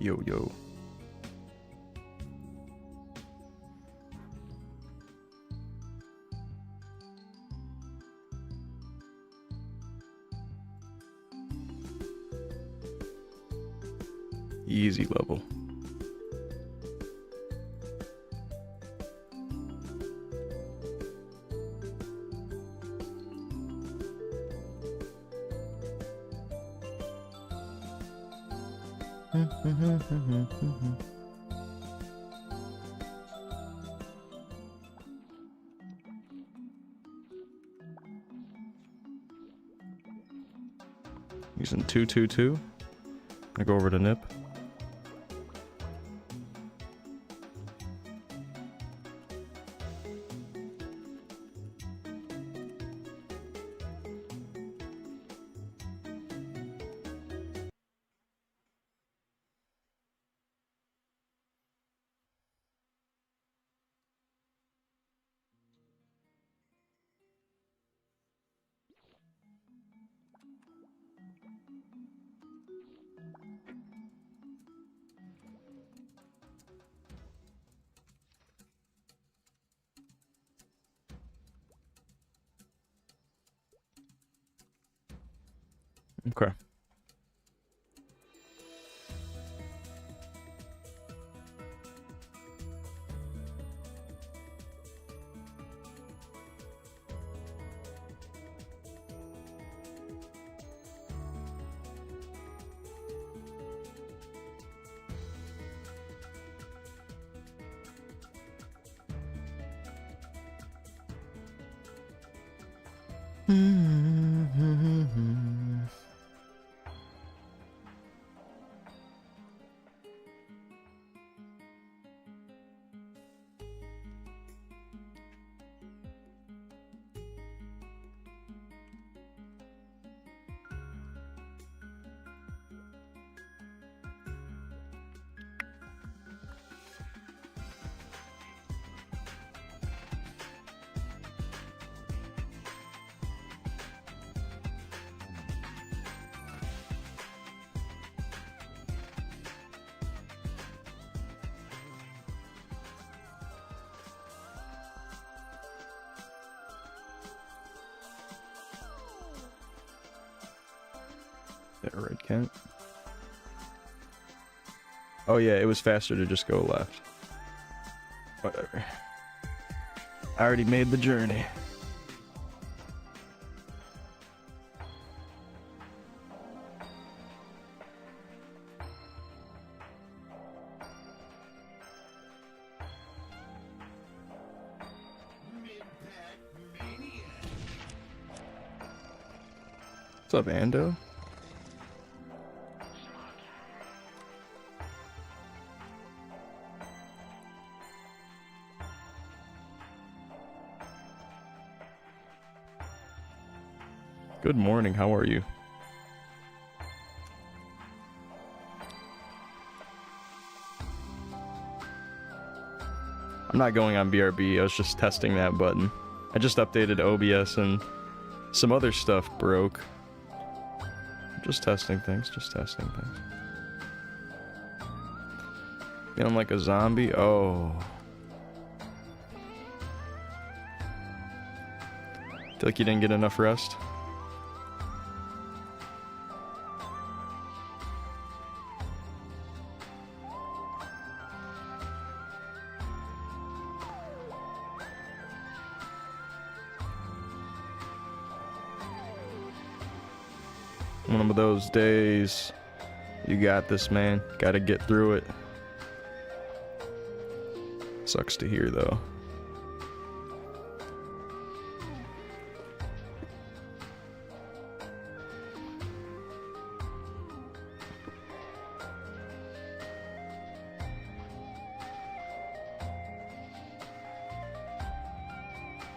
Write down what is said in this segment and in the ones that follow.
Yo, yo. Easy level. Using 222. I go over to Nip. Okay. That red Kent. Oh yeah, it was faster to just go left. Whatever. I already made the journey. What's up, Ando? Good morning, how are you? I'm not going on BRB, I was just testing that button. I just updated OBS and some other stuff broke. Just testing things, just testing things. Feeling like a zombie? Oh. Feel like you didn't get enough rest? One of those days. You got this, man. Gotta get through it. Sucks to hear, though.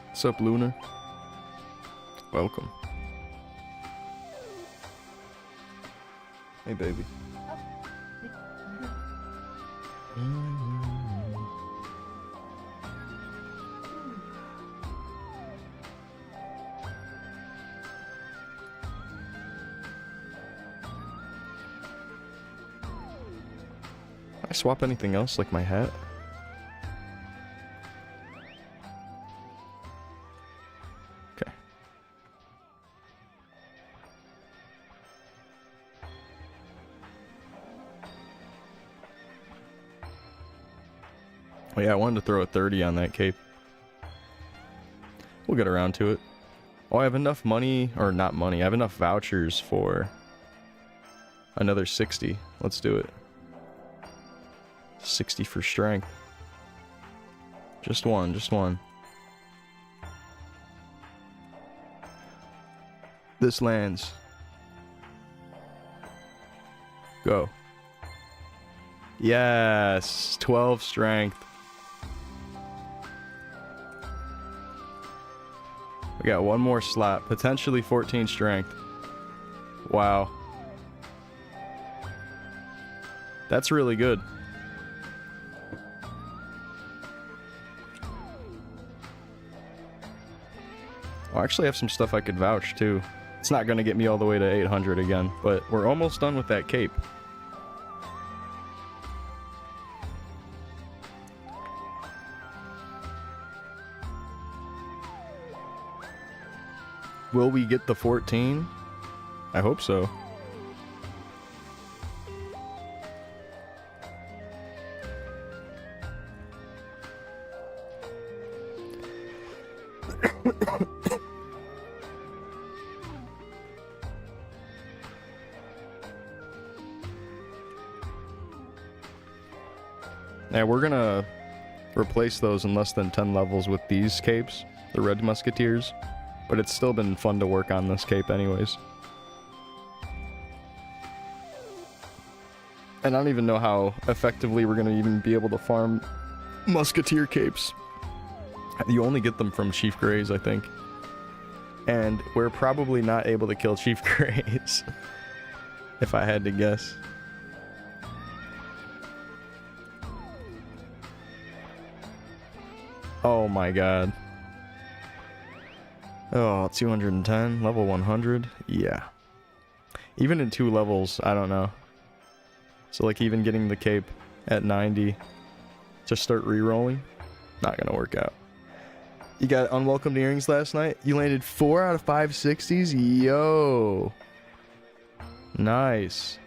What's up, Lunar? Welcome. Hey, baby. swap anything else, like my hat? Okay. Oh yeah, I wanted to throw a 30 on that cape. We'll get around to it. Oh, I have enough money, or not money, I have enough vouchers for another 60. Let's do it. 60 for strength. Just one, just one. This lands. Go. Yes, 12 strength. We got one more slot, potentially 14 strength. Wow. That's really good. I actually have some stuff I could vouch too. It's not going to get me all the way to 800 again, but we're almost done with that cape. Will we get the 14? I hope so. Yeah, we're gonna replace those in less than 10 levels with these capes, the Red Musketeers, but it's still been fun to work on this cape anyways. And I don't even know how effectively we're gonna even be able to farm Musketeer capes. You only get them from Chief Greys, I think. And we're probably not able to kill Chief Greys, if I had to guess. Oh my god. Oh, 210, level 100? Yeah. Even in 2 levels, I don't know. So like even getting the cape at 90 to start re-rolling, not gonna work out. You got unwelcomed earrings last night? You landed 4 out of 5 60s? Yo! Nice.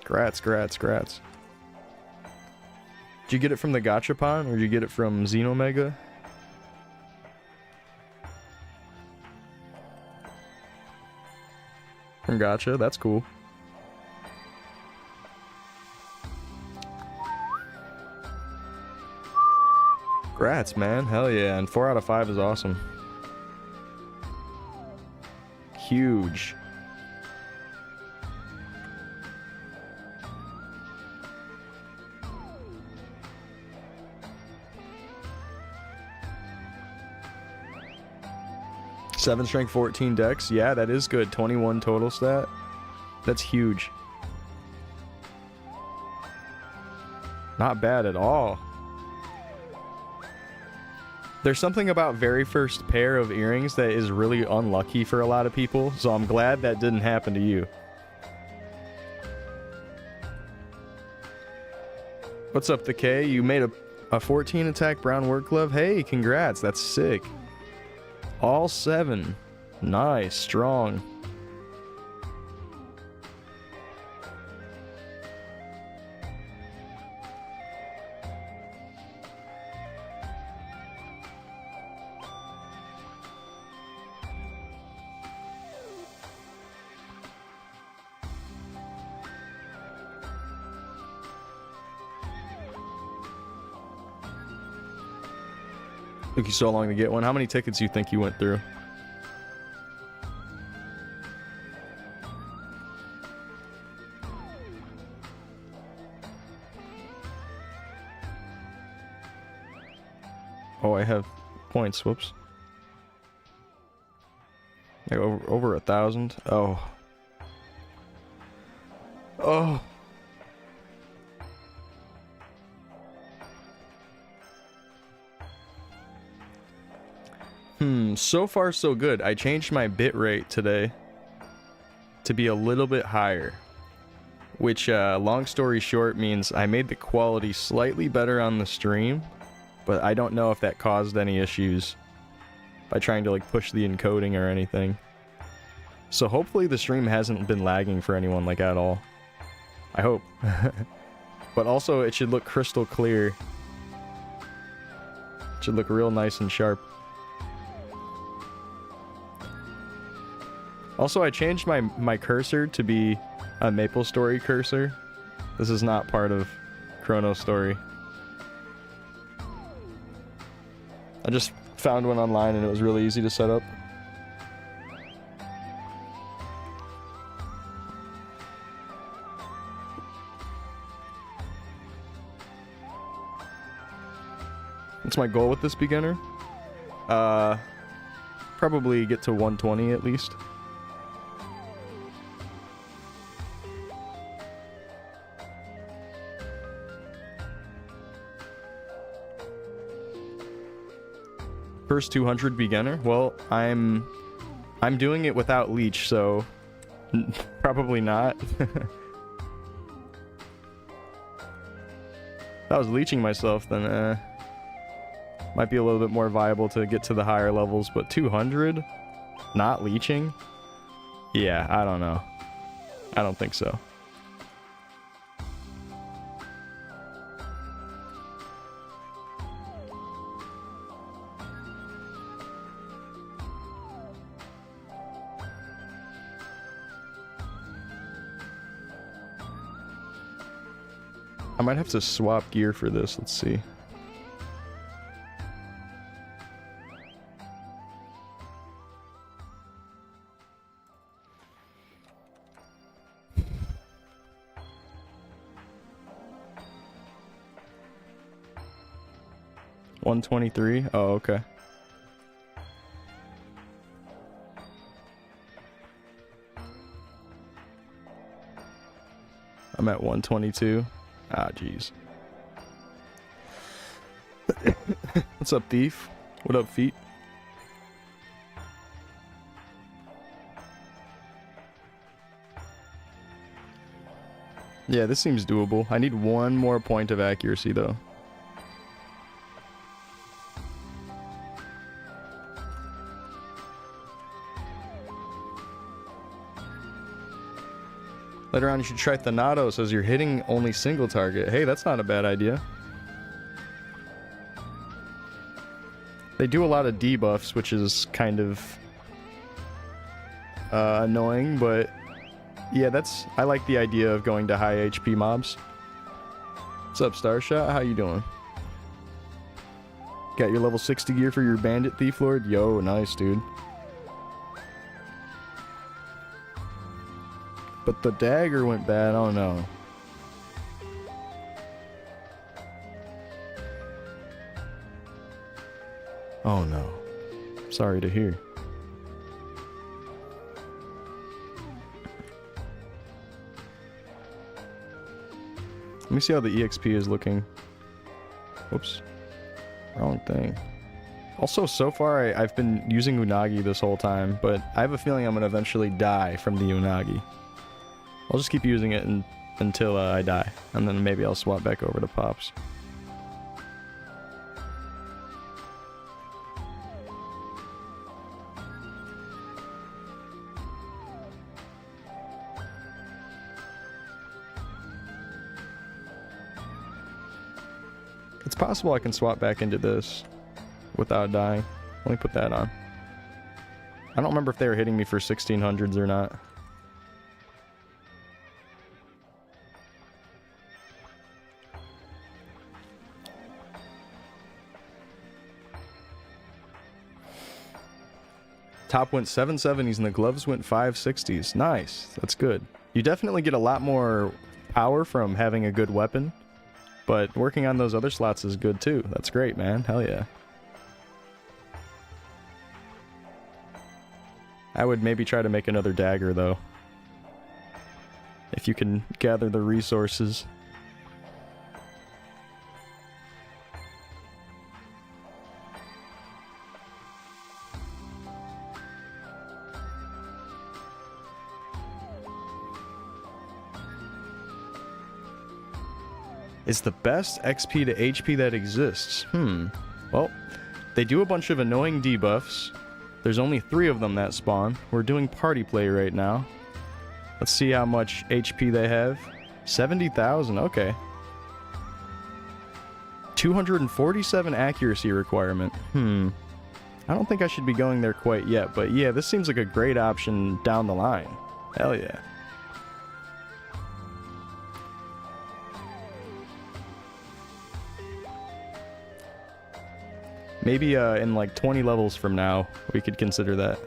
Grats, grats, grats. Did you get it from the Gachapon, or did you get it from Xenomega? From Gacha? That's cool. Grats, man. Hell yeah. And 4 out of 5 is awesome. Huge. Seven strength, 14 dex. Yeah, that is good. 21 total stat. That's huge. Not bad at all. There's something about very first pair of earrings that is really unlucky for a lot of people, so I'm glad that didn't happen to you. What's up, the K? You made a 14 attack brown work glove? Hey, congrats. That's sick. All 7. Nice. Strong. Took you so long to get one. How many tickets do you think you went through? Oh, I have points. Whoops. Like over 1,000. Oh. Oh. So far so good. I changed my bit rate today to be a little bit higher, which long story short means I made the quality slightly better on the stream, but I don't know if that caused any issues by trying to like push the encoding or anything. So hopefully the stream hasn't been lagging for anyone like at all. I hope. But also it should look crystal clear. It should look real nice and sharp. Also, I changed my cursor to be a MapleStory cursor. This is not part of Chronostory. I just found one online and it was really easy to set up. What's my goal with this beginner? Probably get to 120 at least. First 200 beginner? Well, I'm doing it without leech, so probably not. If I was leeching myself, then might be a little bit more viable to get to the higher levels, but 200? Not leeching? Yeah, I don't know. I don't think so. I might have to swap gear for this. Let's see. $123? Oh, okay. I'm at 122. Ah, jeez. What's up, Thief? What up, Feet? Yeah, this seems doable. I need one more point of accuracy, though. Later on, you should try Thanatos as you're hitting only single target. Hey, that's not a bad idea. They do a lot of debuffs, which is kind of annoying, but yeah, I like the idea of going to high HP mobs. What's up, Starshot? How you doing? Got your level 60 gear for your Bandit Thief Lord? Yo, nice, dude. But the dagger went bad. Oh no. Oh no. Sorry to hear. Let me see how the EXP is looking. Whoops. Wrong thing. Also, so far I've been using Unagi this whole time, but I have a feeling I'm gonna eventually die from the Unagi. I'll just keep using it until I die, and then maybe I'll swap back over to Pops. It's possible I can swap back into this without dying. Let me put that on. I don't remember if they were hitting me for 1600s or not. Top went 770s and the gloves went 560s. Nice. That's good. You definitely get a lot more power from having a good weapon, but working on those other slots is good too. That's great, man. Hell yeah. I would maybe try to make another dagger though, if you can gather the resources. is the best XP to HP that exists. Well, they do a bunch of annoying debuffs. There's only 3 of them that spawn. We're doing party play right now. Let's see how much HP they have. 70,000, okay. 247 accuracy requirement. I don't think I should be going there quite yet, but yeah, this seems like a great option down the line. Hell yeah. Maybe in like 20 levels from now, we could consider that.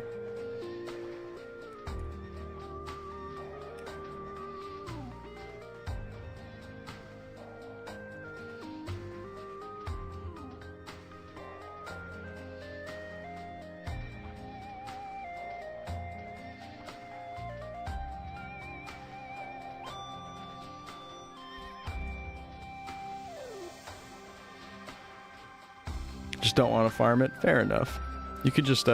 Just don't want to farm it. Fair enough. You could just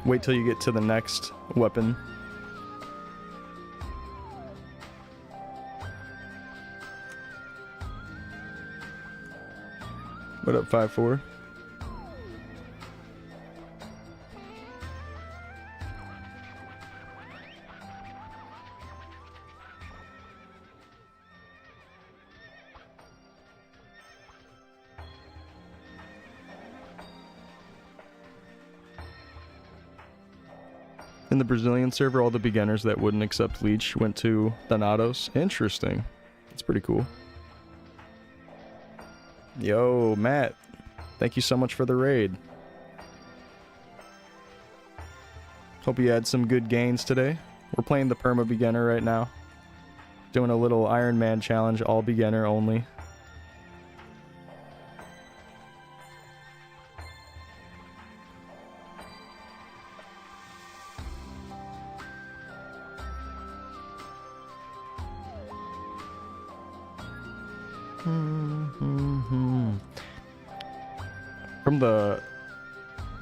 wait till you get to the next weapon. What up, 5-4? In the Brazilian server, all the beginners that wouldn't accept Leech went to Thanatos. Interesting. That's pretty cool. Yo, Matt. Thank you so much for the raid. Hope you had some good gains today. We're playing the Perma Beginner right now. Doing a little Ironman challenge, all beginner only.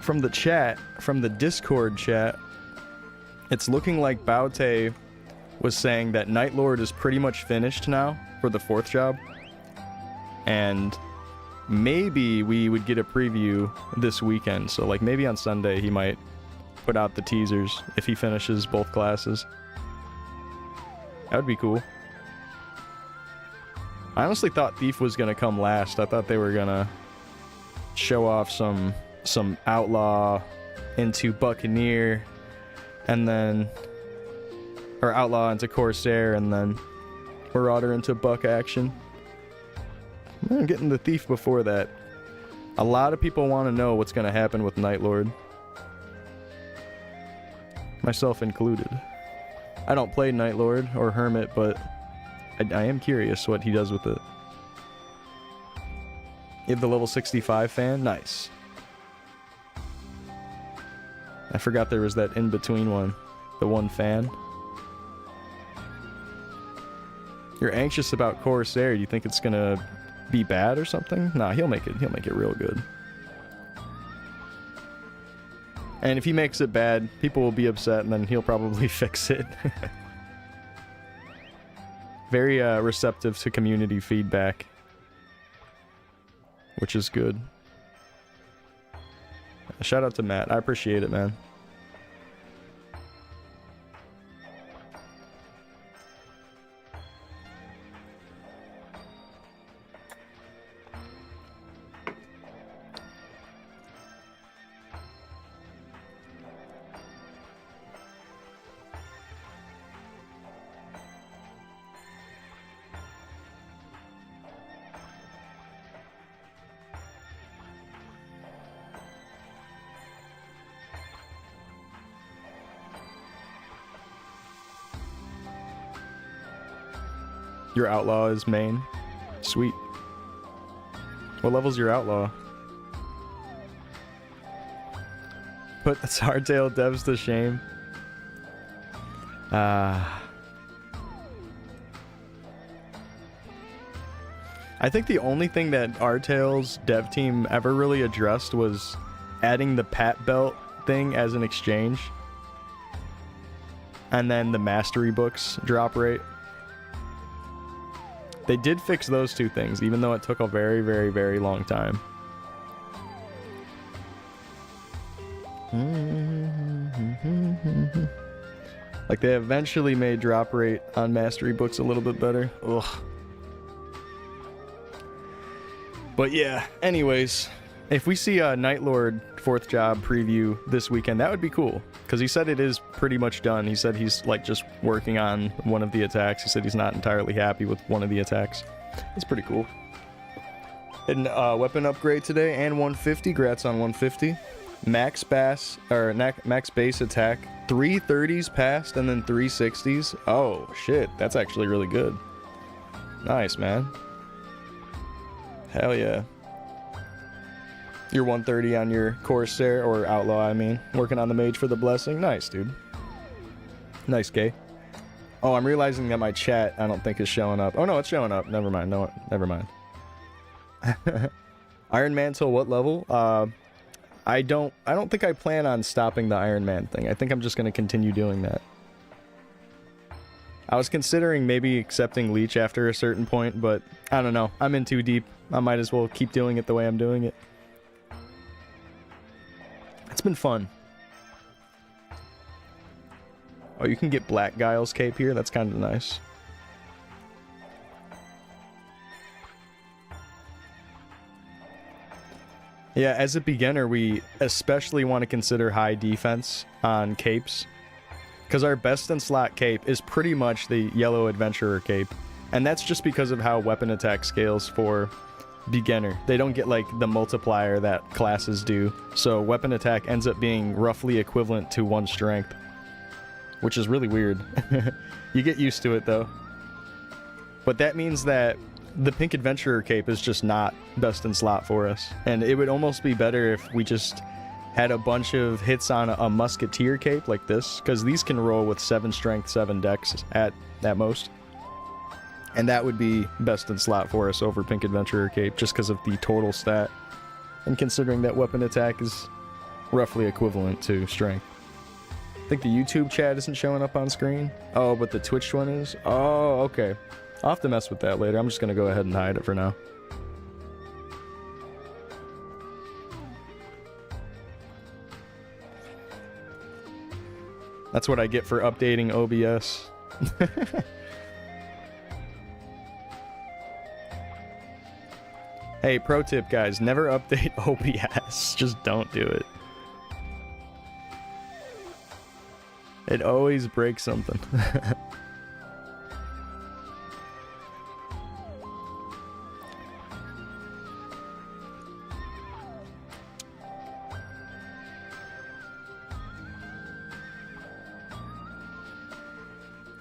From the chat, from the Discord chat, it's looking like Baute was saying that Night Lord is pretty much finished now for the 4th job. And maybe we would get a preview this weekend. So like maybe on Sunday he might put out the teasers if he finishes both classes. That would be cool. I honestly thought Thief was gonna come last. I thought they were gonna show off some Outlaw into Buccaneer, and then, or Outlaw into Corsair, and then Marauder into Buck action. I'm getting the Thief before that. A lot of people want to know what's gonna happen with Night Lord, myself included. I don't play Night Lord or Hermit, but I am curious what he does with it. You have the level 65 fan? Nice. I forgot there was that in-between one. The one fan. You're anxious about Corsair. Do you think it's gonna be bad or something? Nah, he'll make it real good. And if he makes it bad, people will be upset and then he'll probably fix it. Very receptive to community feedback, which is good. Shout out to Matt. I appreciate it, man. Your Outlaw is main. Sweet. What level's your Outlaw? Put the hardtail devs to shame. I think the only thing that Hardtail's dev team ever really addressed was adding the Pat Belt thing as an exchange. And then the mastery books drop rate. They did fix those two things, even though it took a very, very, very long time. Like, they eventually made drop rate on mastery books a little bit better. Ugh. But yeah, anyways, if we see a Night Lord 4th job preview this weekend, that would be cool. Because he said it is pretty much done. He said he's like just working on one of the attacks. He said he's not entirely happy with one of the attacks. It's pretty cool. And weapon upgrade today and 150. Grats on 150. Max base attack. 3 30s passed and then 3 60s. Oh shit, that's actually really good. Nice, man. Hell yeah. You're 130 on your Corsair, or Outlaw, I mean. Working on the Mage for the Blessing. Nice, dude. Nice, Gay. Oh, I'm realizing that my chat, I don't think, is showing up. Oh, no, it's showing up. Never mind. No, never mind. Iron Man till what level? I don't think I plan on stopping the Iron Man thing. I think I'm just going to continue doing that. I was considering maybe accepting Leech after a certain point, but I don't know. I'm in too deep. I might as well keep doing it the way I'm doing it. It's been fun. Oh, you can get Black Guile's cape here. That's kind of nice. Yeah, as a beginner, we especially want to consider high defense on capes. Because our best in slot cape is pretty much the Yellow Adventurer cape. And that's just because of how weapon attack scales for beginner. They don't get like the multiplier that classes do. So weapon attack ends up being roughly equivalent to 1 strength. Which is really weird. You get used to it though. But that means that the Pink Adventurer cape is just not best in slot for us. And it would almost be better if we just had a bunch of hits on a Musketeer cape like this, because these can roll with 7 strength, 7 dex at most. And that would be best in slot for us over Pink Adventurer cape, just because of the total stat. And considering that weapon attack is roughly equivalent to strength. I think the YouTube chat isn't showing up on screen. Oh, but the Twitch one is? Oh, okay. I'll have to mess with that later. I'm just going to go ahead and hide it for now. That's what I get for updating OBS. Hey, pro tip, guys. Never update OBS. Just don't do it. It always breaks something.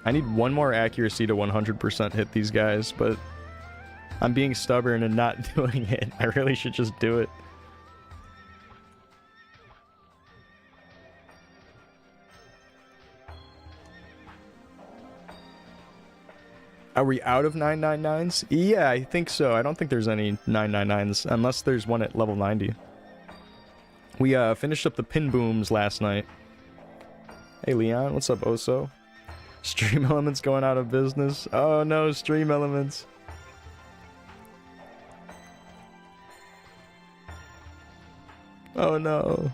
I need one more accuracy to 100% hit these guys, but I'm being stubborn and not doing it. I really should just do it. Are we out of 999s? Yeah, I think so. I don't think there's any 999s, unless there's one at level 90. We finished up the pin booms last night. Hey Leon, what's up, Oso? Stream Elements going out of business. Oh no, Stream Elements. Oh no.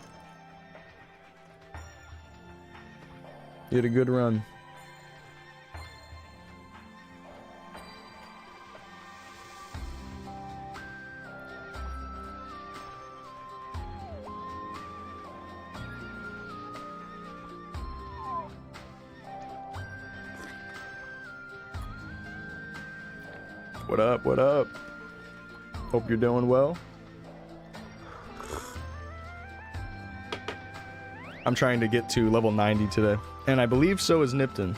You had a good run. What up, what up? Hope you're doing well. I'm trying to get to level 90 today. And I believe so is Nipton.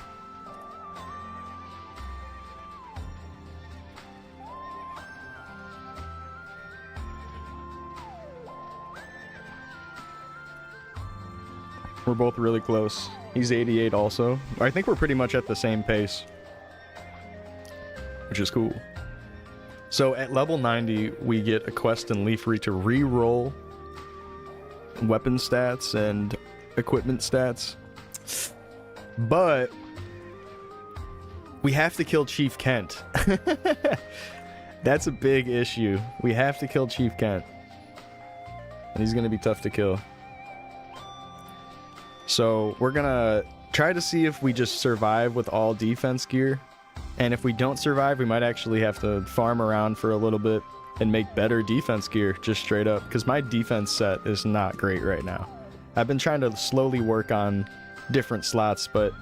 We're both really close. He's 88 also. I think we're pretty much at the same pace. Which is cool. So at level 90, we get a quest in Leafry to re-roll weapon stats and equipment stats. But We have to kill Chief Kent. That's a big issue. We have to kill Chief Kent. And he's going to be tough to kill. So we're going to try to see if we just survive with all defense gear. And if we don't survive, we might actually have to farm around for a little bit and make better defense gear, just straight up. Because my defense set is not great right now. I've been trying to slowly work on different slots, but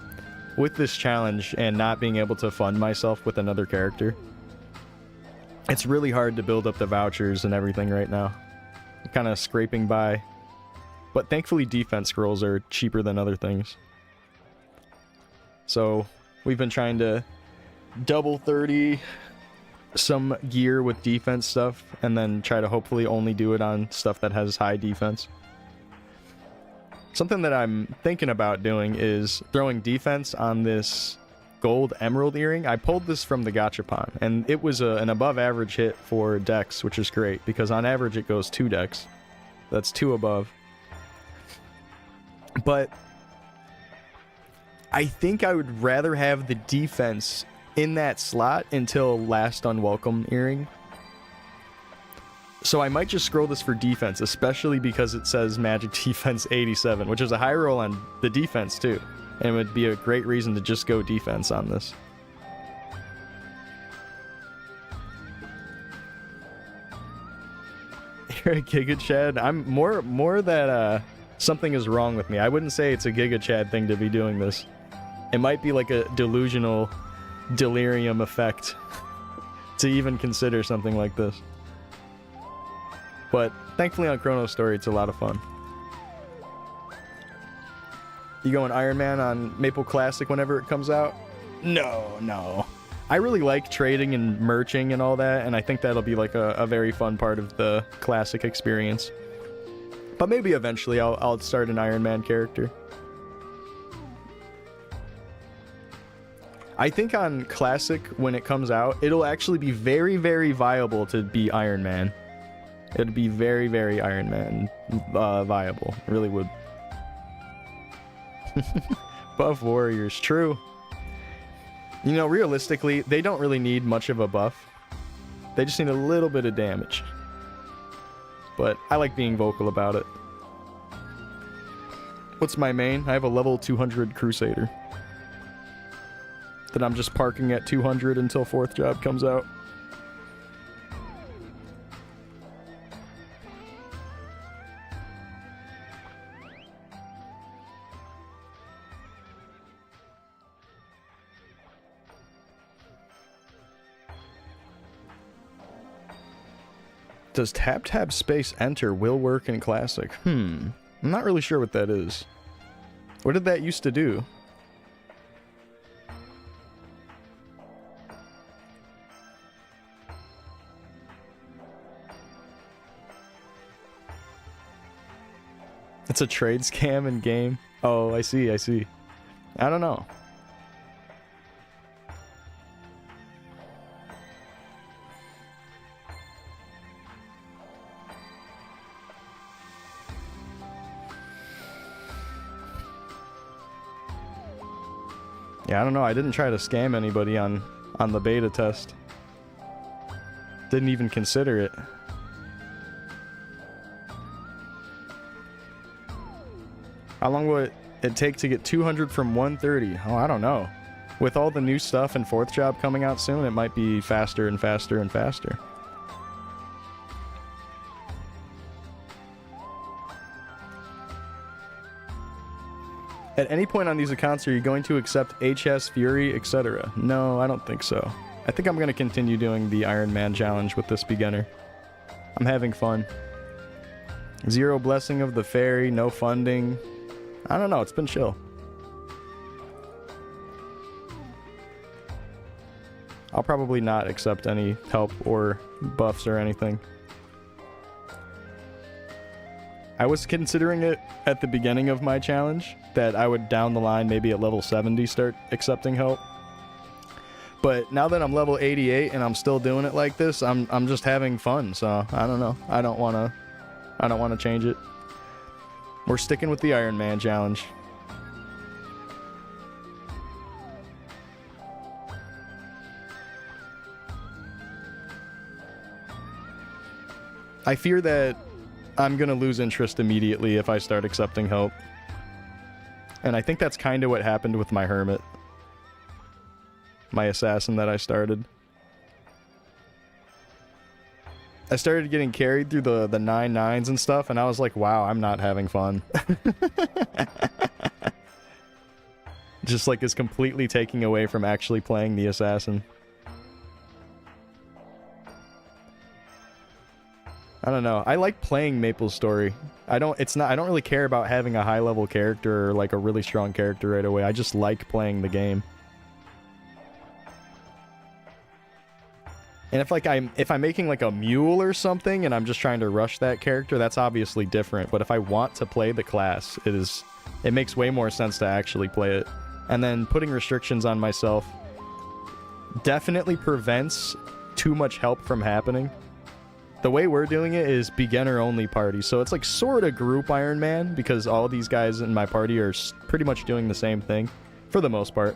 with this challenge and not being able to fund myself with another character, it's really hard to build up the vouchers and everything right now. I'm kind of scraping by. But thankfully defense scrolls are cheaper than other things. So we've been trying to double 30 some gear with defense stuff and then try to hopefully only do it on stuff that has high defense. Something that I'm thinking about doing is throwing defense on this gold emerald earring. I pulled this from the gachapon, and it was an above average hit for dex, which is great, because on average it goes 2 dex. That's 2 above. But I think I would rather have the defense in that slot until last unwelcome earring. So I might just scroll this for defense, especially because it says magic defense 87, which is a high roll on the defense too. And it would be a great reason to just go defense on this. You're a Giga Chad? I'm more that something is wrong with me. I wouldn't say it's a Giga Chad thing to be doing this. It might be like a delusional delirium effect to even consider something like this. But thankfully on Chronostory, it's a lot of fun. You going Ironman on Maple Classic whenever it comes out? No. I really like trading and merching and all that, and I think that'll be like a very fun part of the Classic experience. But maybe eventually I'll start an Ironman character. I think on Classic, when it comes out, it'll actually be very, very viable to be Iron Man. It'd be very, very Iron Man viable. It really would. Buff warriors, true. You know, realistically, they don't really need much of a buff. They just need a little bit of damage. But I like being vocal about it. What's my main? I have a level 200 Crusader that I'm just parking at 200 until 4th job comes out. Does tap space enter will work in Classic? I'm not really sure what that is. What did that used to do? It's a trade scam in game. Oh, I see. I don't know. Yeah, I don't know. I didn't try to scam anybody on the beta test. Didn't even consider it. How long will it take to get 200 from 130? Oh, I don't know. With all the new stuff and 4th job coming out soon, it might be faster and faster and faster. At any point on these accounts, are you going to accept HS, Fury, etc.? No, I don't think so. I think I'm going to continue doing the Iron Man challenge with this beginner. I'm having fun. 0 blessing of the fairy, no funding. I don't know, it's been chill. I'll probably not accept any help or buffs or anything. I was considering it at the beginning of my challenge, that I would down the line maybe at level 70 start accepting help. But now that I'm level 88 and I'm still doing it like this, I'm just having fun, so I don't know. I don't want to change it. We're sticking with the Iron Man challenge. I fear that I'm gonna lose interest immediately if I start accepting help. And I think that's kind of what happened with my hermit. My assassin that I started. I started getting carried through the 9/9s and stuff, and I was like, wow, I'm not having fun. Just like is completely taking away from actually playing the assassin. I don't know. I like playing Maple Story. I don't really care about having a high level character or like a really strong character right away. I just like playing the game. And if I'm making like a mule or something and I'm just trying to rush that character, that's obviously different. But if I want to play the class, it makes way more sense to actually play it. And then putting restrictions on myself definitely prevents too much help from happening. The way we're doing it is beginner only party, so it's like sort of group Ironman because all these guys in my party are pretty much doing the same thing for the most part.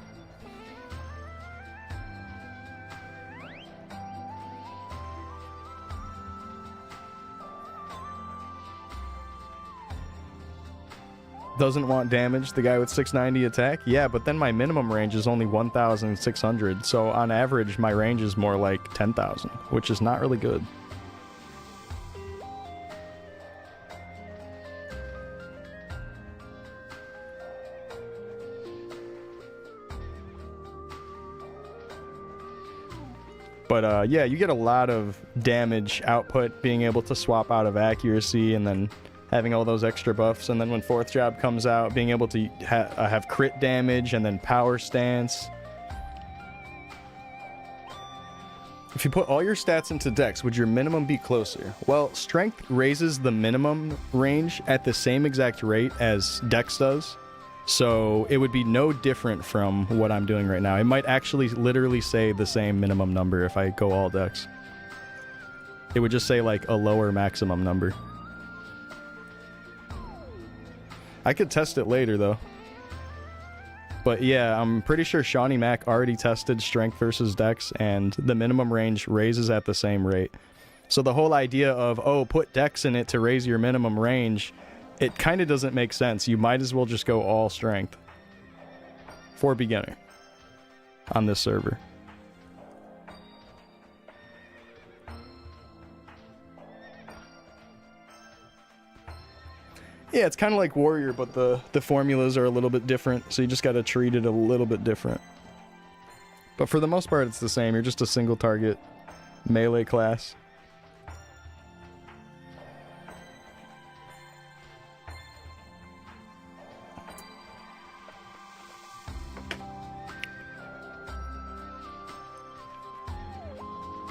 Doesn't want damage, the guy with 690 attack? Yeah, but then my minimum range is only 1,600, so on average my range is more like 10,000, which is not really good. But yeah, you get a lot of damage output being able to swap out of accuracy and then having all those extra buffs, and then when 4th job comes out, being able to have crit damage and then power stance. If you put all your stats into dex, would your minimum be closer? Well, strength raises the minimum range at the same exact rate as dex does, so it would be no different from what I'm doing right now. It might actually literally say the same minimum number if I go all dex. It would just say like a lower maximum number. I could test it later, though. But yeah, I'm pretty sure Shawnee Mac already tested strength versus dex, and the minimum range raises at the same rate. So the whole idea of, oh, put dex in it to raise your minimum range, it kind of doesn't make sense. You might as well just go all strength for beginner on this server. Yeah, it's kind of like Warrior, but the formulas are a little bit different, so you just got to treat it a little bit different. But for the most part, it's the same. You're just a single target melee class.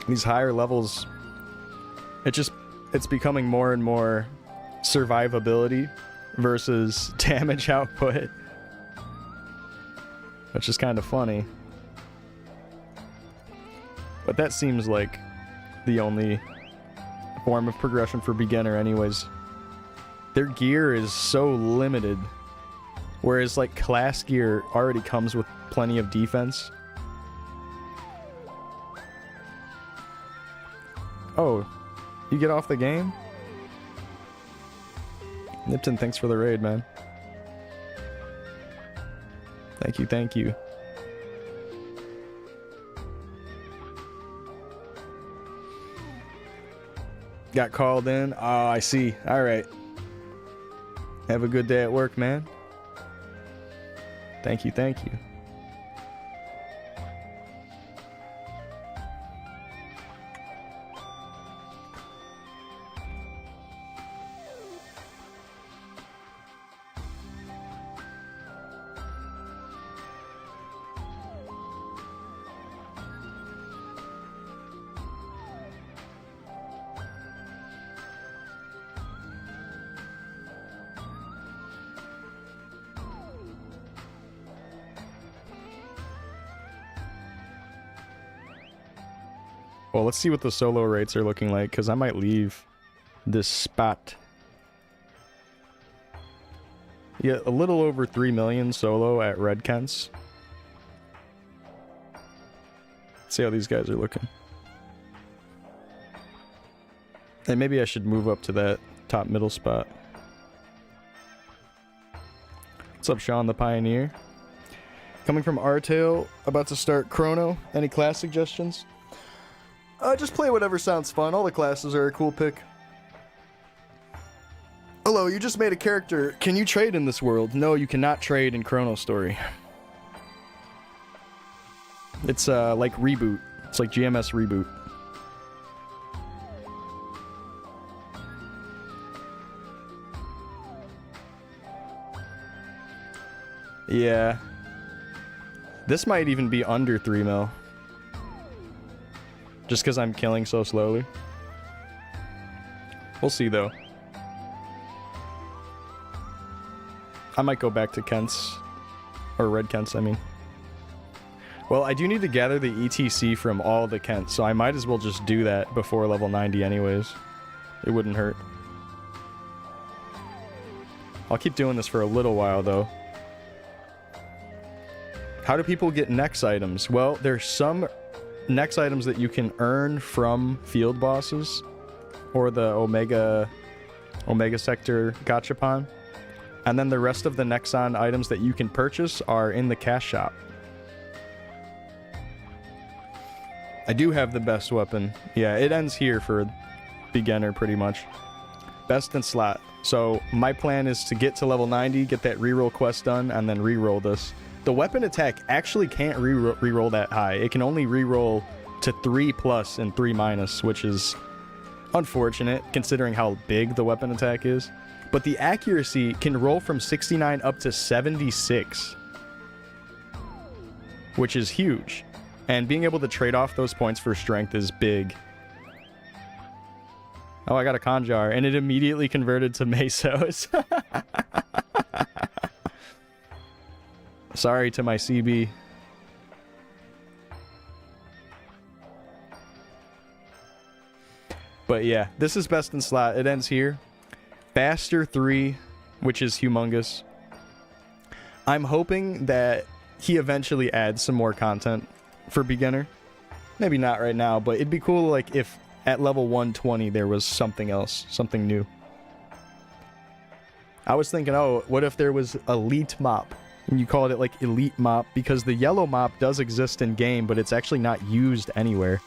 These higher levels, it's becoming more and more survivability versus damage output, which is kind of funny. But that seems like the only form of progression for beginner anyways. Their gear is so limited, whereas like class gear already comes with plenty of defense. Oh, you get off the game? Nipton, thanks for the raid, man. Thank you, thank you. Got called in? Oh, I see. Alright. Have a good day at work, man. Thank you, thank you. Well, let's see what the solo rates are looking like, because I might leave this spot. Yeah, a little over 3 million solo at Red Kent's. Let's see how these guys are looking. And maybe I should move up to that top middle spot. What's up, Sean the Pioneer? Coming from Artail, about to start Chrono. Any class suggestions? Just play whatever sounds fun. All the classes are a cool pick. Hello, you just made a character. Can you trade in this world? No, you cannot trade in Chronostory. It's like Reboot. It's like GMS Reboot. Yeah. This might even be under 3 mil. Just because I'm killing so slowly. We'll see, though. I might go back to Kent's. Or Red Kent's, I mean. Well, I do need to gather the ETC from all the Kents, so I might as well just do that before level 90 anyways. It wouldn't hurt. I'll keep doing this for a little while, though. How do people get Nex items? Well, there's some Nex items that you can earn from field bosses or the Omega Sector Gachapon. And then the rest of the Nexon items that you can purchase are in the cash shop. I do have the best weapon. Yeah, it ends here for beginner pretty much. Best in slot. So my plan is to get to level 90, get that reroll quest done, and then reroll this. The weapon attack actually can't reroll that high. It can only reroll to 3+ and 3-, which is unfortunate considering how big the weapon attack is. But the accuracy can roll from 69 up to 76, which is huge. And being able to trade off those points for strength is big. Oh, I got a Conjar, and it immediately converted to Mesos. Sorry to my CB. But yeah, this is best in slot. It ends here. Faster 3, which is humongous. I'm hoping that he eventually adds some more content for beginner. Maybe not right now, but it'd be cool like if at level 120 there was something else, something new. I was thinking, oh, what if there was Elite Mop? And you called it like Elite Mop, because the yellow mop does exist in game, but it's actually not used anywhere.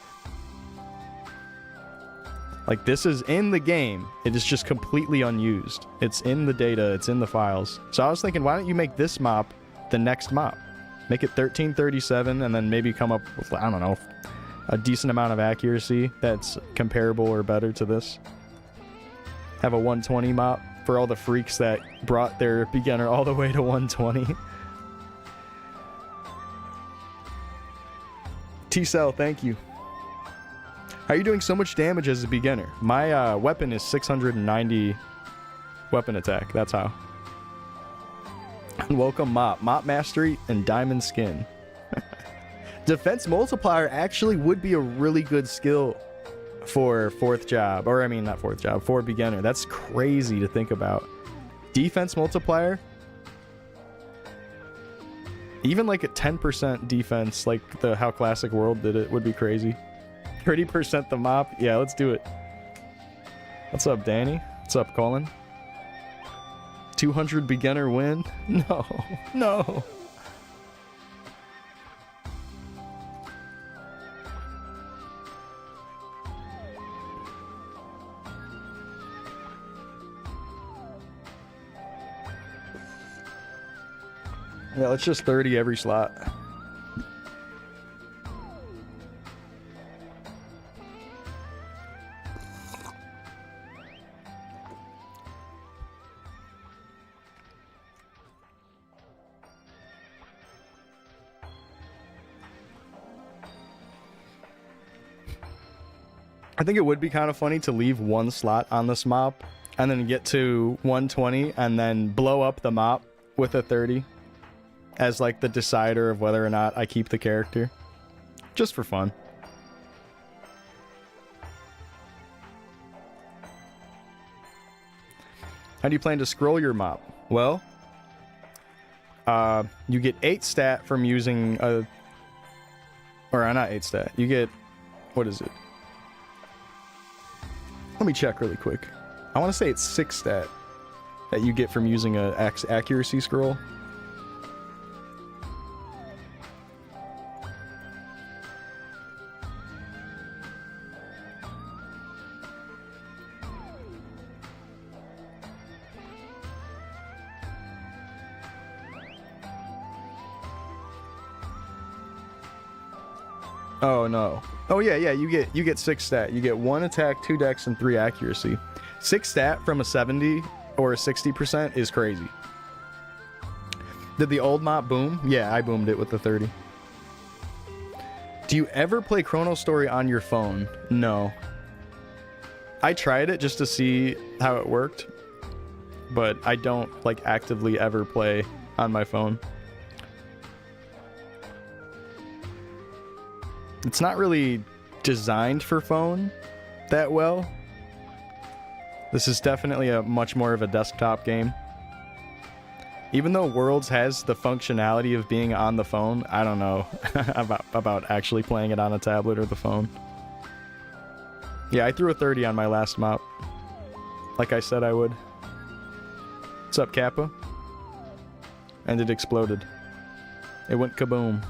Like, this is in the game. It is just completely unused. It's in the data. It's in the files. So I was thinking, why don't you make this mop the next mop? Make it 1337 and then maybe come up with, I don't know, a decent amount of accuracy that's comparable or better to this. Have a 120 mop for all the freaks that brought their beginner all the way to 120. T-Cell, thank you. How are you doing so much damage as a beginner? My weapon is 690 weapon attack. That's how. Welcome Mop. Mop Mastery and Diamond Skin. Defense Multiplier actually would be a really good skill for 4th job. Or, I mean, not 4th job. For beginner. That's crazy to think about. Defense Multiplier? Even like a 10% defense, like how Classic World did it, would be crazy. 30% the mop? Yeah, let's do it. What's up, Danny? What's up, Colin? 200 beginner win? No. No. Yeah, let's just 30 every slot. I think it would be kind of funny to leave one slot on this mop and then get to 120 and then blow up the mop with a 30 as like the decider of whether or not I keep the character. Just for fun. How do you plan to scroll your mop? Well, you get 8 stat from using a... Or not 8 stat. You get... What is it? Let me check really quick. I want to say it's 6 stat that you get from using a accuracy scroll. Oh no. Oh yeah, you get 6 stat. You get 1 attack, 2 dex, and 3 accuracy. 6 stat from a 70 or a 60% is crazy. Did the old mop boom? Yeah, I boomed it with the 30. Do you ever play Chronostory on your phone? No. I tried it just to see how it worked, but I don't like actively ever play on my phone. It's not really designed for phone that well. This is definitely a much more of a desktop game. Even though Worlds has the functionality of being on the phone, I don't know about actually playing it on a tablet or the phone. Yeah, I threw a 30 on my last mop, like I said I would. What's up, Kappa? And it exploded. It went kaboom.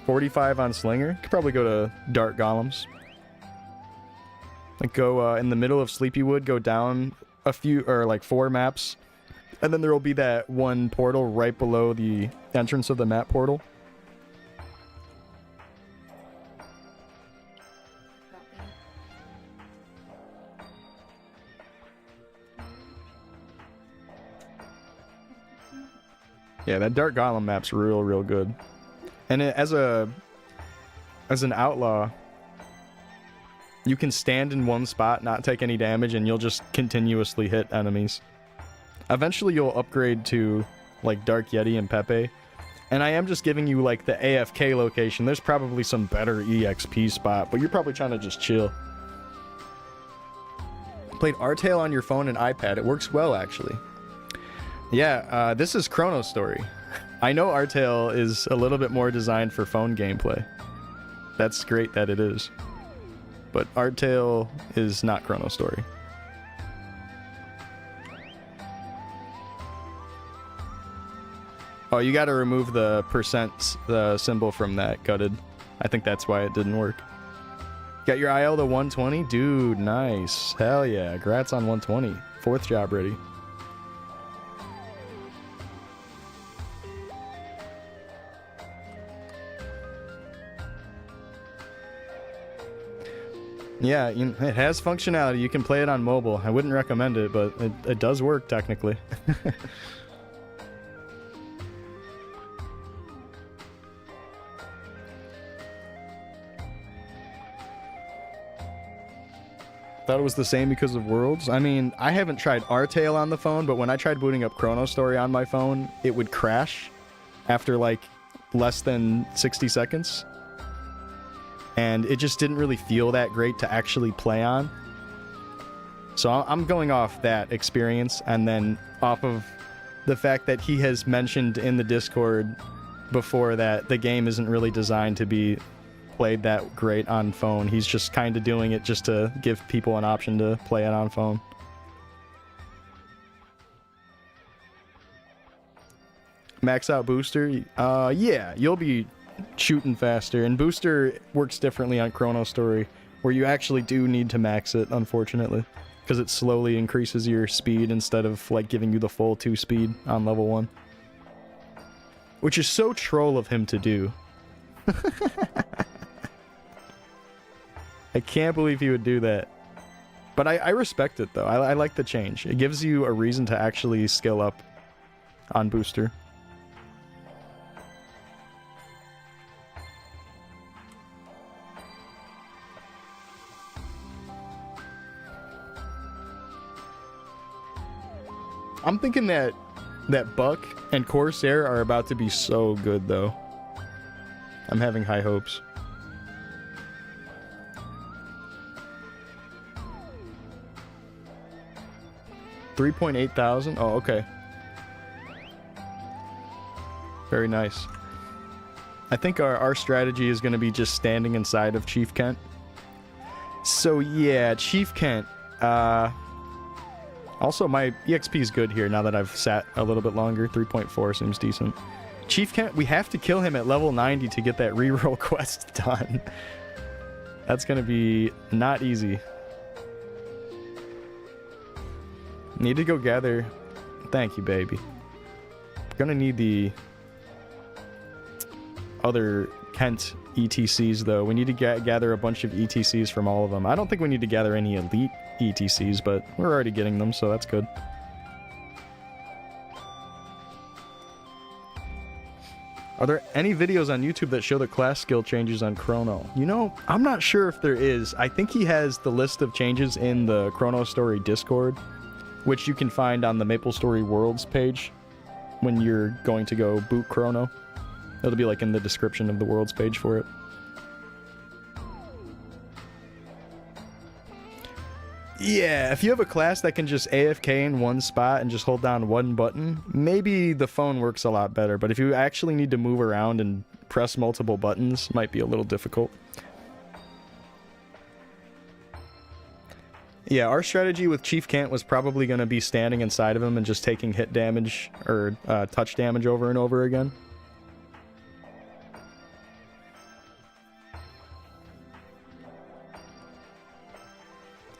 $45 on Slinger. Could probably go to Dark Golems. Like go in the middle of Sleepywood, go down a few, or like 4 maps, and then there will be that one portal right below the entrance of the map portal. Yeah, that Dark Golem map's real good. And as an outlaw, you can stand in one spot, not take any damage, and you'll just continuously hit enemies. Eventually you'll upgrade to like Dark Yeti and Pepe. And I am just giving you like the AFK location. There's probably some better EXP spot, but you're probably trying to just chill. Played Artale on your phone and iPad. It works well, actually. Yeah, this is Chronostory. I know Artale is a little bit more designed for phone gameplay. That's great that it is. But Artale is not Chronostory. Oh, you gotta remove the percent symbol from that, gutted. I think that's why it didn't work. Got your IL to 120? Dude, nice. Hell yeah, congrats on 120. 4th job ready. Yeah, it has functionality. You can play it on mobile. I wouldn't recommend it, but it does work technically. Thought it was the same because of Worlds. I mean, I haven't tried Artale on the phone, but when I tried booting up Chronostory on my phone, it would crash after like less than 60 seconds. And it just didn't really feel that great to actually play on. So I'm going off that experience, and then off of the fact that he has mentioned in the Discord before that the game isn't really designed to be played that great on phone. He's just kind of doing it just to give people an option to play it on phone. Max out booster? Yeah, you'll be shooting faster, and booster works differently on Chronostory, where you actually do need to max it, unfortunately, because it slowly increases your speed instead of like giving you the full 2 speed on level 1, which is so troll of him to do. I can't believe he would do that, but I respect it though. I like the change. It gives you a reason to actually skill up on booster. I'm thinking that Buck and Corsair are about to be so good, though. I'm having high hopes. $3,800? Oh, okay. Very nice. I think our strategy is going to be just standing inside of Chief Kent. So yeah, Chief Kent. Also, my EXP is good here now that I've sat a little bit longer. 3.4 seems decent. Chief Kent, we have to kill him at level 90 to get that reroll quest done. That's going to be not easy. Need to go gather... Thank you, baby. Gonna need the other Kent ETCs, though. We need to gather a bunch of ETCs from all of them. I don't think we need to gather any elite ETCs, but we're already getting them, so that's good. Are there any videos on YouTube that show the class skill changes on Chrono? You know, I'm not sure if there is. I think he has the list of changes in the Chronostory Discord, which you can find on the MapleStory Worlds page when you're going to go boot Chrono. It'll be like in the description of the Worlds page for it. Yeah, if you have a class that can just AFK in one spot and just hold down one button, maybe the phone works a lot better. But if you actually need to move around and press multiple buttons, it might be a little difficult. Yeah, our strategy with Chief Kent was probably going to be standing inside of him and just taking hit damage or touch damage over and over again.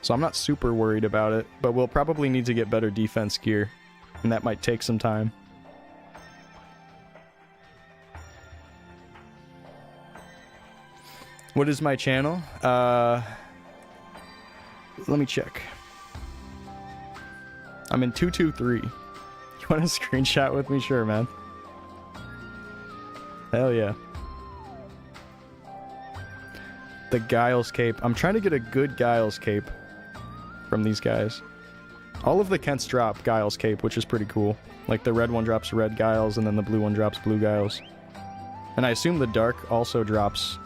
So I'm not super worried about it, but we'll probably need to get better defense gear, and that might take some time. What is my channel? Let me check. I'm in 223. You want a screenshot with me? Sure, man. Hell yeah. The Giles cape. I'm trying to get a good Giles cape from these guys. All of the Kents drop Giles cape, which is pretty cool. Like the red one drops red Giles, and then the blue one drops blue Giles. And I assume the dark also drops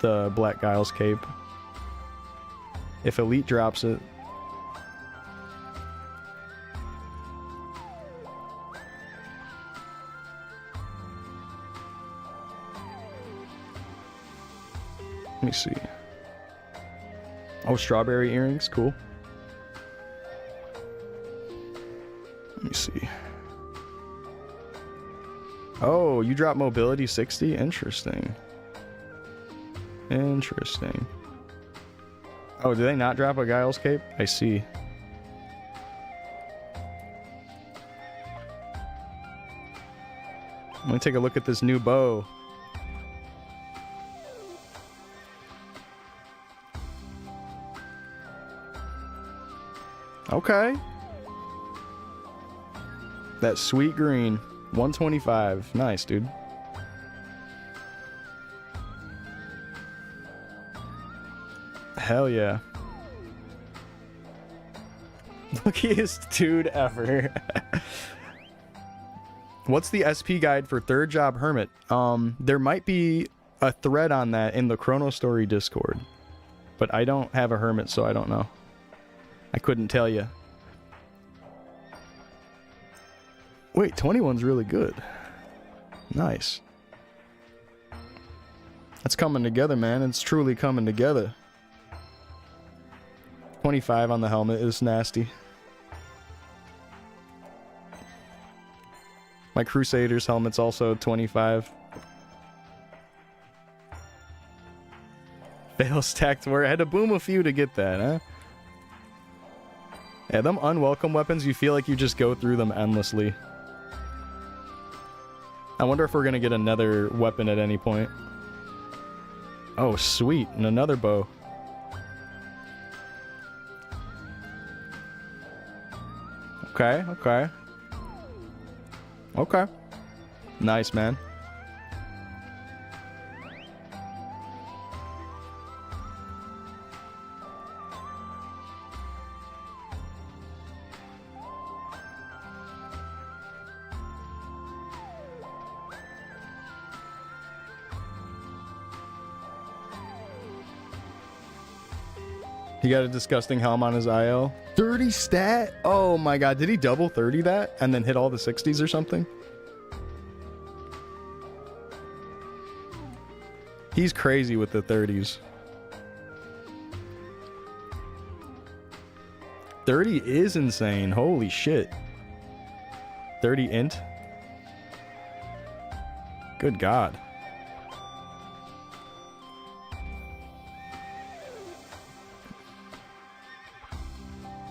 the black Giles cape. If Elite drops it. Let me see. Oh, strawberry earrings, cool. Let me see. Oh, you drop mobility 60? Interesting. Interesting. Oh, do they not drop a Giles cape? I see. Let me take a look at this new bow. Okay. That sweet green. 125. Nice, dude. Hell yeah. Luckiest dude ever. What's the SP guide for third job hermit? There might be a thread on that in the Chronostory Discord. But I don't have a hermit, so I don't know. I couldn't tell you. Wait, 21's really good. Nice. That's coming together, man. It's truly coming together. 25 on the helmet is nasty. My Crusader's helmet's also 25. Fail stacked where I had to boom a few to get that, huh? Yeah, them unwelcome weapons, you feel like you just go through them endlessly. I wonder if we're gonna get another weapon at any point. Oh, sweet. And another bow. Okay, okay. Okay. Nice, man. He got a disgusting helm on his IL. 30 stat? Oh my god, did he double 30 that? And then hit all the 60s or something? He's crazy with the 30s. 30 is insane. Holy shit. 30 int? Good God.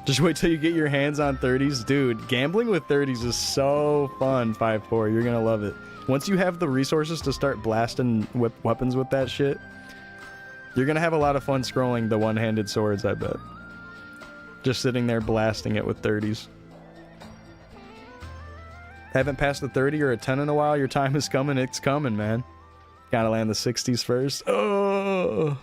Just wait till you get your hands on 30s. Dude, gambling with 30s is so fun, 5-4. You're gonna love it. Once you have the resources to start blasting weapons with that shit, you're gonna have a lot of fun scrolling the one-handed swords, I bet. Just sitting there blasting it with 30s. Haven't passed the 30 or a 10 in a while? Your time is coming. It's coming, man. Gotta land the 60s first. Oh!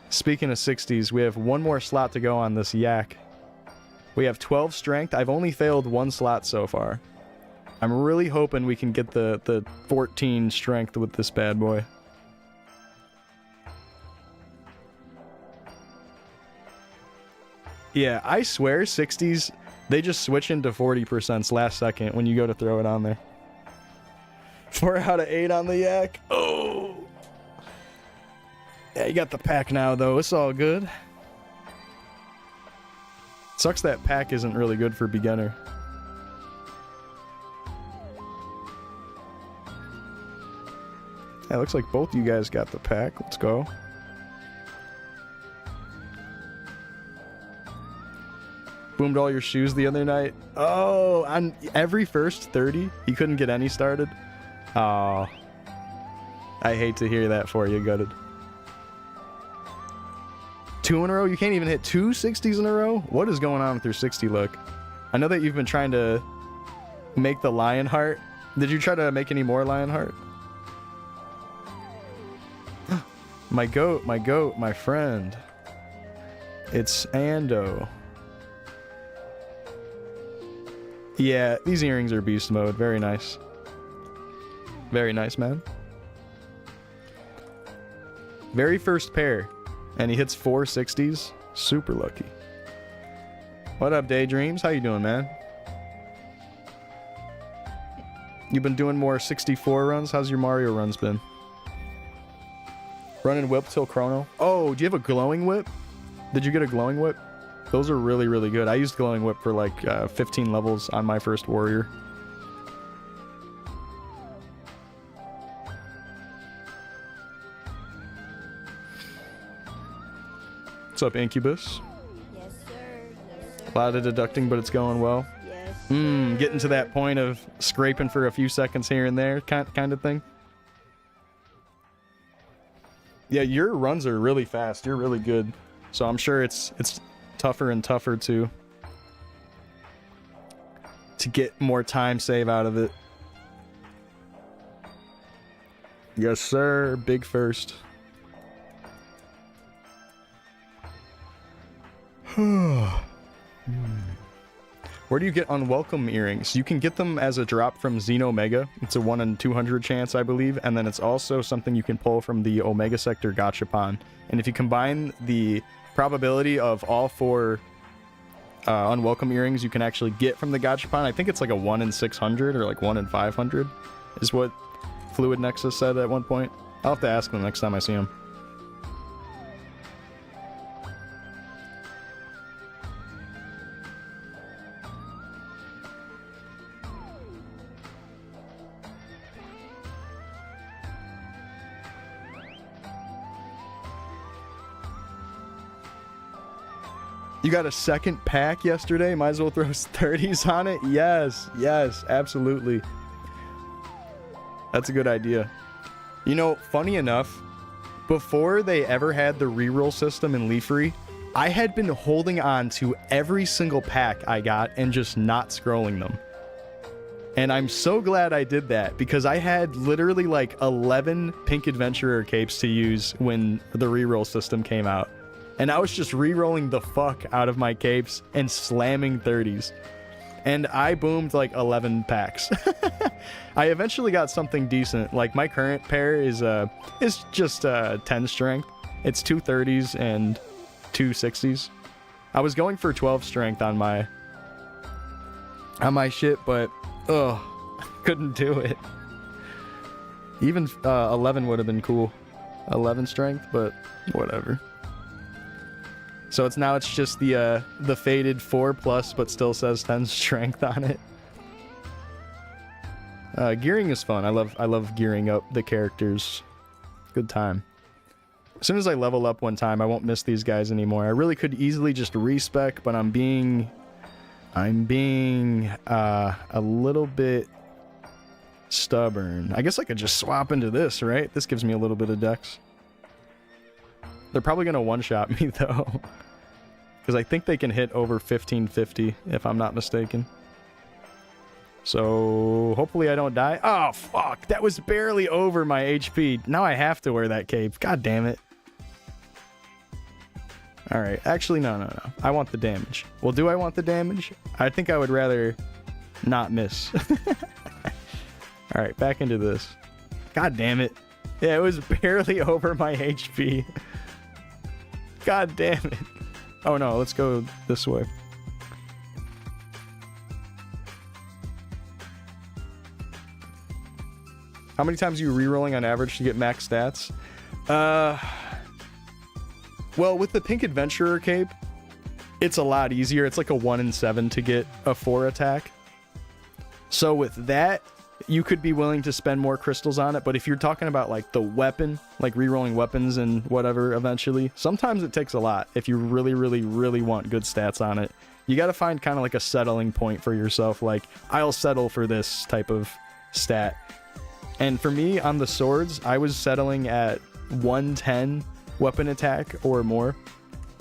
Speaking of 60s, we have one more slot to go on this yak. We have 12 strength. I've only failed one slot so far. I'm really hoping we can get the 14 strength with this bad boy. Yeah, I swear 60s, they just switch into 40% last second when you go to throw it on there. 4 out of 8 on the yak. Oh! Yeah, you got the pack now, though. It's all good. Sucks that pack isn't really good for beginner. Yeah, looks like both you guys got the pack. Let's go. Boomed all your shoes the other night. Oh, on every first 30, you couldn't get any started. Oh, I hate to hear that for you, gutted. 2 in a row? You can't even hit 2 60s in a row? What is going on with your 60 luck? I know that you've been trying to make the lion heart. Did you try to make any more lion heart? My goat, my friend. It's Ando. Yeah, these earrings are beast mode. Very nice. Very nice, man. Very first pair. And he hits 4 60s. Super lucky. What up, Daydreams? How you doing, man? You've been doing more 64 runs? How's your Mario runs been? Running whip till chrono? Oh, do you have a glowing whip? Did you get a glowing whip? Those are really, really good. I used glowing whip for like 15 levels on my first warrior. What's up, Incubus? Yes, sir. Yes, sir. A lot of deducting, but it's going well. Yes, sir. Getting to that point of scraping for a few seconds here and there, kind of thing. Yeah, your runs are really fast. You're really good. So I'm sure it's tougher and tougher to get more time save out of it. Yes, sir. Big first. Where do you get unwelcome earrings? You can get them as a drop from Xenomega. It's a 1 in 200 chance, I believe. And then it's also something you can pull from the Omega Sector Gachapon. And if you combine the probability of all 4 unwelcome earrings you can actually get from the Gachapon, I think it's like a 1 in 600 or like 1 in 500 is what Fluid Nexus said at one point. I'll have to ask them next time I see him. You got a second pack yesterday? Might as well throw 30s on it? Yes, yes, absolutely. That's a good idea. You know, funny enough, before they ever had the reroll system in Leafery, I had been holding on to every single pack I got and just not scrolling them. And I'm so glad I did that, because I had literally like 11 Pink Adventurer capes to use when the reroll system came out. And I was just re-rolling the fuck out of my capes and slamming 30s. And I boomed like 11 packs. I eventually got something decent. Like my current pair is just 10 strength. It's 2 30s and 2 60s. I was going for 12 strength on my shit, but ugh. couldn't do it. Even 11 would have been cool. 11 strength, but whatever. So it's just the faded 4+, but still says 10 strength on it. Gearing is fun. I love gearing up the characters. Good time. As soon as I level up one time, I won't miss these guys anymore. I really could easily just respec, but I'm being a little bit stubborn. I guess I could just swap into this, right? This gives me a little bit of dex. They're probably gonna one-shot me though, because I think they can hit over 1550 if I'm not mistaken. So hopefully I don't die. Oh fuck, that was barely over my HP. Now I have to wear that cape. God damn it. Alright, actually no. I want the damage. Well, do I want the damage? I think I would rather not miss. Alright, back into this. God damn it. Yeah, it was barely over my HP. God damn it. Oh no, let's go this way. How many times are you rerolling on average to get max stats? Well, with the Pink Adventurer cape, it's a lot easier. It's like a 1 in 7 to get a 4 attack. So with that, you could be willing to spend more crystals on it, but if you're talking about like the weapon, like rerolling weapons and whatever eventually, sometimes it takes a lot if you really want good stats on it. You got to find kind of like a settling point for yourself, like I'll settle for this type of stat. And for me on the swords, I was settling at 110 weapon attack or more,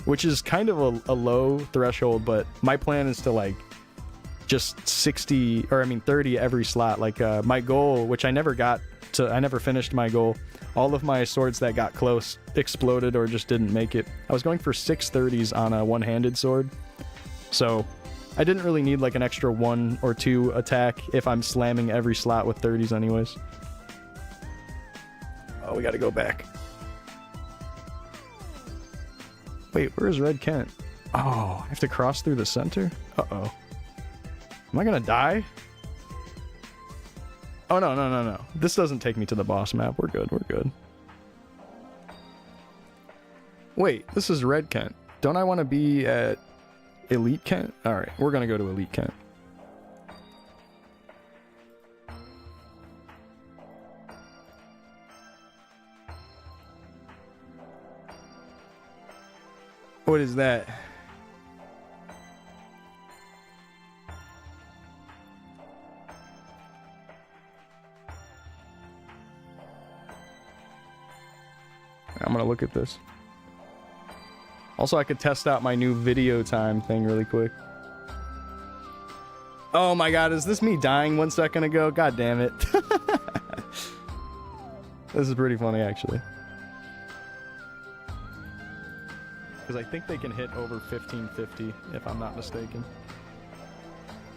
which is kind of a low threshold, but my plan is to like just 30 every slot. Like my goal, which I never finished my goal. All of my swords that got close exploded or just didn't make it. I was going for 630s on a one-handed sword, so I didn't really need like an extra 1 or 2 attack if I'm slamming every slot with 30s anyways. Oh, we gotta go back. Wait, where's Red Kent? Oh, I have to cross through the center? Uh-oh. Am I gonna die? Oh, no. This doesn't take me to the boss map. We're good. Wait, this is Red Kent. Don't I want to be at Elite Kent? Alright, we're gonna go to Elite Kent. What is that? I'm gonna look at this. Also, I could test out my new video time thing really quick. Oh my god, is this me dying 1 second ago? God damn it. This is pretty funny, actually. Because I think they can hit over 1550, if I'm not mistaken.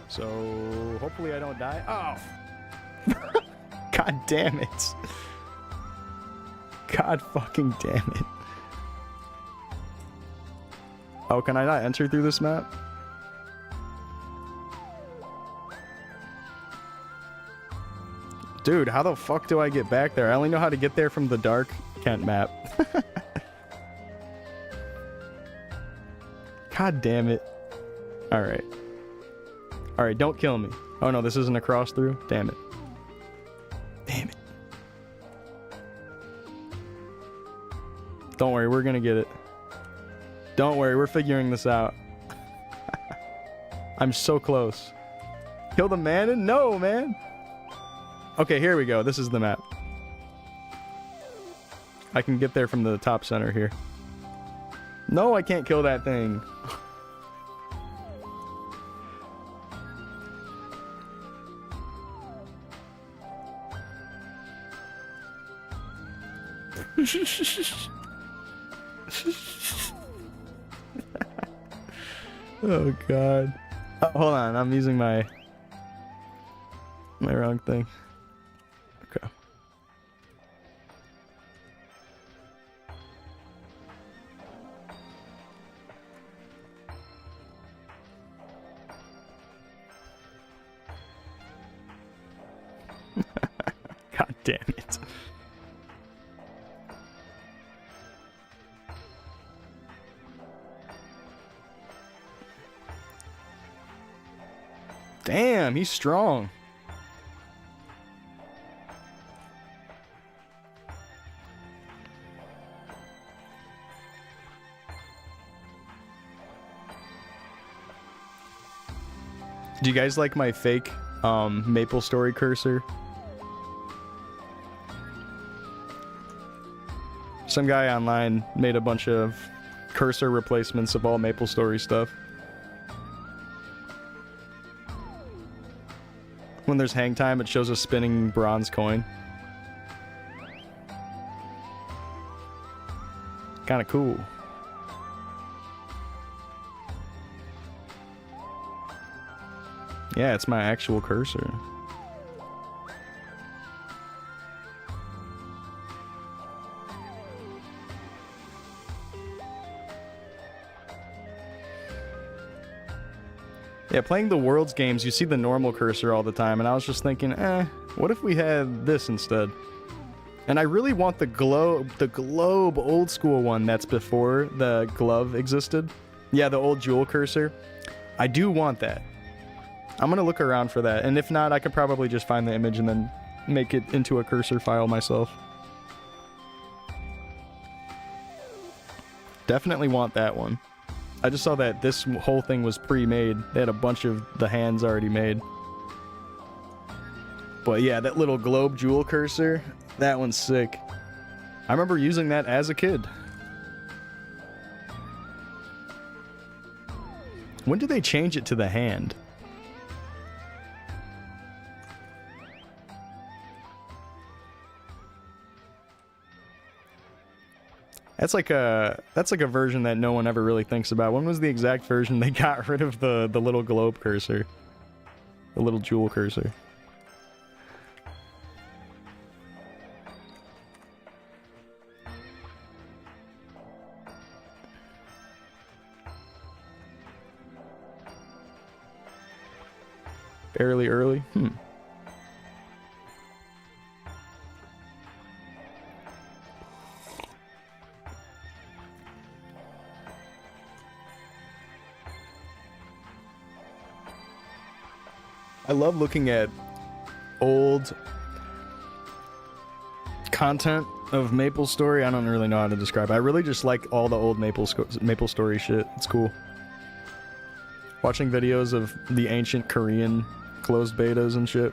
So, hopefully I don't die. Oh! God damn it. God fucking damn it. Oh, can I not enter through this map? Dude, how the fuck do I get back there? I only know how to get there from the Dark Kent map. God damn it. Alright. Alright, don't kill me. Oh no, this isn't a cross through? Damn it. Damn it. Don't worry, we're gonna get it. Don't worry, we're figuring this out. I'm so close. Kill the man? No, man. Okay, here we go. This is the map. I can get there from the top center here. No, I can't kill that thing. Oh god. Oh, hold on, I'm using my wrong thing. Okay. Damn it. Damn, he's strong. Do you guys like my fake Maple Story cursor? Some guy online made a bunch of cursor replacements of all Maple Story stuff. When there's hang time, it shows a spinning bronze coin. Kind of cool. Yeah, it's my actual cursor. Yeah, playing the Worlds games, you see the normal cursor all the time, and I was just thinking, what if we had this instead? And I really want the globe old school one that's before the glove existed. Yeah, the old jewel cursor. I do want that. I'm gonna look around for that, and if not, I could probably just find the image and then make it into a cursor file myself. Definitely want that one. I just saw that this whole thing was pre-made. They had a bunch of the hands already made. But yeah, that little globe jewel cursor, that one's sick. I remember using that as a kid. When did they change it to the hand? That's like a version that no one ever really thinks about. When was the exact version they got rid of the little globe cursor? The little jewel cursor. Fairly early? I love looking at old content of Maple Story. I don't really know how to describe it. I really just like all the old Maple Story shit. It's cool. Watching videos of the ancient Korean closed betas and shit.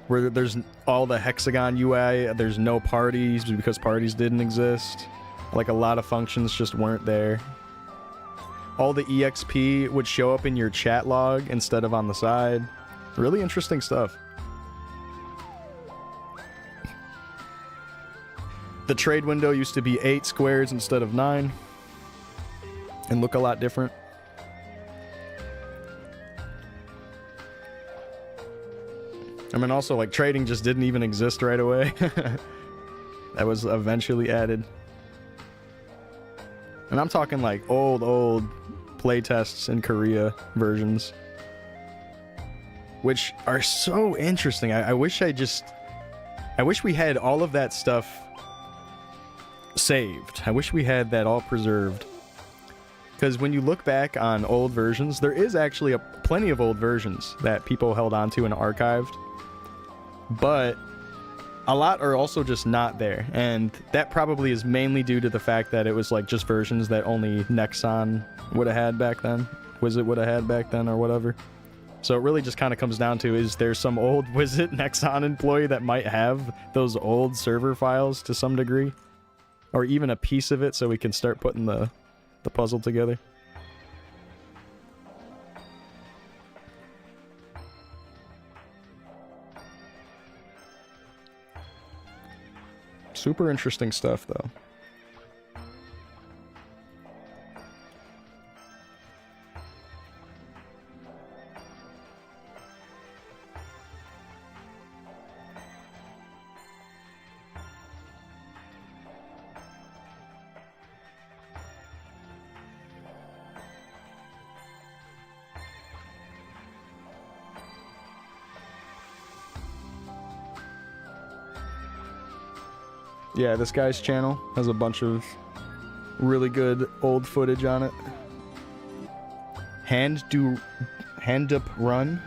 Where there's all the hexagon UI, there's no parties because parties didn't exist. Like a lot of functions just weren't there. All the EXP would show up in your chat log instead of on the side. Really interesting stuff. The trade window used to be 8 squares instead of 9. And look a lot different. I mean, also, like, trading just didn't even exist right away. That was eventually added. And I'm talking, like, old playtests in Korea versions. Which are so interesting. I wish we had all of that stuff saved. I wish we had that all preserved. Because when you look back on old versions, there is actually plenty of old versions that people held onto and archived. But a lot are also just not there, and that probably is mainly due to the fact that it was like just versions that only Nexon would have had back then, Wizit would have had back then, or whatever. So it really just kind of comes down to, is there some old Wizit Nexon employee that might have those old server files to some degree? Or even a piece of it so we can start putting the puzzle together? Super interesting stuff, though. Yeah, this guy's channel has a bunch of really good old footage on it. Hand up run.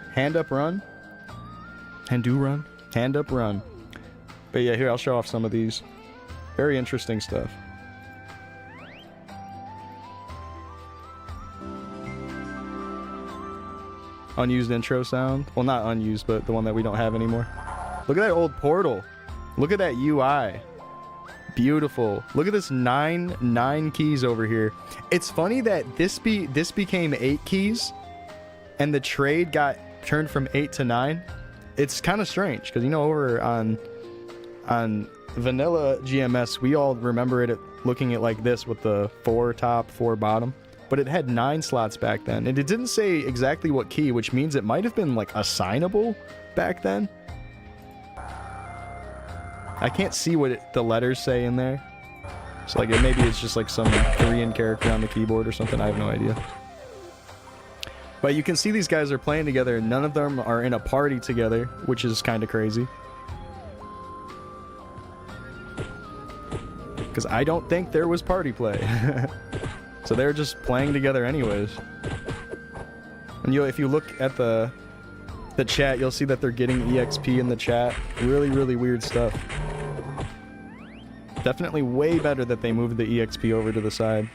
But yeah, here, I'll show off some of these. Very interesting stuff. Unused intro sound. Well, not unused, but the one that we don't have anymore. Look at that old portal. Look at that UI. Beautiful. Look at this nine keys over here. It's funny that this became 8 keys and the trade got turned from 8 to 9. It's kind of strange because, you know, over on vanilla GMS, we all remember it looking at like this with the 4 top, 4 bottom, but it had 9 slots back then, and it didn't say exactly what key, which means it might have been like assignable back then. I can't see what the letters say in there. So like maybe it's just like some Korean character on the keyboard or something. I have no idea. But you can see these guys are playing together, and none of them are in a party together, which is kind of crazy. Because I don't think there was party play. So they're just playing together anyways. And if you look at the chat, you'll see that they're getting EXP in the chat. Really, really weird stuff. Definitely way better that they moved the EXP over to the side.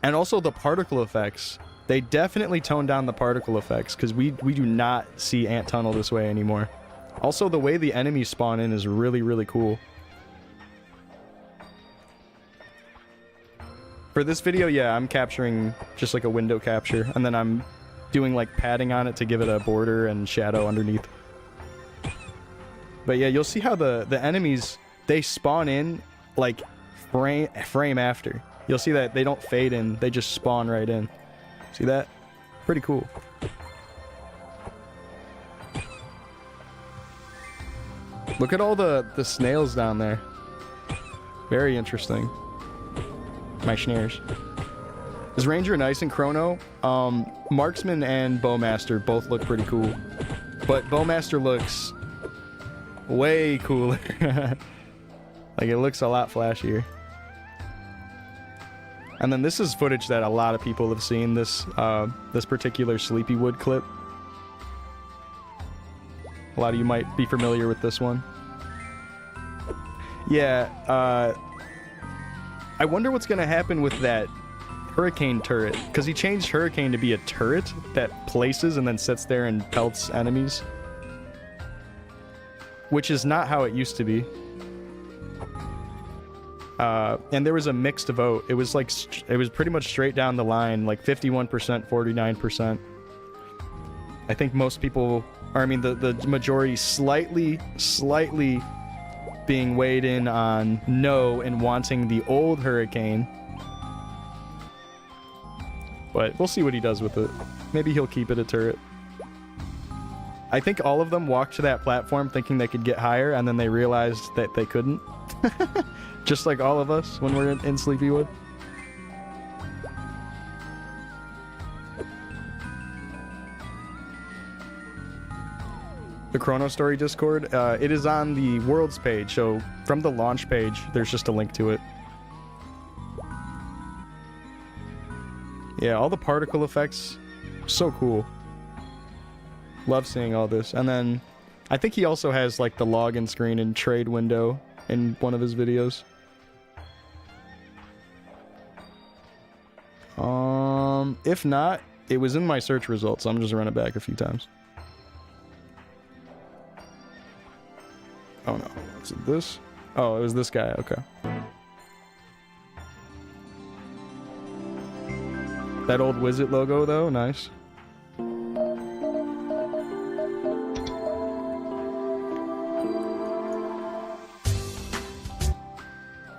And also the particle effects. They definitely toned down the particle effects because we do not see Ant Tunnel this way anymore. Also, the way the enemies spawn in is really, really cool. For this video, yeah, I'm capturing just like a window capture, and then I'm doing like padding on it to give it a border and shadow underneath. But yeah, you'll see how the enemies, they spawn in like frame after. You'll see that they don't fade in, they just spawn right in. See that? Pretty cool. Look at all the snails down there. Very interesting. My schnares. Is Ranger nice in Chrono? Marksman and Bowmaster both look pretty cool. But Bowmaster looks way cooler. Like, it looks a lot flashier. And then this is footage that a lot of people have seen, this particular Sleepywood clip. A lot of you might be familiar with this one. Yeah, I wonder what's going to happen with that Hurricane turret, because he changed Hurricane to be a turret that places and then sits there and pelts enemies. Which is not how it used to be. And there was a mixed vote. It was like, it was pretty much straight down the line, like 51%, 49%. I think most people, or I mean the majority slightly being weighed in on no and wanting the old Hurricane. But we'll see what he does with it. Maybe he'll keep it a turret. I think all of them walked to that platform thinking they could get higher, and then they realized that they couldn't. Just like all of us when we're in Sleepywood. The Chronostory Discord, it is on the Worlds page, so from the launch page, there's just a link to it. Yeah, all the particle effects, so cool. Love seeing all this. And then, I think he also has like the login screen and trade window in one of his videos. If not, it was in my search results, so I'm just run it back a few times. Oh no, is it this? Oh, it was this guy, okay. That old Wizard logo though, nice.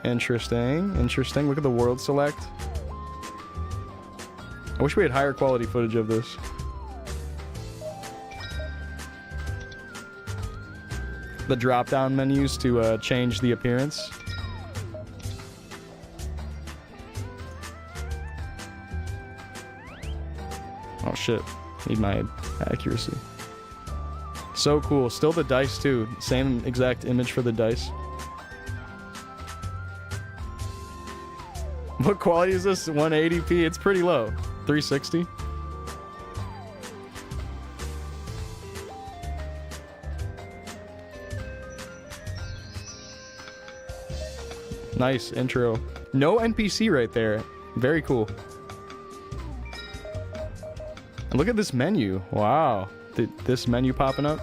Interesting. Look at the world select. I wish we had higher quality footage of this. The drop-down menus to change the appearance. Oh shit, need my accuracy. So cool. Still the dice too. Same exact image for the dice. What quality is this? 180p? It's pretty low. 360? Nice intro. No NPC right there. Very cool. And look at this menu. Wow. This menu popping up.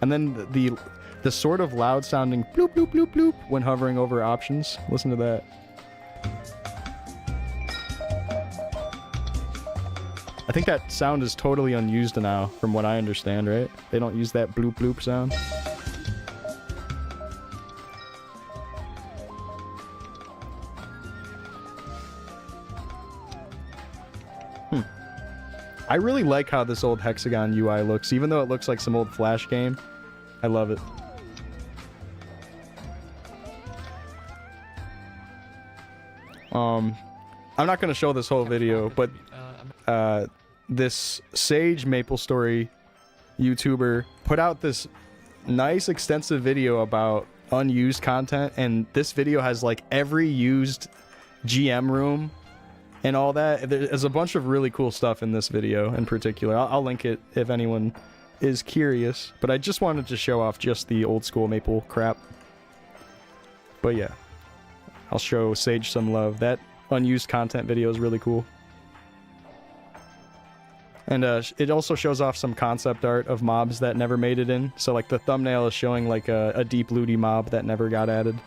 And then the sort of loud sounding bloop bloop bloop bloop when hovering over options. Listen to that. I think that sound is totally unused now, from what I understand, right? They don't use that bloop bloop sound. I really like how this old hexagon UI looks, even though it looks like some old Flash game. I love it. I'm not going to show this whole video, but this Sage MapleStory YouTuber put out this nice extensive video about unused content, and this video has like every used GM room and all that. There's a bunch of really cool stuff in this video in particular. I'll link it if anyone is curious, but I just wanted to show off just the old school Maple crap. But yeah, I'll show Sage some love. That unused content video is really cool. And it also shows off some concept art of mobs that never made it in. So like the thumbnail is showing like a deep looty mob that never got added.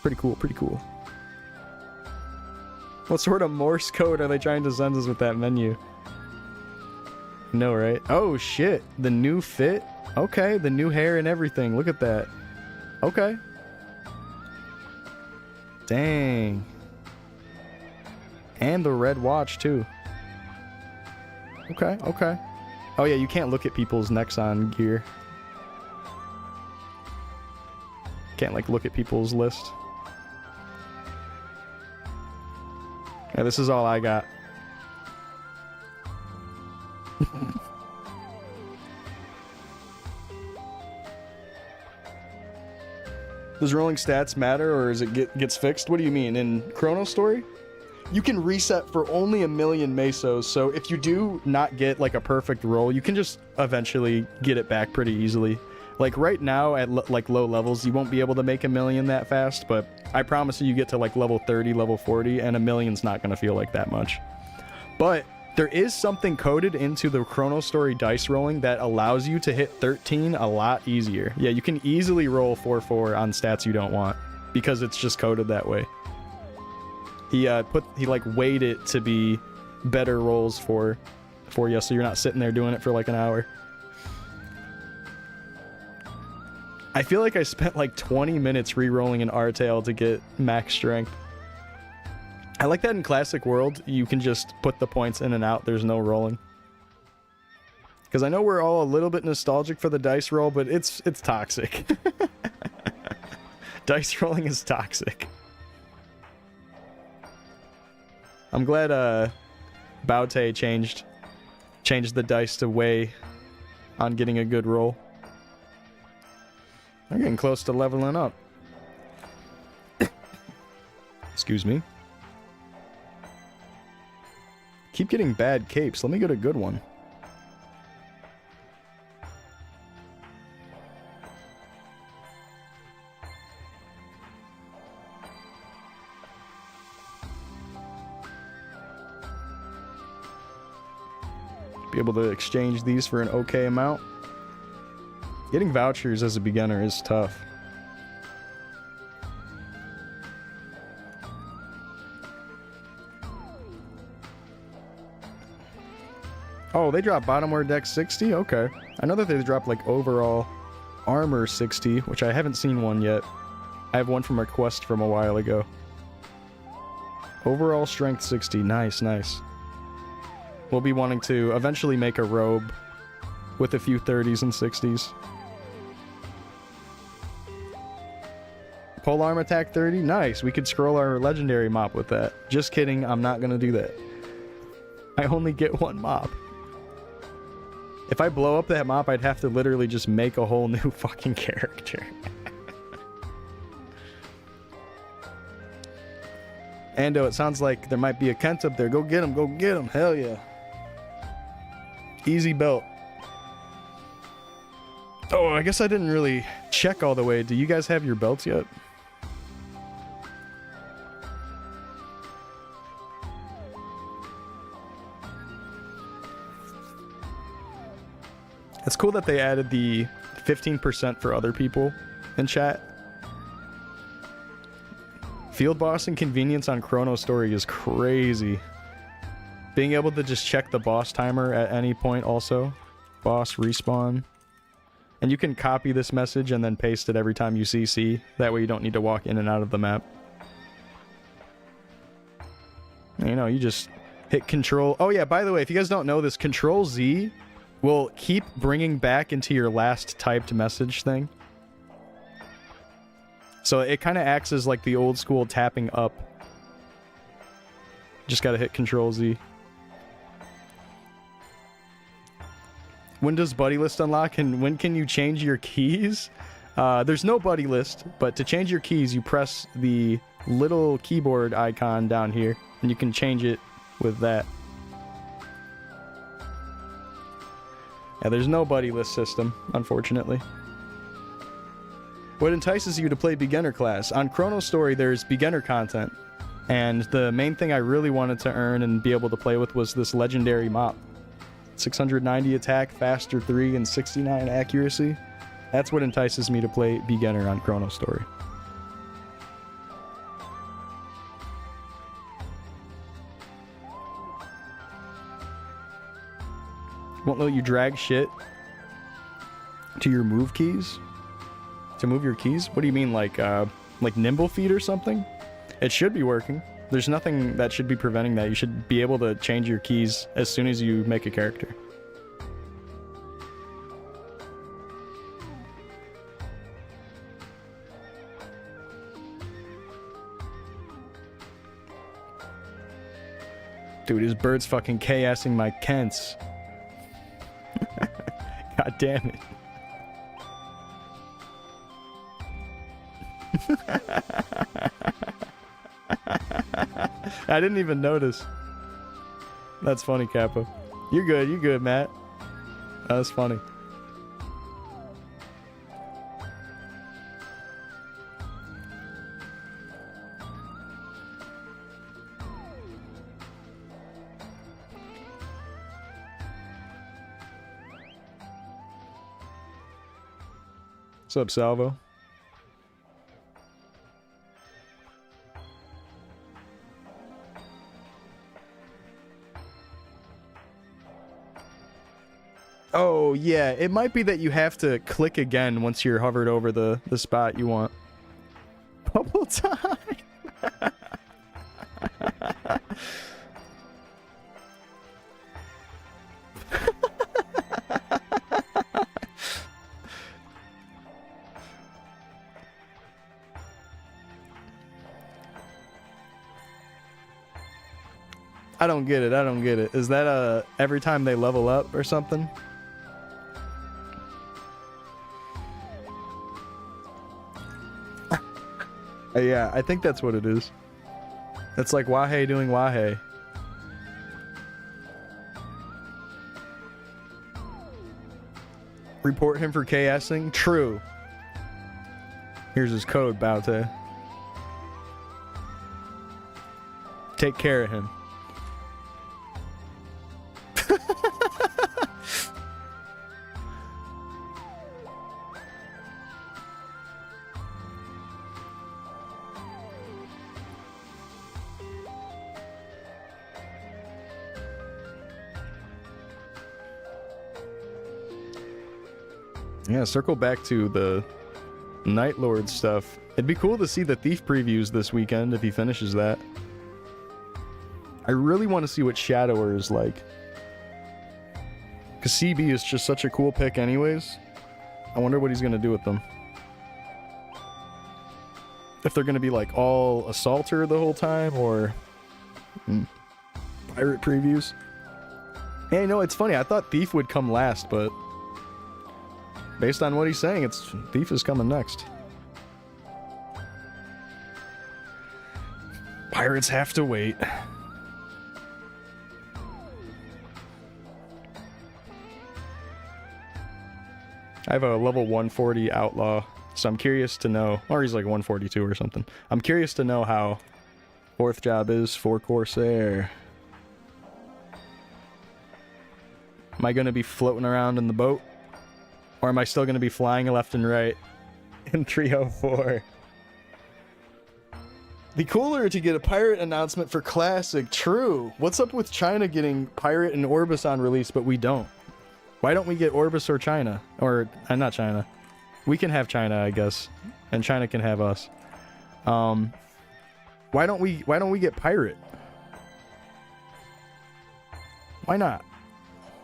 Pretty cool, pretty cool. What sort of Morse code are they trying to send us with that menu? No, right? Oh shit, the new fit? Okay, the new hair and everything. Look at that. Okay. Dang. And the red watch too. Okay, okay. Oh yeah, you can't look at people's Nexon gear. Can't like look at people's list. Yeah, this is all I got. Does rolling stats matter, or is it gets fixed? What do you mean? In Chronostory? You can reset for only 1,000,000 mesos, so if you do not get like a perfect roll, you can just eventually get it back pretty easily. Like right now at like low levels, you won't be able to make 1,000,000 that fast, but I promise you get to like level 30, level 40, and 1,000,000's not going to feel like that much. But there is something coded into the Chronostory dice rolling that allows you to hit 13 a lot easier. Yeah, you can easily roll 4-4 on stats you don't want because it's just coded that way. He like weighed it to be better rolls for you, so you're not sitting there doing it for like an hour. I feel like I spent like 20 minutes re-rolling an R-Tail to get max strength. I like that in Classic World, you can just put the points in and out, there's no rolling. Because I know we're all a little bit nostalgic for the dice roll, but it's toxic. Dice rolling is toxic. I'm glad Baute changed the dice to weigh on getting a good roll. I'm getting close to leveling up. Excuse me. Keep getting bad capes. Let me get a good one. Be able to exchange these for an okay amount. Getting vouchers as a beginner is tough. Oh, they drop bottomware deck 60? Okay. I know that they drop like overall armor 60, which I haven't seen one yet. I have one from a quest from a while ago. Overall strength 60. Nice, nice. We'll be wanting to eventually make a robe with a few 30s and 60s. Polearm attack 30? Nice. We could scroll our legendary mop with that. Just kidding. I'm not going to do that. I only get one mop. If I blow up that mop, I'd have to literally just make a whole new fucking character. Ando, it sounds like there might be a Kent up there. Go get him, go get him. Hell yeah. Easy belt. Oh, I guess I didn't really check all the way. Do you guys have your belts yet? It's cool that they added the 15% for other people in chat. Field boss and convenience on Chronostory is crazy. Being able to just check the boss timer at any point also. Boss respawn. And you can copy this message and then paste it every time you CC. That way you don't need to walk in and out of the map. You know, you just hit Control. Oh yeah, by the way, if you guys don't know this, Control Z will keep bringing back into your last typed message thing. So it kind of acts as like the old school tapping up. Just gotta hit Control Z. When does buddy list unlock and when can you change your keys? There's no buddy list, but to change your keys, you press the little keyboard icon down here and you can change it with that. Yeah, there's no buddy list system, unfortunately. What entices you to play beginner class? On Chronostory, there's beginner content. And the main thing I really wanted to earn and be able to play with was this legendary mop. 690 attack, faster 3, and 69 accuracy. That's what entices me to play beginner on Chronostory. Won't let you drag shit to your move keys? To move your keys? What do you mean, like nimble feet or something? It should be working. There's nothing that should be preventing that. You should be able to change your keys as soon as you make a character. Dude, his bird's fucking KSing my Kents. God damn it. I didn't even notice. That's funny, Kappa. You're good, Matt. That was funny. What's up, Salvo? Oh, yeah. It might be that you have to click again once you're hovered over the spot you want. Bubble time! I don't get it. Is that every time they level up or something? Yeah, I think that's what it is. It's like Wahei doing Wahei. Report him for KSing? True. Here's his code, Baute. Take care of him. Yeah, circle back to the Night Lord stuff. It'd be cool to see the Thief previews this weekend if he finishes that. I really want to see what Shadower is like. Because CB is just such a cool pick anyways. I wonder what he's going to do with them. If they're going to be like all Assaulter the whole time or pirate previews. Hey, you know, it's funny. I thought Thief would come last, but based on what he's saying, it's Thief is coming next. Pirates have to wait. I have a level 140 outlaw, so I'm curious to know, or he's like 142 or something. I'm curious to know how fourth job is for Corsair. Am I going to be floating around in the boat? Or am I still going to be flying left and right in 304? Be cooler to get a pirate announcement for Classic. True. What's up with China getting Pirate and Orbis on release, but we don't? Why don't we get Orbis or China? Or, not China. We can have China, I guess. And China can have us. Why don't we get Pirate? Why not?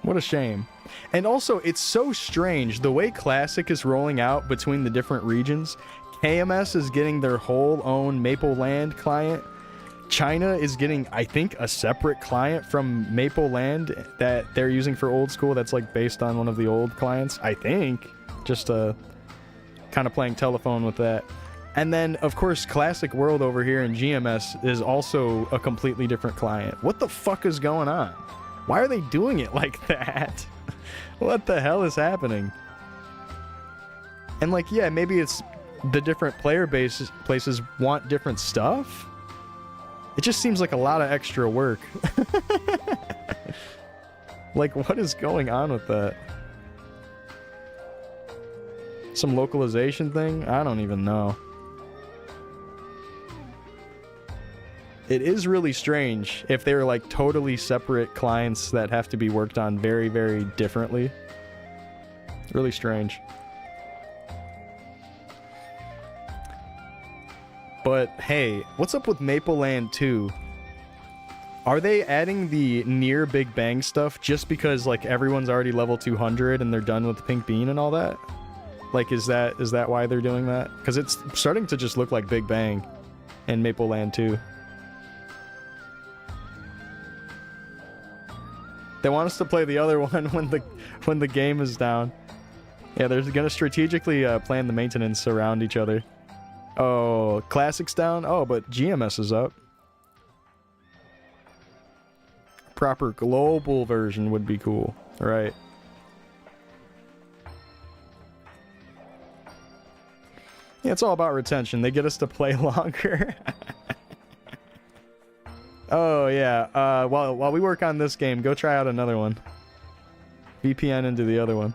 What a shame. And also, it's so strange. The way Classic is rolling out between the different regions, KMS is getting their whole own Maple Land client. China is getting, I think, a separate client from Maple Land that they're using for old school that's like based on one of the old clients, I think. Just kind of playing telephone with that. And then, of course, Classic World over here in GMS is also a completely different client. What the fuck is going on? Why are they doing it like that? What the hell is happening? And like, yeah, maybe it's the different player places want different stuff? It just seems like a lot of extra work. Like, what is going on with that? Some localization thing? I don't even know. It is really strange if they're like totally separate clients that have to be worked on very, very differently. Really strange. But hey, what's up with Maple Land 2? Are they adding the near Big Bang stuff just because like everyone's already level 200 and they're done with Pink Bean and all that? Like, is that why they're doing that? Because it's starting to just look like Big Bang and Maple Land 2. They want us to play the other one when the game is down. Yeah, they're gonna strategically plan the maintenance around each other. Oh, Classic's down? Oh, but GMS is up. Proper global version would be cool. Right. Yeah, it's all about retention. They get us to play longer. Oh, yeah. While we work on this game, go try out another one. VPN into the other one.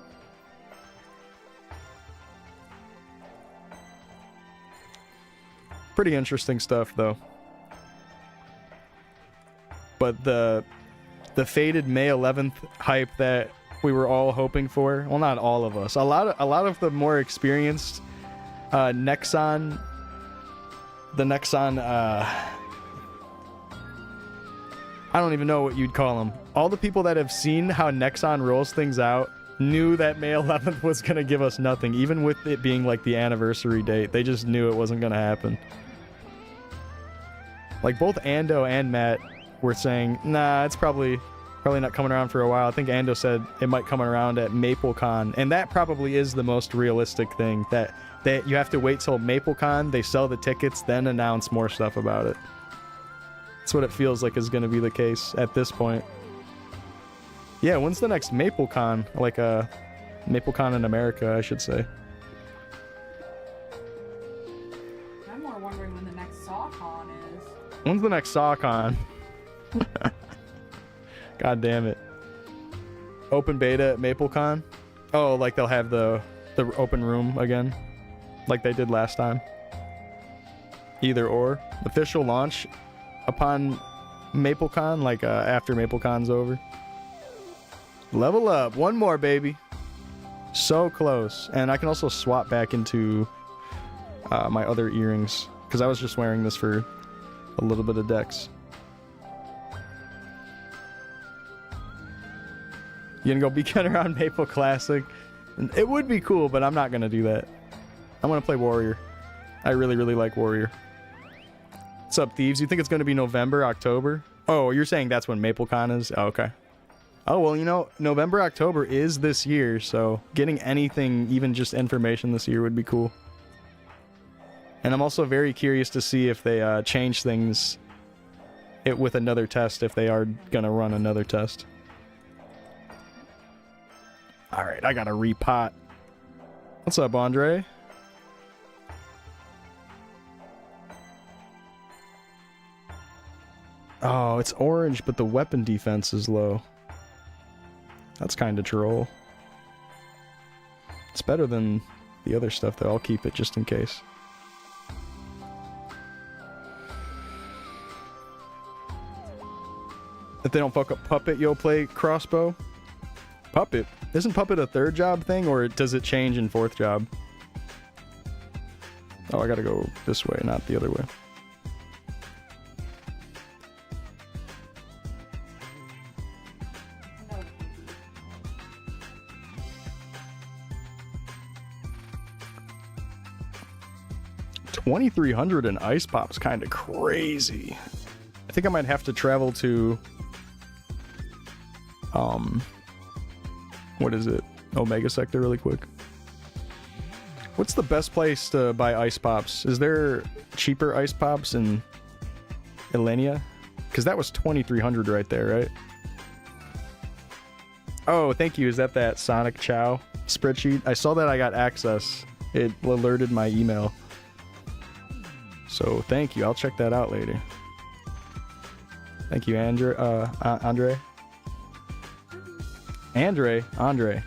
Pretty interesting stuff, though. But the faded May 11th hype that we were all hoping for, well, not all of us. A lot of the more experienced Nexon, the Nexon, I don't even know what you'd call them. All the people that have seen how Nexon rolls things out knew that May 11th was going to give us nothing, even with it being like the anniversary date. They just knew it wasn't going to happen. Like both Ando and Matt were saying, nah, it's probably not coming around for a while. I think Ando said it might come around at MapleCon, and that probably is the most realistic thing, that you have to wait till MapleCon, they sell the tickets, then announce more stuff about it. That's what it feels like is going to be the case at this point. Yeah, when's the next MapleCon? Like MapleCon in America, I should say. I'm more wondering when the next SawCon is. When's the next SawCon? God damn it. Open beta at MapleCon? Oh, like they'll have the open room again? Like they did last time? Either or. Official launch upon MapleCon, like after MapleCon's over. Level up. One more, baby. So close. And I can also swap back into my other earrings, because I was just wearing this for a little bit of Dex. You gonna go beginner on Maple Classic? It would be cool, but I'm not gonna do that. I'm gonna play Warrior. I really, really like Warrior. What's up, Thieves? You think it's gonna be November, October? Oh, you're saying that's when MapleCon is? Oh, okay. Oh, well, you know, November, October is this year, so getting anything, even just information this year would be cool. And I'm also very curious to see if they change things with another test, if they are going to run another test. Alright, I gotta repot. What's up, Andre? Oh, it's orange, but the weapon defense is low. That's kind of troll. It's better than the other stuff, though. I'll keep it just in case. If they don't fuck up Puppet, you'll play crossbow? Puppet? Isn't Puppet a third job thing, or does it change in fourth job? Oh, I gotta go this way, not the other way. No. 2,300 in Ice Pop's kind of crazy. I think I might have to travel to... What is it? Omega Sector really quick. What's the best place to buy Ice Pops? Is there cheaper Ice Pops in Elenia? Because that was 2,300 right there, right? Oh, thank you. Is that Sonic Chow spreadsheet? I saw that I got access. It alerted my email. So thank you. I'll check that out later. Thank you, Andre. Andre.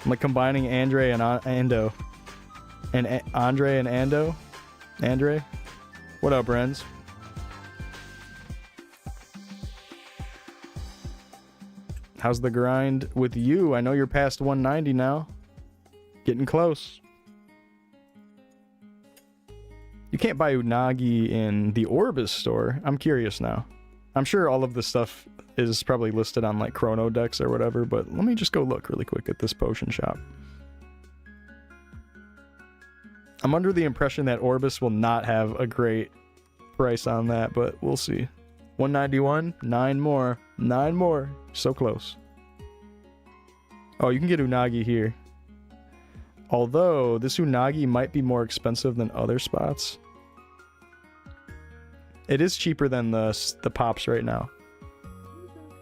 I'm like combining Andre and Ando. And Andre and Ando. Andre. What up, Renz? How's the grind with you? I know you're past 190 now. Getting close. You can't buy Unagi in the Orbis store. I'm curious now. I'm sure all of this stuff is probably listed on like Chrono decks or whatever, but let me just go look really quick at this potion shop. I'm under the impression that Orbis will not have a great price on that, but we'll see. 191, 9 more. 9 more. So close. Oh, you can get Unagi here. Although, this Unagi might be more expensive than other spots. It is cheaper than the Pops right now.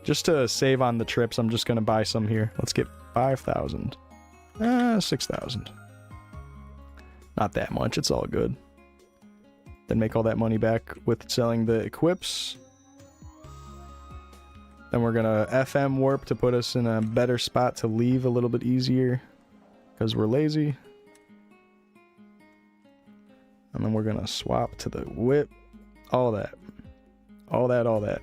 Just to save on the trips, I'm just going to buy some here. Let's get 5,000. 6,000. Not that much. It's all good. Then make all that money back with selling the equips. Then we're going to FM warp to put us in a better spot to leave a little bit easier. Because we're lazy. And then we're going to swap to the whip. All that. All that, all that.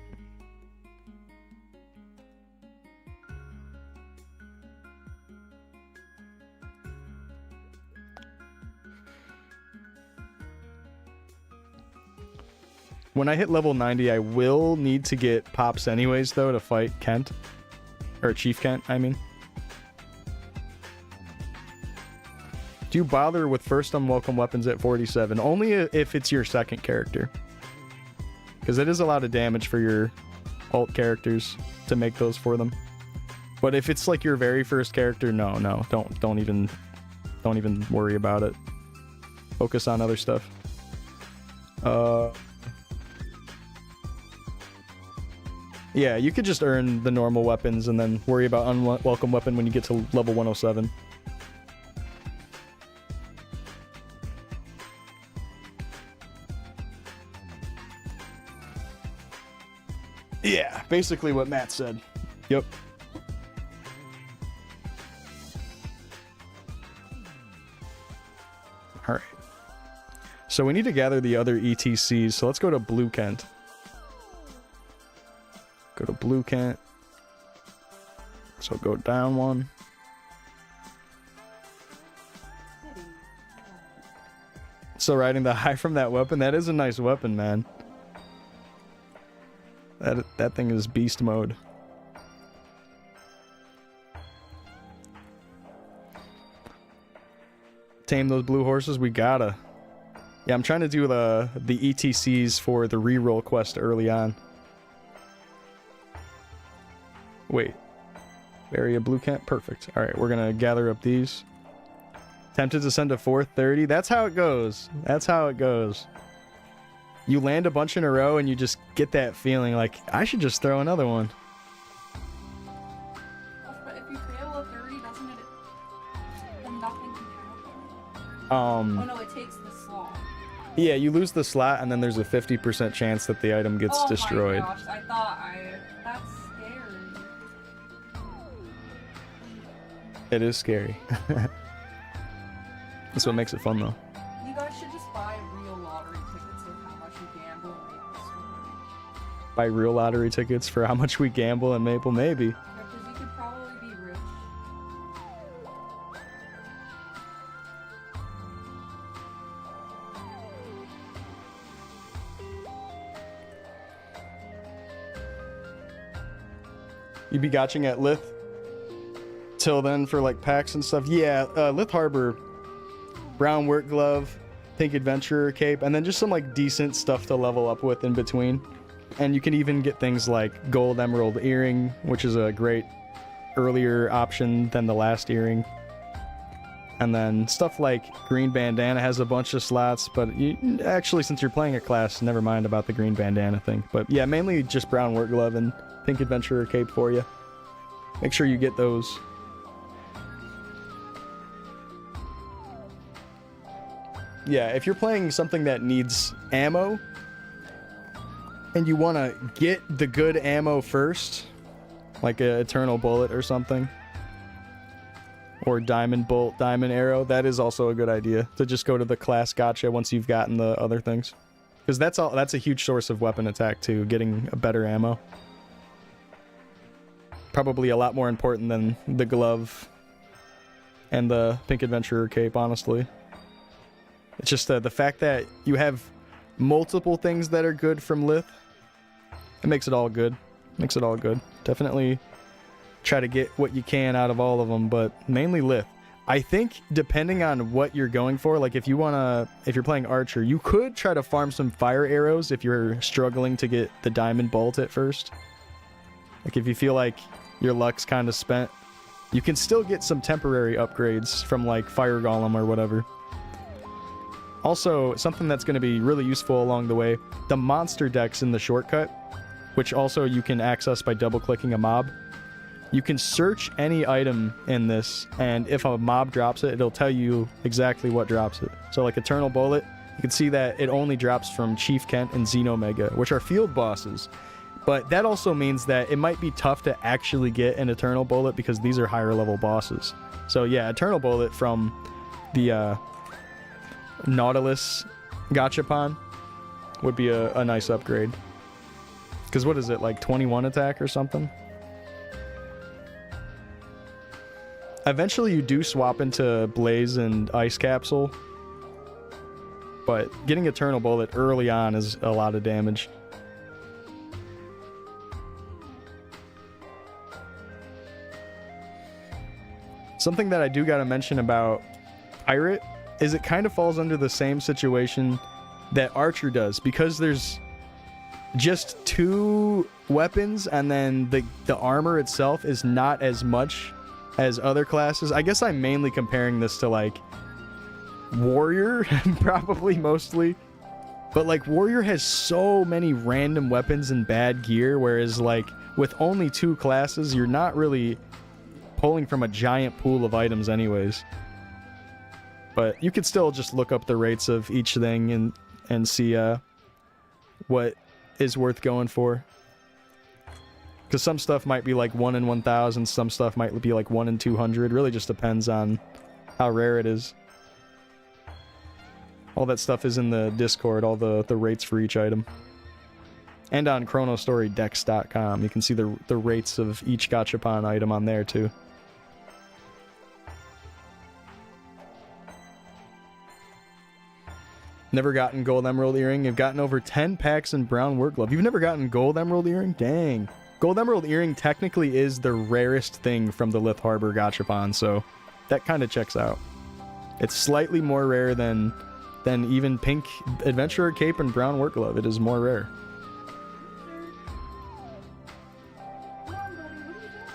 When I hit level 90, I will need to get Pops anyways, though, to fight Kent. Or Chief Kent, I mean. Do you bother with first unwelcome weapons at 47? Only if it's your second character. Because it is a lot of damage for your alt characters to make those for them. But if it's like your very first character, no, don't even worry about it. Focus on other stuff. Yeah, you could just earn the normal weapons and then worry about unwelcome weapon when you get to level 107. Yeah, basically what Matt said. Yep. Alright. So we need to gather the other ETCs, so let's go to Blue Kent. Go to Blue Kent. So go down one. So riding the high from that weapon, that is a nice weapon, man. That thing is beast mode. Tame those blue horses, we gotta. Yeah, I'm trying to do the ETCs for the reroll quest early on. Wait. Area blue camp. Perfect. All right, we're gonna gather up these. Tempted to send to 430. That's how it goes. That's how it goes. You land a bunch in a row and you just get that feeling like, I should just throw another one. But if you fail a 30, doesn't it? Then nothing can happen. Oh no, it takes the slot. Yeah, you lose the slot and then there's a 50% chance that the item gets destroyed. Oh my gosh, I thought that's scary. It is scary. That's what makes it fun though. You guys should just buy real lottery tickets with how much you gamble in Maple Story. Buy real lottery tickets for how much we gamble in Maple, maybe. Yeah, because you could probably be rich. You'd be gotching at Lith till then for like packs and stuff. Yeah, Lith Harbor, brown work glove, pink adventurer cape, and then just some like decent stuff to level up with in between. And you can even get things like gold emerald earring, which is a great earlier option than the last earring. And then stuff like green bandana has a bunch of slots, but actually since you're playing a class, never mind about the green bandana thing. But yeah, mainly just brown work glove and pink adventurer cape for you. Make sure you get those. Yeah, if you're playing something that needs ammo and you want to get the good ammo first, like a eternal bullet or something, or diamond bolt, diamond arrow, that is also a good idea to just go to the class gotcha once you've gotten the other things, because that's a huge source of weapon attack too, getting a better ammo. Probably a lot more important than the glove and the pink adventurer cape, honestly. It's just the fact that you have multiple things that are good from Lith. It makes it all good. Makes it all good. Definitely try to get what you can out of all of them, but mainly Lith. I think depending on what you're going for, like if you're playing Archer, you could try to farm some fire arrows if you're struggling to get the diamond bolt at first. Like if you feel like your luck's kind of spent, you can still get some temporary upgrades from like Fire Golem or whatever. Also, something that's going to be really useful along the way, the monster decks in the shortcut, which also you can access by double-clicking a mob. You can search any item in this, and if a mob drops it, it'll tell you exactly what drops it. So like Eternal Bullet, you can see that it only drops from Chief Kent and Xenomega, which are field bosses. But that also means that it might be tough to actually get an Eternal Bullet because these are higher level bosses. So yeah, Eternal Bullet from the Nautilus Gachapon would be a nice upgrade. Because what is it, like 21 attack or something? Eventually you do swap into Blaze and Ice Capsule, but getting Eternal Bullet early on is a lot of damage. Something that I do gotta mention about Pirate is it kind of falls under the same situation that Archer does, because there's just 2 weapons and then the armor itself is not as much as other classes. I guess I'm mainly comparing this to like Warrior, probably mostly. But like Warrior has so many random weapons and bad gear, whereas like with only 2 classes, you're not really pulling from a giant pool of items anyways. But you could still just look up the rates of each thing and see what is worth going for. Because some stuff might be like 1 in 1,000, some stuff might be like 1 in 200. Really just depends on how rare it is. All that stuff is in the Discord, all the rates for each item. And on chronostorydex.com, you can see the rates of each Gachapon item on there too. Never gotten Gold Emerald Earring. You've gotten over 10 packs in Brown Work Glove. You've never gotten Gold Emerald Earring? Dang. Gold Emerald Earring technically is the rarest thing from the Lith Harbor Gachapon, so that kind of checks out. It's slightly more rare than even Pink Adventurer Cape and Brown Work Glove. It is more rare. Come on, buddy, what are you doing?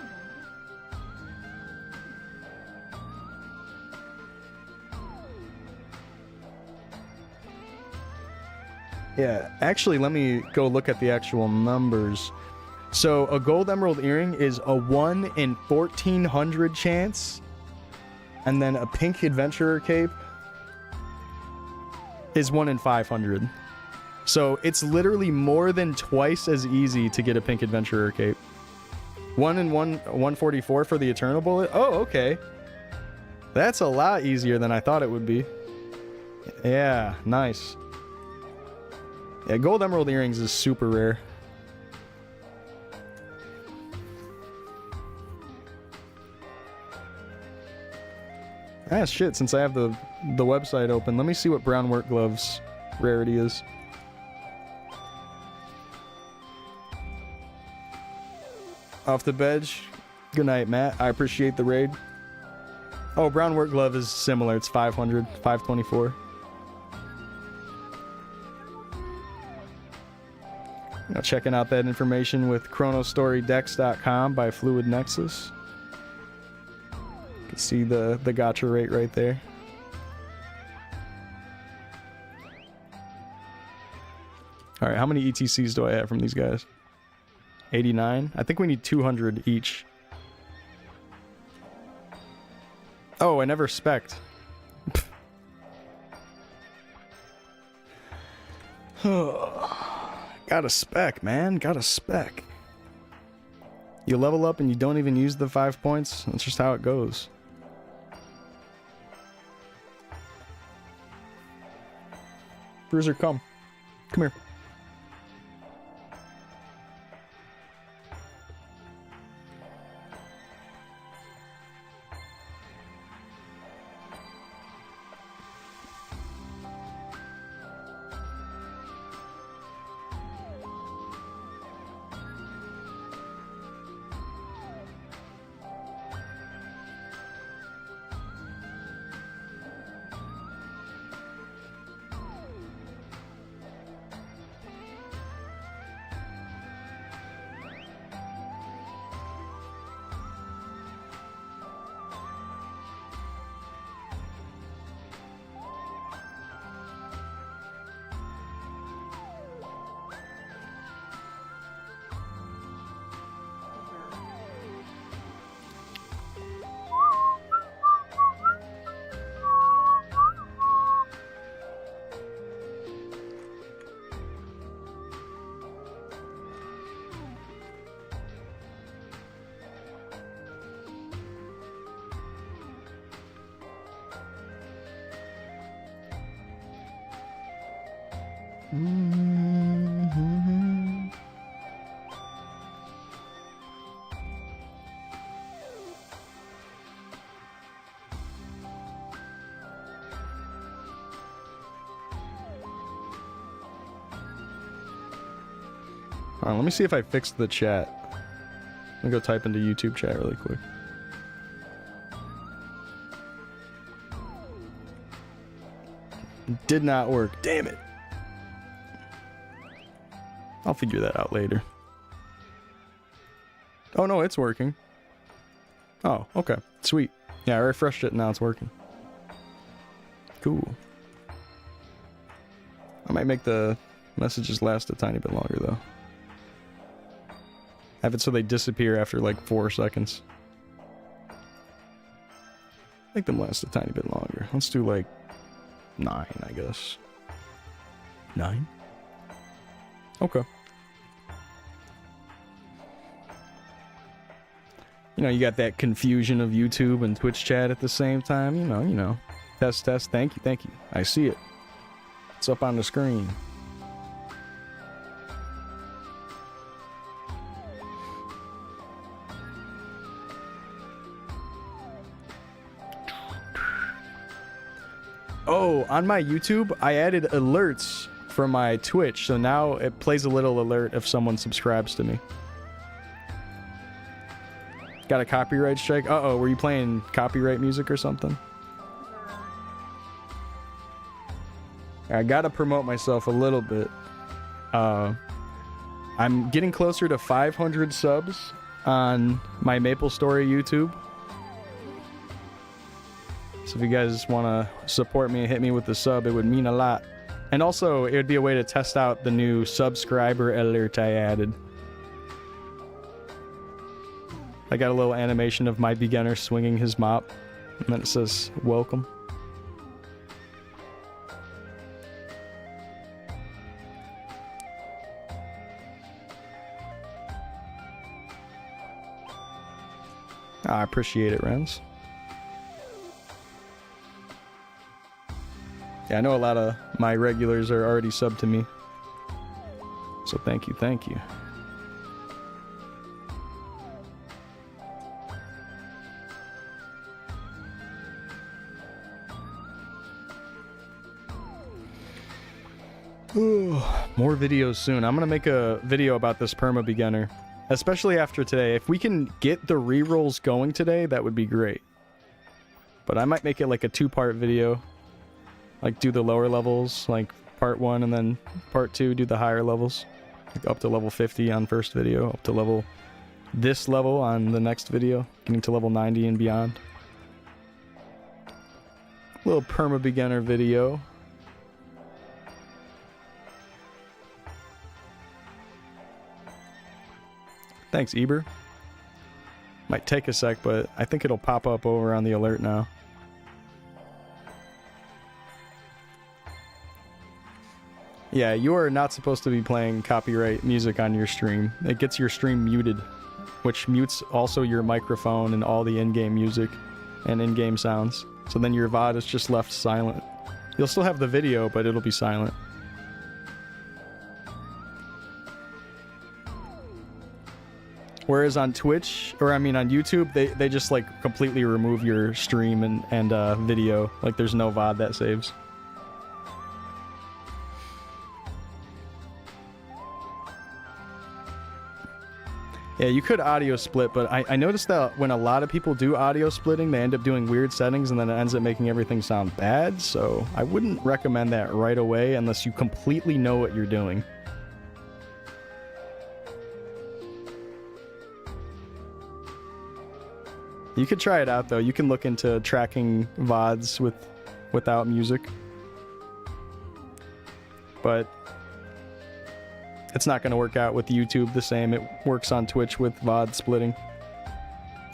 Yeah, actually, let me go look at the actual numbers. So a gold emerald earring is a 1 in 1,400 chance. And then a pink adventurer cape is 1 in 500. So it's literally more than twice as easy to get a pink adventurer cape. 1 in 144 for the eternal bullet. Oh, okay. That's a lot easier than I thought it would be. Yeah, nice. Yeah, gold emerald earrings is super rare. Ah, shit, since I have the website open, let me see what brown work gloves rarity is. Off the bench. Good night, Matt. I appreciate the raid. Oh, brown work glove is similar. It's 500, 524. Now checking out that information with chronostorydex.com by Fluid Nexus. You can see the gacha rate right there. All right, how many ETCs do I have from these guys? 89? I think we need 200 each. Oh, I never spec'd. Got a spec, man. Got a spec. You level up and you don't even use the 5 points. That's just how it goes. Bruiser, come. Come here. Alright, let me see if I fixed the chat. Let me go type into YouTube chat really quick. Did not work. Damn it. I'll figure that out later. Oh no, it's working. Oh, okay. Sweet. Yeah, I refreshed it and now it's working. Cool. I might make the messages last a tiny bit longer though. Have it so they disappear after like 4 seconds. Make them last a tiny bit longer. Let's do like 9, I guess. 9? Okay. You know, you got that confusion of YouTube and Twitch chat at the same time. You know. Test. Thank you. I see it. It's up on the screen. Oh, on my YouTube, I added alerts for my Twitch, so now it plays a little alert if someone subscribes to me. Got a copyright strike? Uh-oh, were you playing copyright music or something? I gotta promote myself a little bit. I'm getting closer to 500 subs on my Maple Story YouTube. So if you guys want to support me and hit me with the sub, it would mean a lot. And also, it would be a way to test out the new subscriber alert I added. I got a little animation of my beginner swinging his mop, and then it says, welcome. I appreciate it, Renz. Yeah, I know a lot of my regulars are already subbed to me. So thank you, thank you. Ooh, more videos soon. I'm gonna make a video about this perma beginner, especially after today. If we can get the rerolls going today, that would be great. But I might make it like a 2-part video. Like do the lower levels, like part 1, and then part 2 do the higher levels. Like up to level 50 on first video, up to this level on the next video, getting to level 90 and beyond. Little perma beginner video. Thanks, Eber. Might take a sec, but I think it'll pop up over on the alert now. Yeah, you are not supposed to be playing copyright music on your stream. It gets your stream muted, which mutes also your microphone and all the in-game music and in-game sounds. So then your VOD is just left silent. You'll still have the video, but it'll be silent. Whereas on Twitch, or I mean on YouTube, they just like completely remove your stream and video. Like there's no VOD that saves. Yeah, you could audio split, but I noticed that when a lot of people do audio splitting, they end up doing weird settings and then it ends up making everything sound bad. So I wouldn't recommend that right away unless you completely know what you're doing. You could try it out though. You can look into tracking VODs without music. But it's not going to work out with YouTube the same. It works on Twitch with VOD splitting.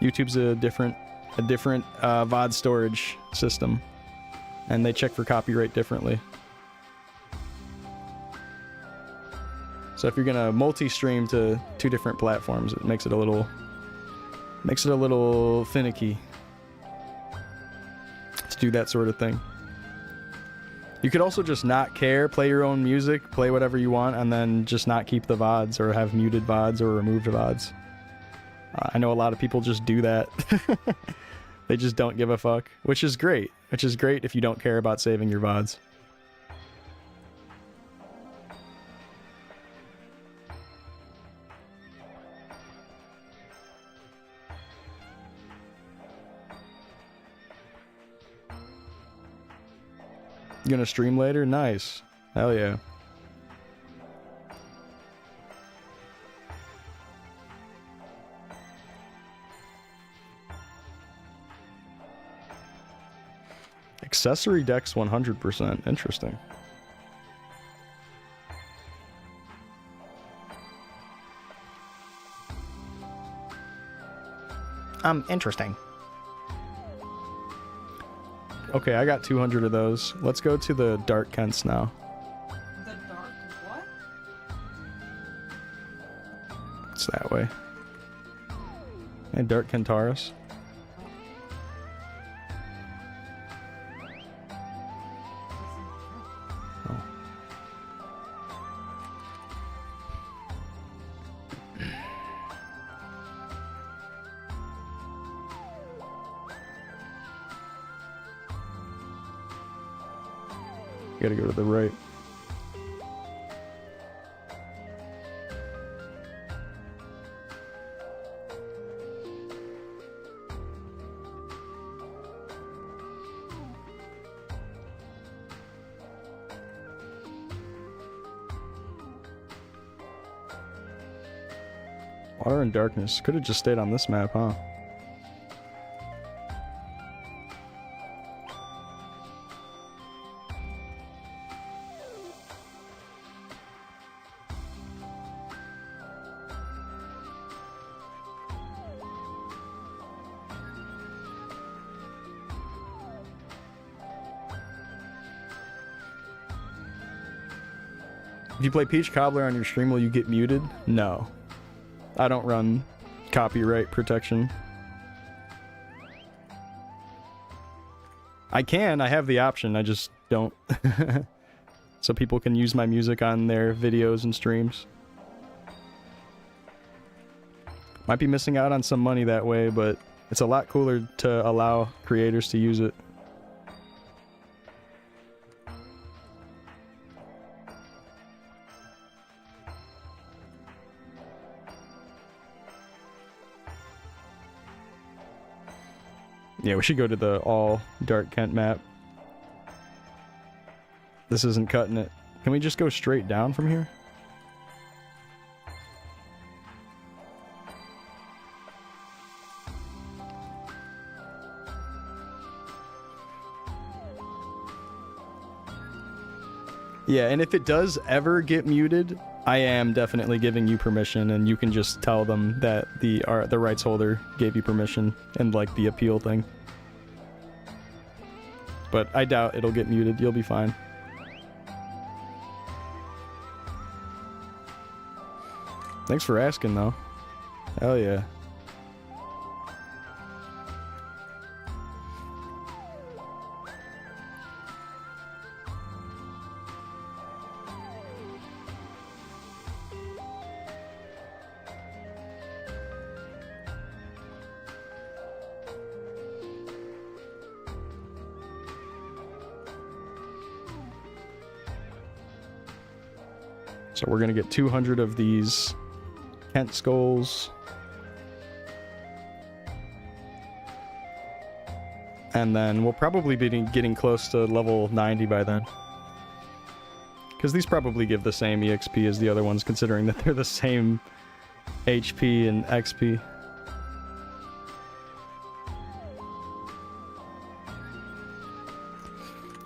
YouTube's a different VOD storage system, and they check for copyright differently. So if you're going to multi-stream to 2 different platforms, it makes it a little finicky to do that sort of thing. You could also just not care, play your own music, play whatever you want, and then just not keep the VODs or have muted VODs or removed VODs. I know a lot of people just do that. They just don't give a fuck, which is great. Which is great if you don't care about saving your VODs. You gonna stream later? Nice. Hell yeah. Accessory decks 100%. Interesting. Interesting. Okay, I got 200 of those. Let's go to the Dark Kents now. The dark what? It's that way. And Dark Kentaurus. Oh. You gotta go to the right. Water and darkness. Could have just stayed on this map, huh? If you play Peach Cobbler on your stream, will you get muted? No. I don't run copyright protection. I can, I have the option, I just don't. So people can use my music on their videos and streams. Might be missing out on some money that way, but it's a lot cooler to allow creators to use it. Yeah, we should go to the all Dark Kent map. This isn't cutting it. Can we just go straight down from here? Yeah, and if it does ever get muted, I am definitely giving you permission, and you can just tell them that the rights holder gave you permission and like the appeal thing. But I doubt it'll get muted. You'll be fine. Thanks for asking, though. Hell yeah. So we're gonna get 200 of these Kent skulls. And then we'll probably be getting close to level 90 by then. Because these probably give the same EXP as the other ones, considering that they're the same HP and XP.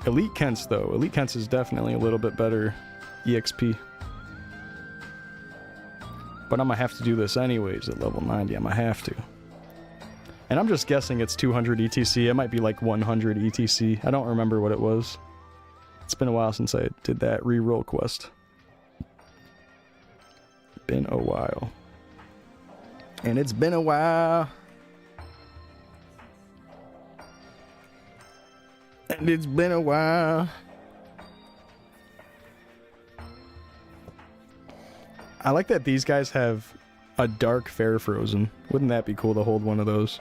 Elite Kents, though. Elite Kents is definitely a little bit better EXP. But I'm gonna have to do this anyways at level 90. I'm gonna have to. And I'm just guessing it's 200 ETC. It might be like 100 ETC. I don't remember what it was. It's been a while since I did that reroll quest. Been a while. And it's been a while. And it's been a while. I like that these guys have a dark fair frozen. Wouldn't that be cool to hold one of those?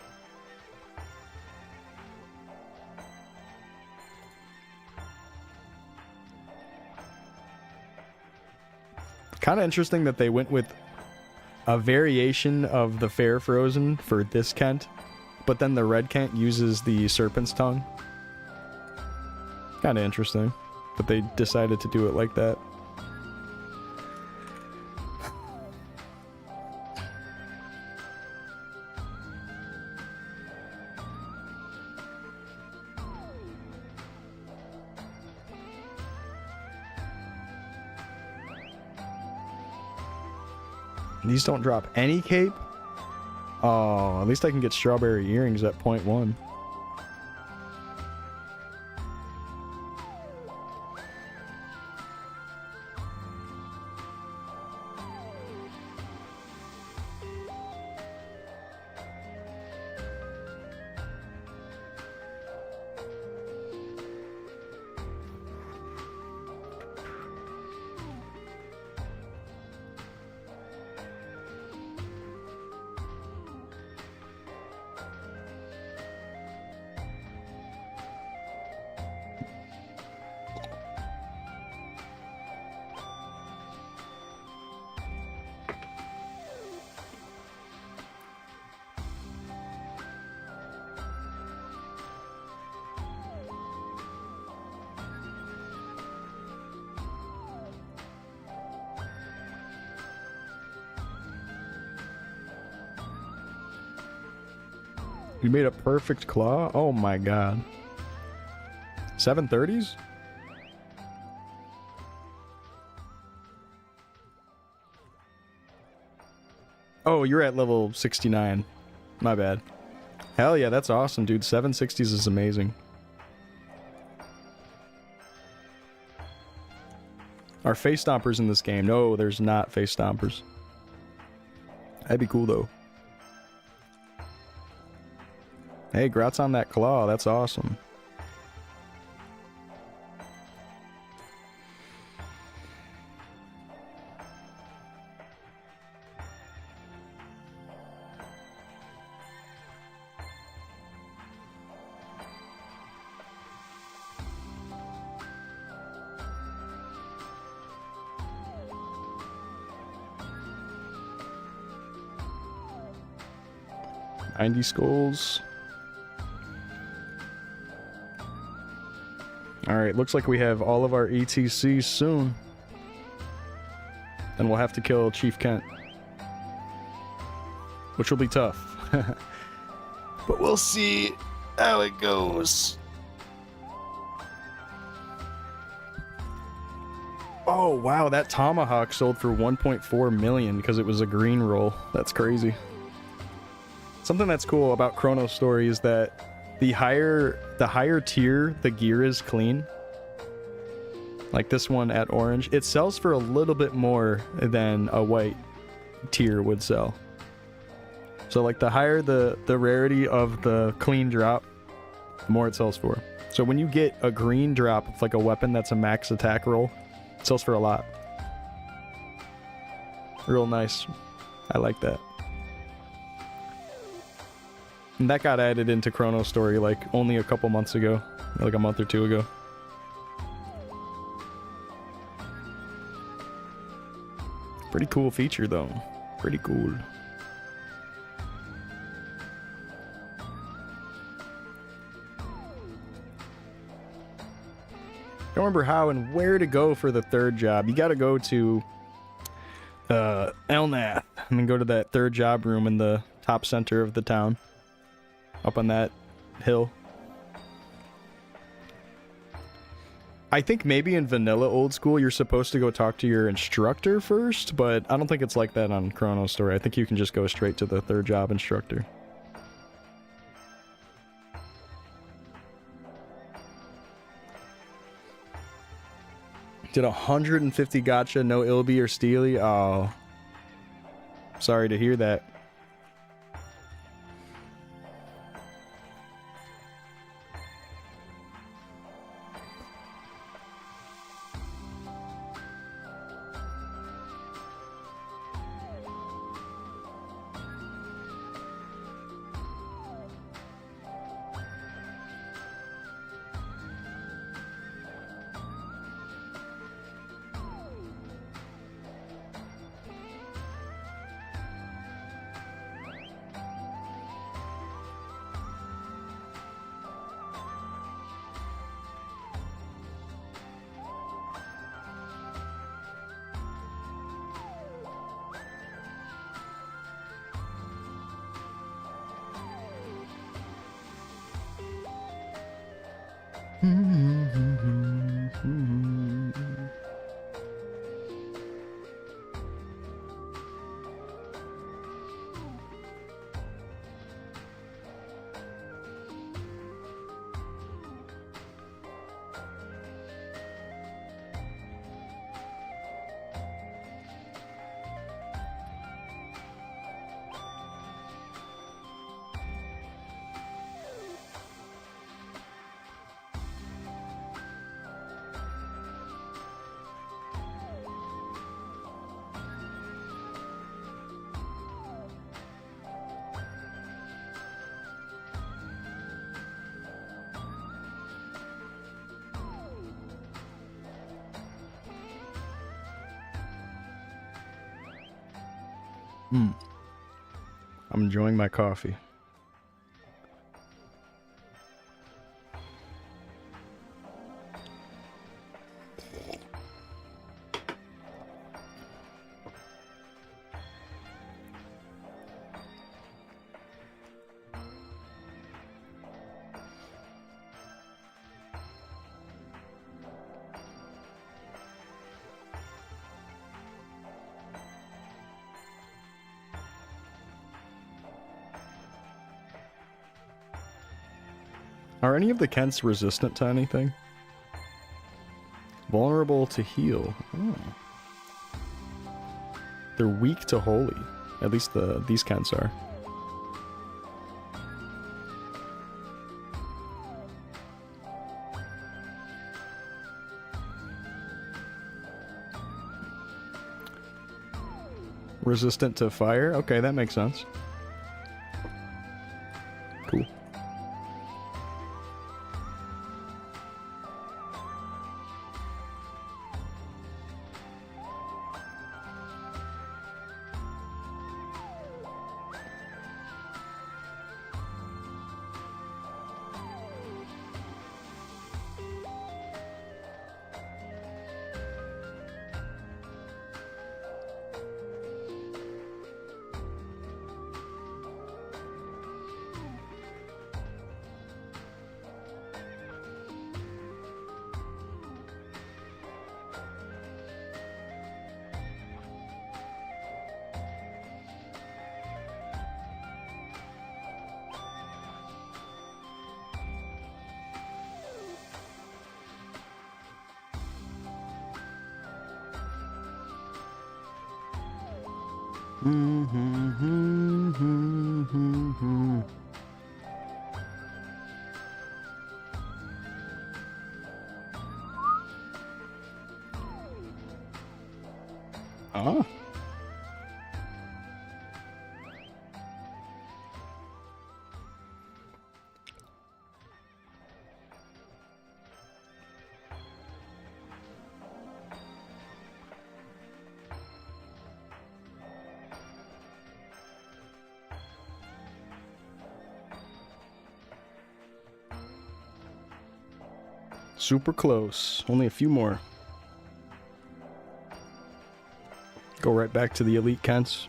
Kind of interesting that they went with a variation of the fair frozen for this Kent, but then the red Kent uses the serpent's tongue. Kind of interesting, but they decided to do it like that. These don't drop any cape? Oh, at least I can get strawberry earrings at 0.1. You made a perfect claw? Oh my god. 730s? Oh, you're at level 69. My bad. Hell yeah, that's awesome, dude. 760s is amazing. Are face stompers in this game? No, there's not face stompers. That'd be cool though. Hey, grats on that claw. That's awesome. $90 skulls. Alright, looks like we have all of our ETCs soon. Then we'll have to kill Chief Kent. Which will be tough. But we'll see how it goes. Oh, wow, that tomahawk sold for 1.4 million because it was a green roll. That's crazy. Something that's cool about Chronostory is that the higher tier the gear is clean, like this one at orange, it sells for a little bit more than a white tier would sell. So like the higher the rarity of the clean drop, the more it sells for. So when you get a green drop of like a weapon that's a max attack roll, it sells for a lot. Real nice. I like that. And that got added into Chronostory like only a couple months ago, like a month or two ago. Pretty cool feature though. Pretty cool. Don't remember how and where to go for the third job. You gotta go to Elnath and then go to that third job room in the top center of the town. Up on that hill. I think maybe in vanilla old school you're supposed to go talk to your instructor first, but I don't think it's like that on Chronostory. I think you can just go straight to the third job instructor. Did 150 gotcha, no Ilby or Steely? Oh. Sorry to hear that. I'm enjoying my coffee. Are any of the Kents resistant to anything? vulnerable to heal. Oh. They're weak to holy. At least these kinds are. Resistant to fire? Okay, that makes sense. Cool. Ah. Super close. Only a few more. Go right back to the elite Kents.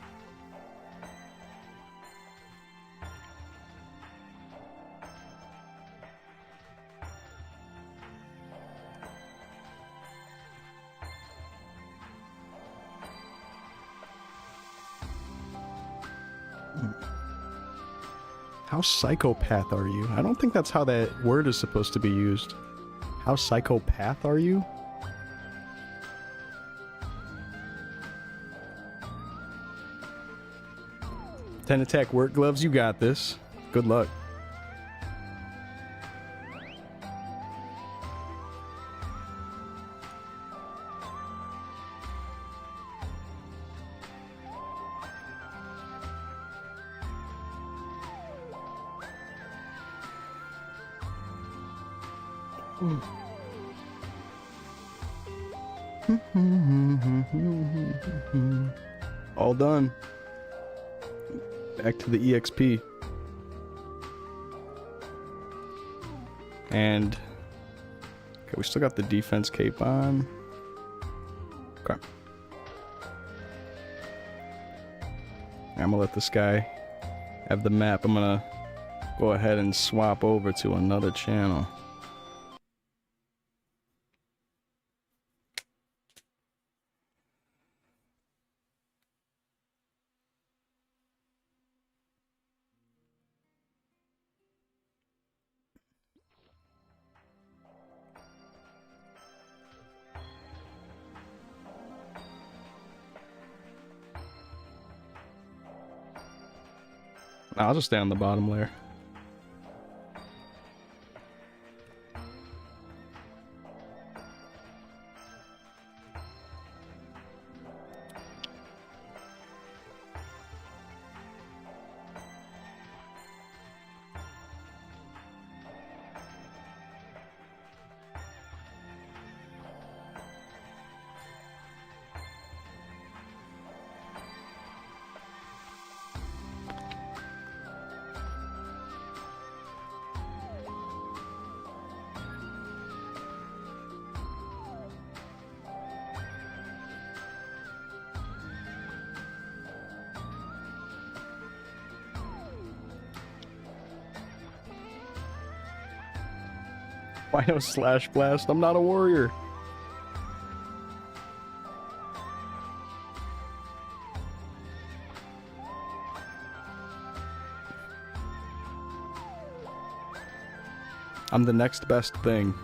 How psychopath are you? I don't think that's how that word is supposed to be used. How psychopath are you? Ten attack work gloves, you got this. Good luck. All done. Back to the EXP. And okay, we still got the defense cape on. Okay. I'm gonna let this guy have the map. I'm gonna go ahead and swap over to another channel. I'll just stay on the bottom layer. Why no slash blast? I'm not a warrior. I'm the next best thing.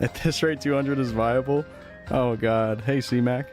At this rate, 200 is viable? Oh god. Hey, C-Mac.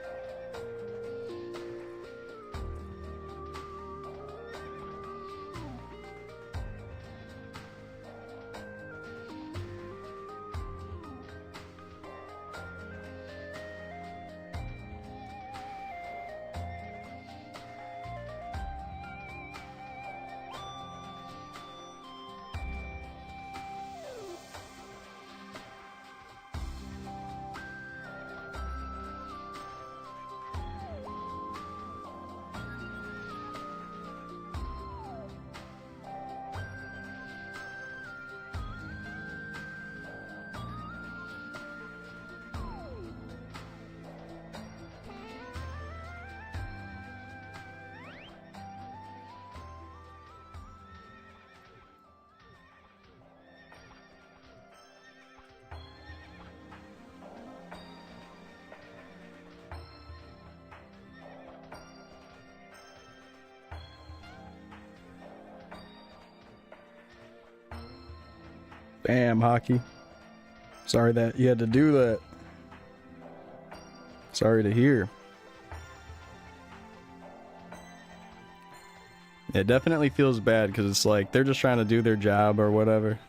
Damn, Hockey. Sorry that you had to do that. Sorry to hear. It definitely feels bad because it's like they're just trying to do their job or whatever.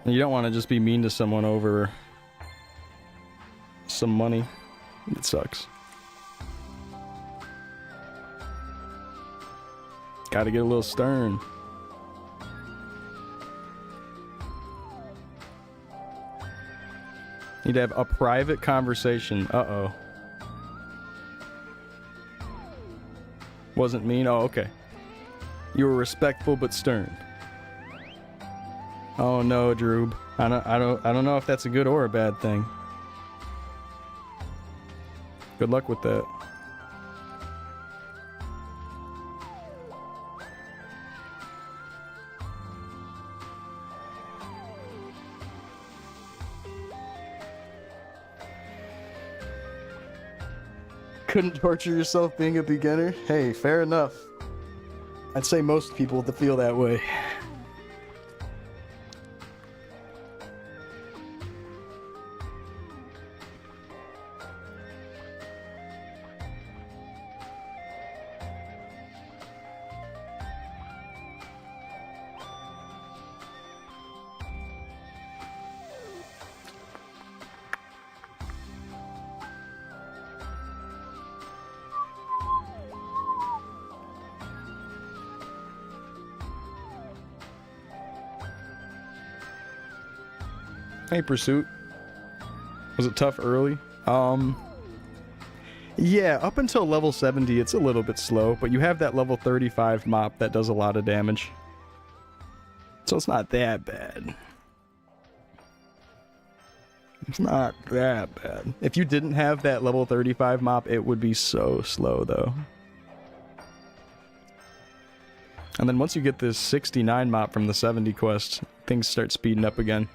And you don't want to just be mean to someone over some money. It sucks. Gotta get a little stern. Need to have a private conversation. Uh-oh. Wasn't mean? Oh, okay. You were respectful but stern. Oh no, Droob. I don't know if that's a good or a bad thing. Good luck with that. Couldn't torture yourself being a beginner? Hey, fair enough. I'd say most people feel that way. Hey, Pursuit. Was it tough early? Yeah, up until level 70, it's a little bit slow, but you have that level 35 mop that does a lot of damage. So it's not that bad. It's not that bad. If you didn't have that level 35 mop, it would be so slow, though. And then once you get this 69 mop from the 70 quest, things start speeding up again.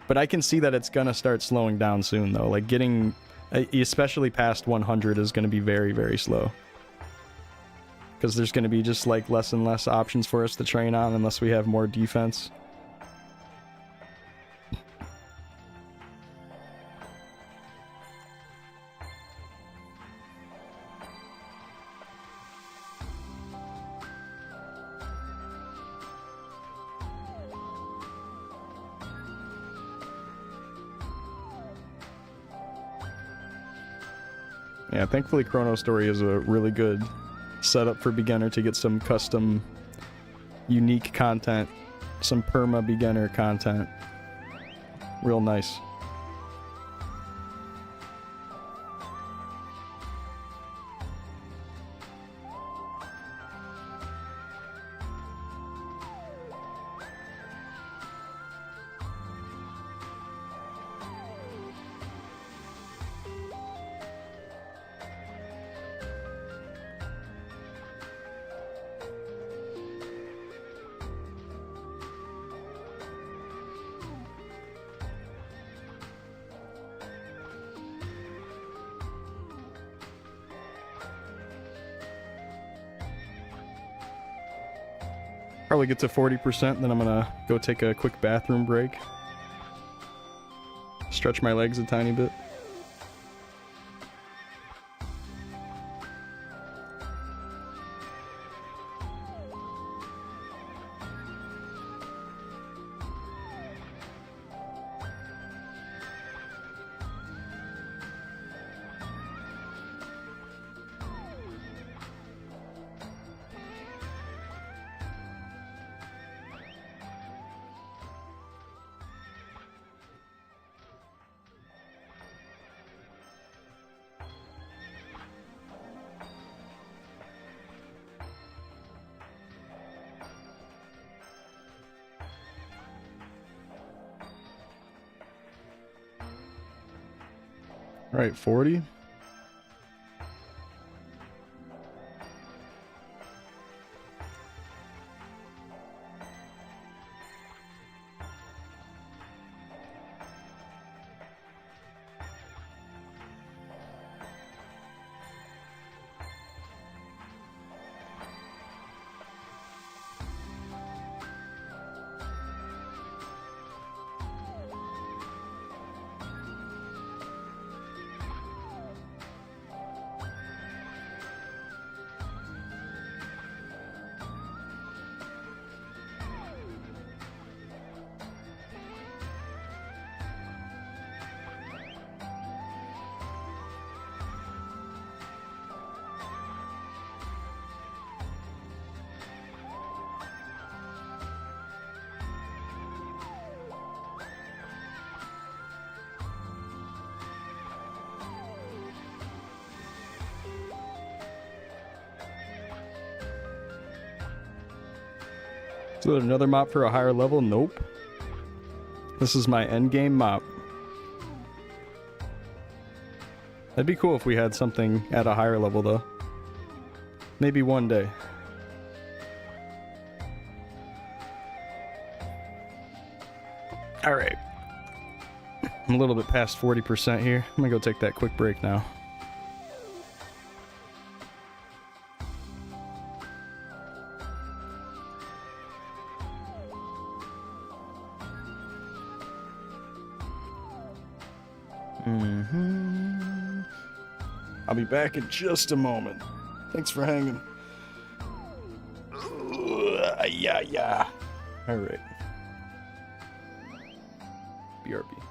But I can see that it's gonna start slowing down soon, though. Like, getting, especially past 100 is gonna be very, very slow. Because there's gonna be just, like, less and less options for us to train on unless we have more defense. Yeah, thankfully Chronostory is a really good setup for beginner to get some custom, unique content, some perma beginner content. Real nice. Probably get to 40%, then I'm gonna go take a quick bathroom break. Stretch my legs a tiny bit. All right, 40. So another mop for a higher level? Nope. This is my endgame mop. That'd be cool if we had something at a higher level though. Maybe one day. Alright. I'm a little bit past 40% here. I'm gonna go take that quick break now. I'll be back in just a moment. Thanks for hanging. Yeah. All right. BRB.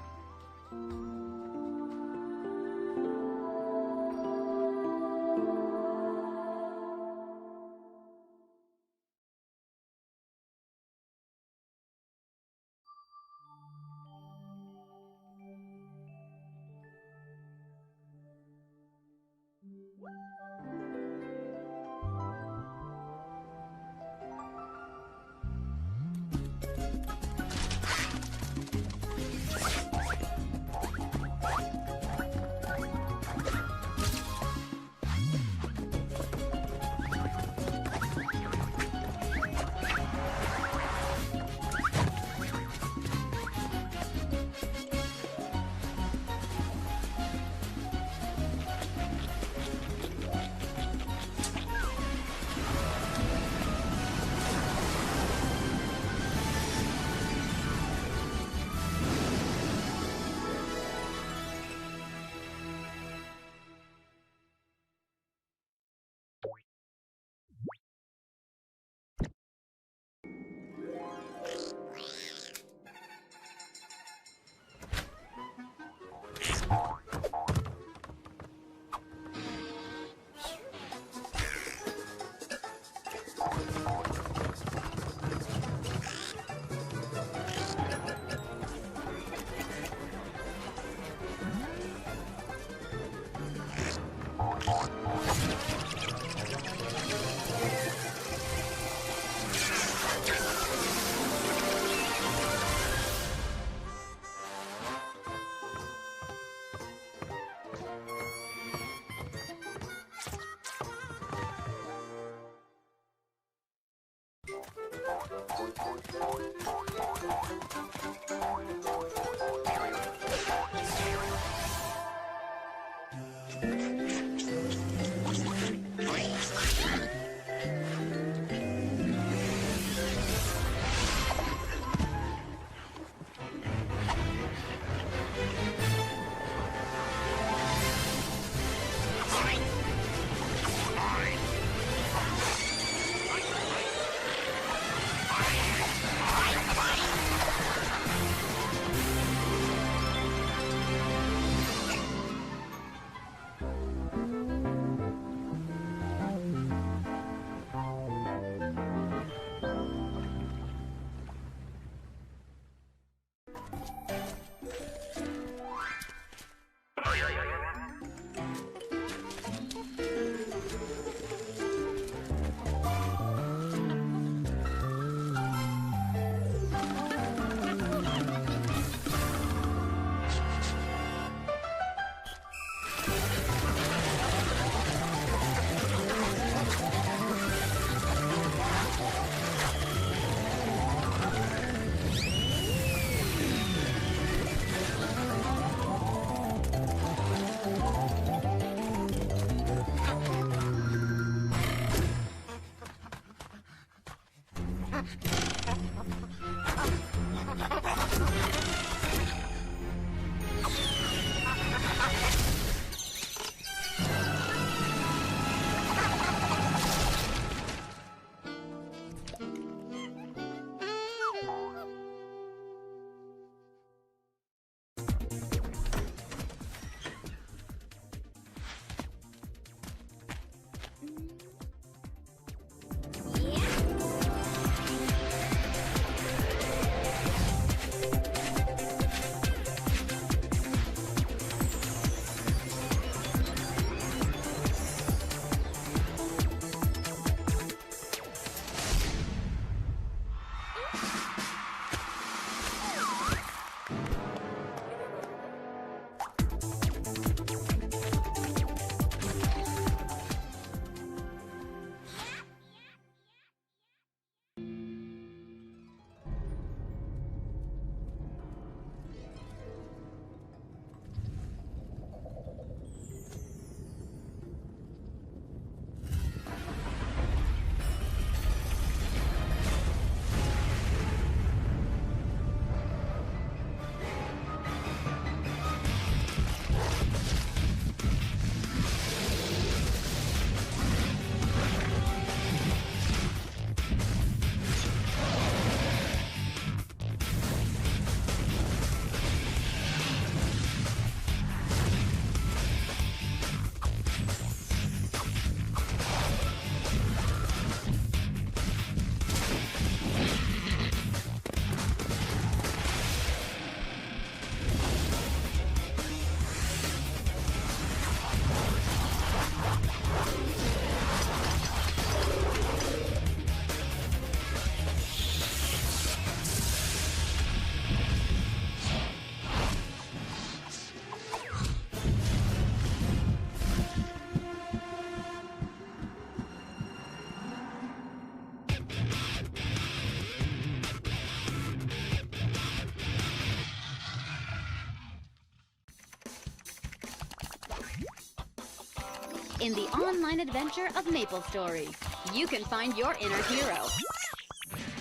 in the online adventure of MapleStory. You can find your inner hero,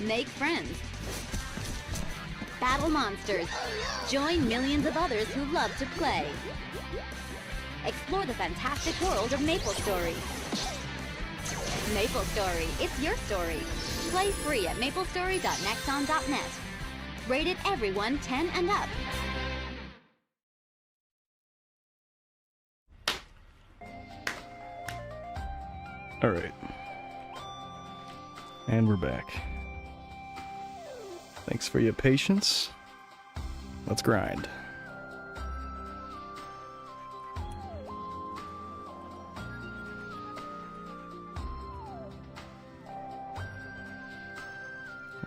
make friends, battle monsters, join millions of others who love to play. Explore the fantastic world of MapleStory. MapleStory, it's your story. Play free at maplestory.nexon.net. Rated everyone 10 and up. All right. And we're back. Thanks for your patience. Let's grind.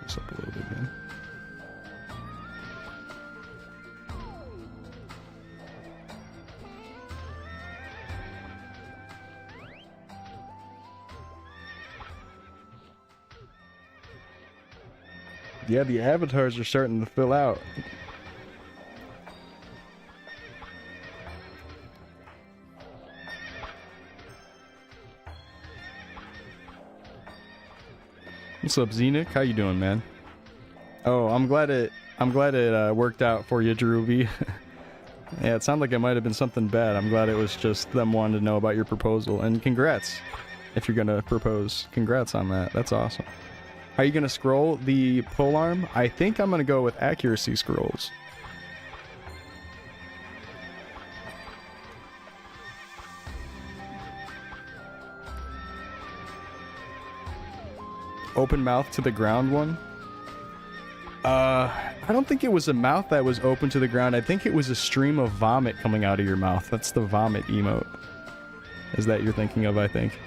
This up a little bit, man. Yeah, the avatars are starting to fill out. What's up, Xenic? How you doing, man? Oh, I'm glad it worked out for you, Jeruby. Yeah, it sounded like it might have been something bad. I'm glad it was just them wanting to know about your proposal. And congrats, if you're gonna propose. Congrats on that. That's awesome. Are you gonna scroll the pole arm? I think I'm gonna go with accuracy scrolls. Open mouth to the ground one? I don't think it was a mouth that was open to the ground. I think it was a stream of vomit coming out of your mouth. That's the vomit emote. Is that you're thinking of, I think.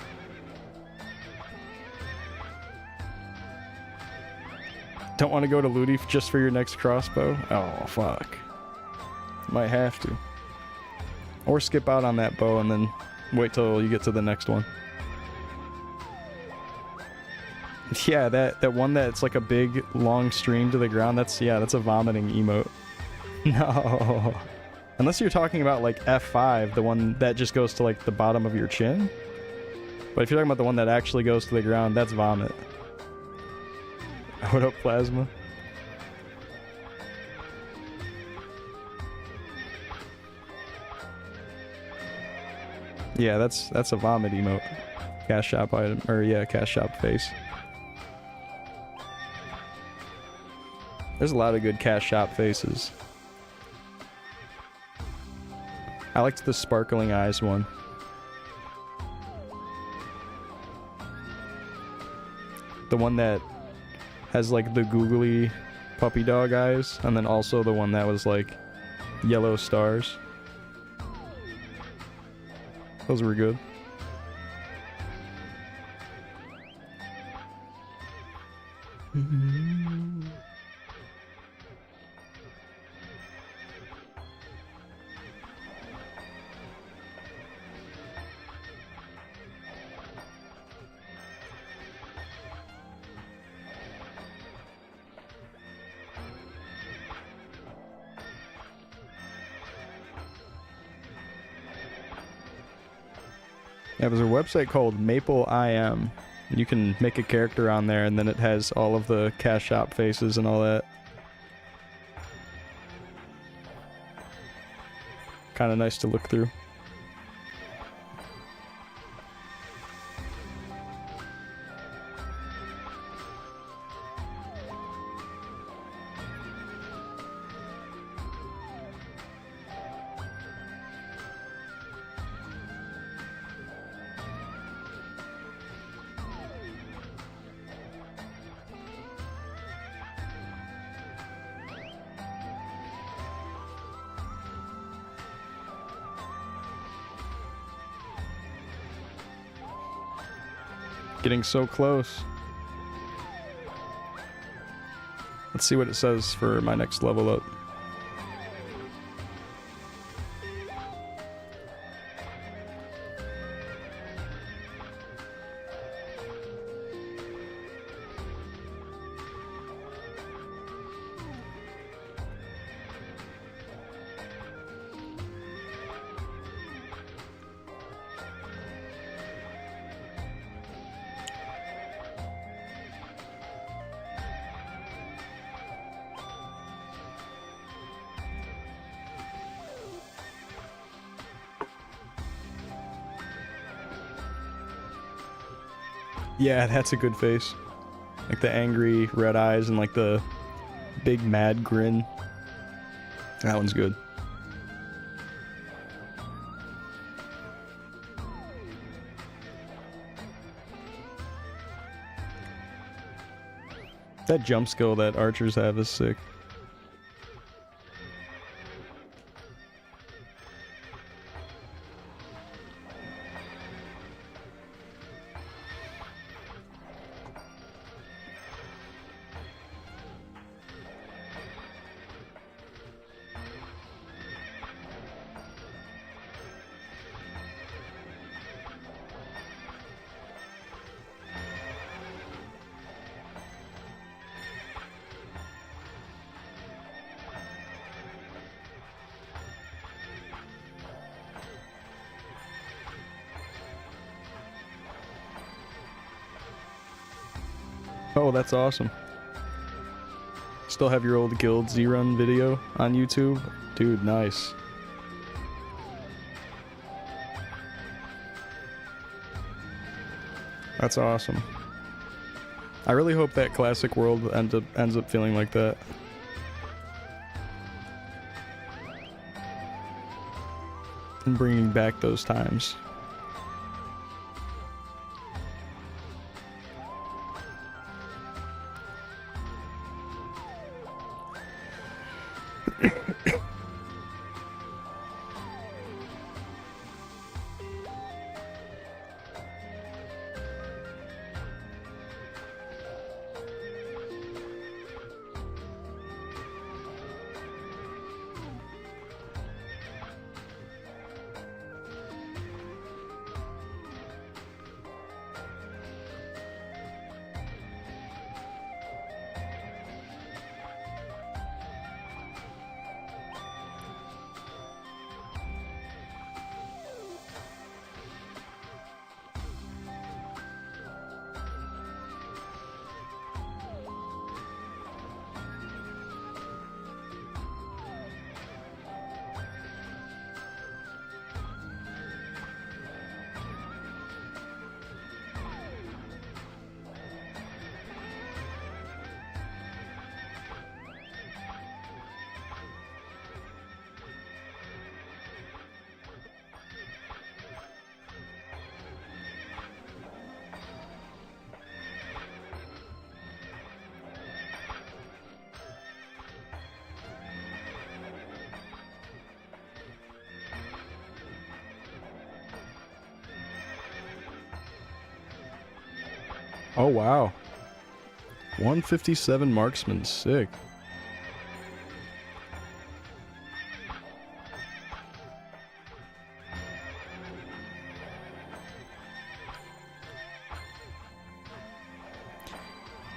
Don't want to go to Ludi just for your next crossbow? Oh, fuck. Might have to. Or skip out on that bow and then wait till you get to the next one. Yeah, that one that's like a big, long stream to the ground, that's a vomiting emote. No. Unless you're talking about like F5, the one that just goes to like the bottom of your chin. But if you're talking about the one that actually goes to the ground, that's vomit. What up, Plasma? Yeah, that's a vomit emote. Cash shop item, or yeah, cash shop face. There's a lot of good cash shop faces. I liked the sparkling eyes one. The one that has like the googly puppy dog eyes, and then also the one that was like yellow stars. Those were good. Yeah, there's a website called Maple IM. You can make a character on there, and then it has all of the cash shop faces and all that. Kind of nice to look through. Getting so close. Let's see what it says for my next level up. Yeah, that's a good face. Like the angry red eyes and like the big mad grin. That one's good. That jump skill that archers have is sick. Oh, that's awesome. Still have your old Guild Z-Run video on YouTube? Dude, nice. That's awesome. I really hope that Classic World ends up feeling like that. And bringing back those times. Oh wow. 157 marksman, sick.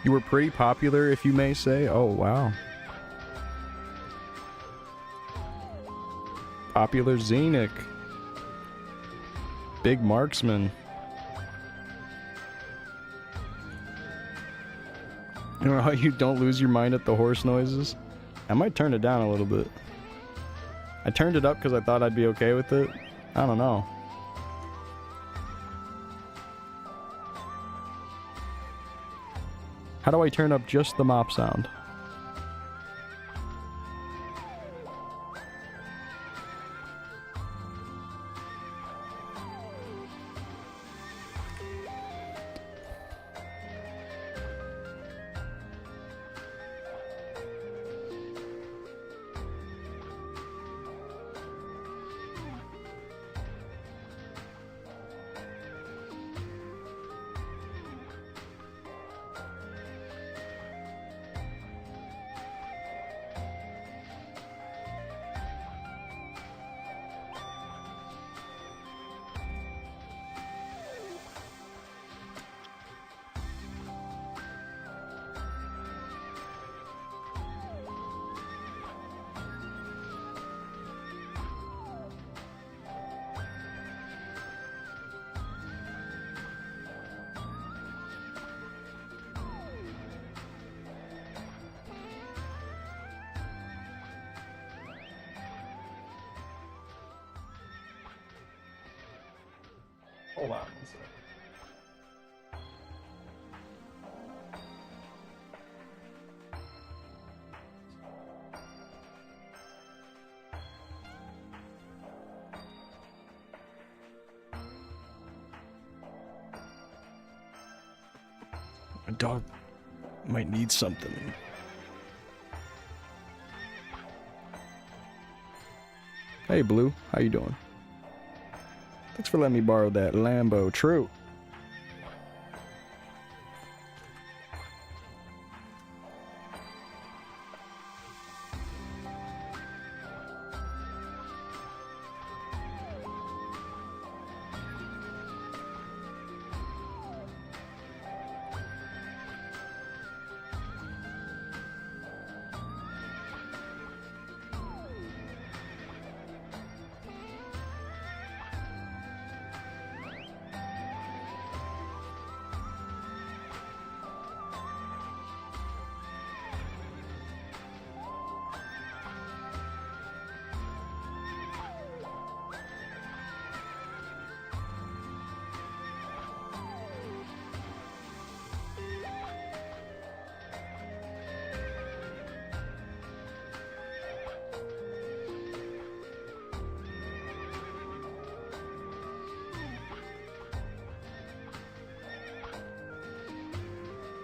You were pretty popular, if you may say. Oh wow. Popular Xenic. Big marksman. You know how you don't lose your mind at the horse noises? I might turn it down a little bit. I turned it up because I thought I'd be okay with it. I don't know. How do I turn up just the mop sound? Hold on one second. My dog might need something. Hey, Blue. How you doing? Thanks for letting me borrow that Lambo. True.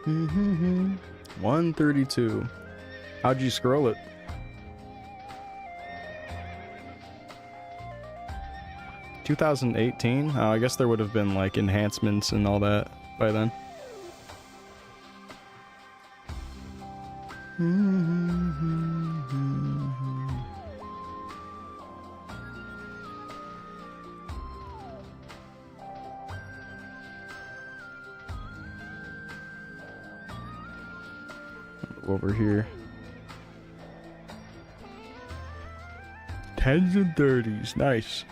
Mm-hmm. 132. How'd you scroll it? $2018? Oh, I guess there would have been like enhancements and all that by then. Over here. 10s and 30s. Nice.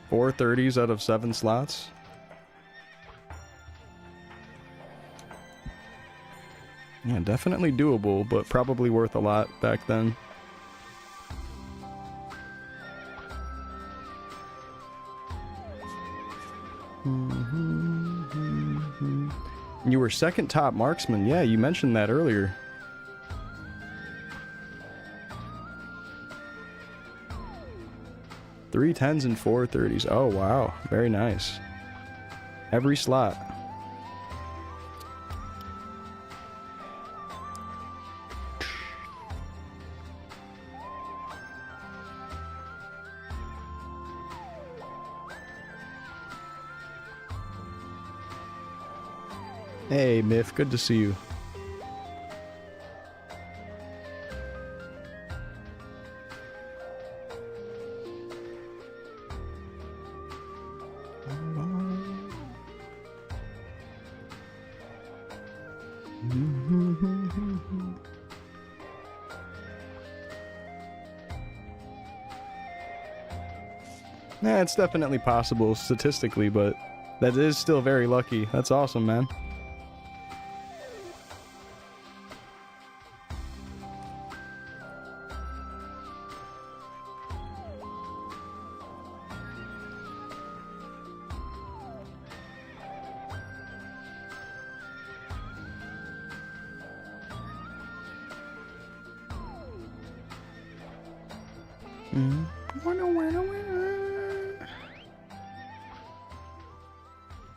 Four 30s out of 7 slots. Yeah, definitely doable, but probably worth a lot back then. You were second top marksman. Yeah, you mentioned that earlier. Three 10s and 4 30s. Oh, wow. Very nice. Every slot. Hey, Miff. Good to see you. Yeah, it's definitely possible statistically, but that is still very lucky. That's awesome, man.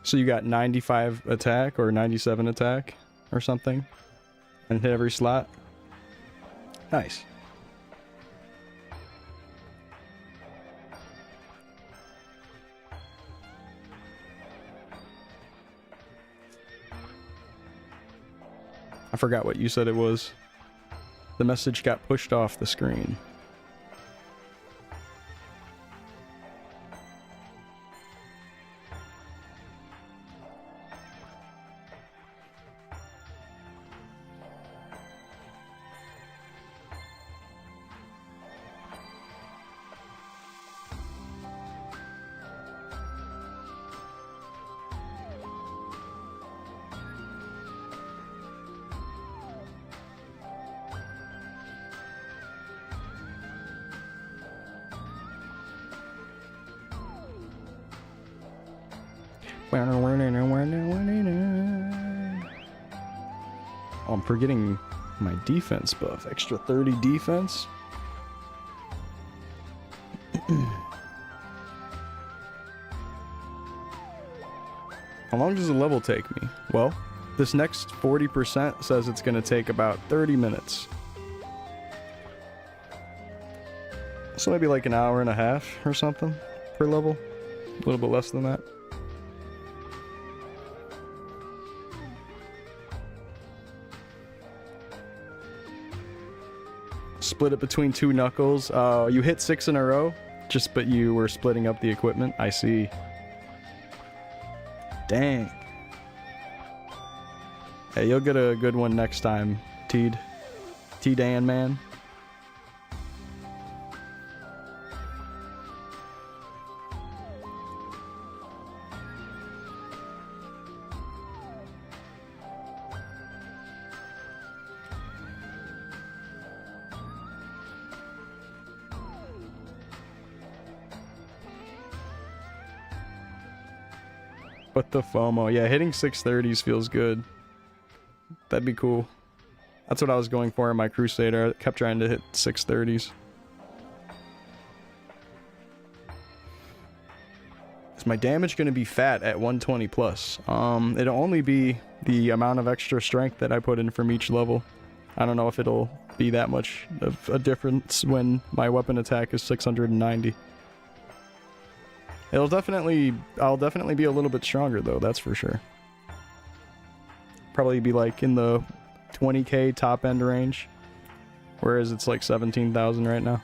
So you got 95 attack or 97 attack or something and hit every slot. Nice. I forgot what you said it was. The message got pushed off the screen. Oh, I'm forgetting my defense buff. Extra 30 defense. How long does a level take me? Well, this next 40% says it's going to take about 30 minutes. So maybe like an hour and a half or something per level. A little bit less than that. Split it between 2 knuckles. You hit 6 in a row, but you were splitting up the equipment. I see. Dang. Hey, you'll get a good one next time, T-Dan, man. But the FOMO, yeah, hitting 630s feels good. That'd be cool. That's what I was going for in my Crusader. I kept trying to hit 630s. Is my damage going to be fat at 120 plus? It'll only be the amount of extra strength that I put in from each level. I don't know if it'll be that much of a difference when my weapon attack is 690. I'll definitely be a little bit stronger though, that's for sure. Probably be like in the 20k top end range, whereas it's like 17,000 right now.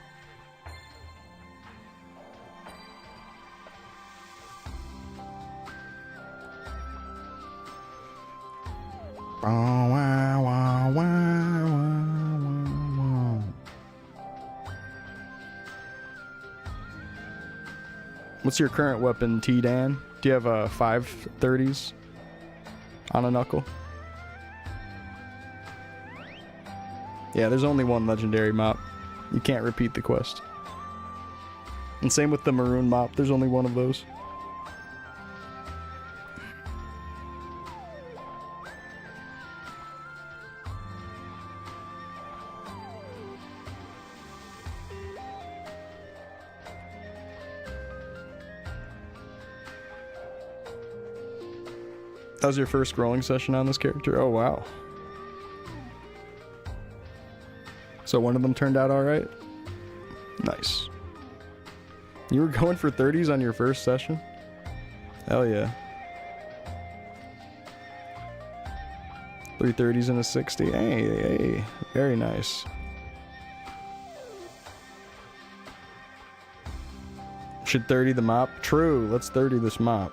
What's your current weapon, T-Dan? Do you have 530s on a knuckle? Yeah, there's only one legendary mop. You can't repeat the quest. And same with the maroon mop, there's only one of those. That was your first rolling session on this character? Oh, wow. So one of them turned out alright? Nice. You were going for 30s on your first session? Hell yeah. 3 30s and a 60. Hey, very nice. Should 30 the mop? True, let's 30 this mop.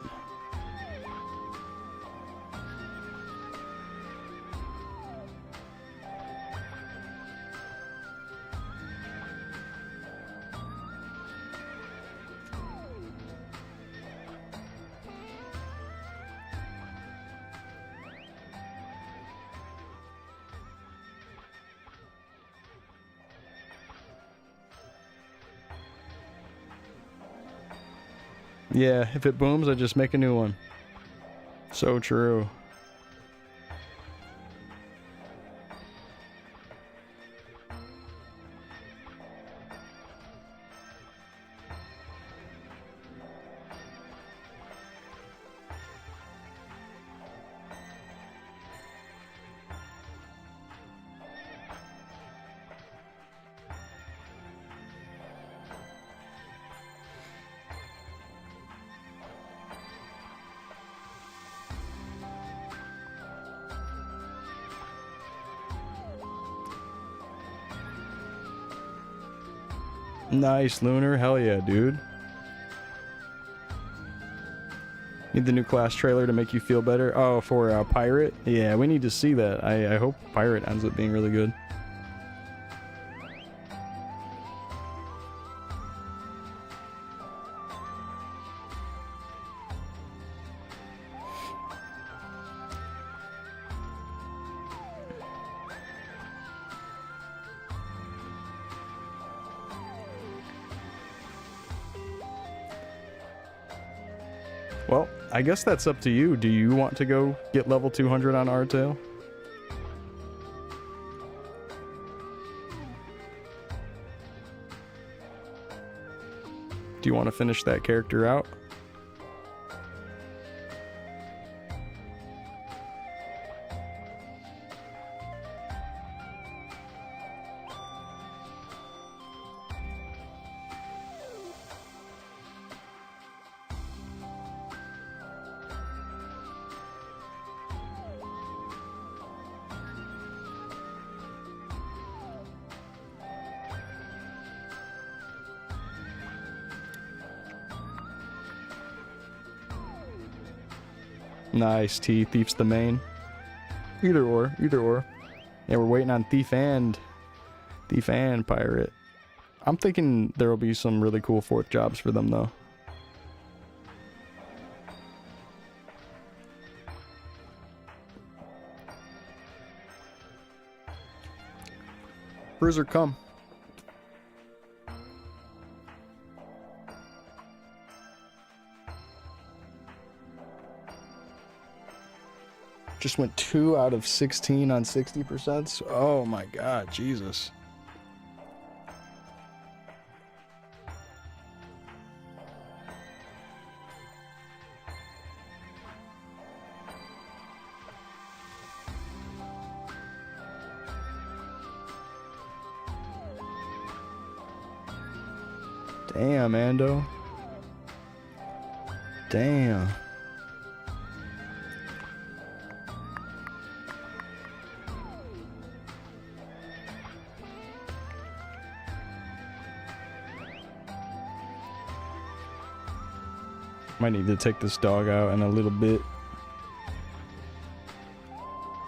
Yeah, if it booms, I just make a new one. So true. Nice, Lunar. Hell yeah, dude. Need the new class trailer to make you feel better. Oh, for Pirate? Yeah, we need to see that. I hope Pirate ends up being really good. Well, I guess that's up to you. Do you want to go get level 200 on Artail? Do you want to finish that character out? Nice, T. Thief's the main. Either or, either or. Yeah, we're waiting on Thief and Pirate. I'm thinking there will be some really cool fourth jobs for them, though. Bruiser, come. Just went 2 out of 16 on 60%. Oh my god, Jesus. Damn, Ando. Damn. Might need to take this dog out in a little bit.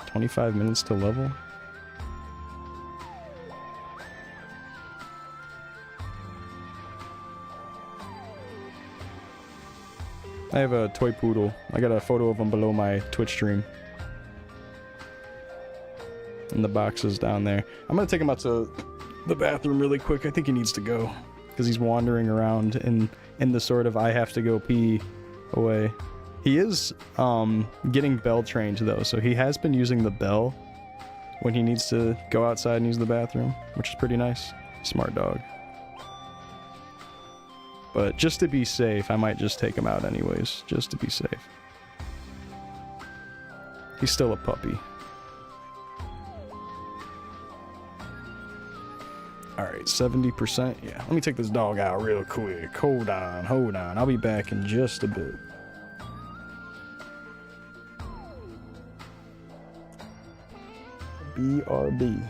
25 minutes to level. I have a toy poodle. I got a photo of him below my Twitch stream. And the boxes down there. I'm gonna take him out to the bathroom really quick. I think he needs to go. Because he's wandering around in the sort of I have to go pee away. He is getting bell trained though, so he has been using the bell when he needs to go outside and use the bathroom, which is pretty nice. Smart dog. But just to be safe, I might just take him out anyways, just to be safe. He's still a puppy. Alright, 70%. Yeah, let me take this dog out real quick. Hold on, hold on. I'll be back in just a bit. BRB.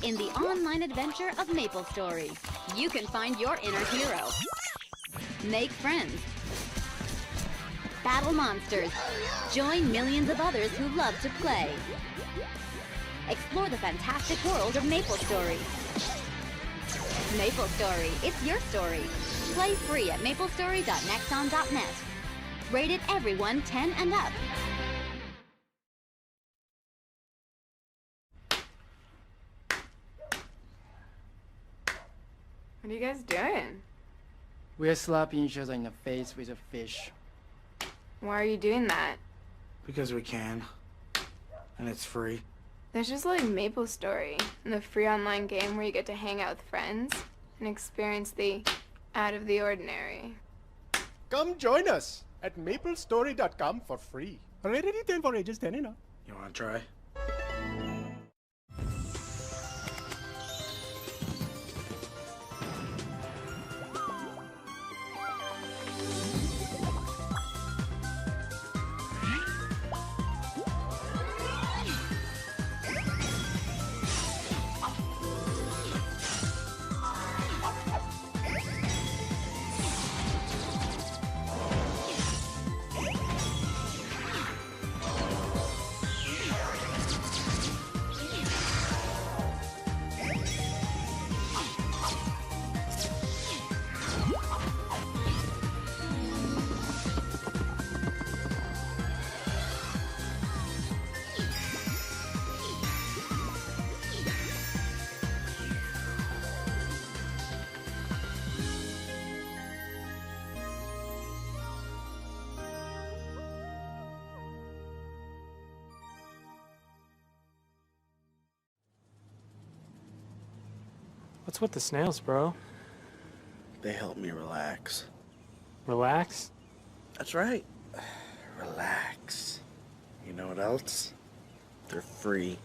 In the online adventure of MapleStory, you can find your inner hero, make friends, battle monsters, join millions of others who love to play. Explore the fantastic world of MapleStory. MapleStory, it's your story. Play free at maplestory.nexon.net. Rated everyone 10 and up. What are you guys doing? We're slapping each other in the face with a fish. Why are you doing that? Because we can. And it's free. There's just like MapleStory, the free online game where you get to hang out with friends and experience the out of the ordinary. Come join us at maplestory.com for free. Rated 10 for ages 10 and up. You wanna try? What's with the snails, bro? They help me relax. Relax? That's right. Relax. You know what else? They're free.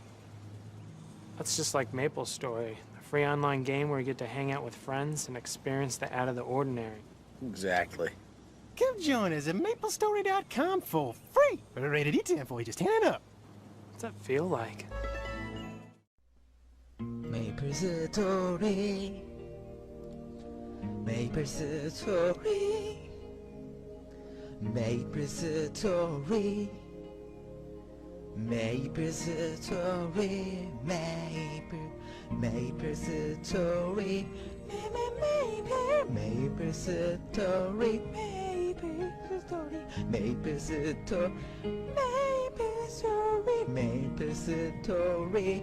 That's just like Maple Story, a free online game where you get to hang out with friends and experience the out of the ordinary. Exactly. Come join us at maplestory.com for free. Rated E10 for you. Just hand it up. What's that feel like? Maple Story. Maple Story. Maple Story. Maple Story. Maple Story. Maple Story. Maple Story. Maple Story. Maple Story.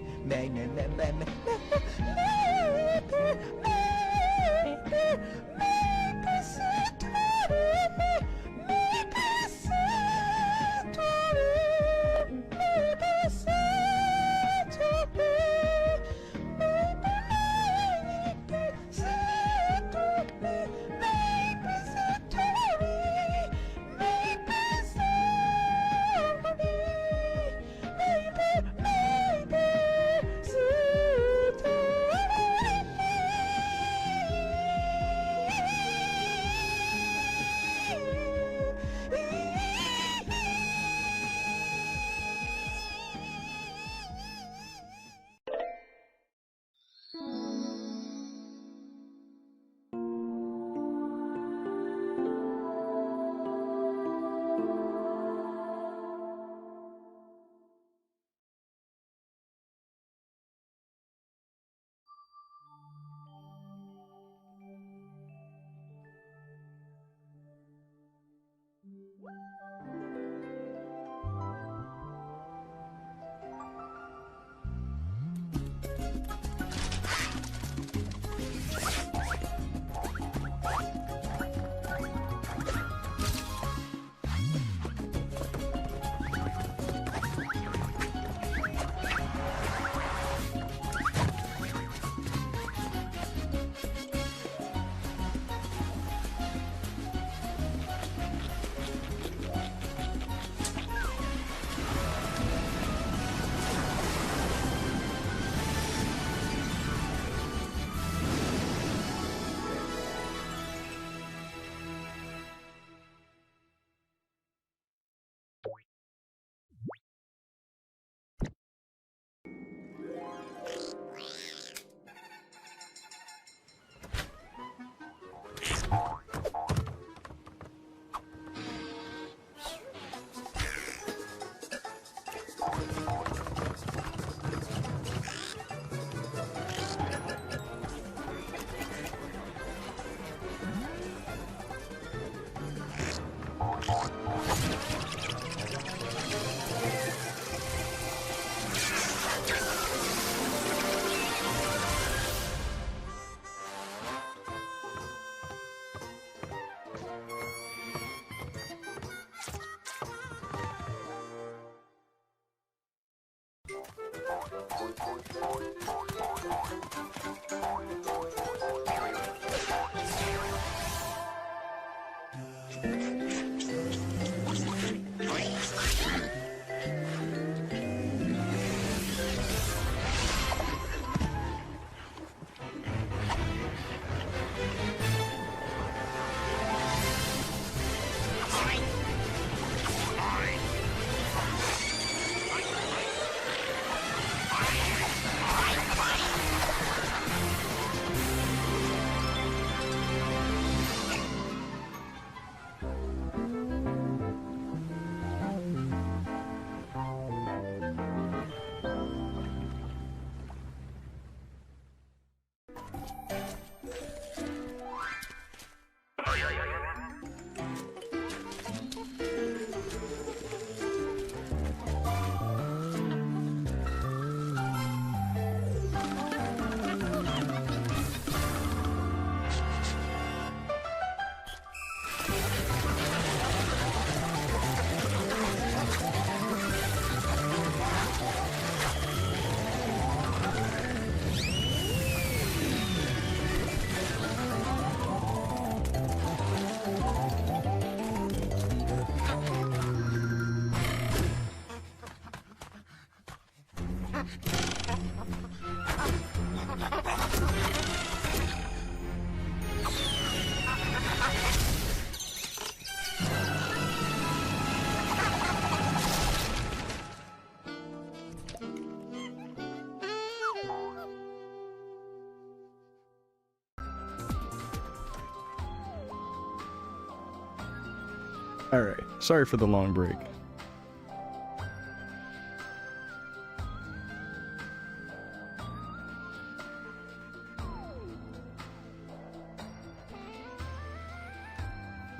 Alright, sorry for the long break.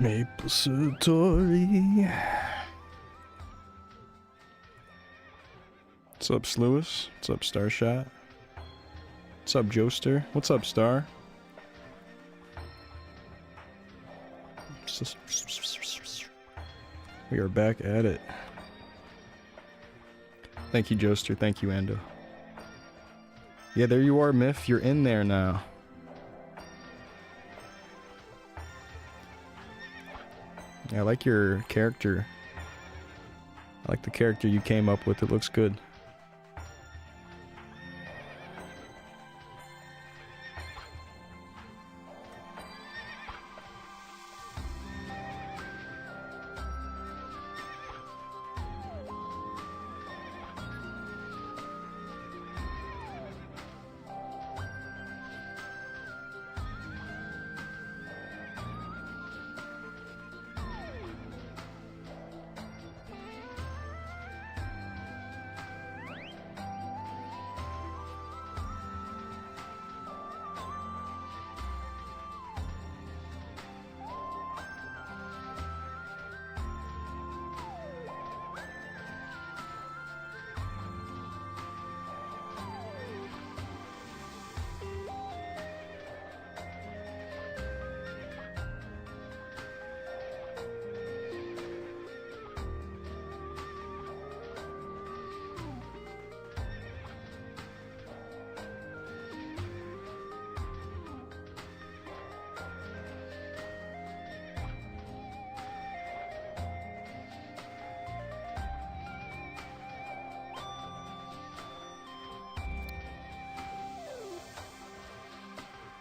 Maple Satori. What's up, Sluis? What's up, Starshot? What's up, Joester? What's up, Star? We are back at it. Thank you, Joester. Thank you, Ando. Yeah, there you are, Myth. You're in there now. Yeah, I like your character. I like the character you came up with. It looks good.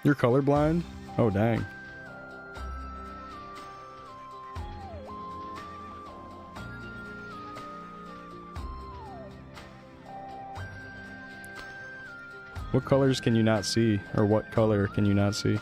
You're colorblind? Oh, dang. What colors can you not see? Or what color can you not see?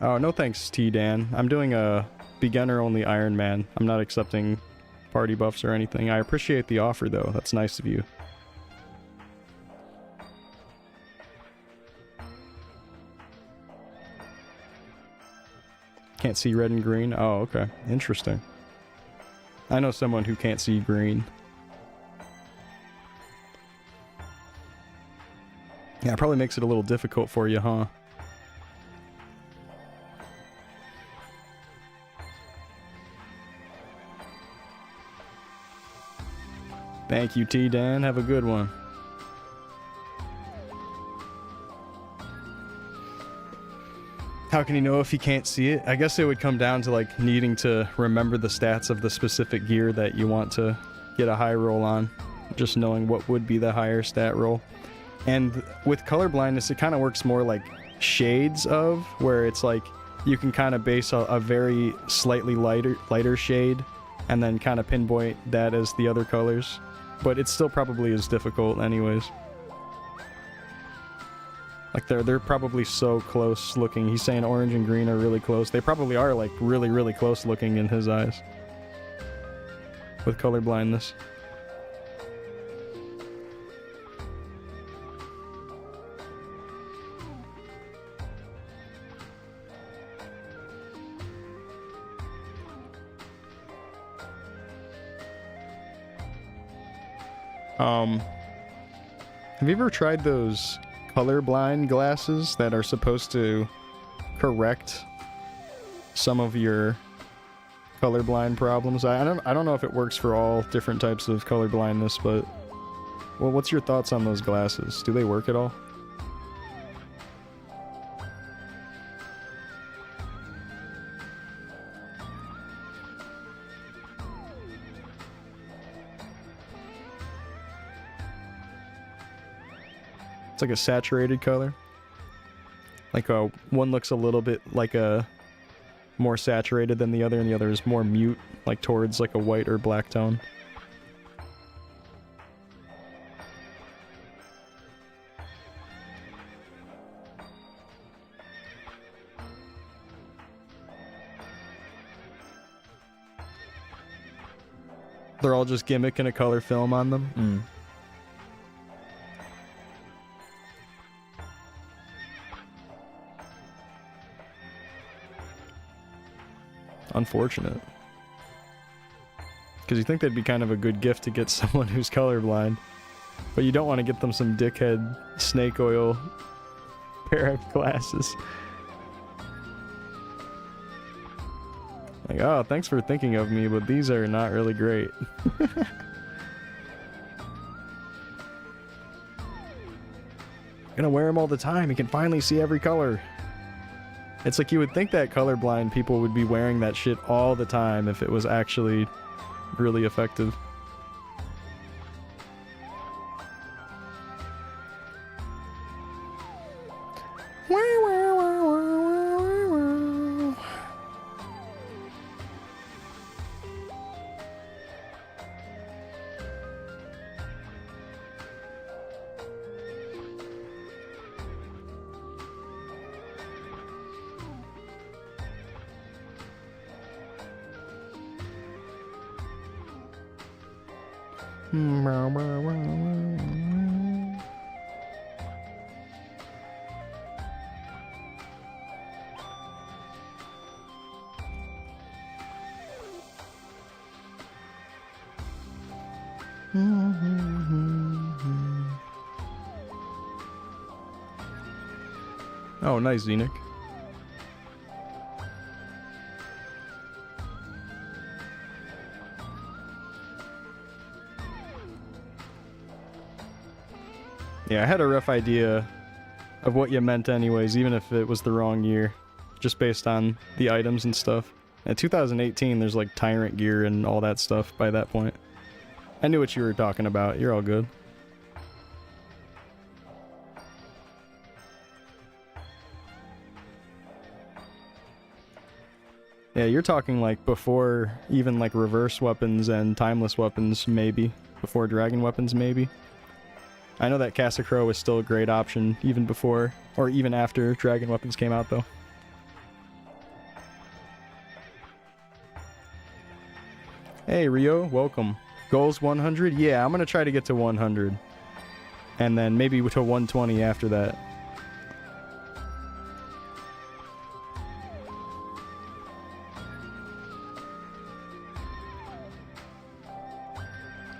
Oh, no thanks, T-Dan. I'm doing a beginner-only Ironman. I'm not accepting party buffs or anything. I appreciate the offer, though. That's nice of you. Can't see red and green? Oh, okay. Interesting. I know someone who can't see green. Yeah, it probably makes it a little difficult for you, huh? Thank you, T-Dan. Have a good one. How can you know if you can't see it? I guess it would come down to like needing to remember the stats of the specific gear that you want to get a high roll on. Just knowing what would be the higher stat roll. And with colorblindness, it kind of works more like shades of, where it's like you can kind of base a very slightly lighter shade and then kind of pinpoint that as the other colors. But it still probably is difficult anyways. Like they're probably so close looking. He's saying orange and green are really close. They probably are like really, really close looking in his eyes. With color blindness. Have you ever tried those colorblind glasses that are supposed to correct some of your colorblind problems? I don't know if it works for all different types of colorblindness, but well, what's your thoughts on those glasses? Do they work at all? It's like a saturated color. Like one looks a little bit like a more saturated than the other, and the other is more mute, like towards like a white or black tone. They're all just gimmicking a color film on them. Unfortunate. Because you think that'd be kind of a good gift to get someone who's colorblind. But you don't want to get them some dickhead snake oil pair of glasses. Like, oh, thanks for thinking of me, but these are not really great. Gonna wear them all the time. You can finally see every color. It's like you would think that colorblind people would be wearing that shit all the time if it was actually really effective. Oh, nice, Xenic. Yeah, I had a rough idea of what you meant anyways, even if it was the wrong year, just based on the items and stuff. In 2018, there's like Tyrant gear and all that stuff by that point. I knew what you were talking about. You're all good. Yeah, you're talking like before even like reverse weapons and timeless weapons, maybe. Before dragon weapons, maybe. I know that Cassacrow was still a great option even before, or even after dragon weapons came out, though. Hey, Rio, welcome. Goals 100? Yeah, I'm gonna try to get to 100. And then maybe to 120 after that.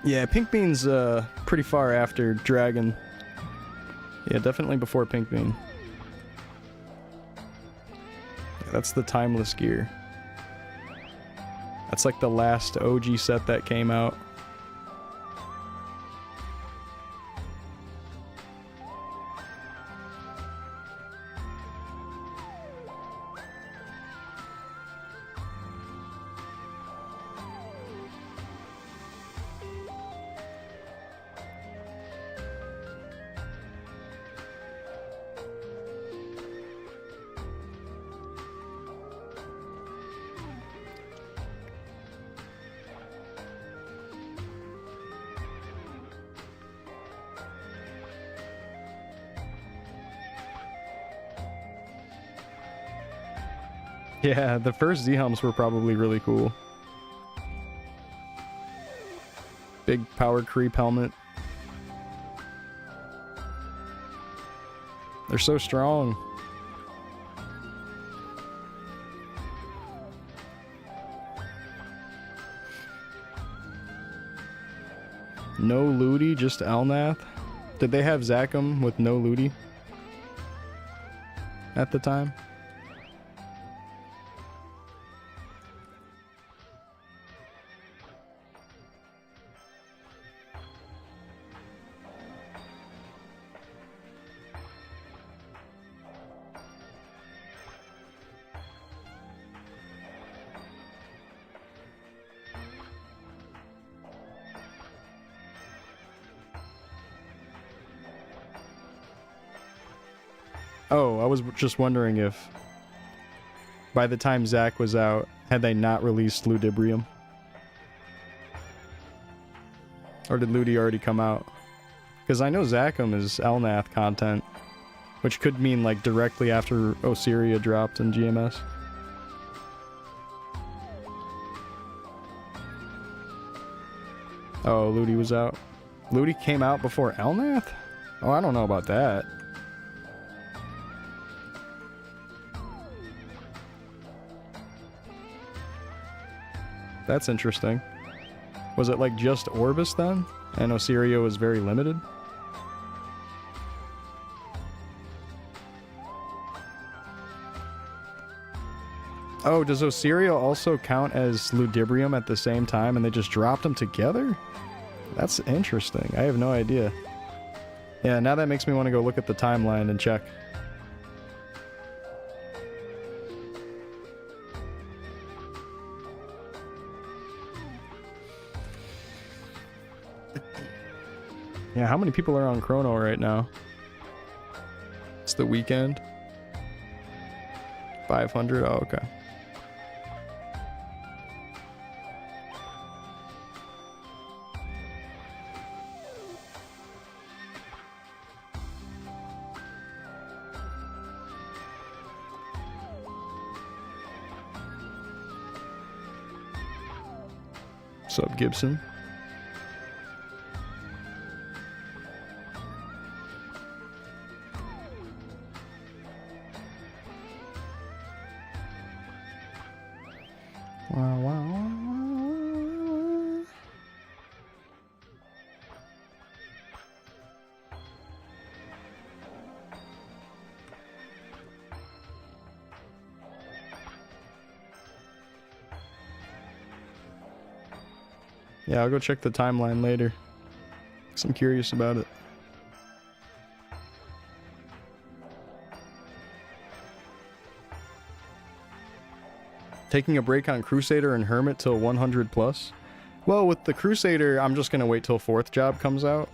Yeah, Pink Bean's pretty far after Dragon. Yeah, definitely before Pink Bean. Yeah, that's the timeless gear. That's like the last OG set that came out. Yeah, the first Z-Helms were probably really cool. Big power creep helmet. They're so strong. No Ludi, just Elnath. Did they have Zachem with no Ludi at the time? Oh, I was just wondering if by the time Zack was out, had they not released Ludibrium? Or did Ludi already come out? Because I know Zachem is Elnath content, which could mean like directly after Osiria dropped in GMS. Oh, Ludi was out. Ludi came out before Elnath? Oh, I don't know about that. That's interesting. Was it like just Orbis then? And Osiria was very limited? Oh, does Osiria also count as Ludibrium at the same time and they just dropped them together? That's interesting. I have no idea. Yeah, now that makes me want to go look at the timeline and check. Yeah, how many people are on Chrono right now? It's the weekend. 500? Oh, okay. What's up, Gibson? Wow, wow, wow. Yeah, I'll go check the timeline later, 'cause I'm curious about it. Taking a break on Crusader and Hermit till 100 plus? Well, with the Crusader, I'm just gonna wait till 4th job comes out.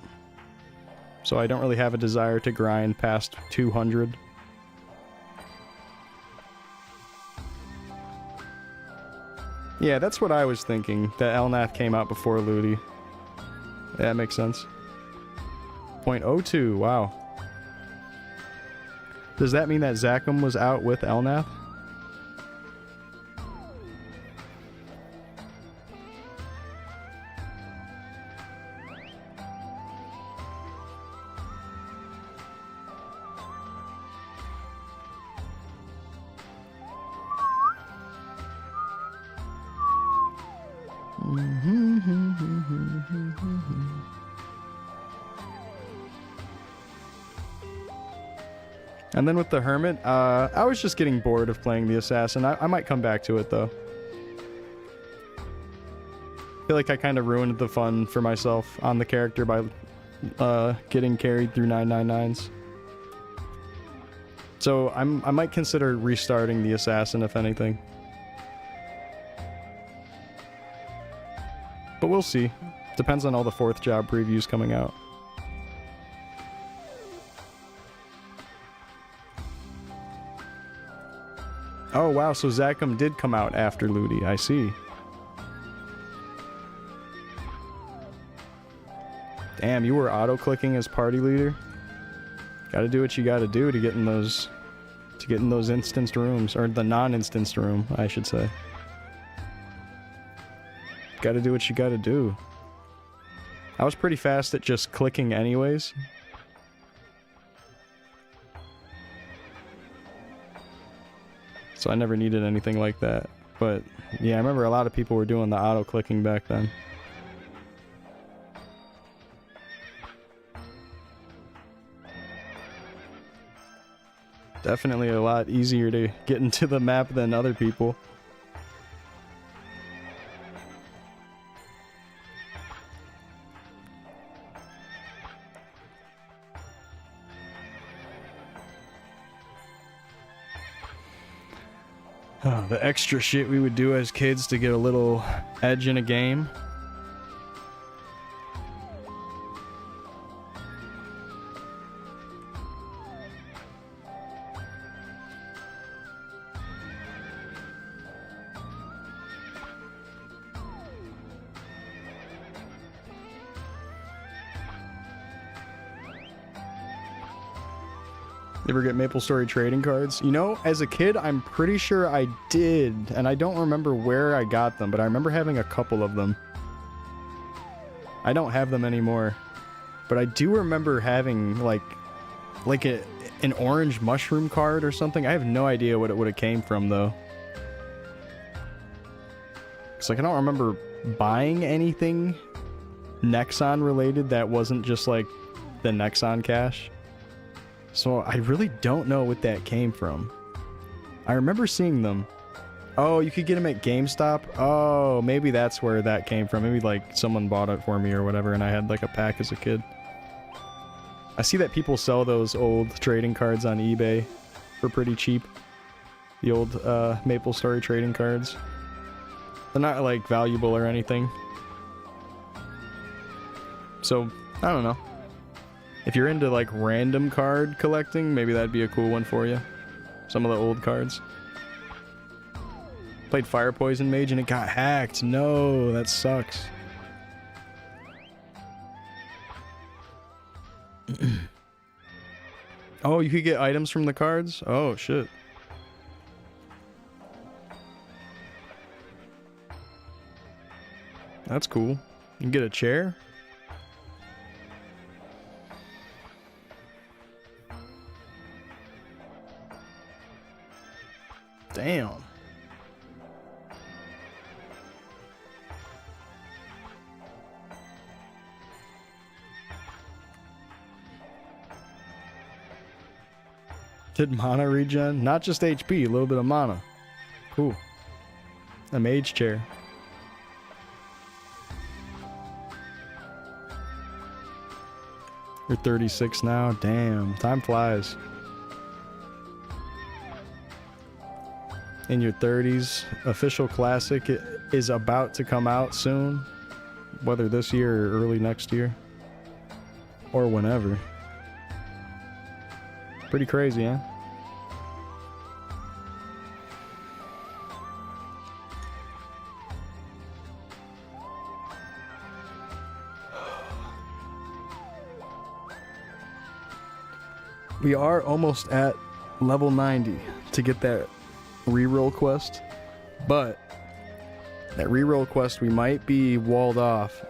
So I don't really have a desire to grind past 200. Yeah, that's what I was thinking, that Elnath came out before Ludi. Yeah, that makes sense. 0.02, wow. Does that mean that Zachem was out with Elnath? And then with the Hermit, I was just getting bored of playing the Assassin. I might come back to it, though. I feel like I kind of ruined the fun for myself on the character by getting carried through 999s. So I might consider restarting the Assassin, if anything. But we'll see. Depends on all the 4th job previews coming out. Oh wow, so Zachem did come out after Ludi, I see. Damn, you were auto-clicking as party leader? Gotta do what you gotta do to get in those instanced rooms, or the non-instanced room, I should say. Gotta do what you gotta do. I was pretty fast at just clicking anyways. So I never needed anything like that. But yeah, I remember a lot of people were doing the auto-clicking back then. Definitely a lot easier to get into the map than other people. Oh, the extra shit we would do as kids to get a little edge in a game. You ever get MapleStory trading cards? You know, as a kid, I'm pretty sure I did, and I don't remember where I got them, but I remember having a couple of them. I don't have them anymore, but I do remember having like an orange mushroom card or something. I have no idea what it would have came from though. It's like I don't remember buying anything Nexon related that wasn't just like the Nexon cache. So I really don't know what that came from. I remember seeing them. Oh, you could get them at GameStop? Oh, maybe that's where that came from. Maybe like someone bought it for me or whatever and I had like a pack as a kid. I see that people sell those old trading cards on eBay for pretty cheap. The old MapleStory trading cards. They're not like valuable or anything. So, I don't know. If you're into like random card collecting, maybe that'd be a cool one for you. Some of the old cards. Played Fire Poison Mage and it got hacked. No, that sucks. Oh, you could get items from the cards? Oh, shit. That's cool. You can get a chair? Damn. Did mana regen? Not just HP, a little bit of mana. Cool. A mage chair. You're 36 now? Damn, time flies. In your 30s, Official Classic is about to come out soon. Whether this year or early next year. Or whenever. Pretty crazy, huh? We are almost at level 90 to get that reroll quest, but that reroll quest we might be walled off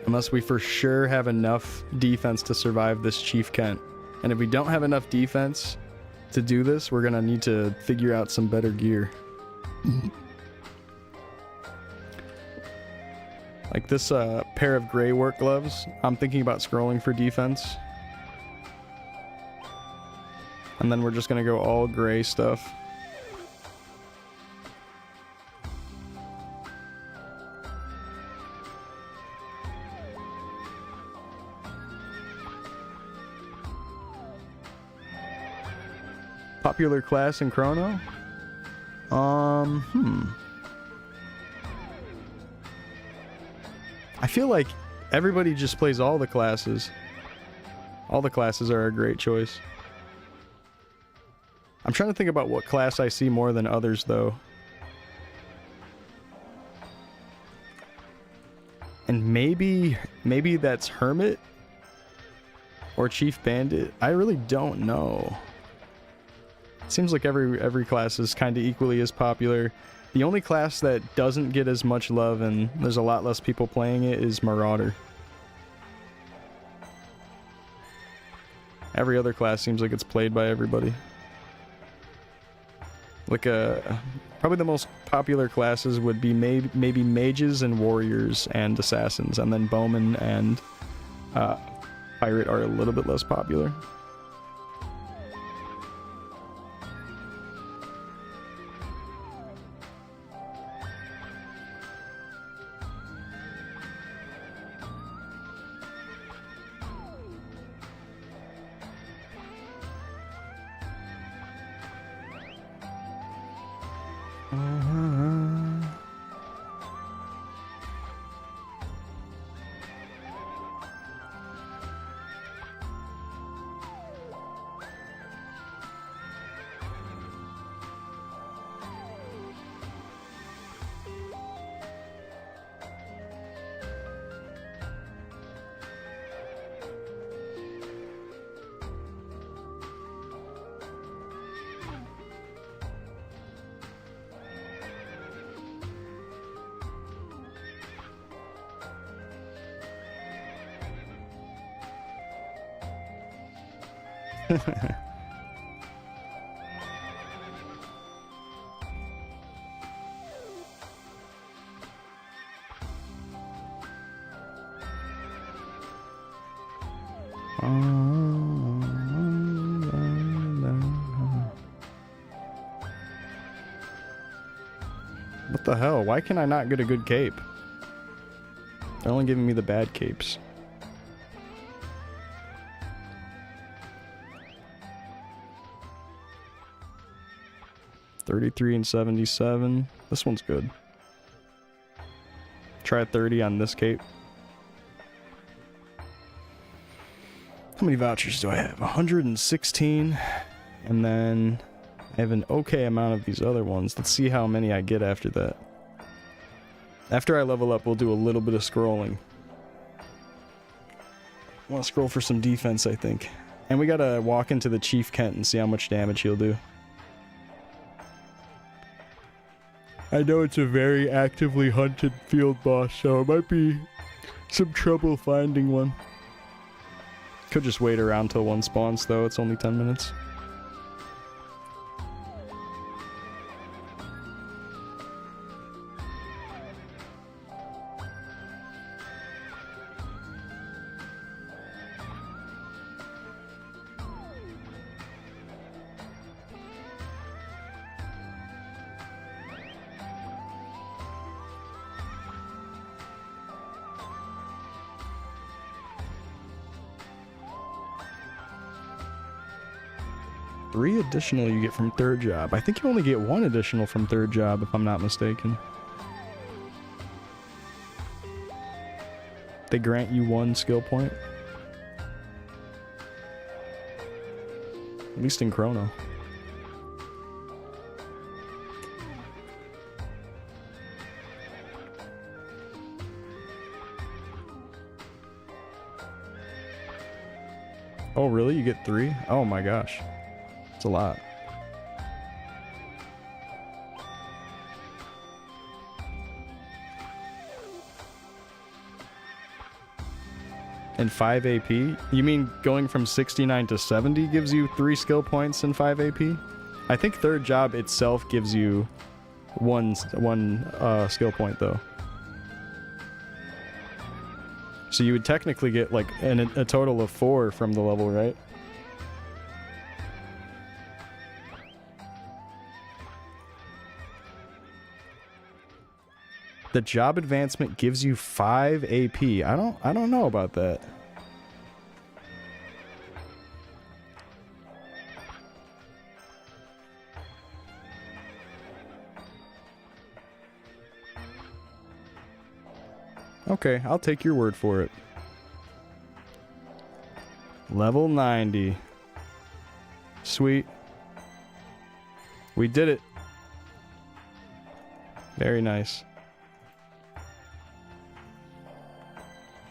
unless we for sure have enough defense to survive this Chief Kent. And if we don't have enough defense to do this, we're gonna need to figure out some better gear. Like this pair of gray work gloves, I'm thinking about scrolling for defense. And then we're just gonna go all gray stuff. Popular class in Chrono? I feel like everybody just plays all the classes. All the classes are a great choice. I'm trying to think about what class I see more than others, though. And maybe that's Hermit or Chief Bandit. I really don't know. It seems like every class is kind of equally as popular. The only class that doesn't get as much love and there's a lot less people playing it is Marauder. Every other class seems like it's played by everybody. Like probably the most popular classes would be maybe mages and warriors and assassins, and then bowmen and pirate are a little bit less popular. What the hell? Why can I not get a good cape? They're only giving me the bad capes. $33 and $77. This one's good. Try 30 on this cape. How many vouchers do I have? 116. And then I have an okay amount of these other ones. Let's see how many I get after that. After I level up, we'll do a little bit of scrolling. I want to scroll for some defense, I think. And we gotta walk into the Chief Kent and see how much damage he'll do. I know it's a very actively hunted field boss, so it might be some trouble finding one. Could just wait around till one spawns, though. It's only 10 minutes. Three additional you get from third job. I think you only get one additional from third job, if I'm not mistaken. They grant you one skill point. At least in Chrono. Oh, really? You get 3? Oh my gosh. It's a lot. And 5 AP? You mean going from 69 to 70 gives you 3 skill points and 5 AP? I think third job itself gives you one skill point though. So you would technically get like a total of 4 from the level, right? The job advancement gives you 5 AP. I don't know about that. Okay, I'll take your word for it. Level 90. Sweet. We did it. Very nice.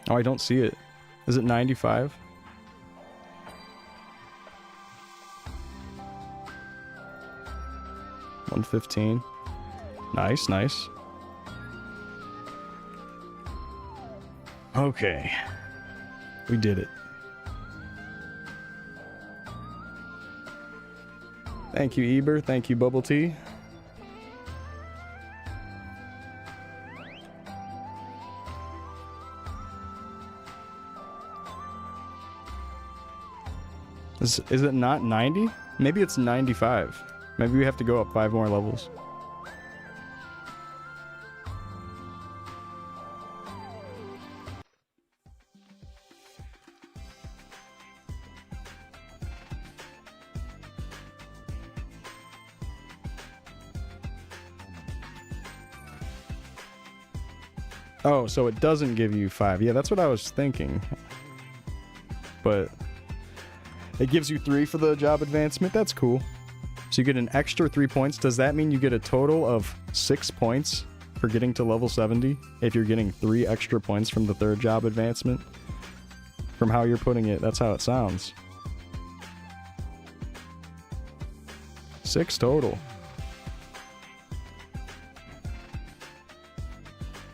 Oh, I don't see it. Is it 95? $115. Nice, nice. Okay. We did it. Thank you, Eber. Thank you, Bubble Tea. Is it not 90? Maybe it's 95. Maybe we have to go up 5 more levels. Oh, so it doesn't give you 5. Yeah, that's what I was thinking. But it gives you 3 for the job advancement. That's cool. So you get an extra 3 points. Does that mean you get a total of 6 points for getting to level 70? If you're getting 3 extra points from the third job advancement? From how you're putting it, that's how it sounds. 6 total.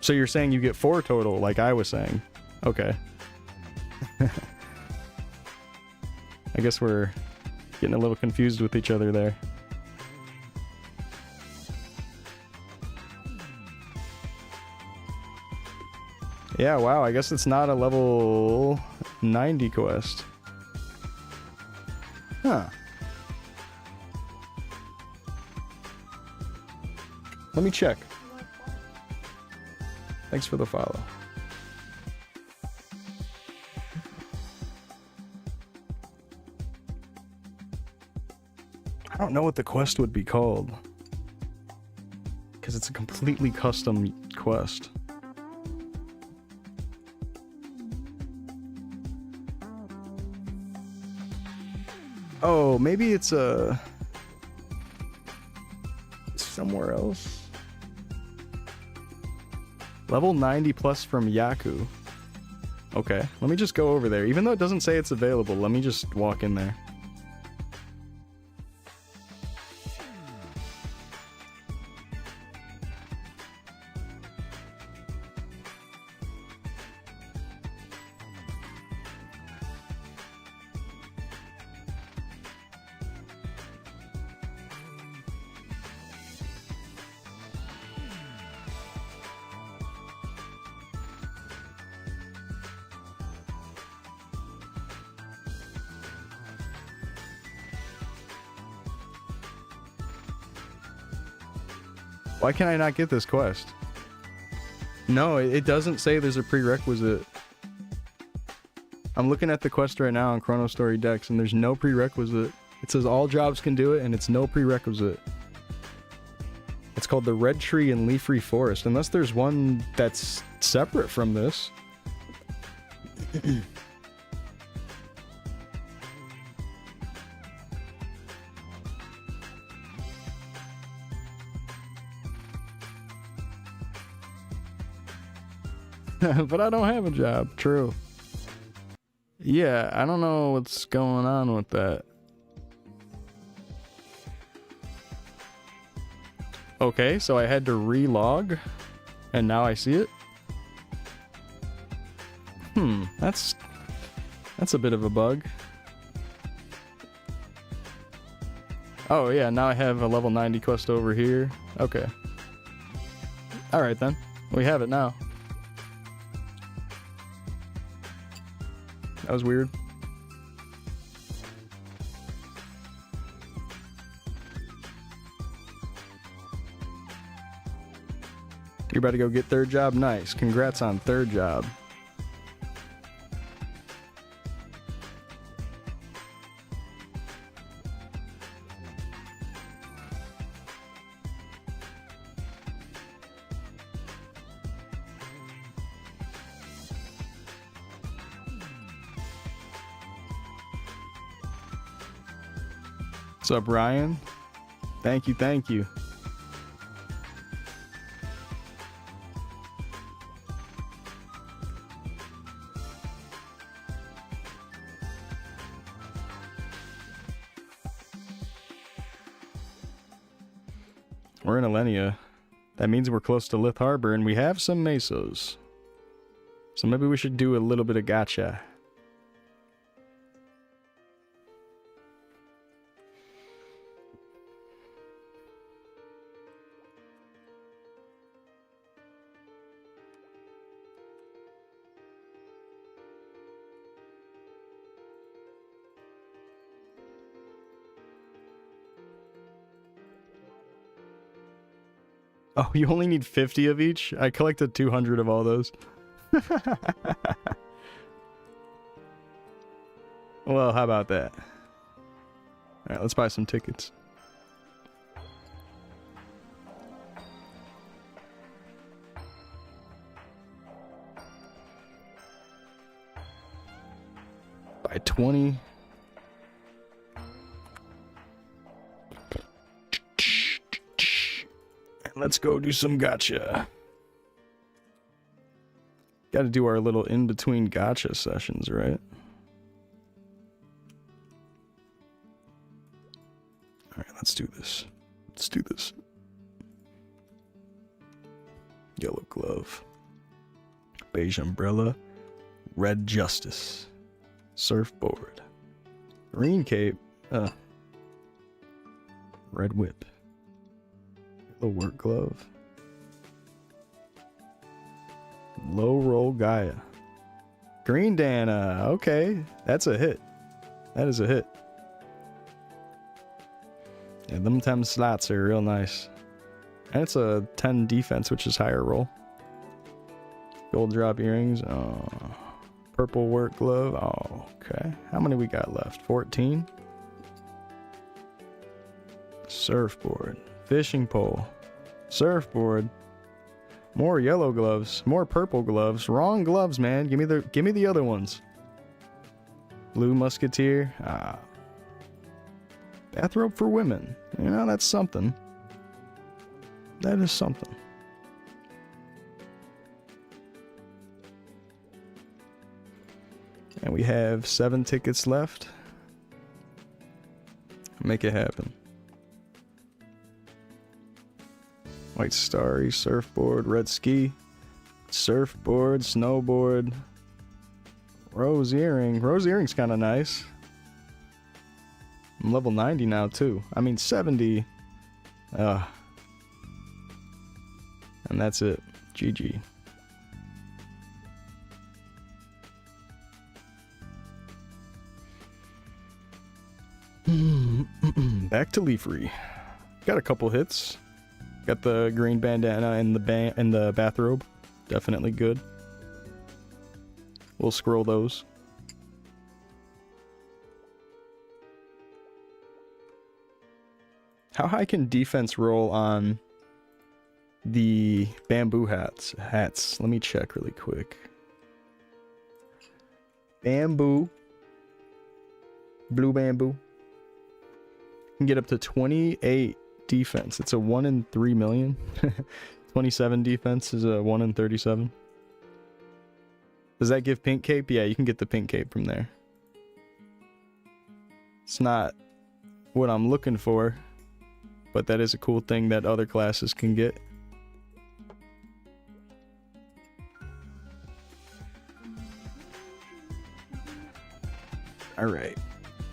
So you're saying you get 4 total, like I was saying. Okay. I guess we're Getting a little confused with each other there. Yeah, wow, I guess it's not a level 90 quest. Huh. Let me check. Thanks for the follow. I don't know what the quest would be called. Because it's a completely custom quest. Oh, maybe it's somewhere else. Level 90 plus from Yaku. Okay, let me just go over there. Even though it doesn't say it's available, let me just walk in there. Why can I not get this quest? No, it doesn't say there's a prerequisite. I'm looking at the quest right now on Chronostory Dex, and there's no prerequisite. It says all jobs can do it, and it's no prerequisite. It's called the Red Tree and Leafy Forest, unless there's one that's separate from this. But I don't have a job. True. Yeah, I don't know what's going on with that. Okay, so I had to relog, and now I see it. That's a bit of a bug. Oh yeah, now I have a level 90 quest over here. Okay. Alright then, we have it now. That was weird. You're about to go get third job? Nice. Congrats on third job. What's up, Ryan? Thank you, thank you. We're in Alenia. That means we're close to Lith Harbor, and we have some mesos. So maybe we should do a little bit of gacha. Oh, you only need 50 of each? I collected 200 of all those. Well, how about that? Alright, let's buy some tickets. Buy 20. Let's go do some gacha. Got to do our little in-between gacha sessions, right? Alright, let's do this. Let's do this. Yellow glove. Beige umbrella. Red justice. Surfboard. Green cape. Red whip. The work glove. Low roll Gaia. Green Dana. Okay, that's a hit. That is a hit. Yeah, them 10 slots are real nice. And it's a 10 defense, which is higher roll. Gold drop earrings. Oh. Purple work glove. Oh, okay. How many we got left? 14. Surfboard. Fishing pole. Surfboard. More yellow gloves. More purple gloves. Wrong gloves, man. Give me the other ones. Blue musketeer. Ah. Bathrobe for women. You know, that's something. That is something. And we have 7 tickets left. Make it happen. White Starry, surfboard, red ski, surfboard, snowboard, rose earring. Rose earring's kind of nice. I'm level 90 now too. I mean 70. And that's it. GG. Back to Leafree. Got a couple hits. Got the green bandana and the bathrobe. Definitely good. We'll scroll those. How high can defense roll on the bamboo hats? Let me check really quick. Bamboo. Blue bamboo. Can get up to 28 defense. It's a 1 in 3 million. 27 defense is a 1 in 37. Does that give pink cape? Yeah, you can get the pink cape from there. It's not what I'm looking for, but that is a cool thing that other classes can get. Alright,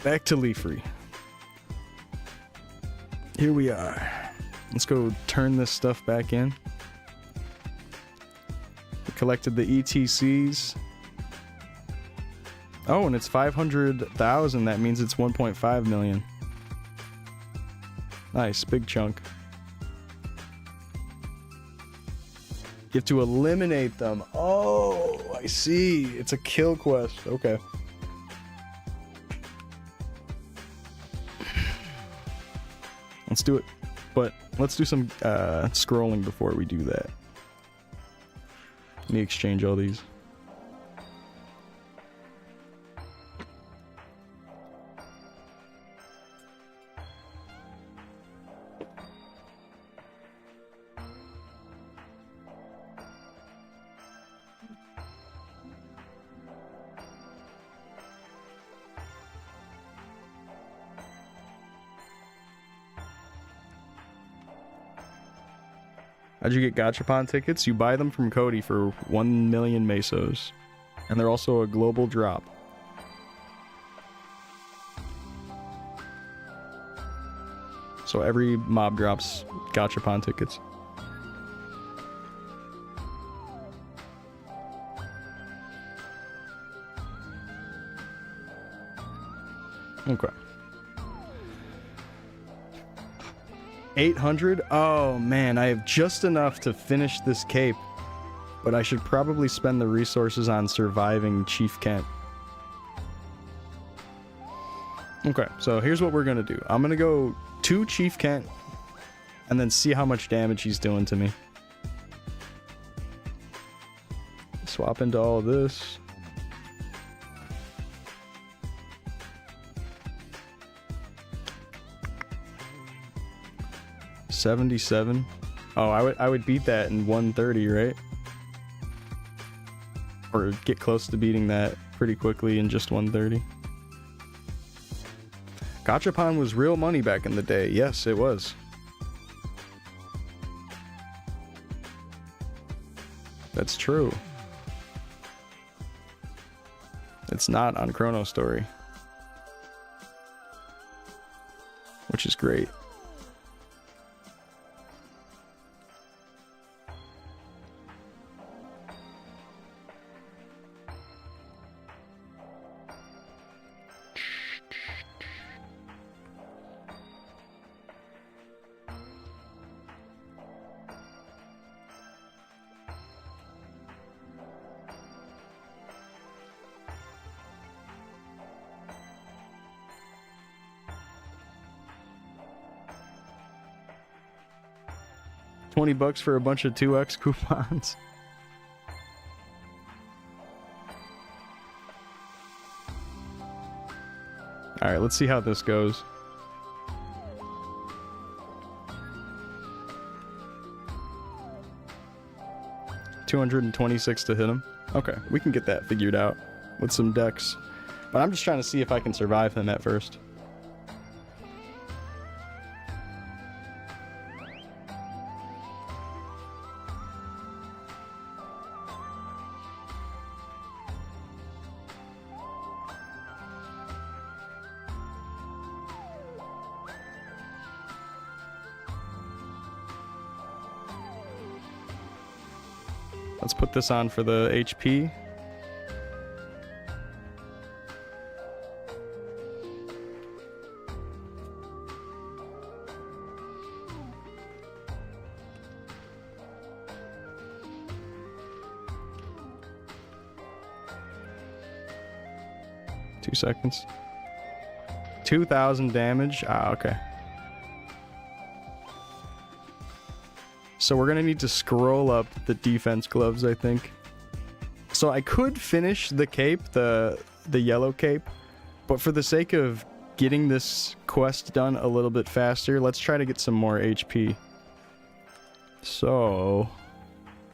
back to Leafree. Here we are. Let's go turn this stuff back in. We collected the ETCs. Oh, and it's 500,000. That means it's 1.5 million. Nice, big chunk. You have to eliminate them. Oh, I see. It's a kill quest. Okay. Let's do it. But let's do some scrolling before we do that. Let me exchange all these. How'd you get Gachapon tickets? You buy them from Cody for 1 million mesos. And they're also a global drop. So every mob drops Gachapon tickets. Okay. 800? Oh man, I have just enough to finish this cape, but I should probably spend the resources on surviving Chief Kent. Okay, so here's what we're gonna do. I'm gonna go to Chief Kent and then see how much damage he's doing to me. Swap into all of this. $77. Oh, I would beat that in 130, right? Or get close to beating that pretty quickly in just 130. Gachapon was real money back in the day. Yes, it was. That's true. It's not on Chronostory, which is great. 20 bucks for a bunch of 2x coupons. Alright, let's see how this goes. $226 to hit him. Okay, we can get that figured out with some decks. But I'm just trying to see if I can survive him at first. Let's put this on for the HP. Two seconds. 2,000 damage. Ah, okay. So we're gonna need to scroll up the defense gloves, I think. So I could finish the cape, the yellow cape, but for the sake of getting this quest done a little bit faster, let's try to get some more HP. So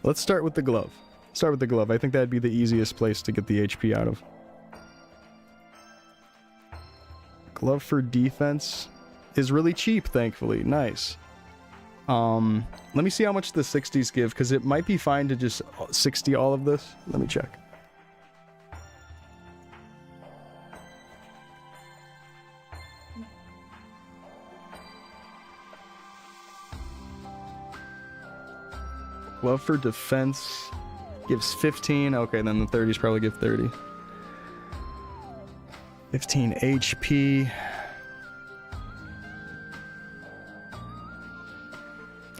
let's start with the glove. Start with the glove. I think that'd be the easiest place to get the HP out of. Glove for defense is really cheap, thankfully. Nice. Let me see how much the 60s give, because it might be fine to just 60 all of this. Let me check. Glove for defense gives 15. Okay, then the 30s probably give 30. 15 HP.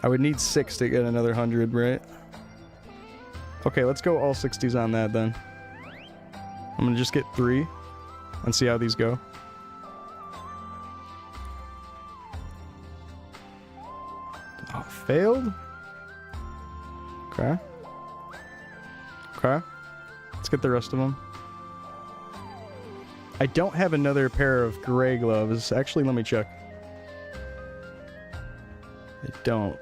I would need 6 to get another 100, right? Okay, let's go all 60s on that then. I'm gonna just get 3 and see how these go. Oh, failed? Okay. Okay. Let's get the rest of them. I don't have another pair of gray gloves. Actually, let me check. I don't.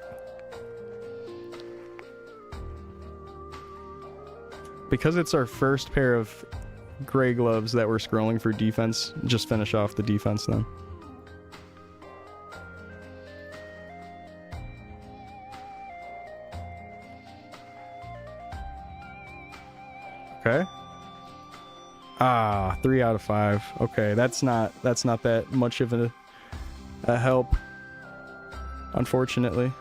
Because it's our first pair of gray gloves that we're scrolling for defense, just finish off the defense then. Okay. Ah, 3 out of 5. Okay, that's not that much of a help, unfortunately.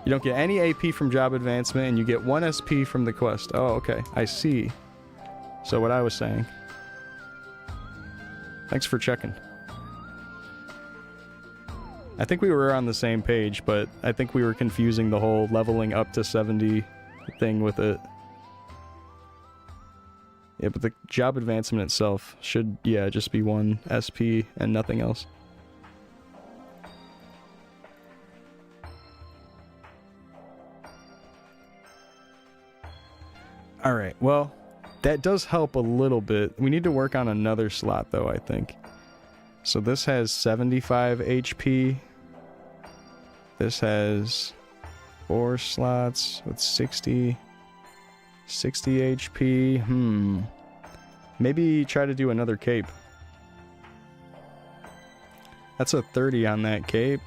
You don't get any AP from job advancement, and you get 1 SP from the quest. Oh, okay. I see. So what I was saying. Thanks for checking. I think we were on the same page, but I think we were confusing the whole leveling up to 70 thing with it. Yeah, but the job advancement itself should, yeah, just be 1 SP and nothing else. Alright, well, that does help a little bit. We need to work on another slot, though, I think. So this has 75 HP. This has 4 slots with 60 HP. Maybe try to do another cape. That's a 30 on that cape.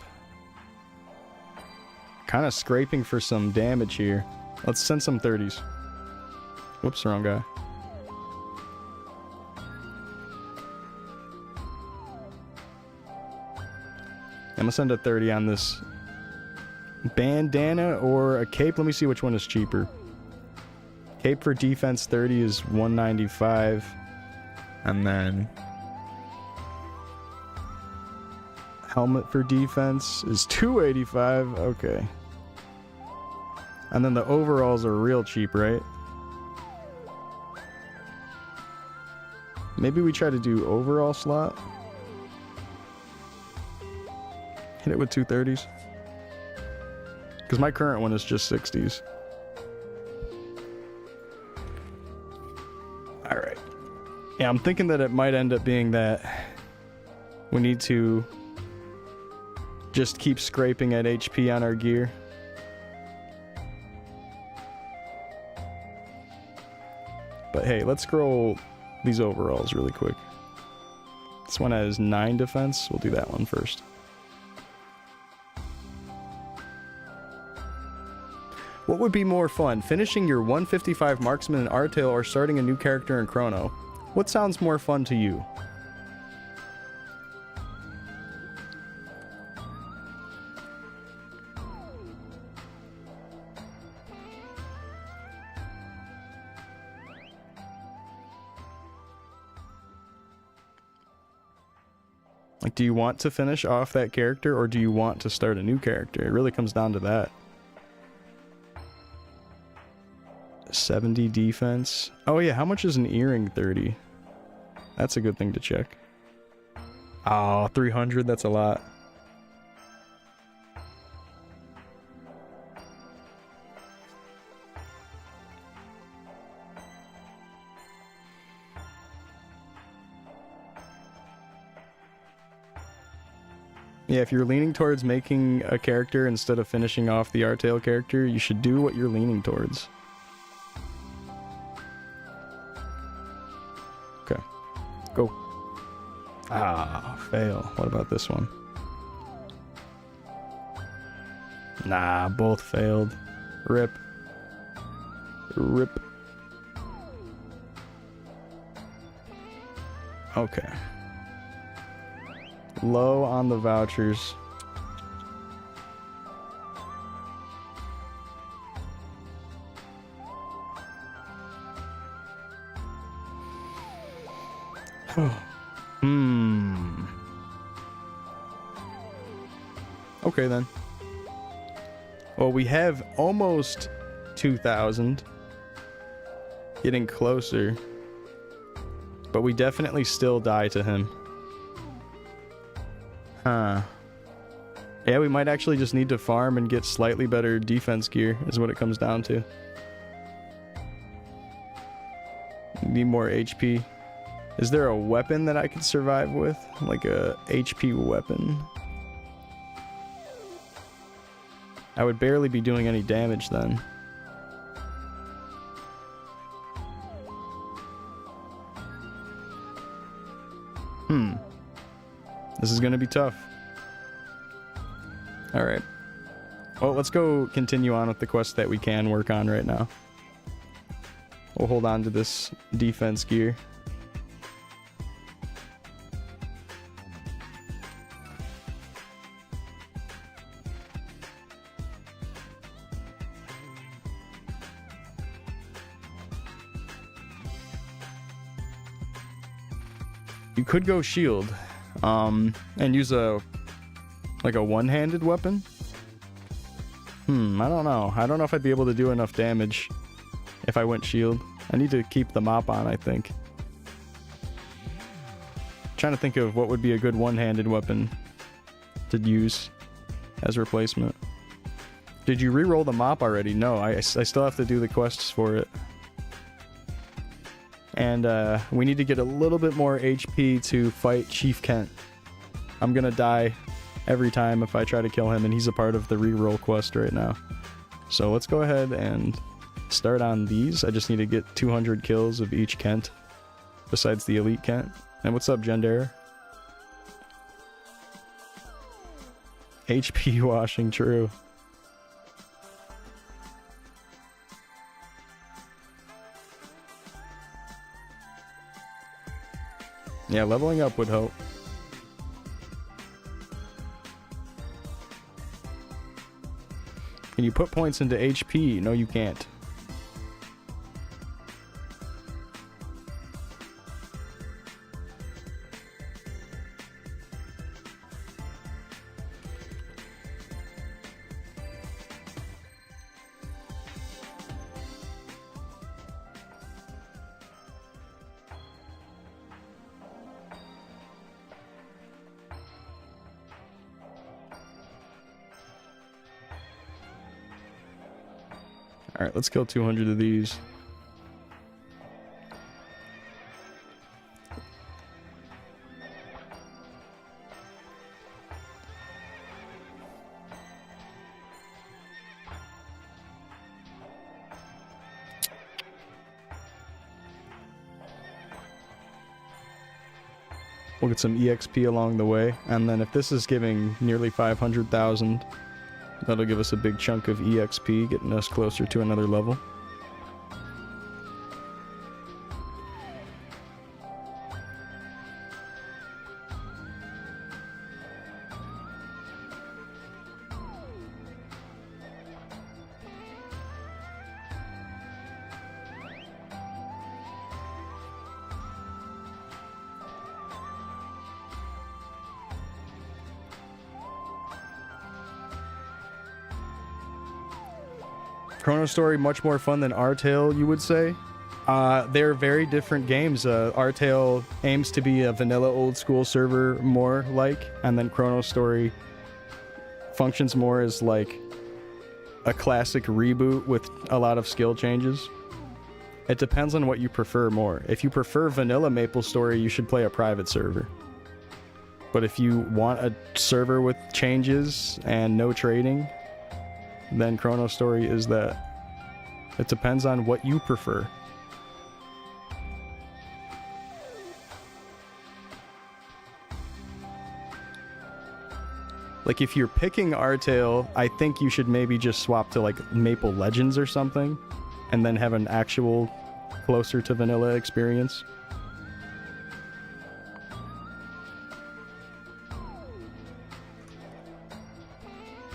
Kind of scraping for some damage here. Let's send some 30s. Whoops, wrong guy. I'm gonna send a 30 on this bandana or a cape. Let me see which one is cheaper. Cape for defense 30 is 195. And then helmet for defense is 285. Okay. And then the overalls are real cheap, right? Maybe we try to do overall slot. Hit it with 230s. Because my current one is just 60s. Alright. Yeah, I'm thinking that it might end up being that we need to just keep scraping at HP on our gear. But hey, let's scroll these overalls really quick. This one has 9 defense. We'll do that one first. What would be more fun, finishing your 155 marksman in R-Tail or starting a new character in Chrono? What sounds more fun to you? Like, do you want to finish off that character or do you want to start a new character? It really comes down to that. 70 defense. Oh yeah, how much is an earring 30? That's a good thing to check. Oh, 300, that's a lot. Yeah, if you're leaning towards making a character instead of finishing off the R-Tail character, you should do what you're leaning towards. Okay. Go. Ah, fail. What about this one? Nah, both failed. Rip. Rip. Okay. Low on the vouchers. Okay then. Well, we have almost 2,000. Getting closer. But we definitely still die to him. Huh. Yeah, we might actually just need to farm and get slightly better defense gear, is what it comes down to. Need more HP. Is there a weapon that I could survive with? Like a HP weapon? I would barely be doing any damage then. This is gonna be tough. Alright. Well, let's go continue on with the quest that we can work on right now. We'll hold on to this defense gear. You could go shield. And use a one-handed weapon? I don't know. I don't know if I'd be able to do enough damage if I went shield. I need to keep the mop on, I think. Trying to think of what would be a good one-handed weapon to use as replacement. Did you re-roll the mop already? No, I still have to do the quests for it. And we need to get a little bit more HP to fight Chief Kent. I'm gonna die every time if I try to kill him, and he's a part of the reroll quest right now. So let's go ahead and start on these. I just need to get 200 kills of each Kent, besides the elite Kent. And what's up, Gendera? HP washing, true. Yeah, leveling up would help. Can you put points into HP? No, you can't. Alright, let's kill 200 of these. We'll get some EXP along the way, and then if this is giving nearly 500,000, that'll give us a big chunk of EXP, getting us closer to another level. Chronostory much more fun than R-Tail, you would say? They're very different games. R-Tail aims to be a vanilla old school server more like, and then Chronostory functions more as like a classic reboot with a lot of skill changes. It depends on what you prefer more. If you prefer vanilla MapleStory, you should play a private server. But if you want a server with changes and no trading, then Chronostory is that. It depends on what you prefer. Like if you're picking R-Tail, I think you should maybe just swap to like Maple Legends or something, and then have an actual closer to vanilla experience.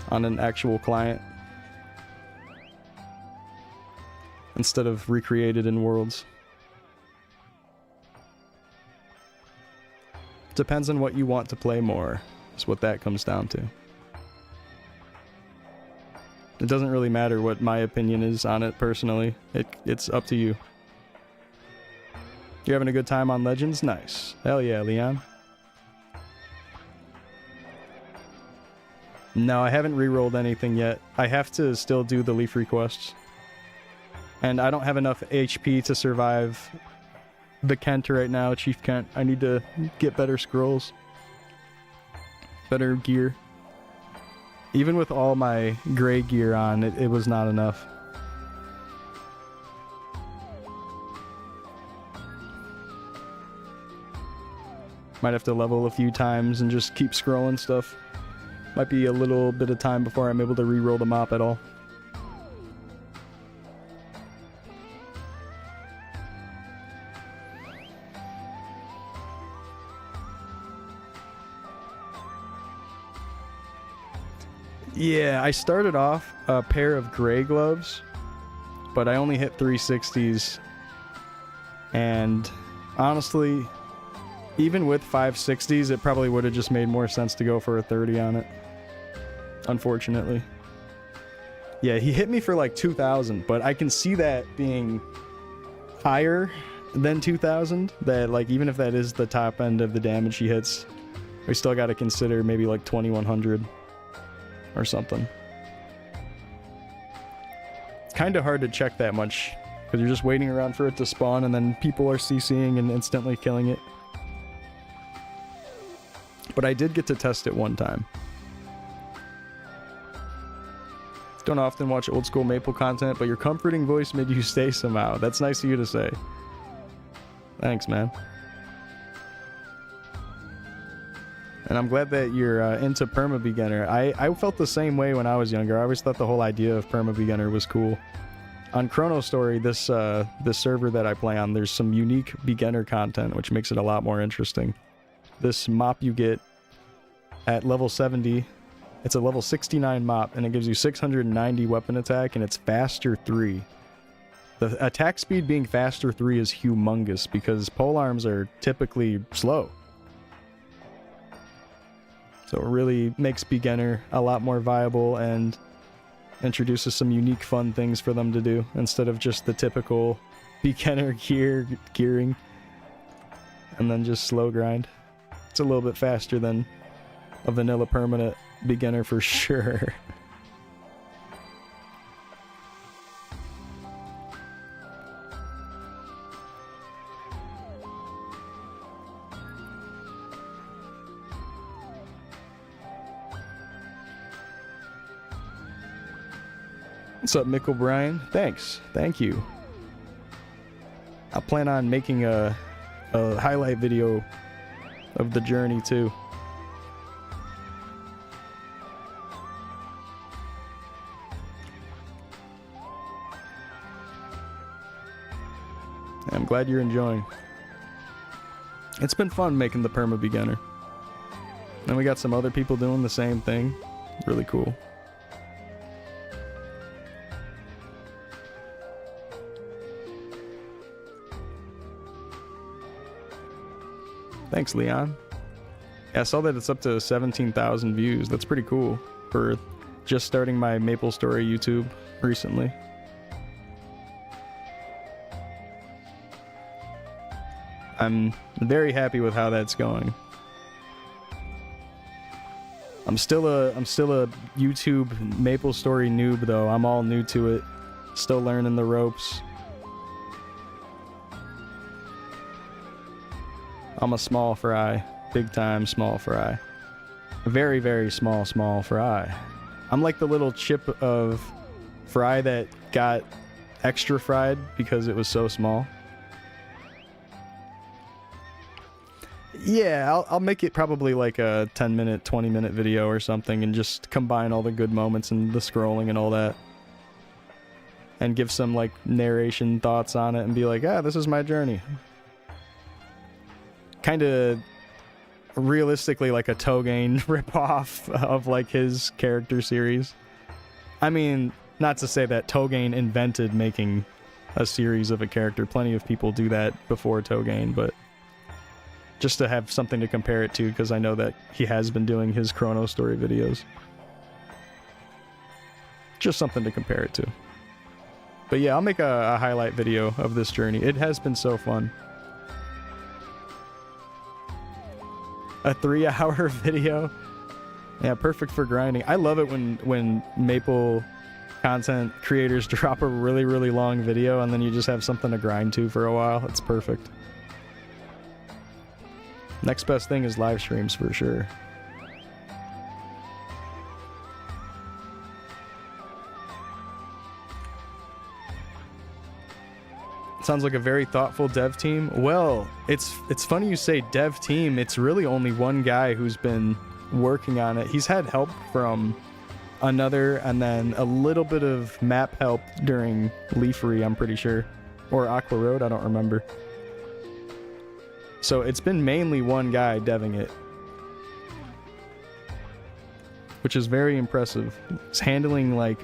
On an actual client. Instead of recreated in Worlds. Depends on what you want to play more, is what that comes down to. It doesn't really matter what my opinion is on it personally. It's up to you. You having a good time on Legends? Nice. Hell yeah, Leon. No, I haven't re-rolled anything yet. I have to still do the Leaf requests. And I don't have enough HP to survive the Kent right now, Chief Kent. I need to get better scrolls. Better gear. Even with all my gray gear on, it was not enough. Might have to level a few times and just keep scrolling stuff. Might be a little bit of time before I'm able to re-roll the mop at all. Yeah, I started off a pair of gray gloves, but I only hit 360s. And honestly, even with 560s, it probably would have just made more sense to go for a 30 on it. Unfortunately. Yeah, he hit me for like 2,000, but I can see that being higher than 2,000. That, like, even if that is the top end of the damage he hits, we still got to consider maybe like 2,100 or something. It's kind of hard to check that much because you're just waiting around for it to spawn and then people are CCing and instantly killing it. But I did get to test it one time. Don't often watch old school Maple content, but your comforting voice made you stay somehow. That's nice of you to say. Thanks, man. And I'm glad that you're into Perma Beginner. I felt the same way when I was younger. I always thought the whole idea of Perma Beginner was cool. On Chronostory, this server that I play on, there's some unique beginner content, which makes it a lot more interesting. This mop you get at level 70, it's a level 69 mop, and it gives you 690 weapon attack, and it's faster 3. The attack speed being faster 3 is humongous, because polearms are typically slow. So it really makes beginner a lot more viable and introduces some unique fun things for them to do instead of just the typical beginner gearing and then just slow grind. It's a little bit faster than a vanilla permanent beginner for sure. What's up, Mickle Brian? Thanks. Thank you. I plan on making a highlight video of the journey too. I'm glad you're enjoying. It's been fun making the perma beginner. And we got some other people doing the same thing. Really cool. Thanks, Leon. Yeah, I saw that it's up to 17,000 views. That's pretty cool for just starting my MapleStory YouTube recently. I'm very happy with how that's going. I'm still a YouTube MapleStory noob though. I'm all new to it. Still learning the ropes. I'm a small fry. Big time small fry. Very, very small fry. I'm like the little chip of fry that got extra fried because it was so small. Yeah, I'll make it probably like a 10-minute, 20-minute video or something and just combine all the good moments and the scrolling and all that. And give some like narration thoughts on it and be like, this is my journey. Kind of realistically like a Togain ripoff of like his character series. I mean, not to say that Togain invented making a series of a character. Plenty of people do that before Togain, but just to have something to compare it to, because I know that he has been doing his Chronostory videos. Just something to compare it to. But yeah, I'll make a highlight video of this journey. It has been so fun. A 3-hour video. Yeah, perfect for grinding. I love it when Maple content creators drop a really, really long video and then you just have something to grind to for a while. It's perfect. Next best thing is live streams for sure. Sounds like a very thoughtful dev team. Well, it's funny you say dev team. It's really only one guy who's been working on it. He's had help from another and then a little bit of map help during Leafery, I'm pretty sure. Or Aqua Road, I don't remember. So it's been mainly one guy deving it. Which is very impressive. He's handling like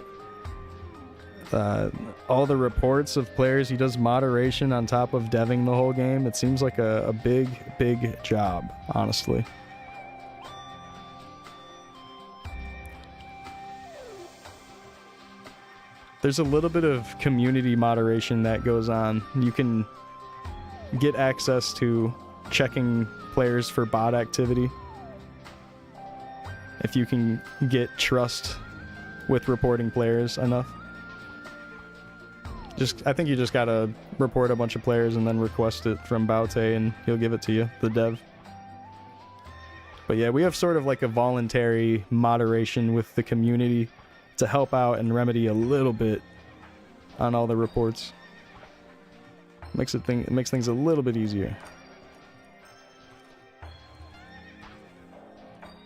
all the reports of players. He does moderation on top of deving the whole game. It seems like a big job, honestly. There's a little bit of community moderation that goes on. You can get access to checking players for bot activity. If you can get trust with reporting players enough. I think you just gotta report a bunch of players and then request it from Baute and he'll give it to you, the dev. But yeah, we have sort of like a voluntary moderation with the community to help out and remedy a little bit on all the reports. It makes things a little bit easier.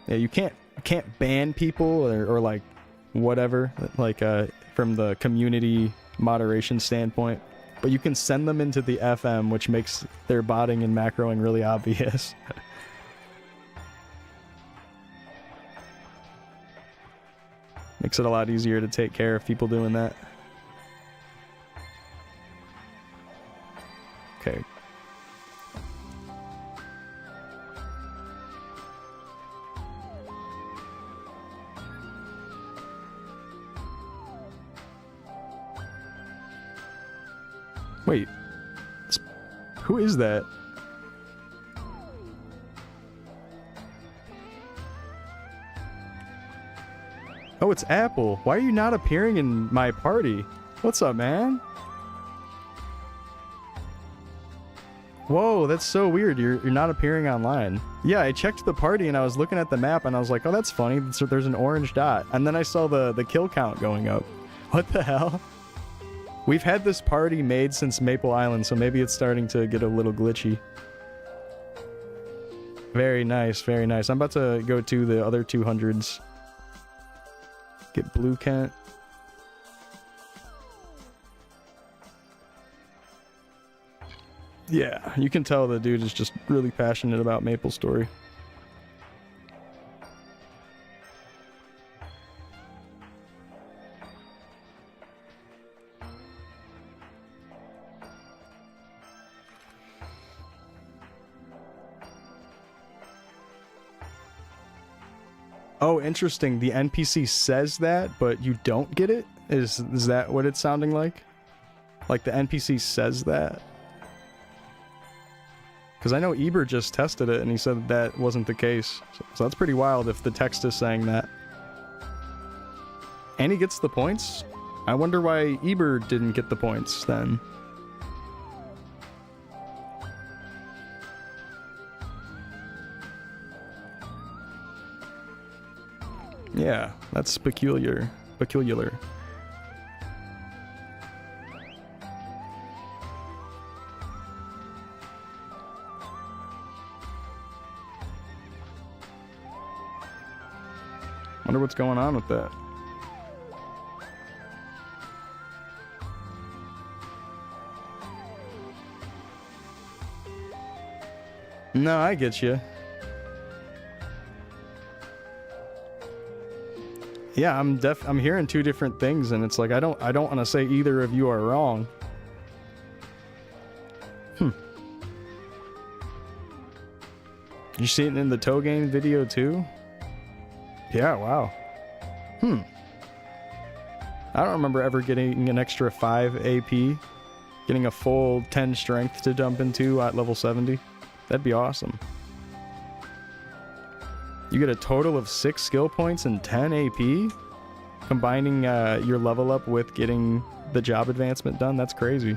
Yeah, you can't ban people or like whatever, like from the community moderation standpoint, but you can send them into the FM, which makes their botting and macroing really obvious. Makes it a lot easier to take care of people doing that. Okay. Wait. Who is that? Oh, it's Apple. Why are you not appearing in my party? What's up, man? Whoa, that's so weird. You're not appearing online. Yeah, I checked the party and I was looking at the map and I was like, oh, that's funny. So there's an orange dot. And then I saw the kill count going up. What the hell? We've had this party made since Maple Island, so maybe it's starting to get a little glitchy. Very nice, very nice. I'm about to go to the other 200s. Get Blue Kent. Yeah, you can tell the dude is just really passionate about Maple Story. Oh, interesting. The NPC says that, but you don't get it? Is that what it's sounding like? Like the NPC says that? Because I know Eber just tested it and he said that wasn't the case. So that's pretty wild if the text is saying that. And he gets the points? I wonder why Eber didn't get the points then. Yeah, that's peculiar. Peculiar. Wonder what's going on with that. No, I get you. Yeah, I'm hearing two different things, and it's like I don't want to say either of you are wrong. You see it in the toe game video too? Yeah, wow. I don't remember ever getting an extra 5 AP, getting a full 10 strength to jump into at level 70. That'd be awesome. You get a total of 6 skill points and 10 AP, combining your level up with getting the job advancement done. That's crazy.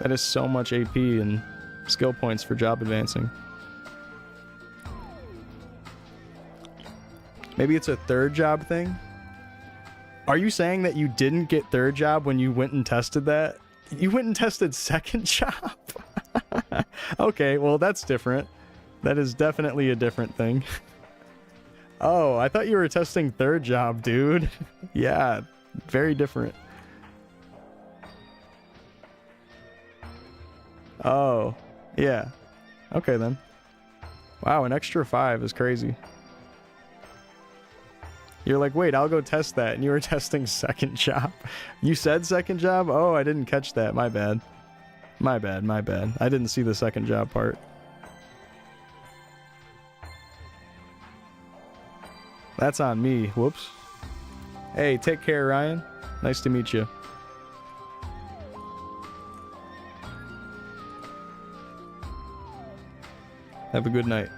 That is so much AP and skill points for job advancing. Maybe it's a third job thing? Are you saying that you didn't get third job when you went and tested that? You went and tested second job? Okay, well that's different. That is definitely a different thing. Oh, I thought you were testing third job, dude. Yeah, very different. Oh, yeah. Okay then. Wow, an extra 5 is crazy. You're like, wait, I'll go test that, and you were testing second job. You said second job? Oh, I didn't catch that. My bad. My bad, my bad. I didn't see the second job part. That's on me. Whoops. Hey, take care, Ryan. Nice to meet you. Have a good night.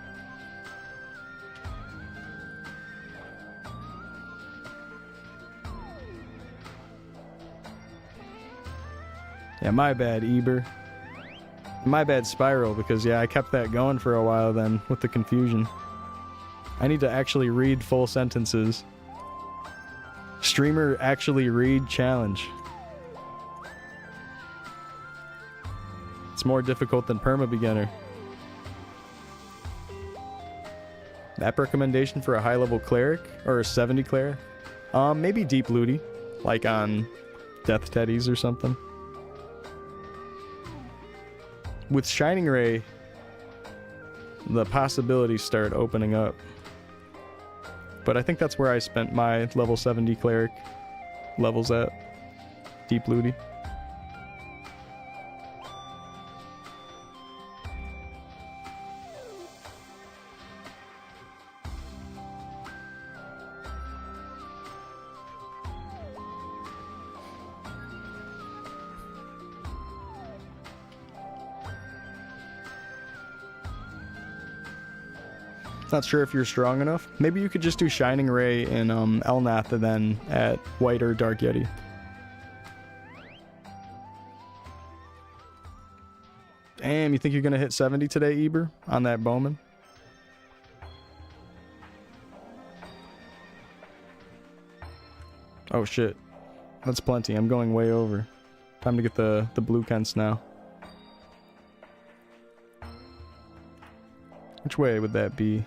Yeah, my bad, Eber. My bad, Spiral, because yeah, I kept that going for a while then with the confusion. I need to actually read full sentences. Streamer actually read challenge. It's more difficult than perma beginner. Map recommendation for a high level cleric or a 70 cleric? Maybe Deep Looty, like on Death Teddies or something. With Shining Ray, the possibilities start opening up. But I think that's where I spent my level 70 cleric levels at. Deep Looty. Not sure if you're strong enough. Maybe you could just do Shining Ray in Elnath and then at White or Dark Yeti. Damn, you think you're gonna hit 70 today, Eber, on that Bowman? Oh shit. That's plenty. I'm going way over. Time to get the blue Kents now. Which way would that be?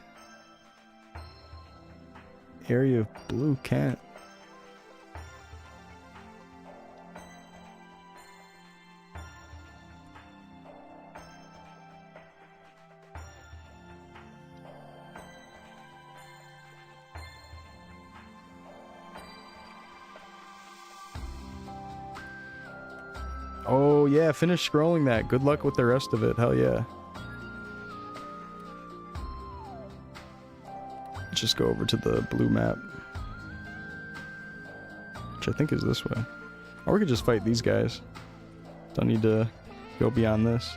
Area of blue Kent. Oh yeah, finish scrolling that. Good luck with the rest of it. Hell yeah. Let's just go over to the blue map. Which I think is this way. Or we could just fight these guys. Don't need to go beyond this.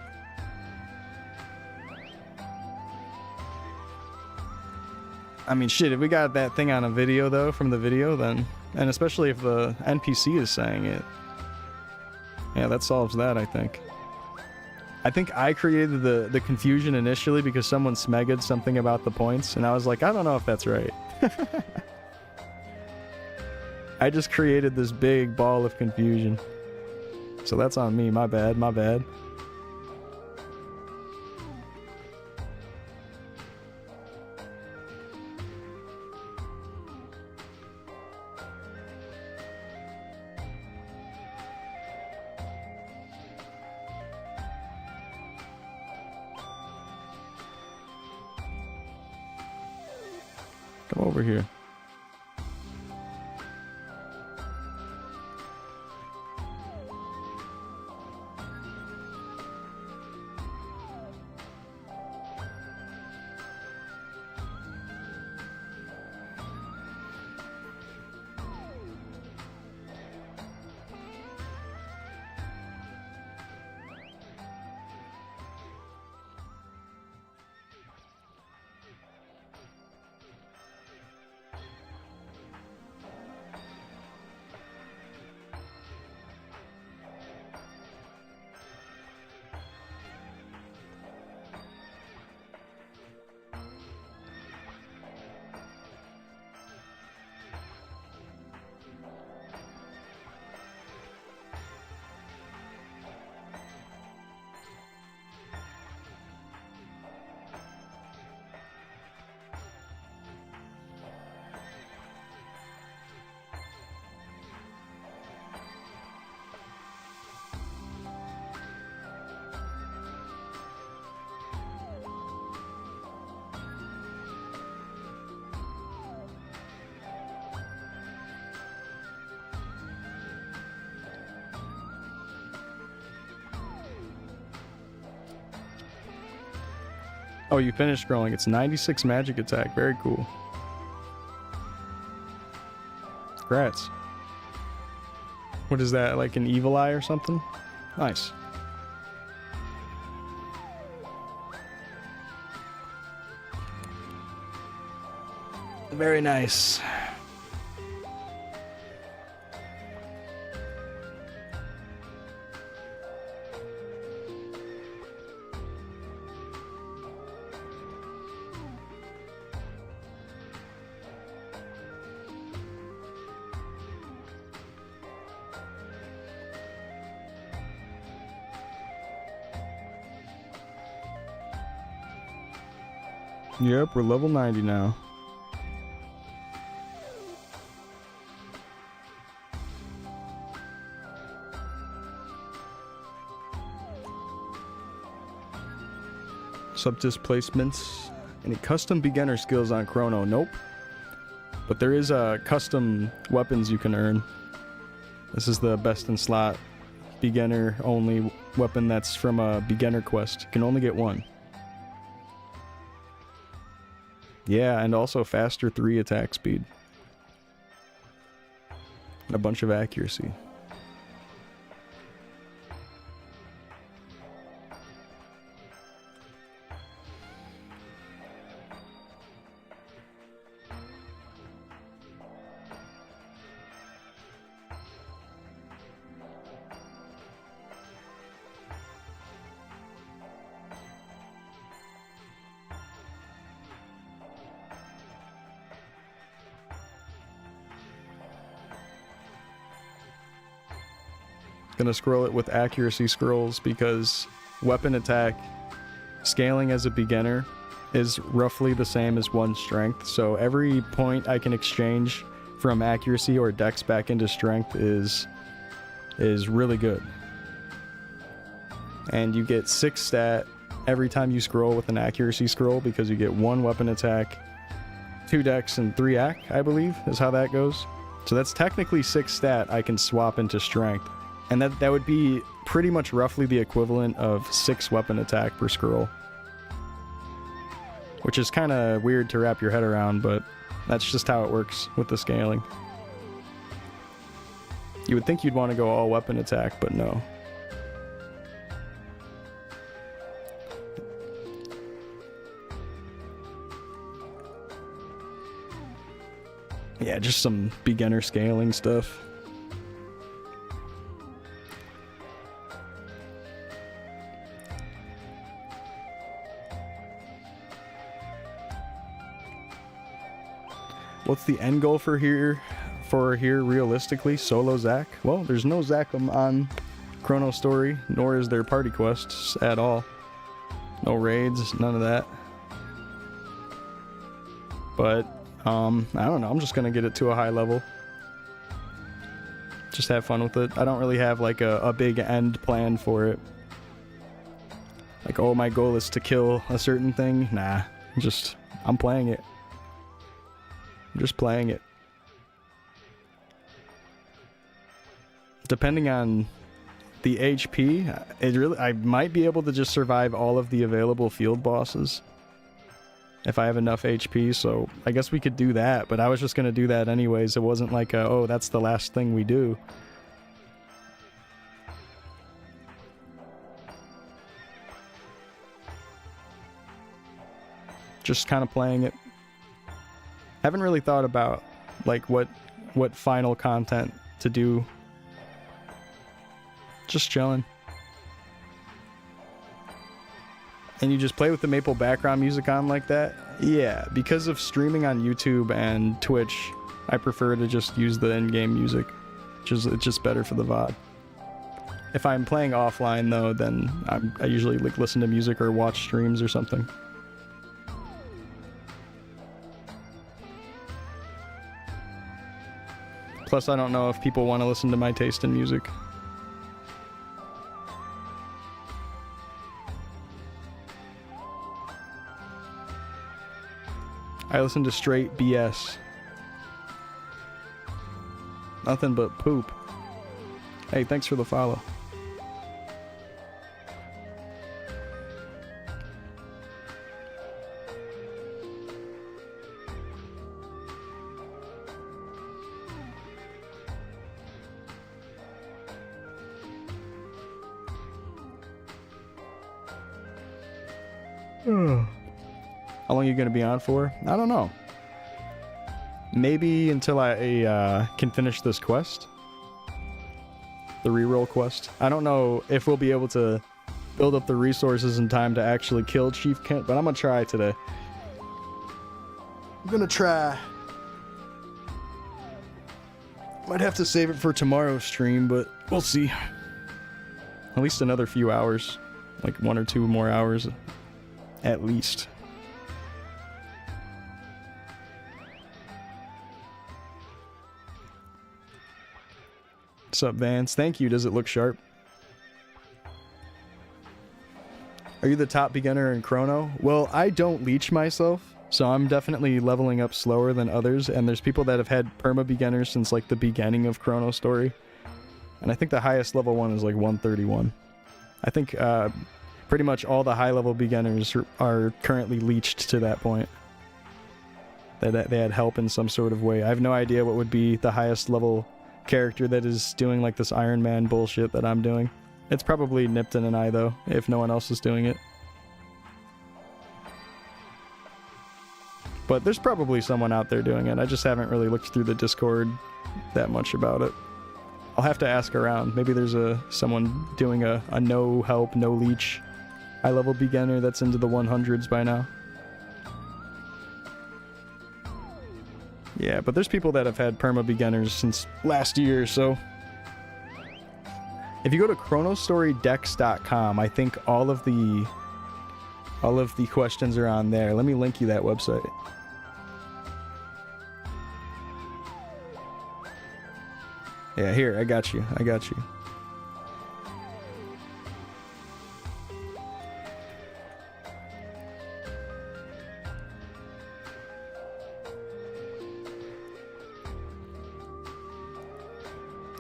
I mean, shit, if we got that thing on a video, though, from the video, then... And especially if the NPC is saying it. Yeah, that solves that, I think. I think I created the confusion initially because someone smegged something about the points, and I was like, I don't know if that's right. I just created this big ball of confusion. So that's on me, my bad, my bad. Come over here. Oh, you finished scrolling. It's 96 magic attack. Very cool. Congrats. What is that, like an evil eye or something? Nice. Very nice. Yep, we're level 90 now. Sub displacements. Any custom beginner skills on Chrono? Nope. But there is custom weapons you can earn. This is the best in slot beginner only weapon that's from a beginner quest. You can only get one. Yeah, and also faster 3 attack speed. And a bunch of accuracy. gonna scroll it with accuracy scrolls because weapon attack scaling as a beginner is roughly the same as 1 strength. So every point I can exchange from accuracy or dex back into strength is really good. And you get 6 stat every time you scroll with an accuracy scroll because you get 1 weapon attack, 2 dex, and 3 ac, I believe, is how that goes. So that's technically 6 stat I can swap into strength. And that would be pretty much roughly the equivalent of 6 weapon attack per scroll. Which is kind of weird to wrap your head around, but that's just how it works with the scaling. You would think you'd want to go all weapon attack, but no. Yeah, just some beginner scaling stuff. What's the end goal for here realistically? Solo Zack? Well, there's no Zackum on Chronostory, nor is there party quests at all. No raids, none of that. But I don't know, I'm just gonna get it to a high level. Just have fun with it. I don't really have like a big end plan for it. Like, oh, my goal is to kill a certain thing. Nah, I'm playing it. I'm just playing it. Depending on the HP, I might be able to just survive all of the available field bosses if I have enough HP, so I guess we could do that, but I was just gonna do that anyways. It wasn't like, oh, that's the last thing we do. Just kind of playing it. Haven't really thought about like what final content to do. Just chilling. And you just play with the maple background music on like that? Yeah, because of streaming on YouTube and Twitch, I prefer to just use the in-game music. It's just better for the VOD. If I'm playing offline though, then I usually like listen to music or watch streams or something. Plus, I don't know if people want to listen to my taste in music. I listen to straight BS. Nothing but poop. Hey, thanks for the follow. How long are you going to be on for? I don't know. Maybe until I can finish this quest. The reroll quest. I don't know if we'll be able to build up the resources in time to actually kill Chief Kent, but I'm going to try today. I'm going to try. Might have to save it for tomorrow's stream, but we'll see. At least another few hours. Like 1 or 2 more hours. At least. What's up, Vance? Thank you. Does it look sharp? Are you the top beginner in Chrono? Well, I don't leech myself, so I'm definitely leveling up slower than others, and there's people that have had perma-beginners since like the beginning of Chronostory. And I think the highest level one is like 131. I think pretty much all the high-level beginners are currently leeched to that point. That they had help in some sort of way. I have no idea what would be the highest level character that is doing like this Ironman bullshit that I'm doing. It's probably Nipton and I though, if no one else is doing it. But there's probably someone out there doing it. I just haven't really looked through the Discord that much about it. I'll have to ask around. Maybe there's someone doing a no help, no leech high level beginner that's into the 100s by now. Yeah, but there's people that have had perma beginners since last year, so If you go to chronostorydex.com, I think all of the questions are on there. Let me link you that website. Yeah, here, I got you.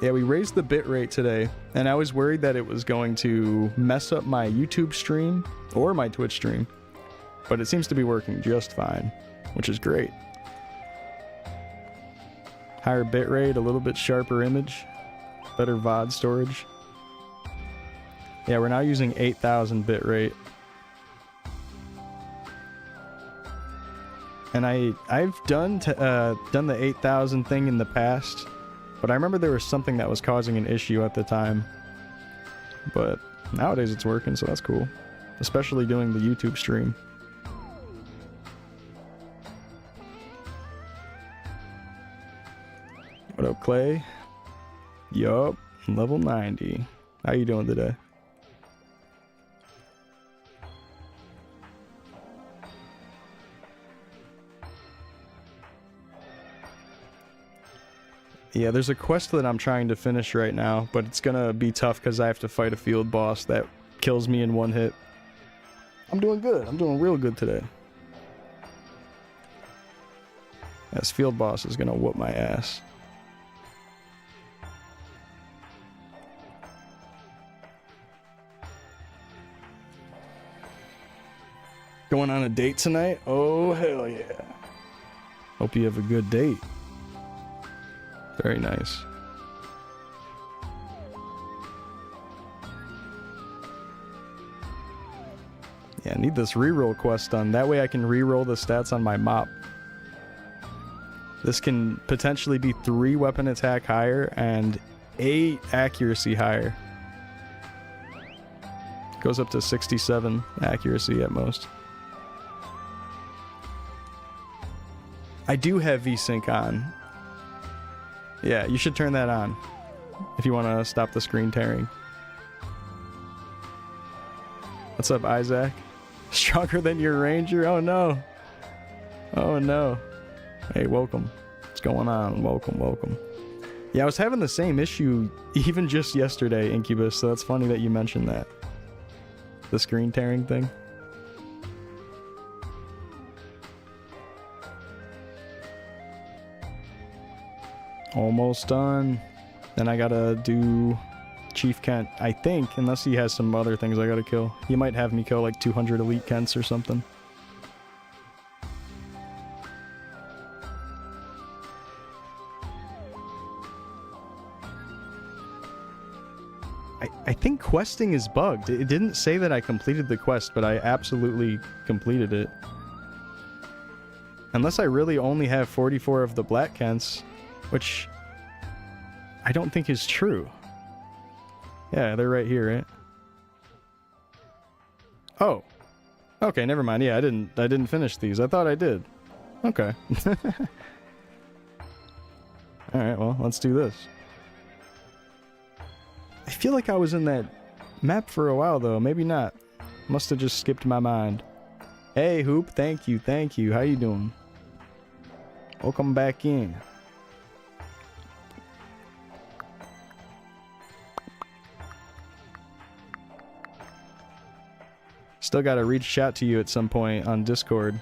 Yeah, we raised the bitrate today, and I was worried that it was going to mess up my YouTube stream or my Twitch stream, but it seems to be working just fine, which is great. Higher bitrate, a little bit sharper image, better VOD storage. Yeah, we're now using 8,000 bitrate. And I've done the 8,000 thing in the past, but I remember there was something that was causing an issue at the time. But nowadays it's working, so that's cool. Especially doing the YouTube stream. What up, Clay? Yup, level 90. How you doing today? Yeah, there's a quest that I'm trying to finish right now, but it's gonna be tough because I have to fight a field boss that kills me in one hit. I'm doing good. I'm doing real good today. This field boss is gonna whoop my ass. Going on a date tonight? Oh, hell yeah. Hope you have a good date. Very nice. Yeah, I need this reroll quest done. That way I can reroll the stats on my mop. This can potentially be 3 weapon attack higher and 8 accuracy higher. Goes up to 67 accuracy at most. I do have VSync on. Yeah, you should turn that on if you want to stop the screen tearing. What's up, Isaac? Stronger than your ranger? Oh no. Oh no. Hey, welcome. What's going on? Welcome. Yeah, I was having the same issue even just yesterday, Incubus, so that's funny that you mentioned that. The screen tearing thing. Almost done. Then I gotta do Chief Kent, I think, unless he has some other things I gotta kill. He might have me kill like 200 Elite Kents or something. I think questing is bugged. It didn't say that I completed the quest, but I absolutely completed it. Unless I really only have 44 of the Black Kents, which I don't think is true. Yeah, they're right here, right? Oh. Okay, never mind. Yeah, I didn't finish these. I thought I did. Okay. Alright, well, let's do this. I feel like I was in that map for a while, though. Maybe not. Must have just skipped my mind. Hey, Hoop. Thank you. How you doing? Welcome back in. Still gotta reach out to you at some point on Discord.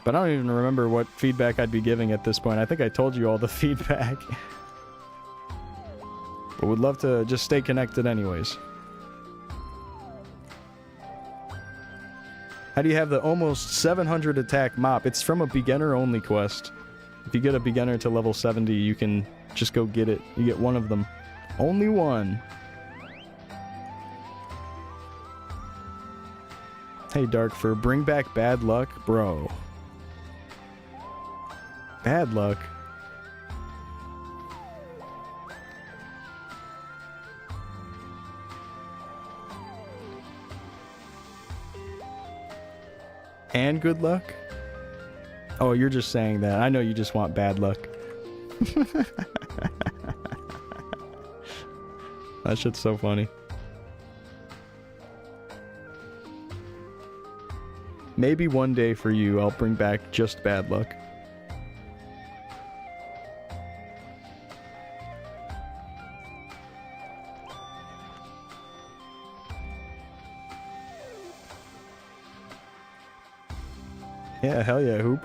But I don't even remember what feedback I'd be giving at this point. I think I told you all the feedback. But would love to just stay connected anyways. How do you have the almost 700 attack mop? It's from a beginner only quest. If you get a beginner to level 70, you can just go get it. You get one of them. Only one. Hey, Darkfur, bring back bad luck? Bro. Bad luck? And good luck? Oh, you're just saying that. I know you just want bad luck. That shit's so funny. Maybe one day for you, I'll bring back just bad luck. Yeah, hell yeah, Hoop.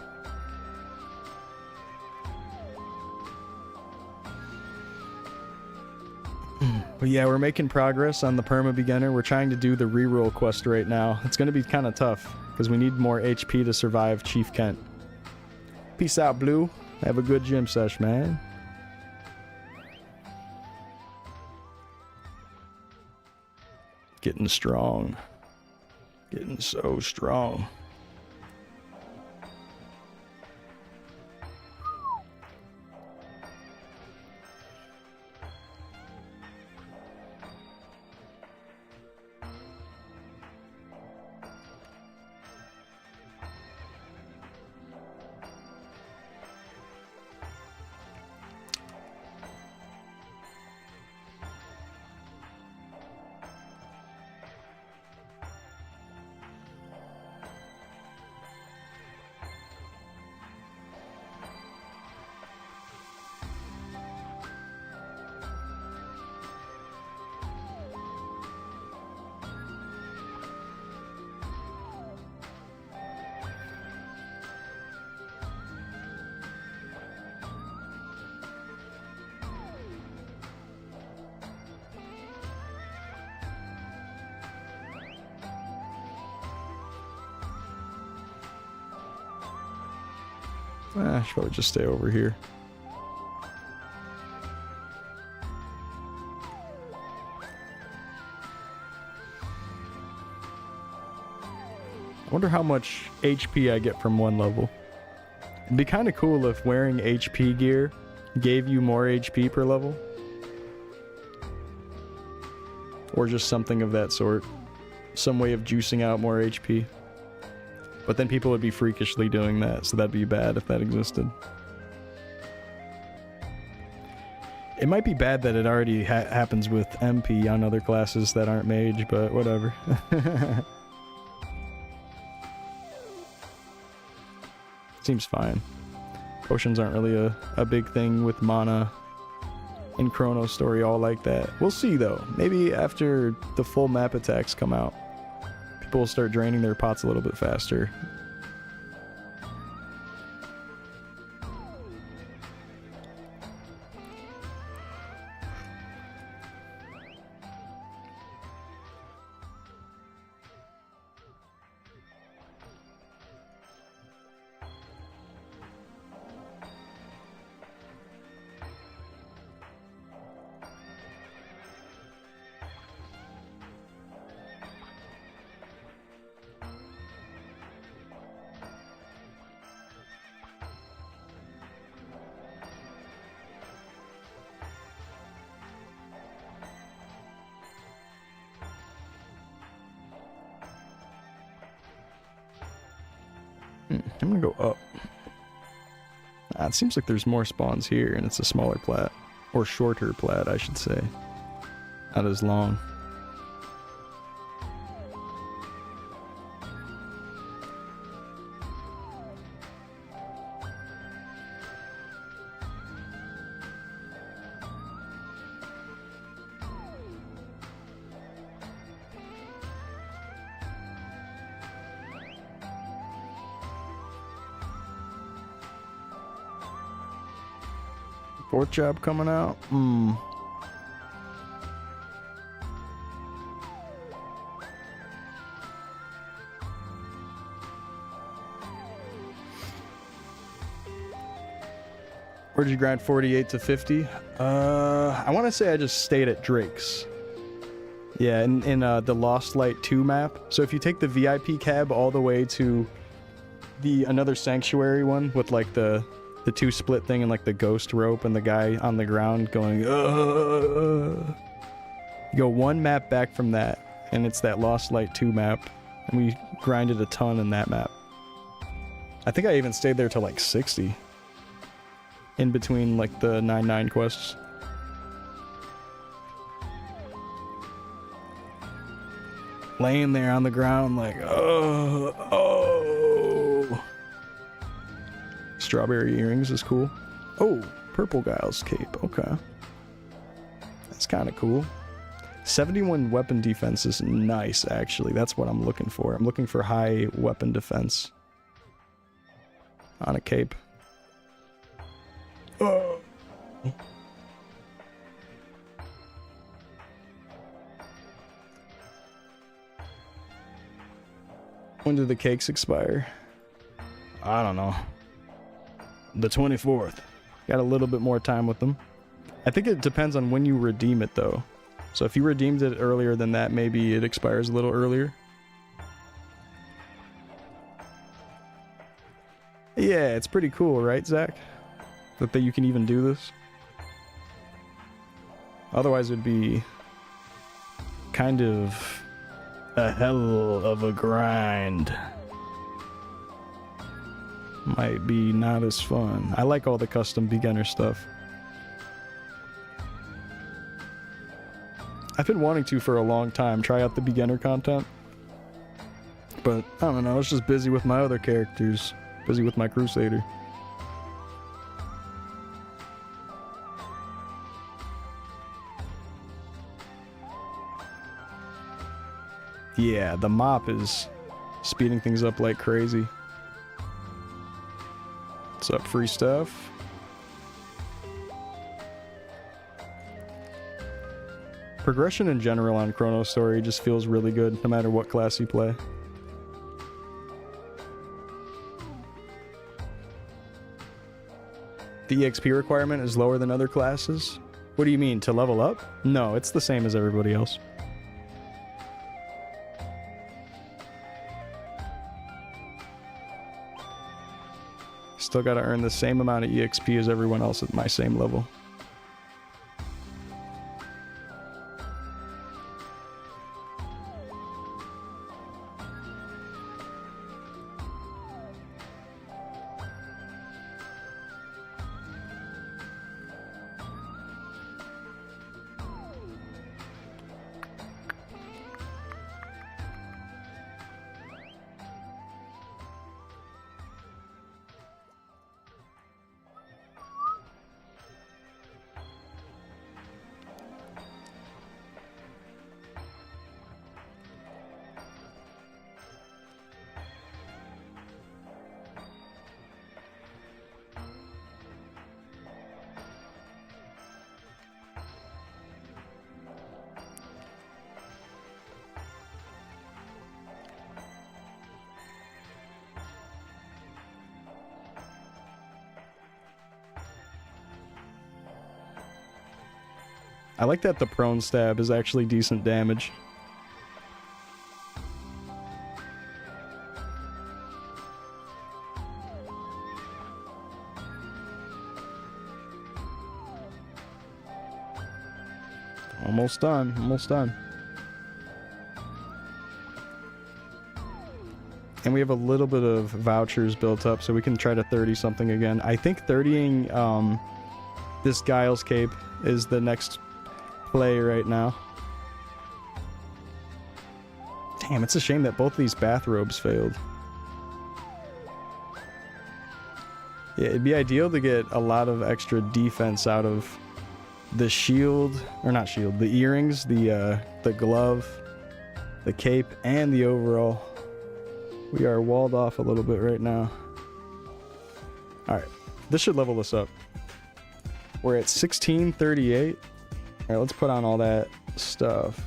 But yeah, we're making progress on the Perma Beginner. We're trying to do the reroll quest right now. It's going to be kind of tough, because we need more HP to survive Chief Kent. Peace out, Blue. Have a good gym sesh, man. Getting strong. Getting so strong. I should probably just stay over here. I wonder how much HP I get from one level. It'd be kind of cool if wearing HP gear gave you more HP per level. Or just something of that sort. Some way of juicing out more HP. But then people would be freakishly doing that, so that'd be bad if that existed. It might be bad that it already happens with MP on other classes that aren't mage, but whatever. Seems fine. Potions aren't really a big thing with mana in Chronostory all like that. We'll see though. Maybe after the full map attacks come out, people will start draining their pots a little bit faster. I'm gonna go up. It seems like there's more spawns here, and it's a smaller plat. Or shorter plat, I should say. Not as long. Fourth job coming out? Where'd you grind 48 to 50? I want to say I just stayed at Drake's. Yeah, in the Lost Light 2 map. So if you take the VIP cab all the way to another sanctuary one with like the two split thing and like the ghost rope and the guy on the ground going, you go one map back from that, and it's that Lost Light 2 map, and we grinded a ton in that map. I think I even stayed there till like 60. in between like the 9 quests. Laying there on the ground like, oh. Strawberry earrings is cool. Oh, Purple Giles cape. Okay. That's kind of cool. 71 weapon defense is nice, actually. That's what I'm looking for. I'm looking for high weapon defense on a cape. Oh. When do the cakes expire? I don't know. The 24th. Got a little bit more time with them. I think it depends on when you redeem it, though. So if you redeemed it earlier than that, maybe it expires a little earlier. Yeah, it's pretty cool, right, Zach? That you can even do this. Otherwise, it'd be kind of a hell of a grind. Might be not as fun. I like all the custom beginner stuff. I've been wanting to for a long time try out the beginner content. But I don't know, I was just busy with my other characters. Busy with my Crusader. Yeah, the mop is speeding things up like crazy. What's up, free stuff? Progression in general on Chronostory just feels really good, no matter what class you play. The EXP requirement is lower than other classes? What do you mean, to level up? No, it's the same as everybody else. Still gotta earn the same amount of EXP as everyone else at my same level. I like that the prone stab is actually decent damage. Almost done, almost done. And we have a little bit of vouchers built up, so we can try to 30 something again. I think 30ing this Giles cape is the next play right now. Damn, it's a shame that both of these bathrobes failed. Yeah, it'd be ideal to get a lot of extra defense out of the shield, or not shield, the earrings, the glove, the cape, and the overall. We are walled off a little bit right now. Alright, this should level us up. We're at 1638. Alright, let's put on all that stuff.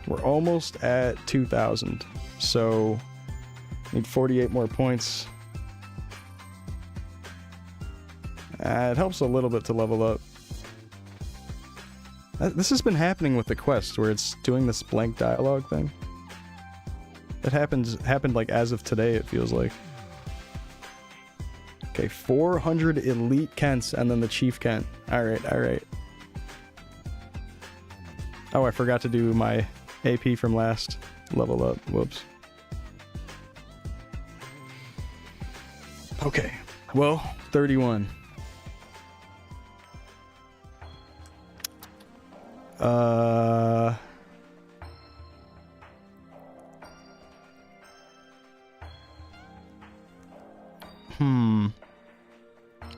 We're almost at 2,000. So, need 48 more points. It helps a little bit to level up. This has been happening with the quest, where it's doing this blank dialogue thing. It happened like as of today, it feels like. Okay, 400 elite Kents and then the Chief Kent. Alright, alright. Oh, I forgot to do my AP from last level up. Whoops. Okay. Well, 31.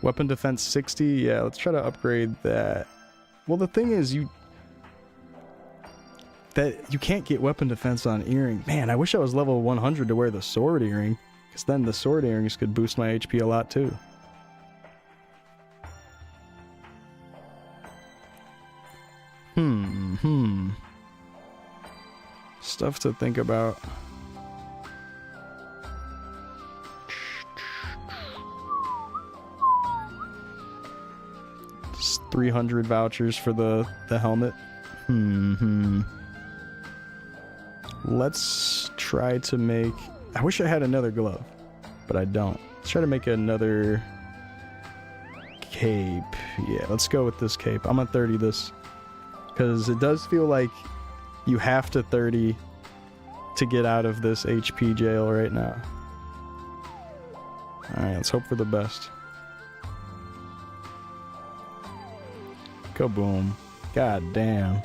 Weapon defense 60. Yeah, let's try to upgrade that. Well, the thing is, you can't get weapon defense on earring. Man, I wish I was level 100 to wear the sword earring, because then the sword earrings could boost my HP a lot too. Stuff to think about. Just 300 vouchers for the helmet. Let's try to make... I wish I had another glove, but I don't. Let's try to make another cape. Yeah, let's go with this cape. I'm gonna 30 this, because it does feel like you have to 30 to get out of this HP jail right now. Alright, let's hope for the best. Kaboom. God damn.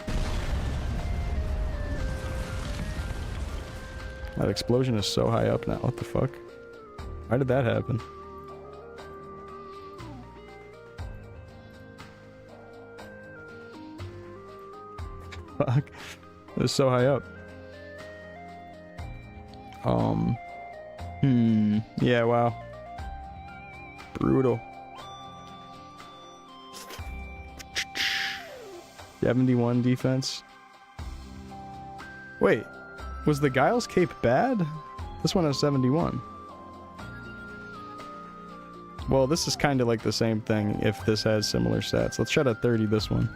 That explosion is so high up now. What the fuck? Why did that happen? Fuck. It was so high up. Yeah, wow. Brutal. 71 defense. Wait, was the Giles cape bad? This one has 71. Well, this is kind of like the same thing if this has similar stats. Let's try to 30 this one.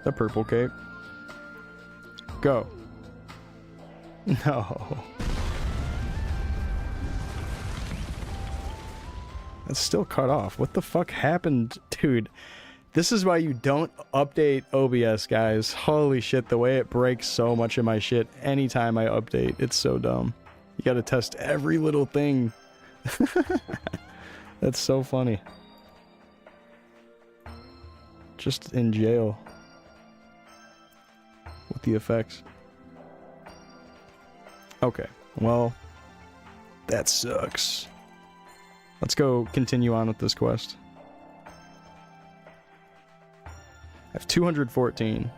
The purple cape. Go. No. It's still cut off. What the fuck happened? Dude, this is why you don't update OBS, guys. Holy shit, the way it breaks so much of my shit anytime I update. It's so dumb. You gotta test every little thing. That's so funny. Just in jail with the effects. Okay, well, that sucks. Let's go continue on with this quest. I have 214.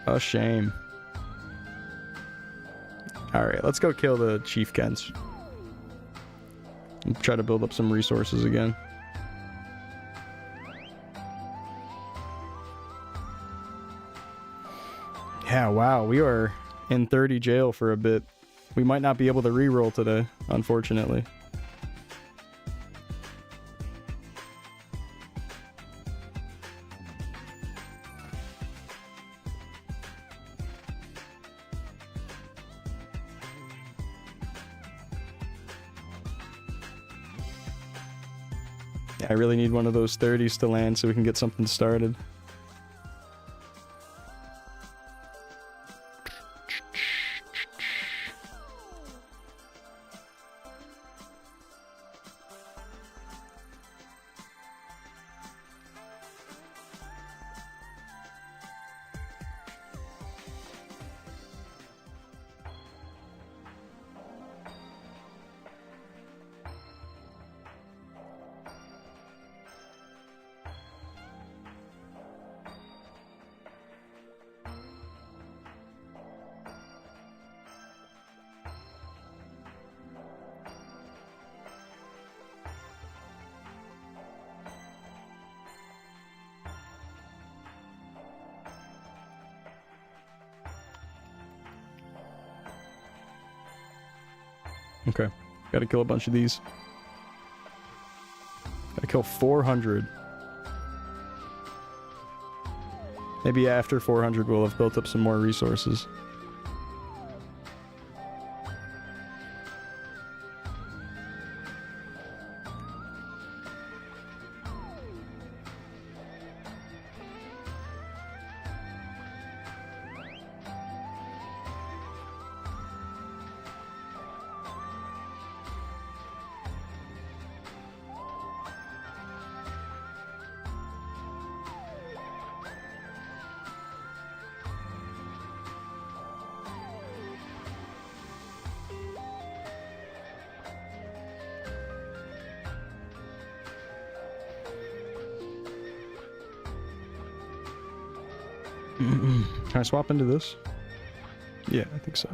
A shame. Alright, let's go kill the Chief Kents. And try to build up some resources again. Yeah, wow, we are in 30 jail for a bit. We might not be able to reroll today, unfortunately. I really need one of those 30s to land so we can get something started. Okay, gotta kill a bunch of these. Gotta kill 400. Maybe after 400 we'll have built up some more resources. Can I swap into this? Yeah, I think so.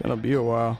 Gonna be a while.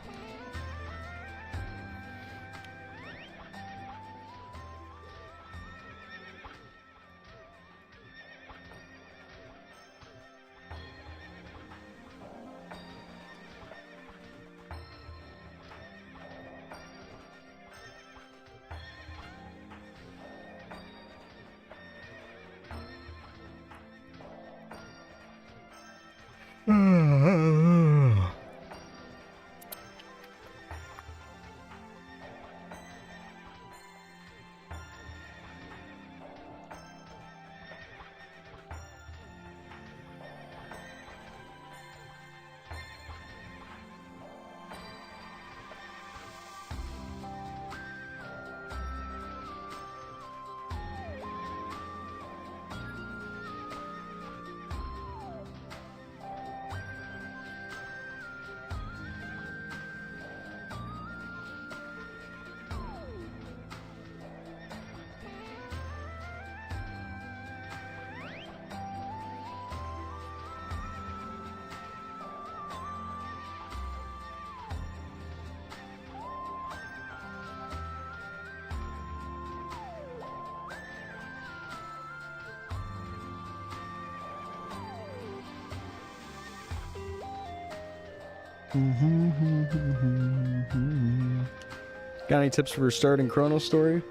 Got any tips for starting Chronostory?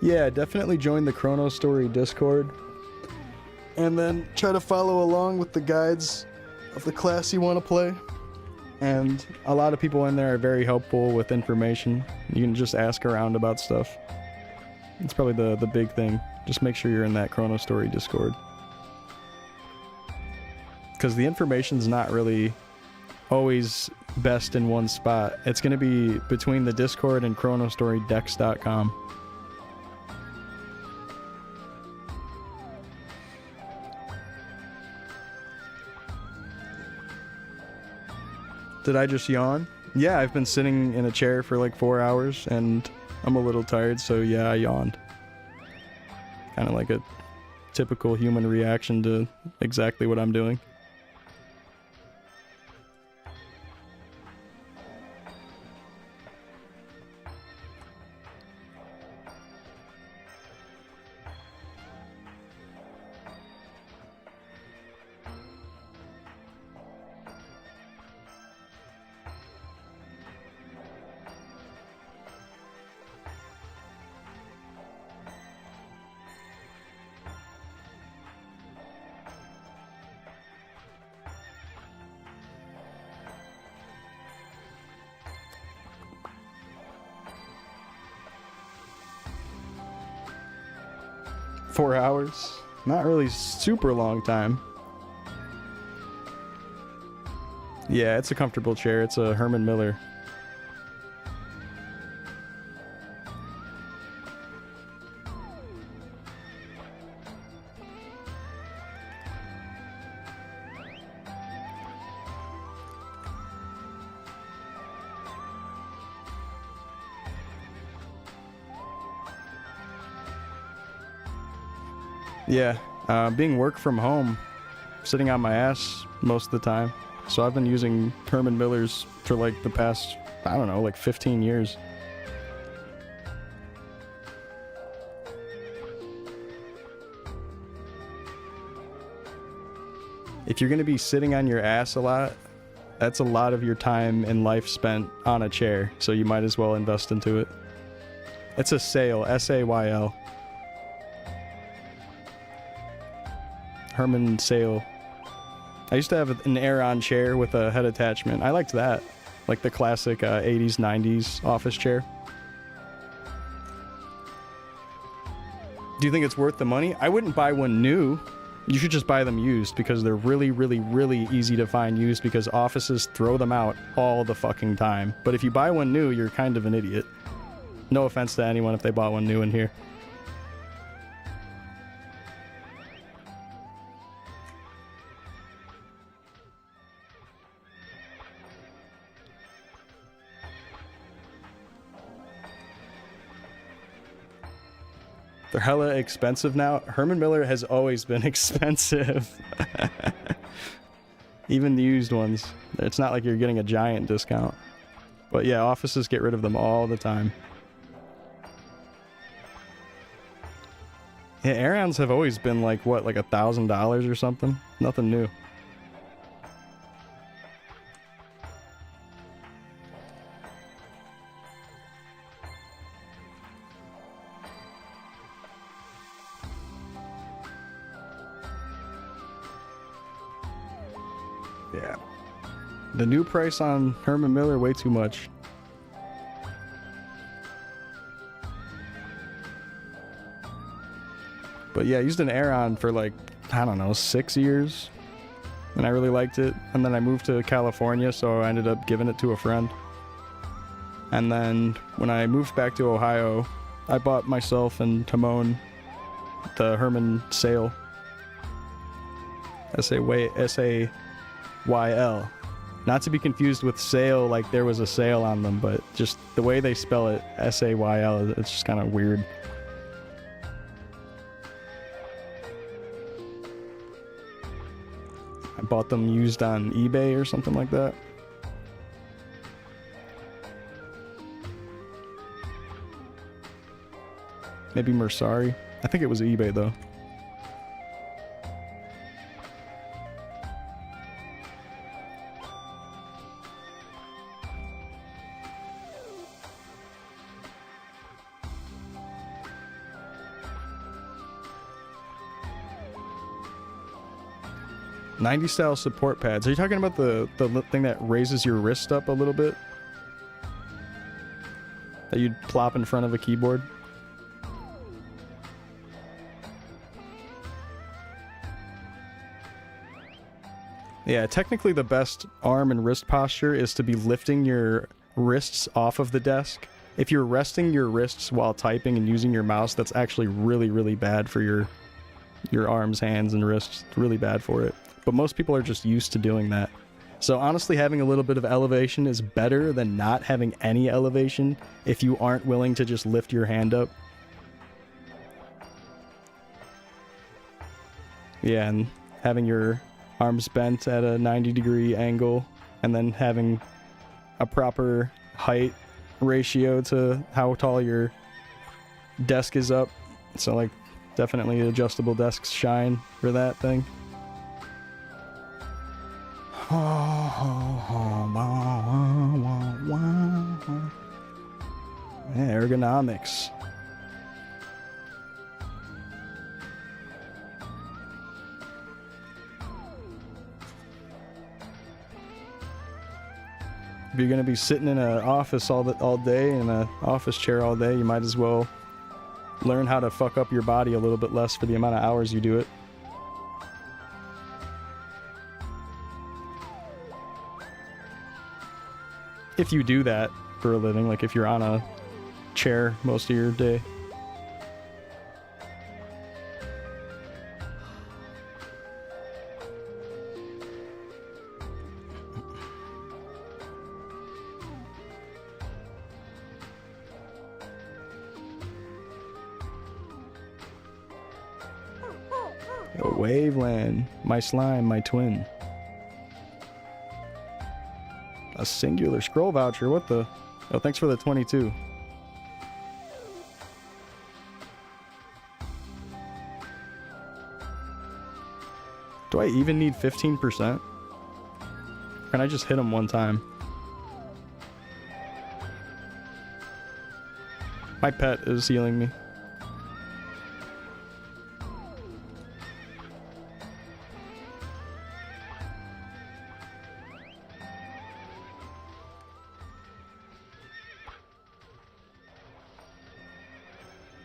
Yeah, definitely join the Chronostory Discord. And then try to follow along with the guides of the class you want to play. And a lot of people in there are very helpful with information. You can just ask around about stuff. It's probably the big thing. Just make sure you're in that Chronostory Discord. Because the information's not really always best in one spot. It's going to be between the Discord and chronostorydex.com. Did I just yawn? Yeah, I've been sitting in a chair for like 4 hours and I'm a little tired, so yeah, I yawned. Kind of like a typical human reaction to exactly what I'm doing. Four hours. Not really super long time. Yeah, it's a comfortable chair. It's a Herman Miller. Yeah, being work from home, sitting on my ass most of the time. So I've been using Herman Miller's for like the past, I don't know, like 15 years. If you're going to be sitting on your ass a lot, that's a lot of your time in life spent on a chair, so you might as well invest into it. It's a sale, S-A-Y-L. Herman Sale. I used to have an Aeron chair with a head attachment. I liked that. Like the classic 80s, 90s office chair. Do you think it's worth the money? I wouldn't buy one new. You should just buy them used because they're really, really, really easy to find used because offices throw them out all the fucking time. But if you buy one new, you're kind of an idiot. No offense to anyone if they bought one new in here. They're hella expensive now. Herman Miller has always been expensive. Even the used ones. It's not like you're getting a giant discount. But yeah, offices get rid of them all the time. Yeah, Aerons have always been like, what, like $1,000 or something? Nothing new. Yeah. The new price on Herman Miller, way too much. But yeah, I used an Aeron for like, I don't know, 6 years. And I really liked it. And then I moved to California, so I ended up giving it to a friend. And then when I moved back to Ohio, I bought myself and Timon the Herman Sale. S-A-Y-L. Not to be confused with sale, like there was a sale on them, but just the way they spell it, S-A-Y-L, it's just kind of weird. I bought them used on eBay or something like that. Maybe Mercari. I think it was eBay though. '90s style support pads. Are you talking about the thing that raises your wrist up a little bit? That you'd plop in front of a keyboard? Yeah, technically the best arm and wrist posture is to be lifting your wrists off of the desk. If you're resting your wrists while typing and using your mouse, that's actually really, really bad for your arms, hands, and wrists. It's really bad for it. But most people are just used to doing that. So honestly, having a little bit of elevation is better than not having any elevation if you aren't willing to just lift your hand up. Yeah, and having your arms bent at a 90-degree angle and then having a proper height ratio to how tall your desk is up. So like definitely adjustable desks shine for that thing. Yeah, ergonomics. If you're gonna be sitting in an office all day, in an office chair all day, you might as well learn how to fuck up your body a little bit less for the amount of hours you do it. If you do that for a living, like if you're on a chair most of your day. Yo, Waveland. My slime, my twin. A singular scroll voucher. What the? Oh, thanks for the 22. Do I even need 15%? Can I just hit him one time? My pet is healing me.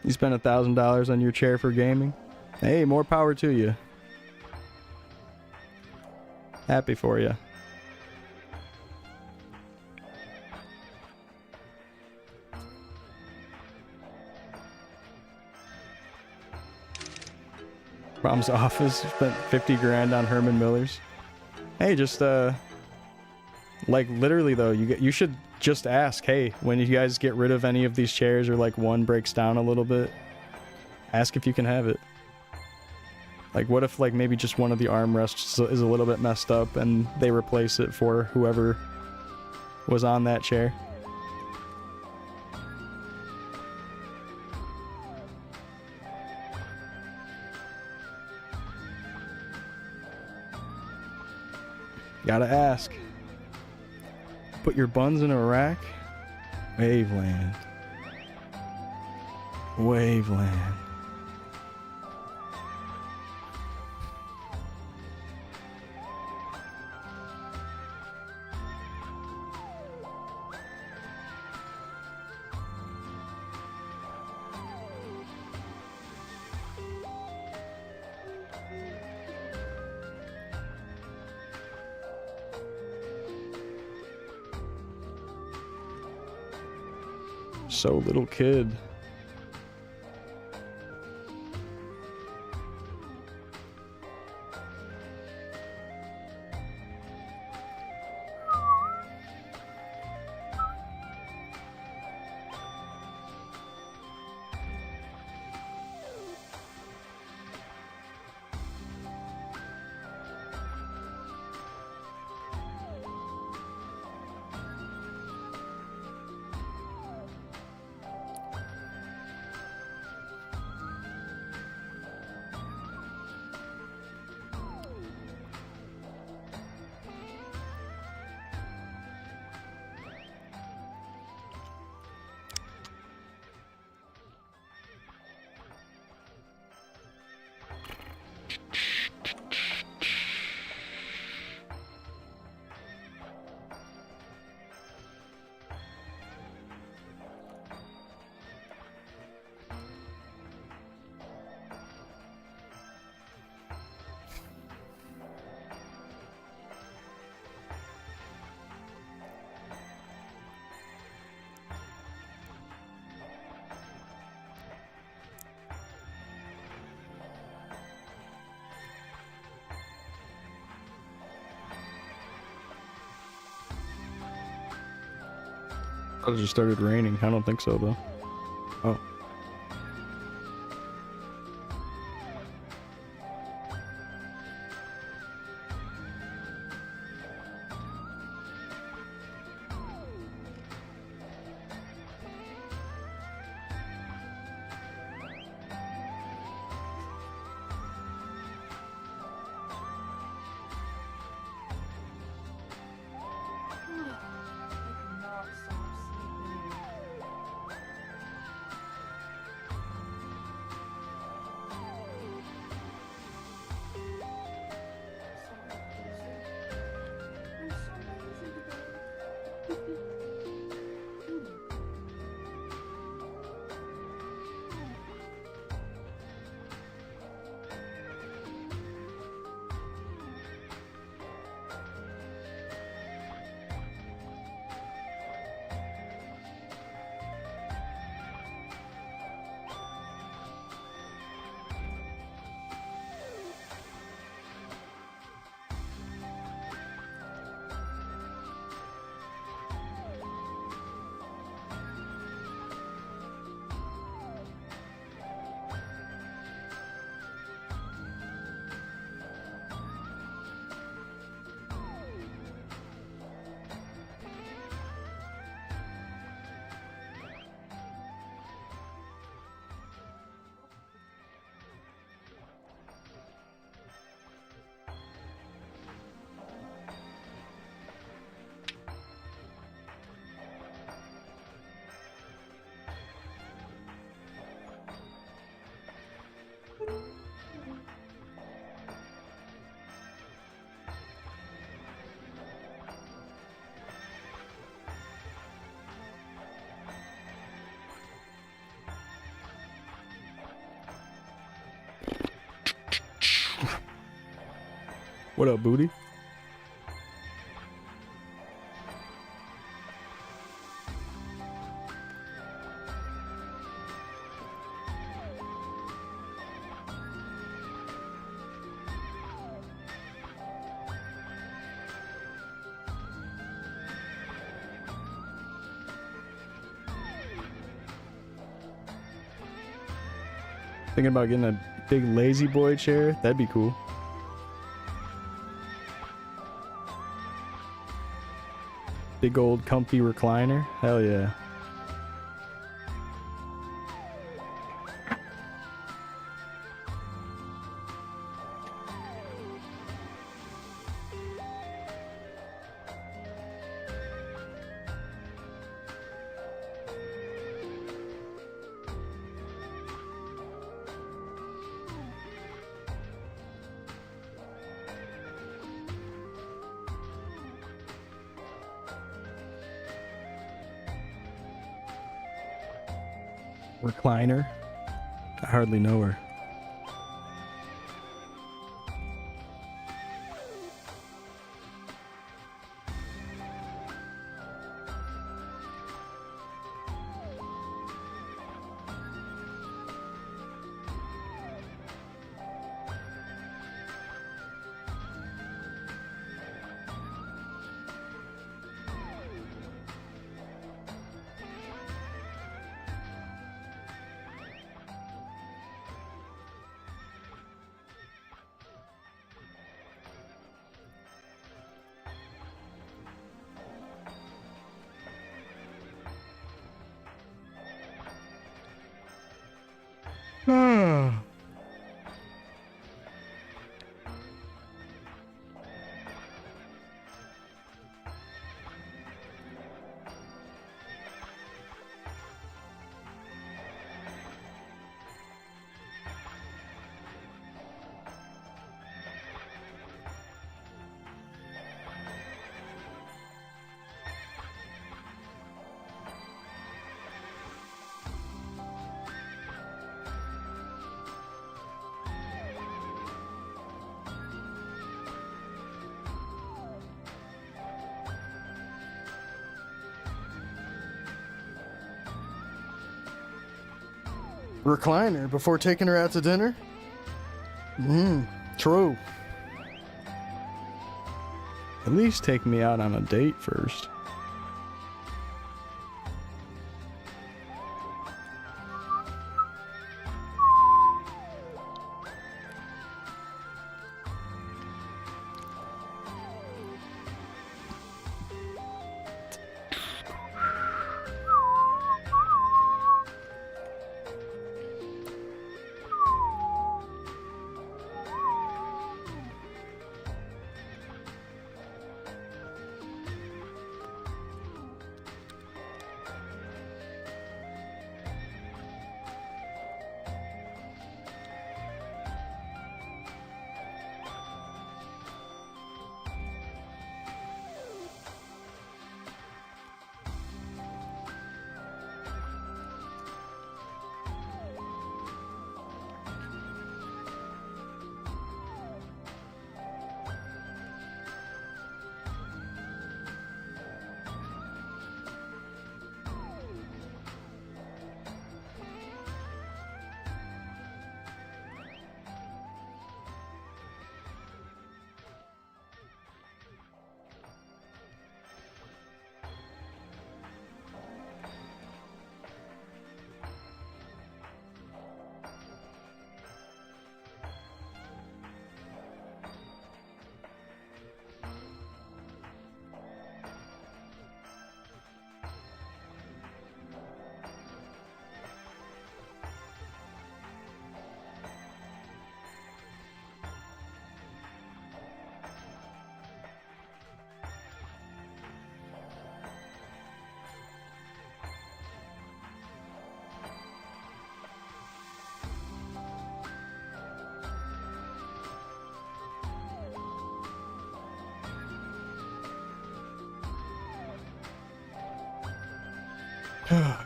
You spent $1,000 on your chair for gaming? Hey, more power to you. Happy for you. Mom's office spent 50 grand on Herman Miller's. Hey, just like literally though, you should just ask, hey, when you guys get rid of any of these chairs or like one breaks down a little bit, ask if you can have it. Like what if like maybe just one of the armrests is a little bit messed up and they replace it for whoever was on that chair? Gotta ask. Put your buns in a rack? Waveland. Waveland. So little kid. It just started raining. I don't think so though. Oh. What up, booty? Thinking about getting a big lazy boy chair. That'd be cool. Big old comfy recliner. Hell yeah. Recliner. I hardly know her. Recliner before taking her out to dinner? True. At least take me out on a date first.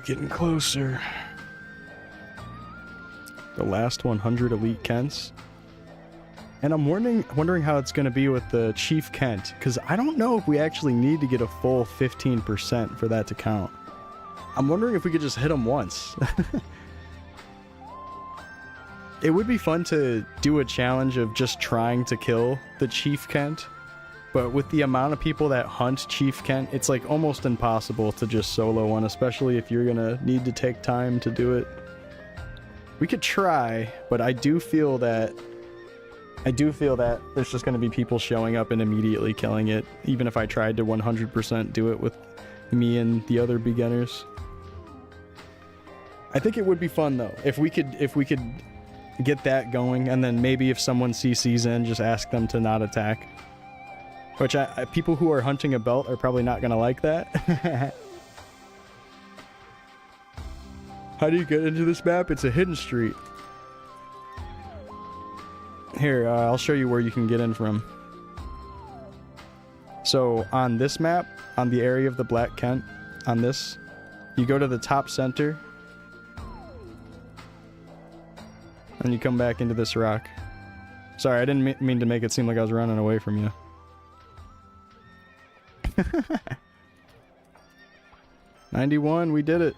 Getting closer. The last 100 elite Kents. And I'm wondering how it's going to be with the Chief Kent, because I don't know if we actually need to get a full 15% for that to count. I'm wondering if we could just hit him once. It would be fun to do a challenge of just trying to kill the Chief Kent, but with the amount of people that hunt Chief Kent, it's like almost impossible to just solo one, especially if you're going to need to take time to do it. We could try, but I do feel that there's just going to be people showing up and immediately killing it, even if I tried to 100% do it with me and the other beginners. I think it would be fun though, if we could get that going, and then maybe if someone CCs in, just ask them to not attack. Which people who are hunting a belt are probably not going to like that. How do you get into this map? It's a hidden street. Here, I'll show you where you can get in from. So on this map, on the area of the Black Kent, on this, you go to the top center, and you come back into this rock. Sorry, I didn't mean to make it seem like I was running away from you. 91, we did it.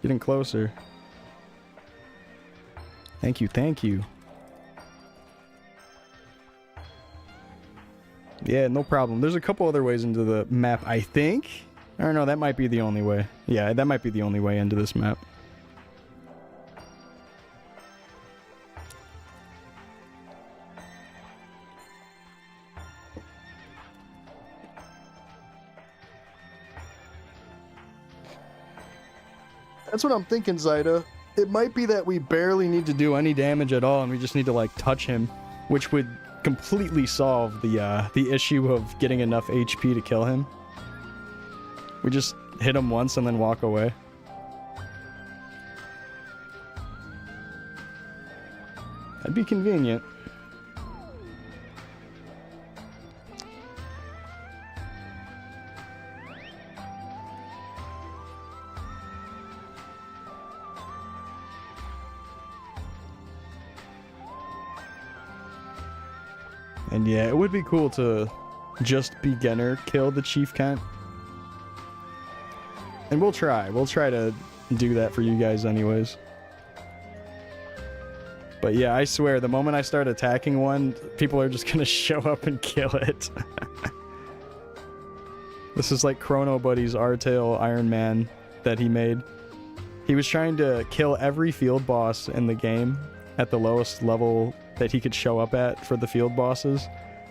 Getting closer. Thank you, thank you. Yeah, no problem. There's a couple other ways into the map, I think. I don't know, that might be the only way. Yeah, that might be the only way into this map. That's what I'm thinking, Zyda. It might be that we barely need to do any damage at all, and we just need to, like, touch him, which would completely solve the issue of getting enough HP to kill him. We just hit him once and then walk away. That'd be convenient. And yeah, it would be cool to just beginner kill the Chief Kent. And we'll try to do that for you guys anyways. But yeah, I swear, the moment I start attacking one, people are just gonna show up and kill it. This is like Chrono Buddy's Artail Ironman that he made. He was trying to kill every field boss in the game at the lowest level that he could show up at for the field bosses.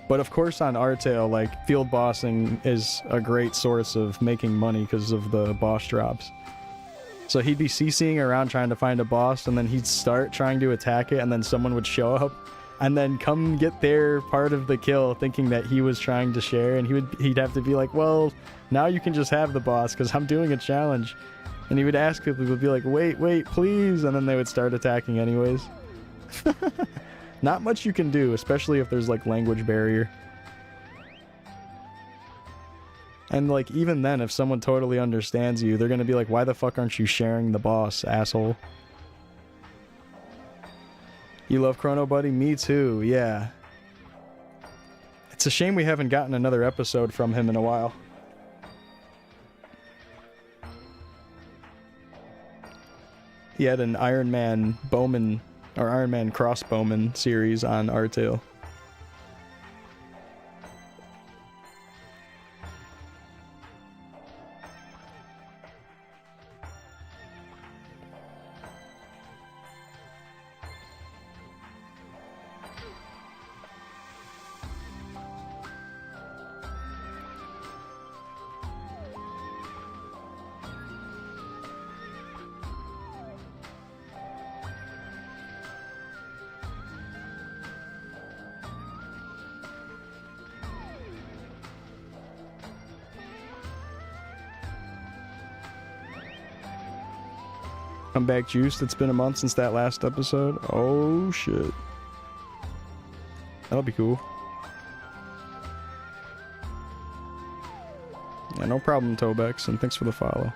But of course on Artail, like, field bossing is a great source of making money because of the boss drops. So he'd be CCing around trying to find a boss, and then he'd start trying to attack it, and then someone would show up and then come get their part of the kill thinking that he was trying to share, and he'd have to be like, well, now you can just have the boss because I'm doing a challenge. And he would ask people, he would be like, wait, please, and then they would start attacking anyways. Not much you can do, especially if there's, like, language barrier. And, like, even then, if someone totally understands you, they're gonna be like, why the fuck aren't you sharing the boss, asshole? You love Chrono Buddy? Me too, yeah. It's a shame we haven't gotten another episode from him in a while. He had an Ironman Bowman, or Ironman Crossbowman series on Artail. Come back juiced. It's been a month since that last episode. Oh shit. That'll be cool. Yeah, no problem, Tobex, and thanks for the follow.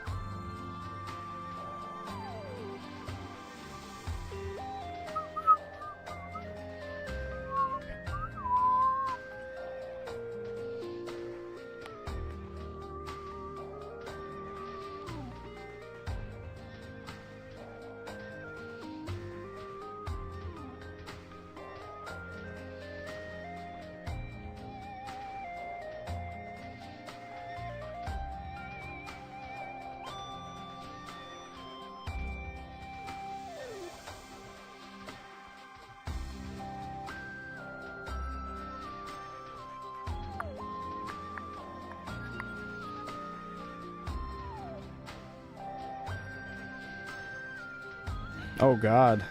Oh god.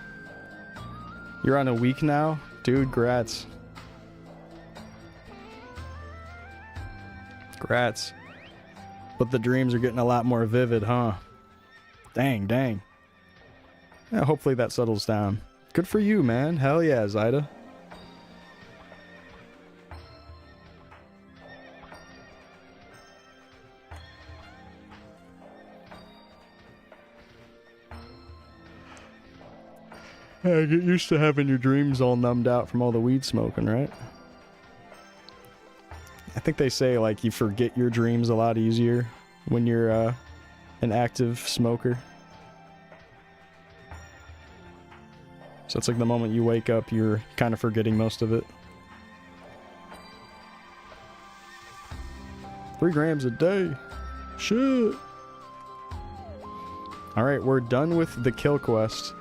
You're on a week now? Dude, grats. Grats. But the dreams are getting a lot more vivid, huh? Dang, dang. Yeah, hopefully that settles down. Good for you, man. Hell yeah, Zyda. Yeah, get used to having your dreams all numbed out from all the weed smoking, right? I think they say, like, you forget your dreams a lot easier when you're an active smoker. So it's like the moment you wake up, you're kind of forgetting most of it. 3 grams a day. Shit. Alright, we're done with the kill quest.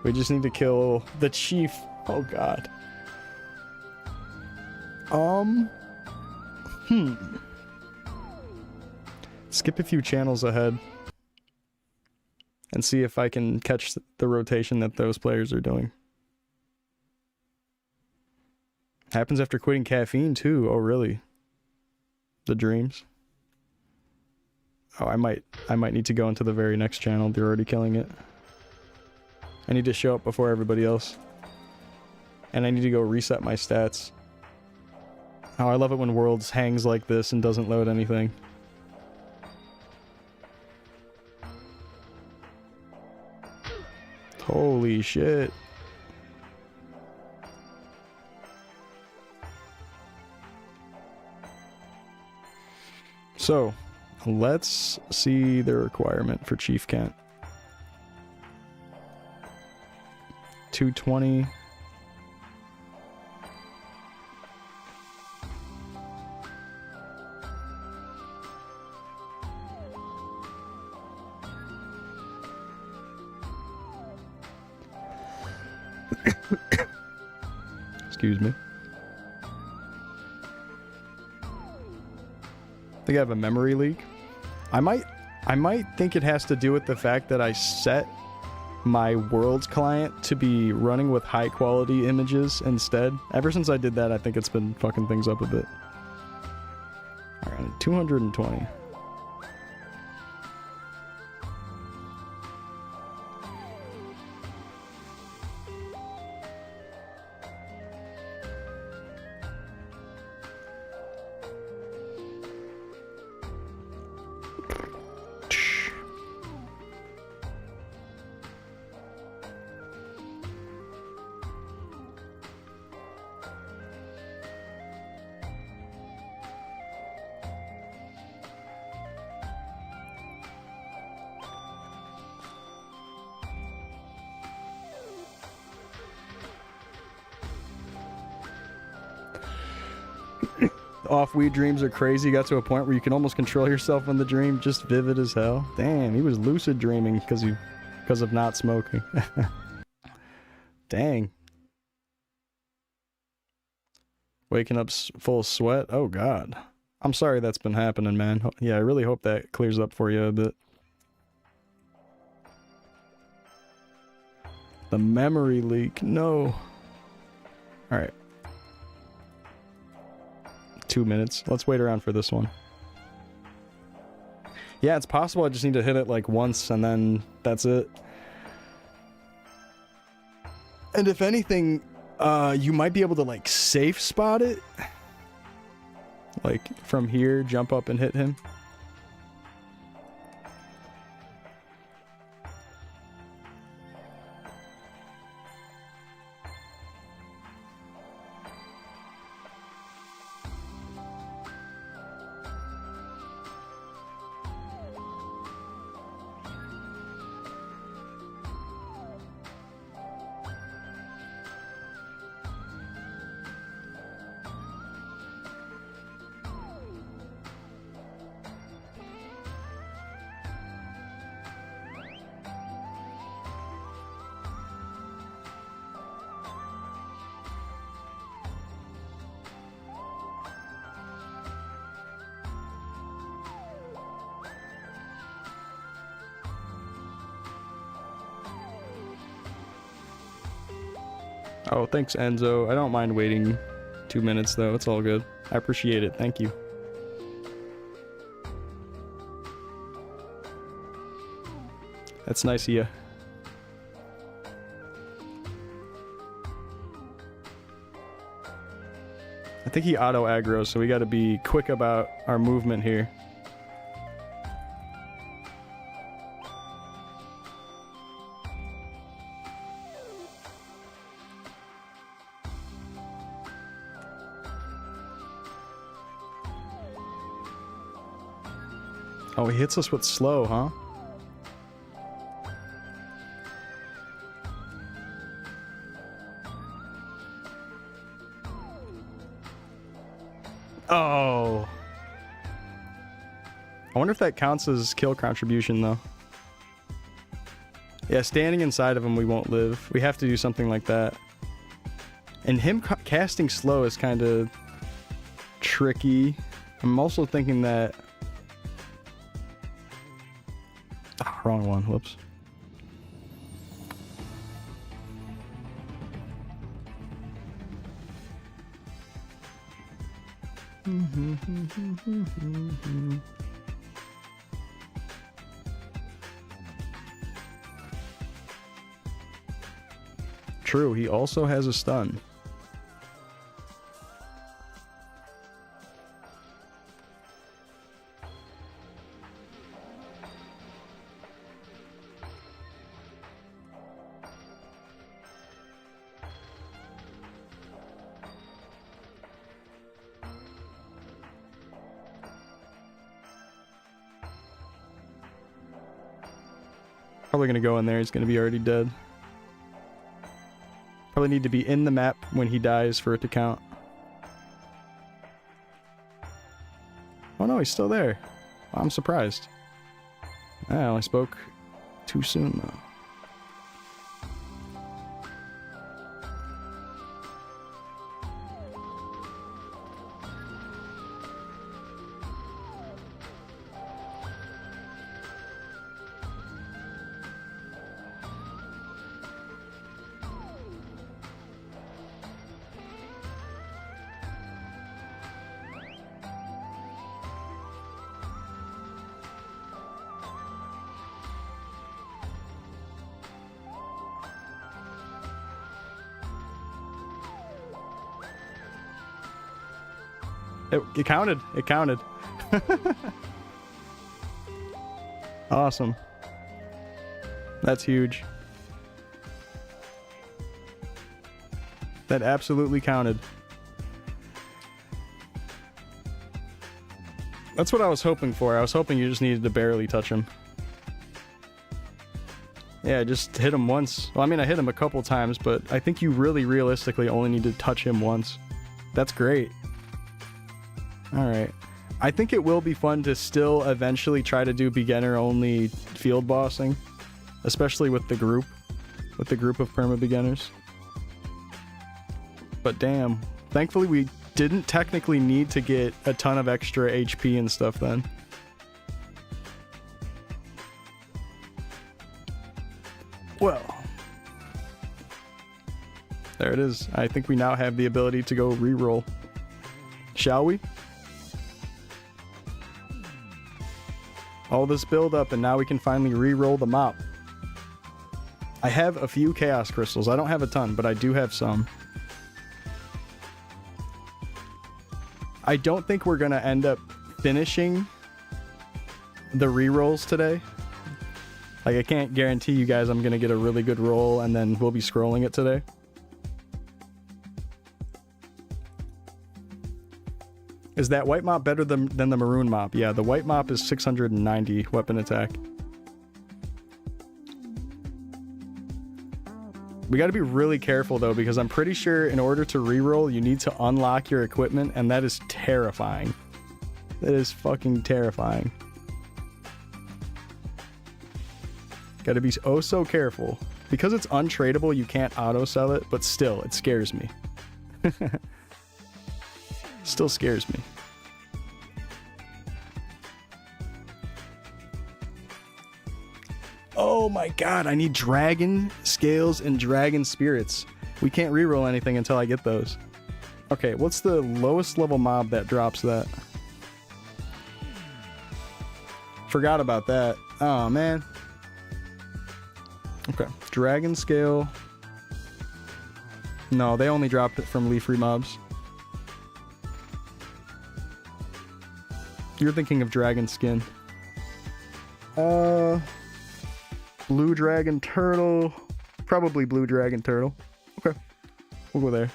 We just need to kill the chief. Oh god. Skip a few channels ahead. And see if I can catch the rotation that those players are doing. Happens after quitting caffeine too. Oh really? The dreams. Oh, I might need to go into the very next channel. They're already killing it. I need to show up before everybody else. And I need to go reset my stats. Oh, I love it when Worlds hangs like this and doesn't load anything. Holy shit. So, let's see the requirement for Chief Kent. 220. Excuse me. I think I have a memory leak. I might think it has to do with the fact that I set my Worlds client to be running with high quality images instead. Ever since I did that, I think it's been fucking things up a bit. Alright, 220. Off-weed dreams are crazy. Got to a point where you can almost control yourself in the dream. Just vivid as hell. Damn, he was lucid dreaming because of not smoking. Dang. Waking up full of sweat. Oh god. I'm sorry that's been happening, man. Yeah, I really hope that clears up for you a bit. The memory leak. No. Alright. 2 minutes. Let's wait around for this one. Yeah, it's possible I just need to hit it like once and then that's it. And if anything, you might be able to like safe spot it. Like from here, jump up and hit him. Oh, thanks, Enzo. I don't mind waiting 2 minutes, though. It's all good. I appreciate it. Thank you. That's nice of you. I think he auto aggroes, so we gotta be quick about our movement here. Oh, he hits us with slow, huh? Oh. I wonder if that counts as kill contribution, though. Yeah, standing inside of him, we won't live. We have to do something like that. And him casting slow is kind of tricky. I'm also thinking that... Oh, wrong one. Whoops. True, he also has a stun. Probably gonna go in there, he's gonna be already dead. Probably need to be in the map when he dies for it to count. Oh no, he's still there. I'm surprised. I only spoke too soon though. It counted. It counted. Awesome. That's huge. That absolutely counted. That's what I was hoping for. I was hoping you just needed to barely touch him. Yeah, just hit him once. Well, I mean, I hit him a couple times, but I think you really realistically only need to touch him once. That's great. Alright. I think it will be fun to still eventually try to do beginner-only field bossing. Especially with the group. With the group of perma-beginners. But damn. Thankfully we didn't technically need to get a ton of extra HP and stuff then. Well. There it is. I think we now have the ability to go reroll. Shall we? All this build up and now we can finally re-roll the mop. I have a few chaos crystals. I don't have a ton, but I do have some. I don't think we're gonna end up finishing the re-rolls today. Like, I can't guarantee you guys I'm gonna get a really good roll and then we'll be scrolling it today. Is that white mop better than the maroon mop? Yeah, the white mop is 690 weapon attack. We gotta be really careful though, because I'm pretty sure in order to reroll, you need to unlock your equipment, and that is terrifying. That is fucking terrifying. Gotta be oh so careful. Because it's untradeable, you can't auto sell it, but still, it scares me. Still scares me. Oh my god, I need dragon scales and dragon spirits. We can't reroll anything until I get those. Okay, what's the lowest level mob that drops that? Forgot about that. Oh, man. Okay, dragon scale. No, they only drop it from leaf-free mobs. You're thinking of dragon skin. Blue dragon turtle. Probably blue dragon turtle. Okay, we'll go there.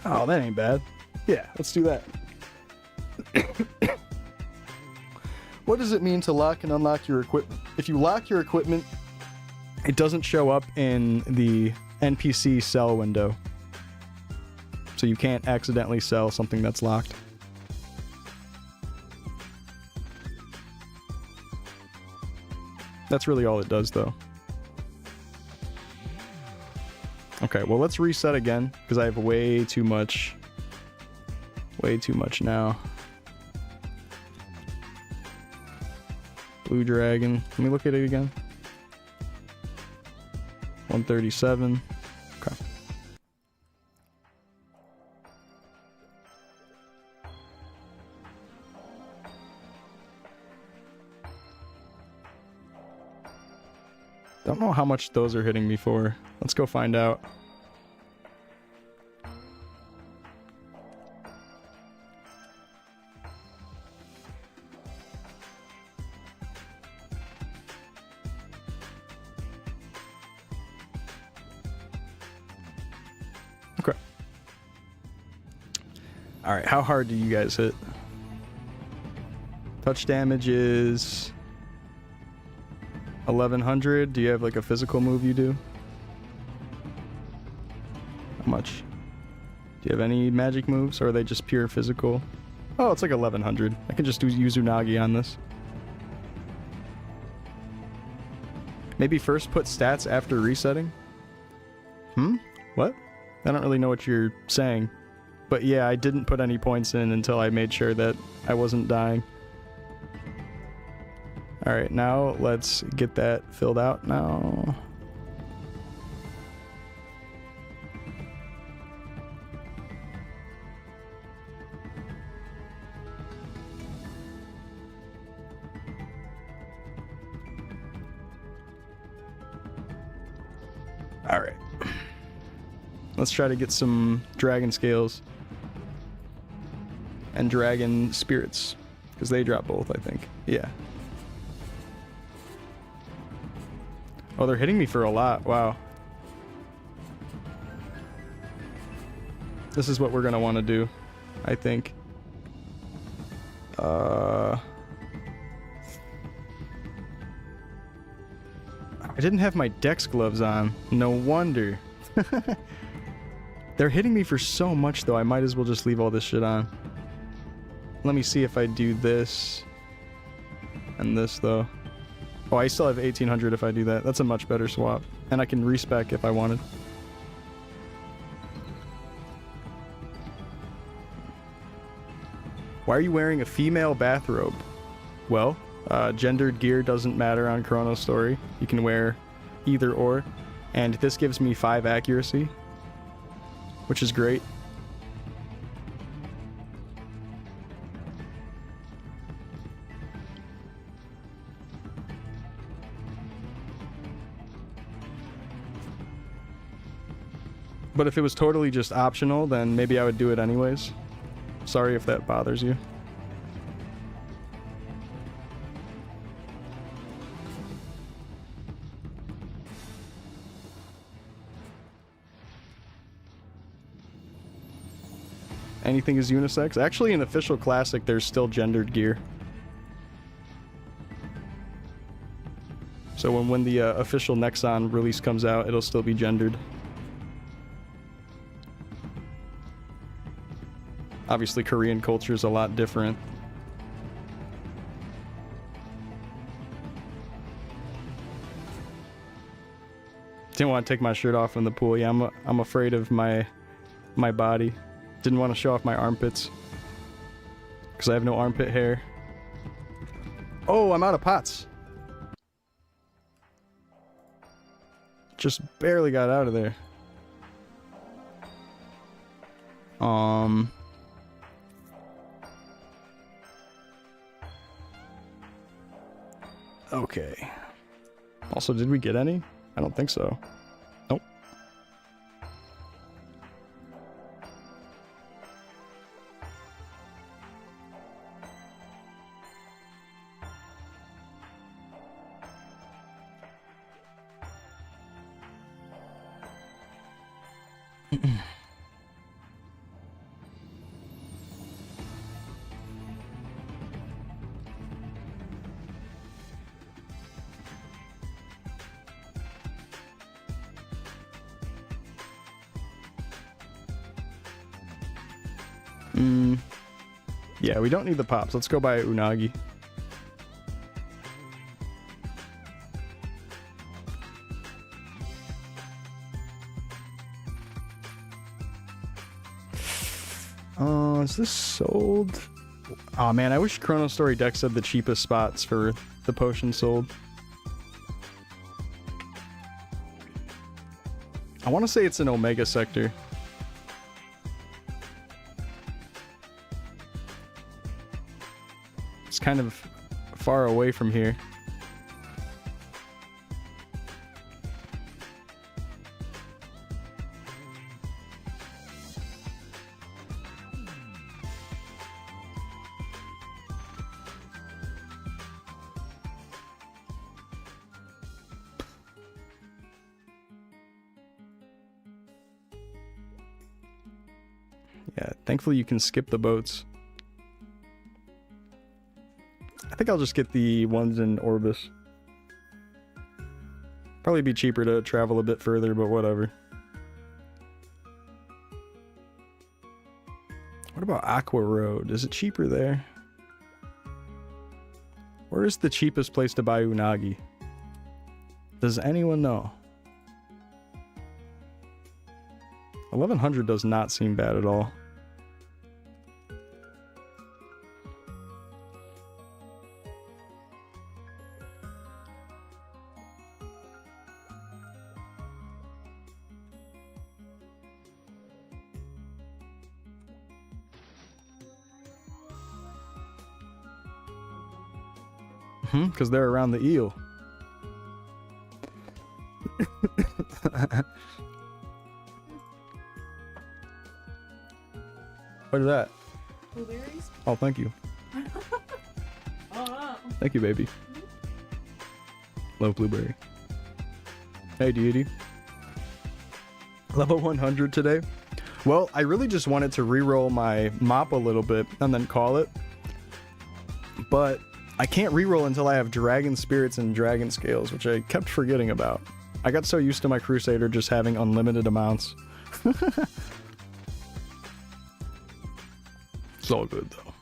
Oh, that ain't bad. Yeah, let's do that. What does it mean to lock and unlock your equipment? If you lock your equipment, it doesn't show up in the NPC sell window. So you can't accidentally sell something that's locked. That's really all it does, though. Okay, well, let's reset again, because I have way too much. Way too much now. Blue dragon. Let me look at it again. 137. Okay. Don't know how much those are hitting me for. Let's go find out. Okay. Alright, how hard do you guys hit? Touch damage is 1100. Do you have like a physical move you do? How much? Do you have any magic moves, or are they just pure physical? Oh, it's like 1100. I can just do Uzunagi on this. Maybe first put stats after resetting? What? I don't really know what you're saying. But yeah, I didn't put any points in until I made sure that I wasn't dying. Alright, now let's get that filled out now. Alright. Let's try to get some dragon scales. And dragon spirits. Because they drop both, I think. Yeah. Oh, they're hitting me for a lot. Wow. This is what we're going to want to do, I think. I didn't have my Dex gloves on. No wonder. They're hitting me for so much, though. I might as well just leave all this shit on. Let me see if I do this and this, though. Oh, I still have 1800 if I do that. That's a much better swap. And I can respec if I wanted. Why are you wearing a female bathrobe? Well, gendered gear doesn't matter on Chronostory. You can wear either or. And this gives me 5 accuracy, which is great. But if it was totally just optional, then maybe I would do it anyways. Sorry if that bothers you. Anything is unisex. Actually, in Official Classic, there's still gendered gear. So when the official Nexon release comes out, it'll still be gendered. Obviously, Korean culture is a lot different. Didn't want to take my shirt off in the pool. Yeah, I'm afraid of my body. Didn't want to show off my armpits because I have no armpit hair. Oh, I'm out of pots. Just barely got out of there. Okay. Also, did we get any? I don't think so. Nope. Yeah, we don't need the pops. Let's go buy unagi. Is this sold? Oh man, I wish Chronostory decks had the cheapest spots for the potion sold. I want to say it's an Omega sector. It's kind of far away from here. Yeah, thankfully you can skip the boats. I think I'll just get the ones in Orbis. Probably be cheaper to travel a bit further, but whatever. What about Aqua Road? Is it cheaper there? Where is the cheapest place to buy unagi? Does anyone know? 1100 does not seem bad at all. Because they're around the eel. What is that? Blueberries? Oh, thank you. Oh. Thank you, baby. Love blueberry. Hey, deity. Level 100 today. Well, I really just wanted to reroll my mop a little bit and then call it. But I can't reroll until I have Dragon Spirits and Dragon Scales, which I kept forgetting about. I got so used to my Crusader just having unlimited amounts. It's all good, though.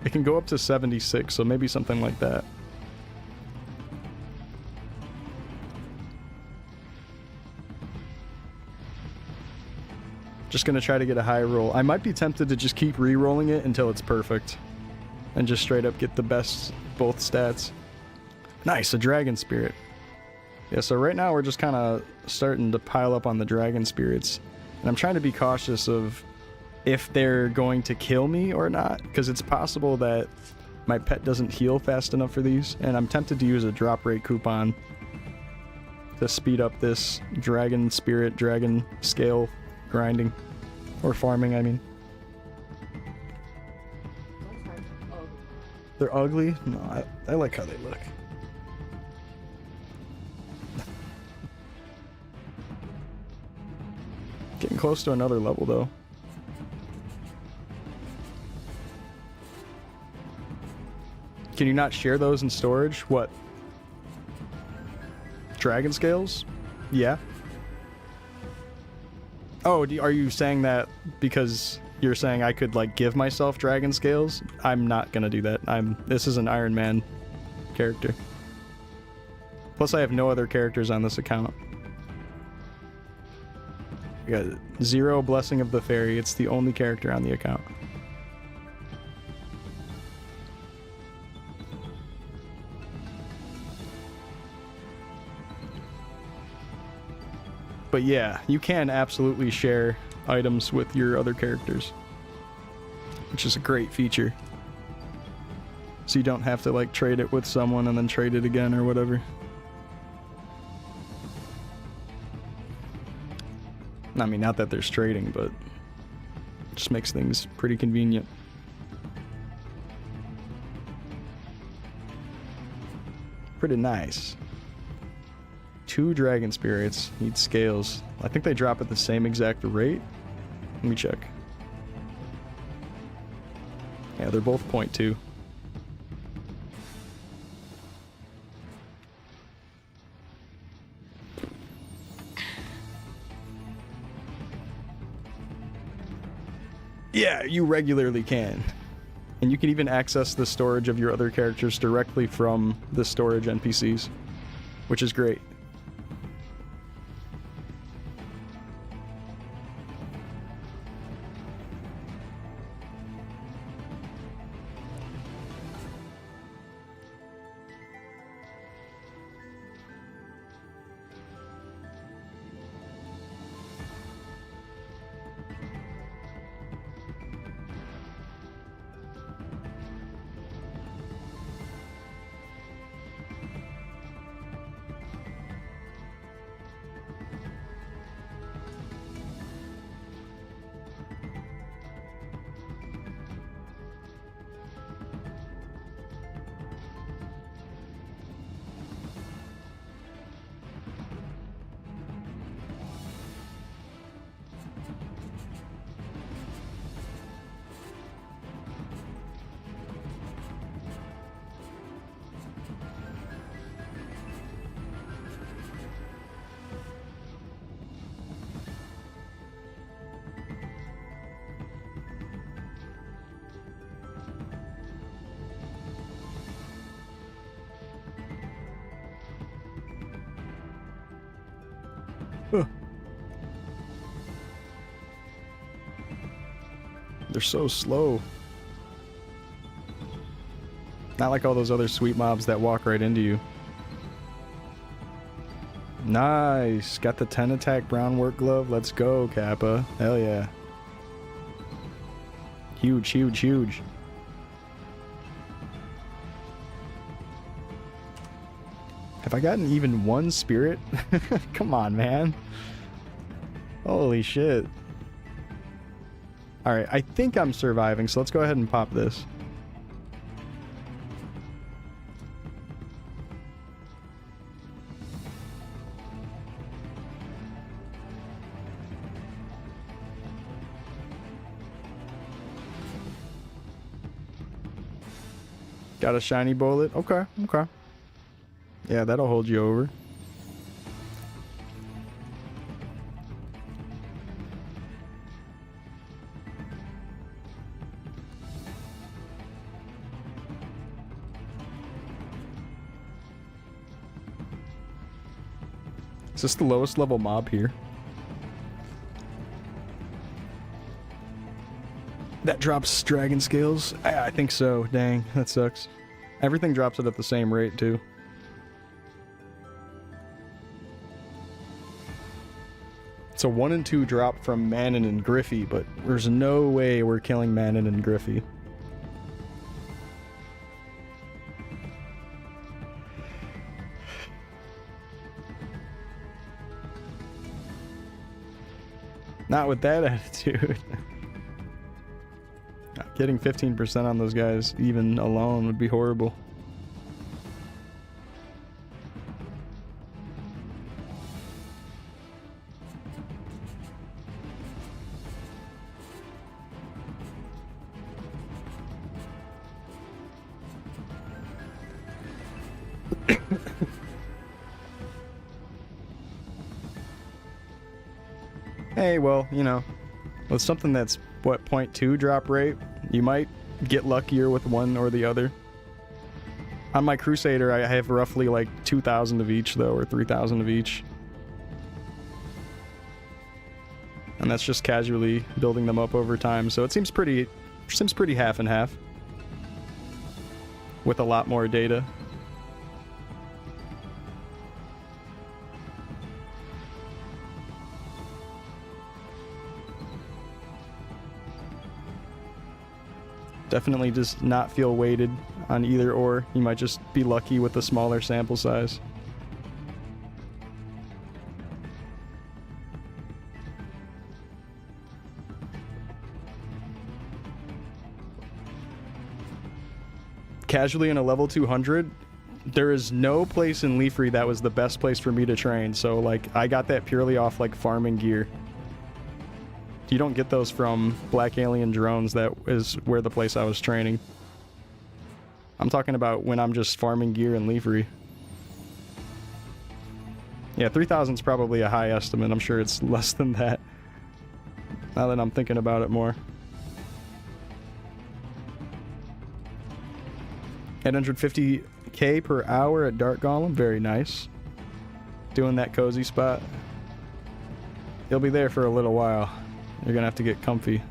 It can go up to 76, so maybe something like that. Just gonna try to get a high roll. I might be tempted to just keep re-rolling it until it's perfect. And just straight up get the best both stats. Nice, a Dragon Spirit. Yeah, so right now we're just kind of starting to pile up on the Dragon Spirits. And I'm trying to be cautious of if they're going to kill me or not. Because it's possible that my pet doesn't heal fast enough for these. And I'm tempted to use a drop rate coupon to speed up this Dragon Spirit, Dragon Scale grinding. Or farming, I mean. They're ugly? No, I like how they look. Getting close to another level, though. Can you not share those in storage? What? Dragon Scales? Yeah. Oh, are you saying that because you're saying I could, like, give myself Dragon Scales? I'm not gonna do that. This is an Ironman character. Plus, I have no other characters on this account. We got 0 Blessing of the Fairy. It's the only character on the account. But yeah, you can absolutely share items with your other characters, which is a great feature. So you don't have to like trade it with someone and then trade it again or whatever. I mean, not that there's trading, but it just makes things pretty convenient. Pretty nice. 2 dragon spirits. Need scales. I think they drop at the same exact rate. Let me check. Yeah, they're both 0.2. Yeah, you regularly can. And you can even access the storage of your other characters directly from the storage NPCs, which is great. Huh. They're so slow. Not like all those other sweet mobs that walk right into you. Nice. Got the 10 attack brown work glove. Let's go, Kappa. Hell yeah. Huge, huge, huge. Have I gotten even 1 spirit? Come on, man. Holy shit. Alright, I think I'm surviving, so let's go ahead and pop this. Got a shiny bullet. Okay, okay. Yeah, that'll hold you over. Is this the lowest level mob here? That drops dragon scales? I think so. Dang, that sucks. Everything drops it at the same rate, too. It's a 1 and 2 drop from Manon and Griffey, but there's no way we're killing Manon and Griffey. Not with that attitude. Getting 15% on those guys, even alone, would be horrible. Hey, well, you know, with something that's, what, 0.2 drop rate, you might get luckier with one or the other. On my Crusader, I have roughly like 2,000 of each, though, or 3,000 of each. And that's just casually building them up over time. So it seems pretty half and half. With a lot more data. Definitely does not feel weighted on either or. You might just be lucky with the smaller sample size. Casually in a level 200, there is no place in Leafry that was the best place for me to train. So like I got that purely off like farming gear. You don't get those from Black Alien Drones. That is where the place I was training. I'm talking about when I'm just farming gear in Leafry. Yeah, 3,000 is probably a high estimate. I'm sure it's less than that. Now that I'm thinking about it more. 850k per hour at Dark Golem. Very nice. Doing that cozy spot. You'll be there for a little while. You're gonna have to get comfy.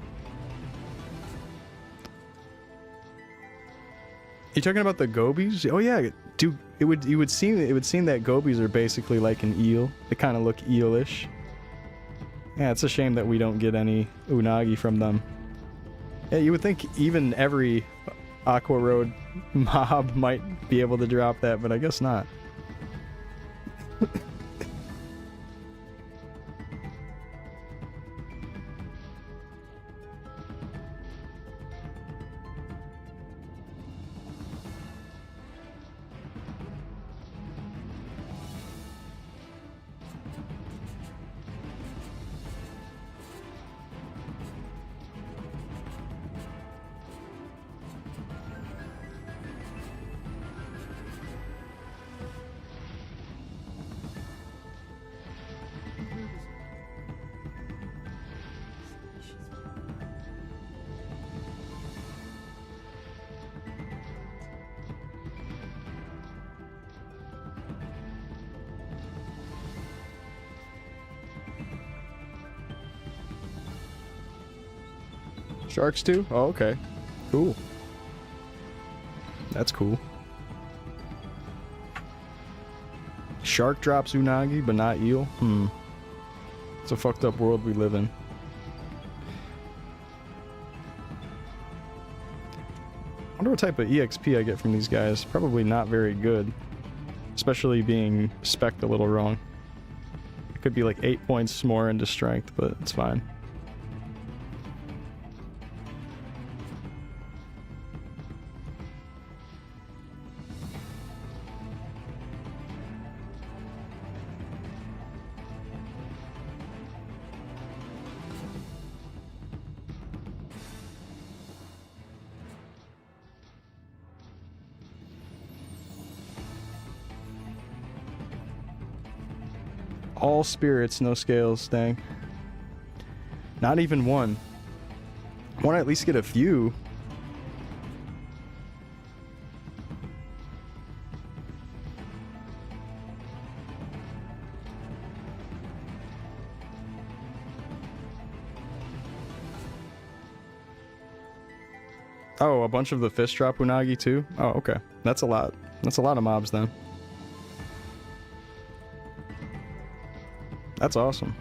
You talking about the gobies? Oh yeah, dude. It would seem that gobies are basically like an eel. They kind of look eelish. Yeah, it's a shame that we don't get any unagi from them. Yeah, you would think even every Aqua Road mob might be able to drop that, but I guess not. Sharks too? Oh, okay. Cool. That's cool. Shark drops unagi, but not eel? It's a fucked up world we live in. I wonder what type of EXP I get from these guys. Probably not very good. Especially being spec'd a little wrong. It could be like 8 points more into strength, but it's fine. All spirits, no scales, dang. Not even one. I want to at least get a few. Oh, a bunch of the fish drop unagi too? Oh, okay. That's a lot. That's a lot of mobs then. That's awesome.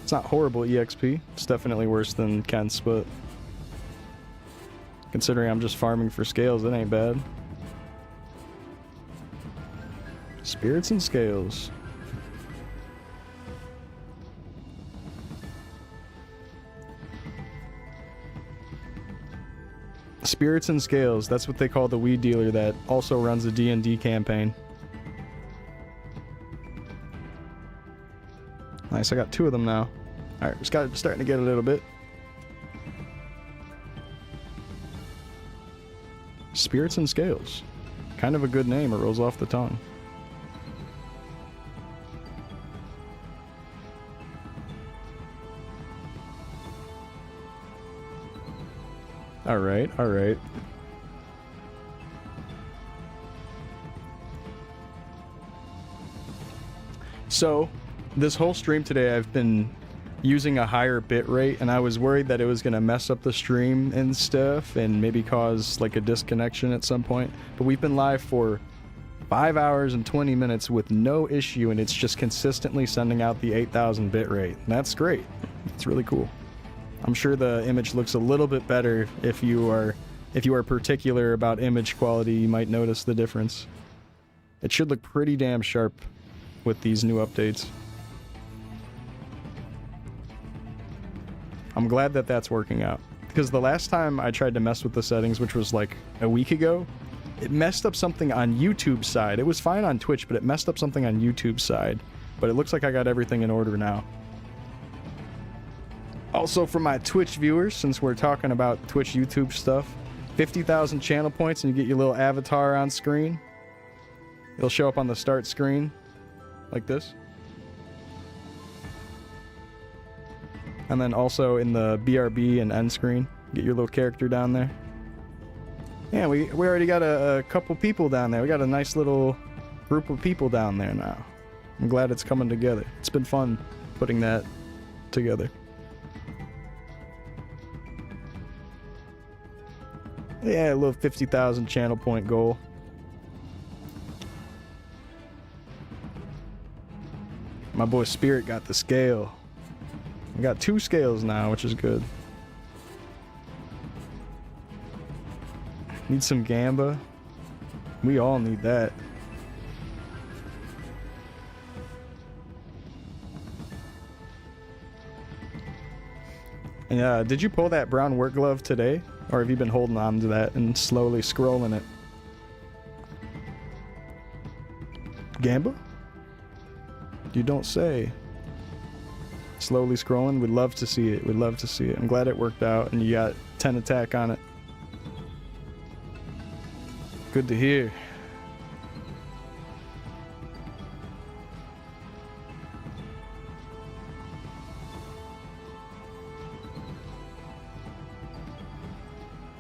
It's not horrible EXP. It's definitely worse than Kent's, but considering I'm just farming for scales, it ain't bad. Spirits and scales. Spirits and scales, that's what they call the weed dealer that also runs a D&D campaign. Nice, I got 2 of them now. Alright, it's starting to get a little bit. Spirits and Scales. Kind of a good name, it rolls off the tongue. Alright, alright. So, this whole stream today I've been using a higher bit rate, and I was worried that it was going to mess up the stream and stuff and maybe cause like a disconnection at some point. But we've been live for 5 hours and 20 minutes with no issue, and it's just consistently sending out the 8,000 bit rate. And that's great. It's really cool. I'm sure the image looks a little bit better if you are particular about image quality. You might notice the difference. It should look pretty damn sharp with these new updates. I'm glad that that's working out, because the last time I tried to mess with the settings, which was like a week ago, it messed up something on YouTube's side. It was fine on Twitch, but it messed up something on YouTube's side. But it looks like I got everything in order now. Also, for my Twitch viewers, since we're talking about Twitch YouTube stuff, 50,000 channel points and you get your little avatar on screen. It'll show up on the start screen like this. And then also in the BRB and end screen, get your little character down there. Yeah, we already got a couple people down there. We got a nice little group of people down there now. I'm glad it's coming together. It's been fun putting that together. Yeah, a little 50,000 channel point goal. My boy Spirit got the scale. I got 2 scales now, which is good. Need some Gamba. We all need that. And did you pull that brown work glove today? Or have you been holding on to that and slowly scrolling it? Gamba? You don't say. Slowly scrolling. We'd love to see it. We'd love to see it. I'm glad it worked out and you got 10 attack on it. Good to hear.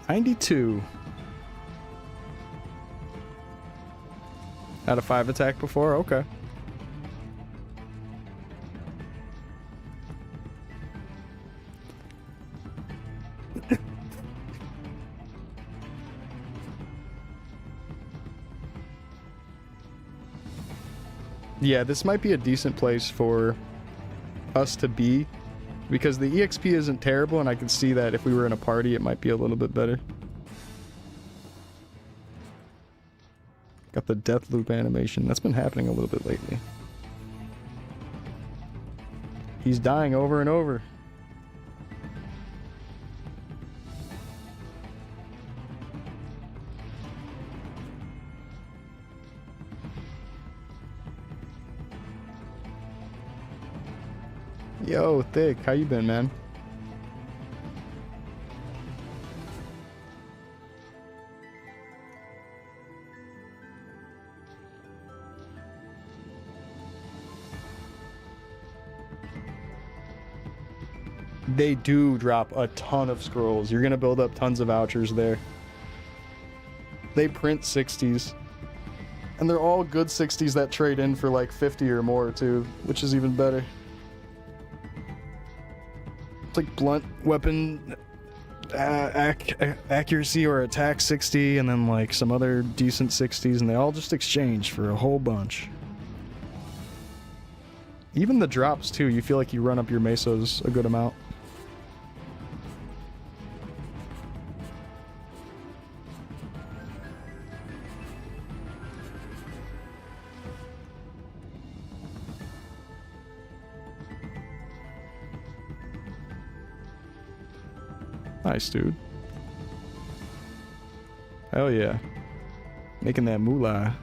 $92. Had a 5 attack before? Okay. Yeah, this might be a decent place for us to be, because the EXP isn't terrible, and I can see that if we were in a party, it might be a little bit better. Got the death loop animation. That's been happening a little bit lately. He's dying over and over. Yo, Thick, how you been, man? They do drop a ton of scrolls. You're gonna build up tons of vouchers there. They print 60s. And they're all good 60s that trade in for like 50 or more too, which is even better. It's like blunt weapon accuracy or attack 60, and then like some other decent 60s, and they all just exchange for a whole bunch. Even the drops too, you feel like you run up your mesos a good amount. Nice, dude. Hell yeah. Making that moolah.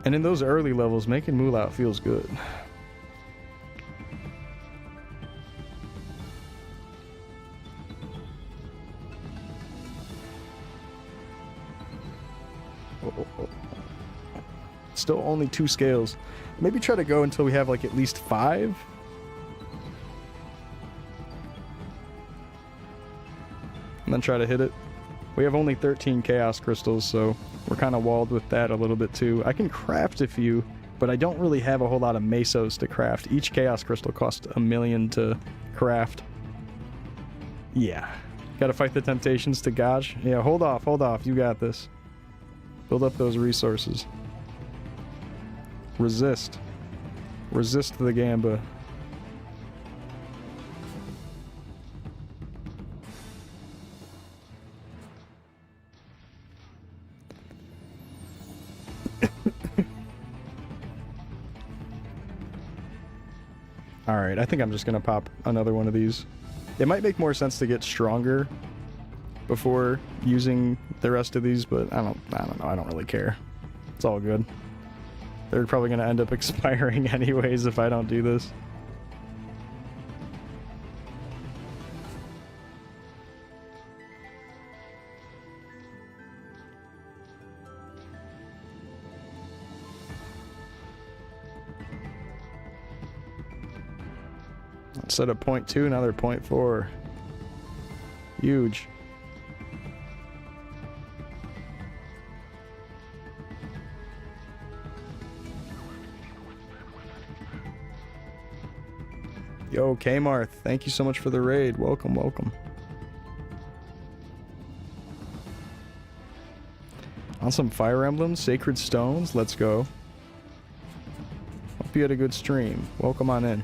And in those early levels, making moolah feels good. Still only 2 scales. Maybe try to go until we have like at least 5. And then try to hit it. We have only 13 chaos crystals, so we're kind of walled with that a little bit too. I can craft a few, but I don't really have a whole lot of mesos to craft. Each chaos crystal costs 1 million to craft. Yeah. Gotta fight the temptations to Gaj. Yeah, hold off. You got this. Build up those resources. Resist. Resist the Gamba. Alright, I think I'm just gonna pop another one of these. It might make more sense to get stronger before using the rest of these, but I don't know, I don't really care. It's all good. They're probably gonna end up expiring anyways if I don't do this. Instead of 0.2, now they're 0.4. Huge. Yo, Kmarth, thank you so much for the raid. Welcome, welcome. On some Fire Emblem, Sacred Stones, let's go. Hope you had a good stream. Welcome on in.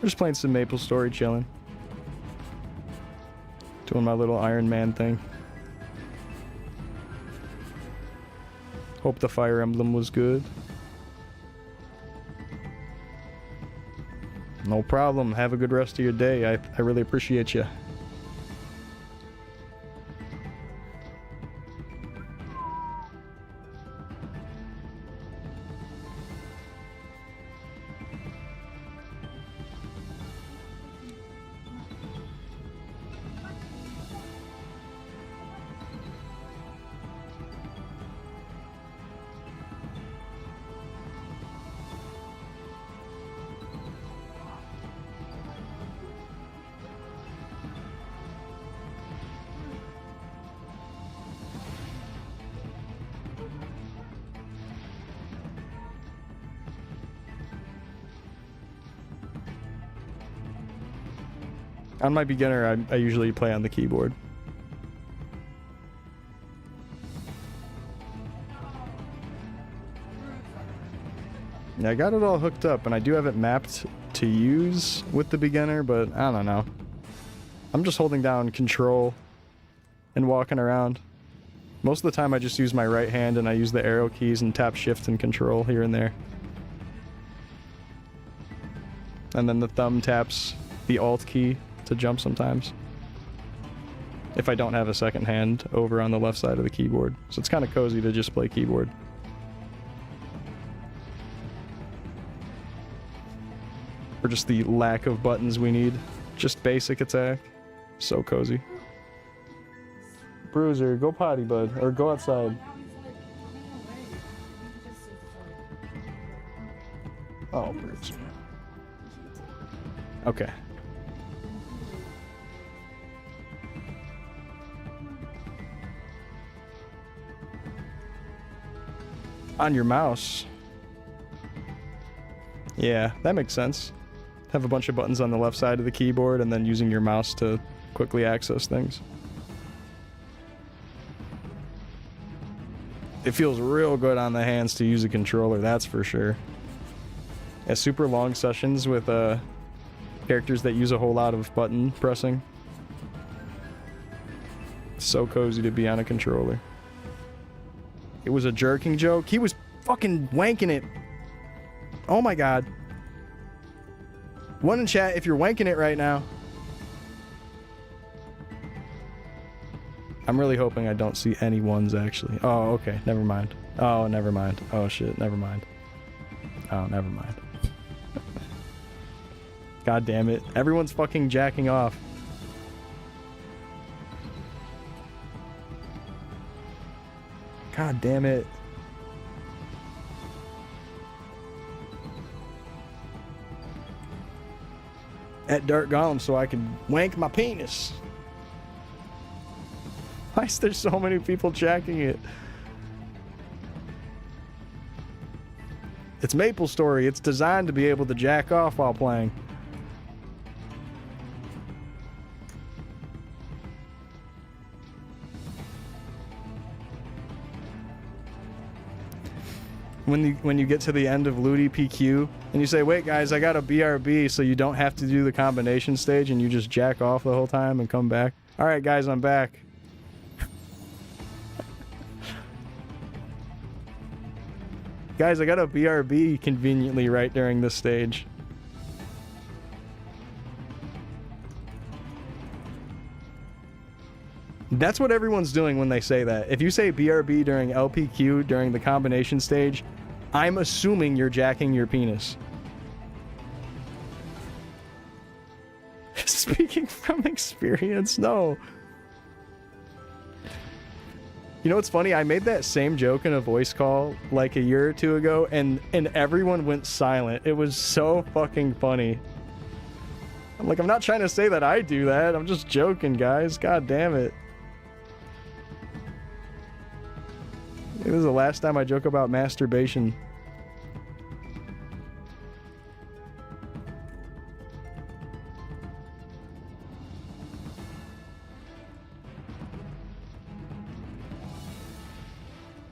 We're just playing some Maple Story, chilling. Doing my little Ironman thing. Hope the Fire Emblem was good. No problem. Have a good rest of your day. I really appreciate you. On my beginner, I usually play on the keyboard. Yeah, I got it all hooked up, and I do have it mapped to use with the beginner, but I don't know. I'm just holding down control and walking around. Most of the time I just use my right hand and I use the arrow keys and tap shift and control here and there. And then the thumb taps the alt key to jump sometimes. If I don't have a second hand over on the left side of the keyboard. So it's kind of cozy to just play keyboard. Or just the lack of buttons we need. Just basic attack. So cozy. Bruiser, go potty, bud. Or go outside. Oh, Bruiser. Okay. On your mouse. Yeah, that makes sense. Have a bunch of buttons on the left side of the keyboard and then using your mouse to quickly access things. It feels real good on the hands to use a controller, that's for sure. Yeah, super long sessions with characters that use a whole lot of button pressing. So cozy to be on a controller. It was a jerking joke. He was fucking wanking it. Oh my god. One in chat if you're wanking it right now. I'm really hoping I don't see any ones actually. Oh, okay. Never mind. Oh, never mind. Oh shit. Never mind. Oh, never mind. God damn it. Everyone's fucking jacking off. God damn it. at Dark Golem so I can wank my penis. Why is there so many people jacking it? It's Maple Story. It's designed to be able to jack off while playing. When you get to the end of Ludi PQ and you say, wait guys, I got a BRB, so you don't have to do the combination stage and you just jack off the whole time and come back. Alright guys, I'm back. Guys, I got a BRB conveniently right during this stage. That's what everyone's doing when they say that. If you say BRB during LPQ during the combination stage, I'm assuming you're jacking your penis. Speaking from experience, no. You know what's funny? I made that same joke in a voice call like a year or two ago, and everyone went silent. It was so fucking funny. I'm like, I'm not trying to say that I do that. I'm just joking, guys. God damn it. This is the last time I joke about masturbation.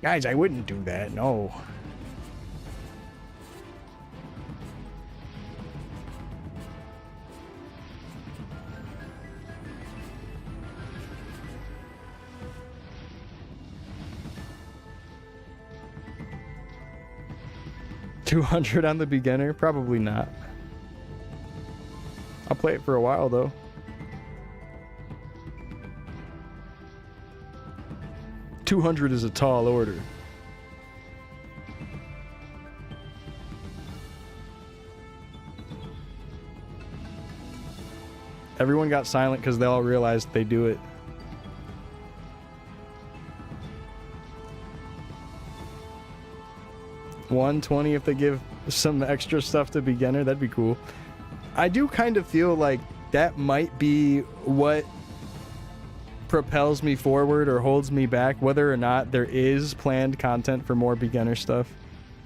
Guys, I wouldn't do that, no. $200 on the beginner? Probably not. I'll play it for a while though. $200 is a tall order. Everyone got silent because they all realized they do it. $120 if they give some extra stuff to beginner, that'd be cool. I do kind of feel like that might be what propels me forward or holds me back, whether or not there is planned content for more beginner stuff.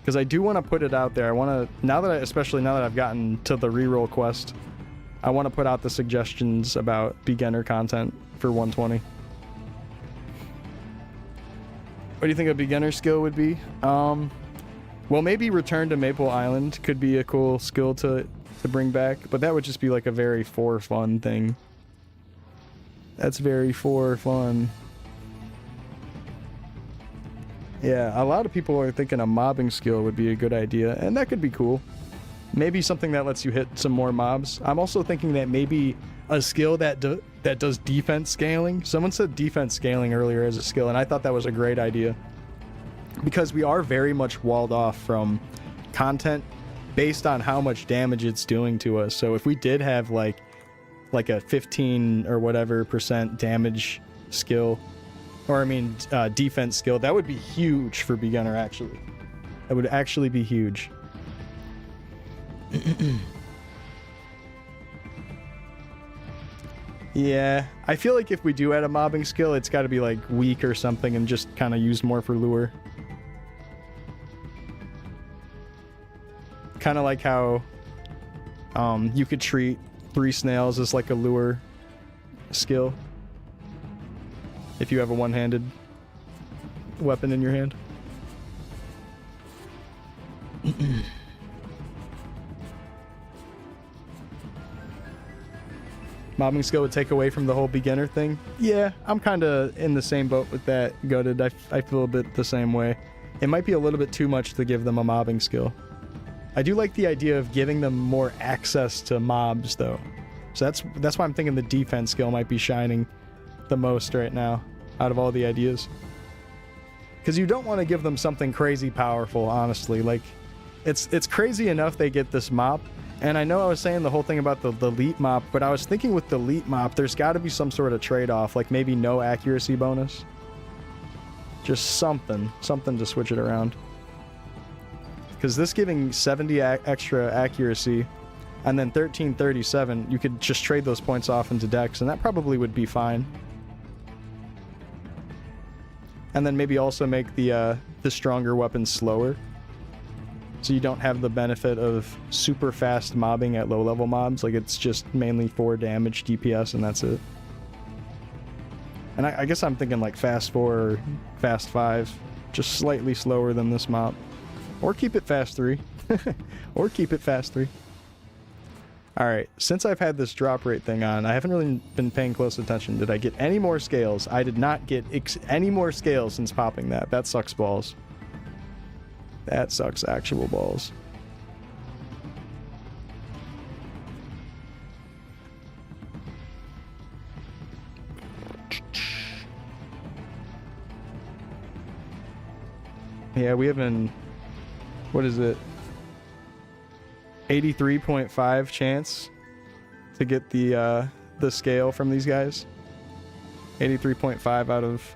Because I do want to put it out there. I want to, especially now that I've gotten to the reroll quest, I want to put out the suggestions about beginner content for 120. What do you think a beginner skill would be? Well, maybe Return to Maple Island could be a cool skill to bring back, but that would just be like a very for fun thing. That's very for fun. Yeah, a lot of people are thinking a mobbing skill would be a good idea, and that could be cool. Maybe something that lets you hit some more mobs. I'm also thinking that maybe a skill that does defense scaling. Someone said defense scaling earlier as a skill, and I thought that was a great idea. Because we are very much walled off from content based on how much damage it's doing to us. So if we did have like a 15 or whatever % damage skill, or I mean defense skill, that would be huge for beginner actually. That would actually be huge. Yeah, I feel like if we do add a mobbing skill, it's got to be like weak or something and just kind of used more for lure. Kind of like how you could treat 3 snails as like a lure skill if you have a one-handed weapon in your hand. Mobbing skill would take away from the whole beginner thing. Yeah, I'm kind of in the same boat with that, Goated. I feel a bit the same way. It might be a little bit too much to give them a mobbing skill. I do like the idea of giving them more access to mobs, though. So that's why I'm thinking the defense skill might be shining the most right now, out of all the ideas. Because you don't want to give them something crazy powerful, honestly. Like, it's crazy enough they get this mop. And I know I was saying the whole thing about the elite mop, but I was thinking with the elite mop, there's got to be some sort of trade-off, like maybe no accuracy bonus. Just something to switch it around. Because this giving 70 extra accuracy and then 1337, you could just trade those points off into Dex, and that probably would be fine. And then maybe also make the stronger weapons slower, so you don't have the benefit of super fast mobbing at low level mobs. Like, it's just mainly 4 damage DPS and that's it. And I guess I'm thinking like fast 4 or fast 5, just slightly slower than this mob. Or keep it fast 3. Or keep it fast 3. Alright, since I've had this drop rate thing on, I haven't really been paying close attention. Did I get any more scales? I did not get any more scales since popping that. That sucks balls. That sucks actual balls. Yeah, we have an... What is it? 83.5 chance to get the scale from these guys. 83.5 out of...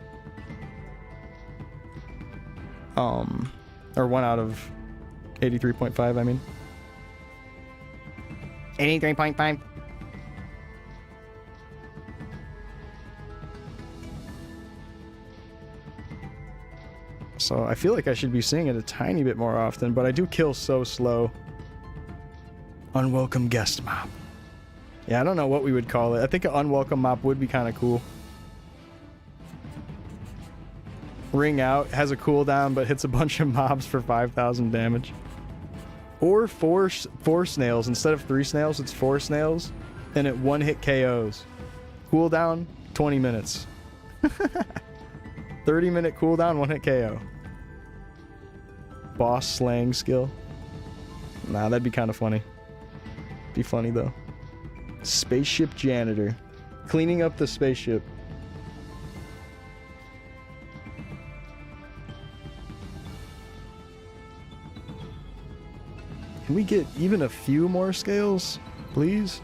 Or 1 out of 83.5, I mean. 83.5. So I feel like I should be seeing it a tiny bit more often, but I do kill so slow. Unwelcome guest mob. Yeah, I don't know what we would call it. I think an unwelcome mob would be kind of cool. Ring out, has a cooldown, but hits a bunch of mobs for 5,000 damage. Or four snails. Instead of 3 snails, it's 4 snails. And it 1-hit KOs. Cooldown, 20 minutes. 30-minute cooldown, 1-hit KO. Boss slaying skill. Nah, that'd be kind of funny. Be funny, though. Spaceship janitor. Cleaning up the spaceship. Can we get even a few more scales, please?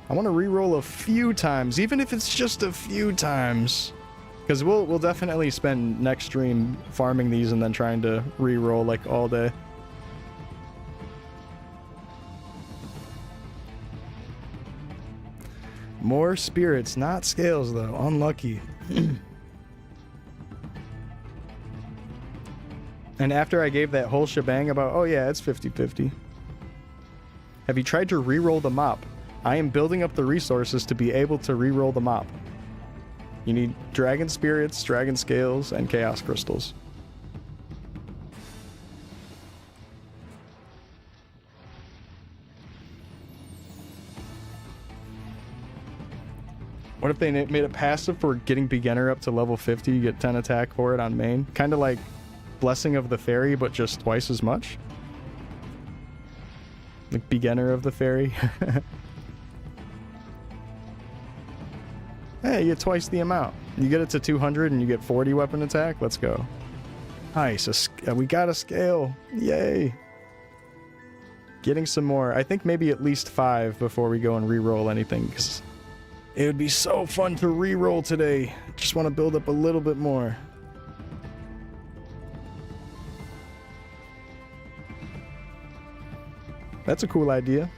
I want to re-roll a few times, even if it's just a few times. Because we'll definitely spend next stream farming these and then trying to re-roll like all day. More spirits, not scales though. Unlucky. And after I gave that whole shebang about, oh yeah, it's 50-50. Have you tried to re-roll the mop? I am building up the resources to be able to re-roll the mop. You need dragon spirits, dragon scales, and chaos crystals. What if they made it passive for getting beginner up to level 50? You get 10 attack for it on main. Kind of like Blessing of the Fairy, but just twice as much. Like beginner of the Fairy. Hey, you get twice the amount. You get it to 200 and you get 40 weapon attack. Let's go. Nice. We got a scale. Yay. Getting some more. I think maybe at least 5 before we go and re-roll anything. Because it would be so fun to re-roll today. Just want to build up a little bit more. That's a cool idea.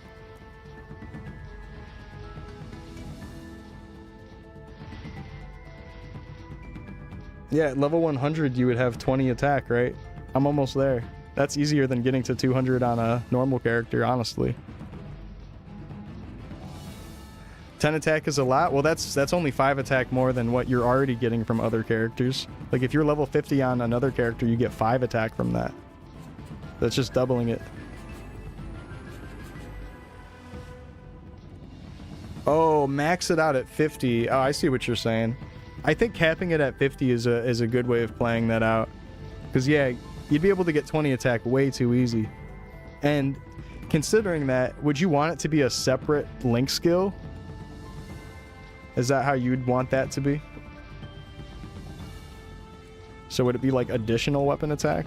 Yeah, at level 100 you would have 20 attack, right? I'm almost there. That's easier than getting to 200 on a normal character, honestly. 10 attack is a lot. Well, that's only 5 attack more than what you're already getting from other characters. Like if you're level 50 on another character, you get 5 attack from that. That's just doubling it. Oh, max it out at 50. Oh, I see what you're saying. I think capping it at 50 is a good way of playing that out. Because, yeah, you'd be able to get 20 attack way too easy. And considering that, would you want it to be a separate link skill? Is that how you'd want that to be? So would it be like additional weapon attack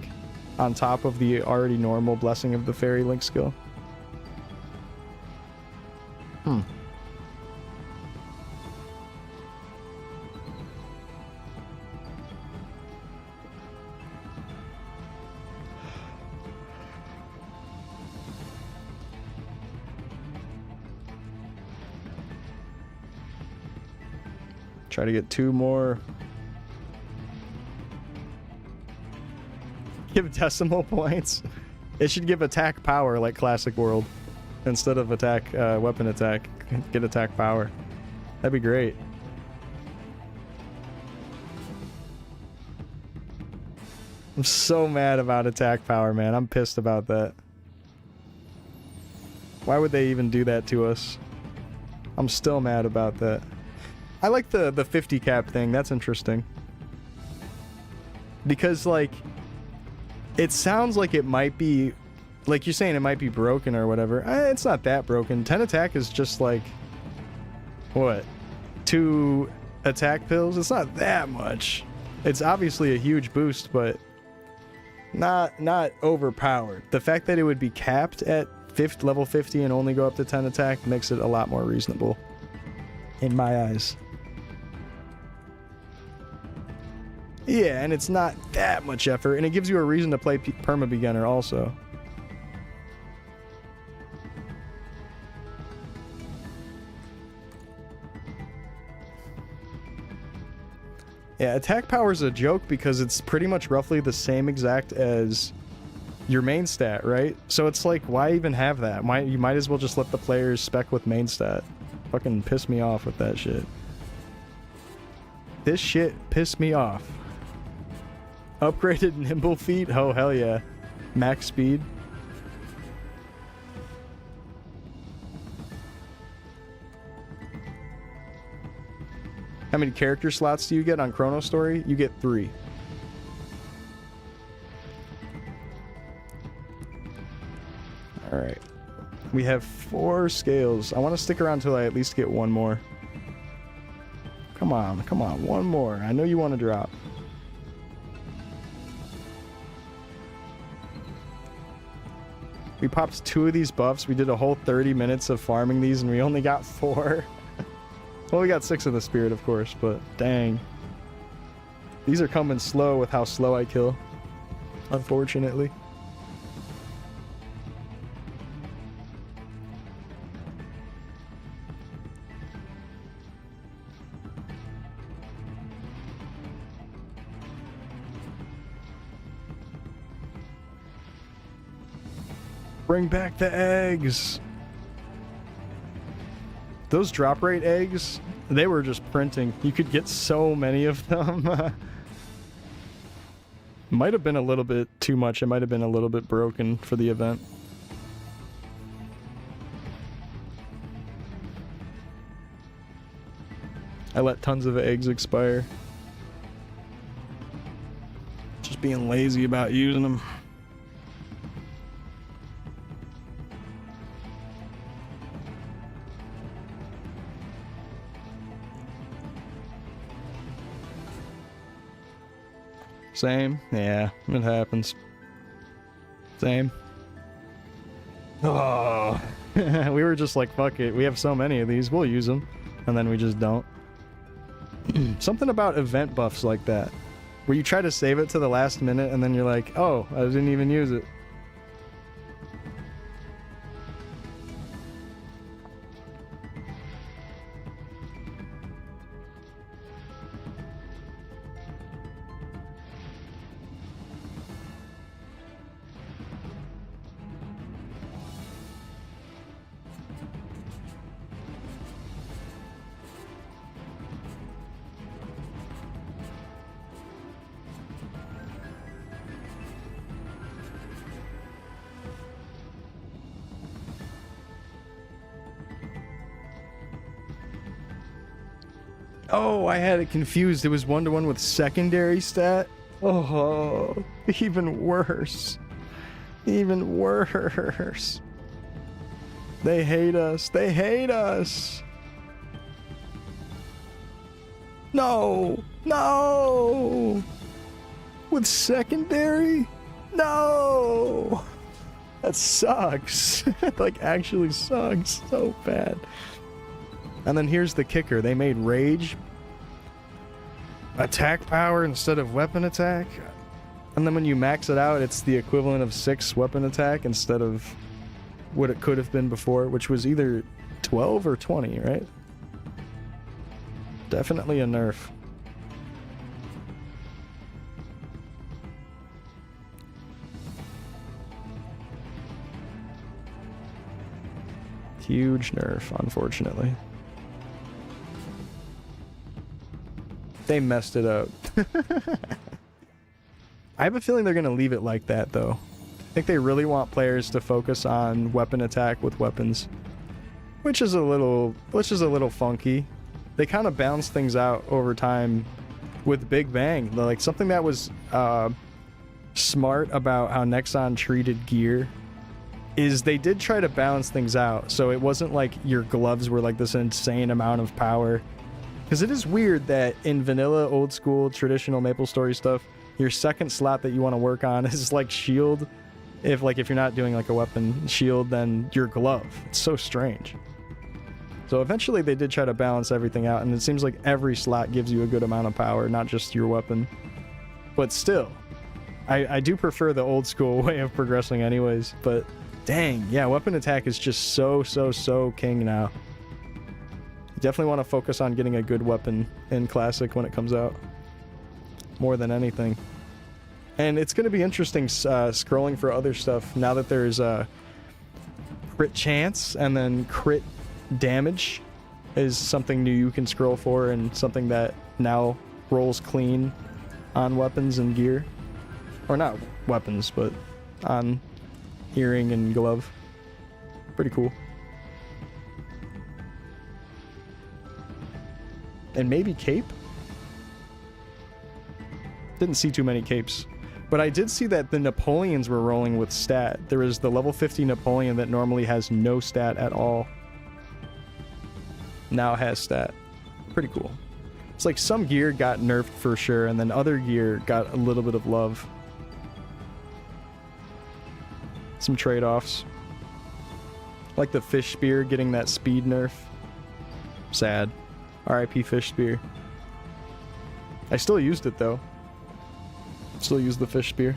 on top of the already normal Blessing of the Fairy link skill? Try to get 2 more. Give decimal points. It should give attack power like Classic World. Instead of attack, weapon attack, get attack power. That'd be great. I'm so mad about attack power, man. I'm pissed about that. Why would they even do that to us? I'm still mad about that. I like the 50 cap thing. That's interesting. Because, like, it sounds like it might be, like you're saying it might be broken or whatever. It's not that broken. 10 attack is just like, what? 2 attack pills? It's not that much. It's obviously a huge boost, but not overpowered. The fact that it would be capped at level 50 and only go up to 10 attack makes it a lot more reasonable in my eyes. Yeah, and it's not that much effort, and it gives you a reason to play perma beginner also. Yeah, attack power is a joke because it's pretty much roughly the same exact as your main stat, right? So it's like, why even have that? You might as well just let the players spec with main stat. Fucking piss me off with that shit. This shit pissed me off. Upgraded nimble feet? Oh, hell yeah. Max speed. How many character slots do you get on Chronostory? You get 3. Alright. We have 4 scales. I want to stick around till I at least get 1 more. Come on, 1 more. I know you want to drop. We popped 2 of these buffs. We did a whole 30 minutes of farming these and we only got 4. Well, we got 6 of the spirit, of course, but dang. These are coming slow with how slow I kill, unfortunately. Bring back the eggs. Those drop rate eggs, they were just printing. You could get so many of them. Might have been a little bit too much. It might have been a little bit broken for the event. I let tons of eggs expire. Just being lazy about using them. Same. Yeah, it happens. Same. Oh. We were just like, fuck it. We have so many of these. We'll use them. And then we just don't. Something about event buffs like that. Where you try to save it to the last minute and then you're like, oh, I didn't even use it. Oh, I had it confused. It was 1-to-1 with secondary stat. Oh, even worse. Even worse. They hate us. They hate us. No. No. With secondary? No. That sucks. Like, actually sucks so bad. And then here's the kicker. They made rage attack power instead of weapon attack. And then when you max it out, it's the equivalent of 6 weapon attack instead of what it could have been before, which was either 12 or 20, right? Definitely a nerf. Huge nerf, unfortunately. They messed it up. I have a feeling they're going to leave it like that, though. I think they really want players to focus on weapon attack with weapons, which is a little funky. They kind of balance things out over time with Big Bang. Like, something that was smart about how Nexon treated gear is they did try to balance things out, so it wasn't like your gloves were like this insane amount of power. Because it is weird that in vanilla, old school, traditional MapleStory stuff, your second slot that you want to work on is like shield. If you're not doing like a weapon shield, then your glove. It's so strange. So eventually they did try to balance everything out, and it seems like every slot gives you a good amount of power, not just your weapon. But still, I do prefer the old school way of progressing anyways, but dang, yeah, weapon attack is just so king now. You definitely want to focus on getting a good weapon in Classic when it comes out. More than anything. And it's going to be interesting scrolling for other stuff now that there's crit chance and then crit damage is something new you can scroll for, and something that now rolls clean on weapons and gear. Or not weapons, but on earring and glove. Pretty cool. And maybe cape? Didn't see too many capes. But I did see that the Napoleons were rolling with stat. There is the level 50 Napoleon that normally has no stat at all. Now has stat. Pretty cool. It's like some gear got nerfed for sure, and then other gear got a little bit of love. Some trade-offs. Like the fish spear getting that speed nerf. Sad. RIP fish spear. I still used it though. Still use the fish spear.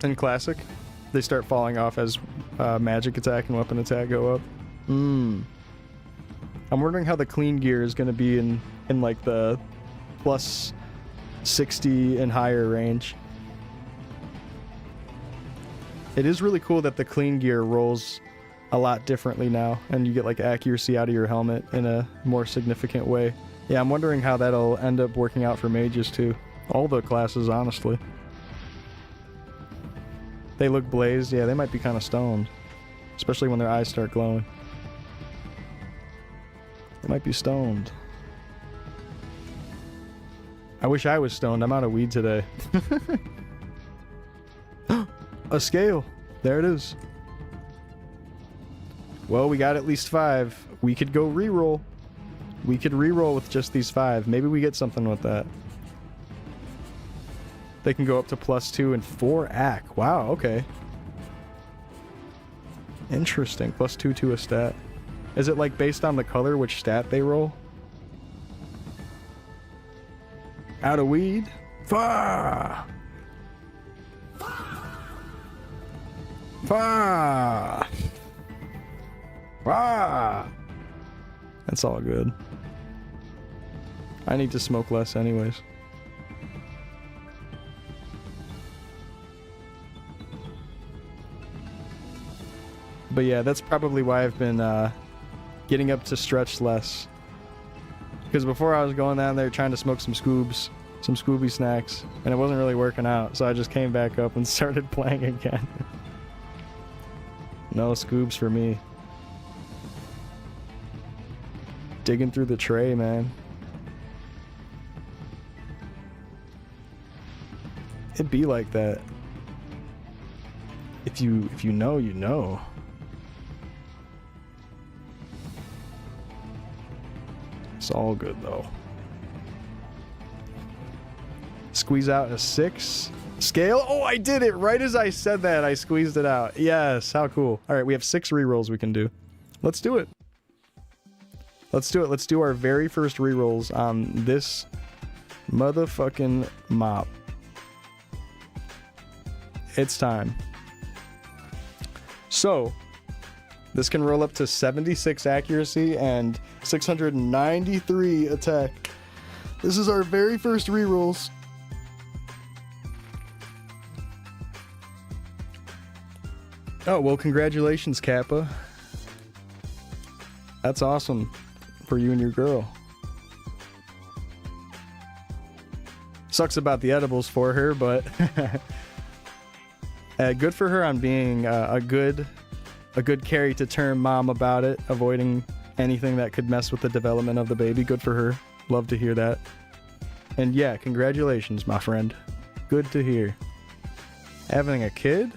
In Classic, they start falling off as magic attack and weapon attack go up. I'm wondering how the clean gear is going to be in like the plus 60 and higher range. It is really cool that the clean gear rolls a lot differently now, and you get like accuracy out of your helmet in a more significant way. Yeah, I'm wondering how that'll end up working out for mages too. All the classes, honestly. They look blazed. Yeah, they might be kind of stoned. Especially when their eyes start glowing. They might be stoned. I wish I was stoned. I'm out of weed today. A scale. There it is. Well, we got at least 5. We could go reroll. We could reroll with just these 5. Maybe we get something with that. They can go up to +2 and 4 AC. Wow, okay. Interesting. +2 to a stat. Is it like based on the color which stat they roll? Out of weed? Fah! Fah! Fah! That's all good. I need to smoke less anyways. But yeah, that's probably why I've been getting up to stretch less. Because before I was going down there trying to smoke some scoobs, some Scooby snacks, and it wasn't really working out, so I just came back up and started playing again. No scoobs for me. Digging through the tray, man. It'd be like that. It If you know, you know. It's all good though. Squeeze out a 6. Scale? Oh, I did it! Right as I said that, I squeezed it out. Yes, how cool. Alright, we have 6 rerolls we can do. Let's do it. Let's do it. Let's do our very first rerolls on this motherfucking mop. It's time. So, this can roll up to 76 accuracy and 693 attack. This is our very first rerolls. Oh, well, congratulations, Kappa. That's awesome for you and your girl. Sucks about the edibles for her, but good for her on being a good carry to term mom about it, avoiding anything that could mess with the development of the baby. Good for her. Love to hear that. And yeah, congratulations, my friend. Good to hear. Having a kid?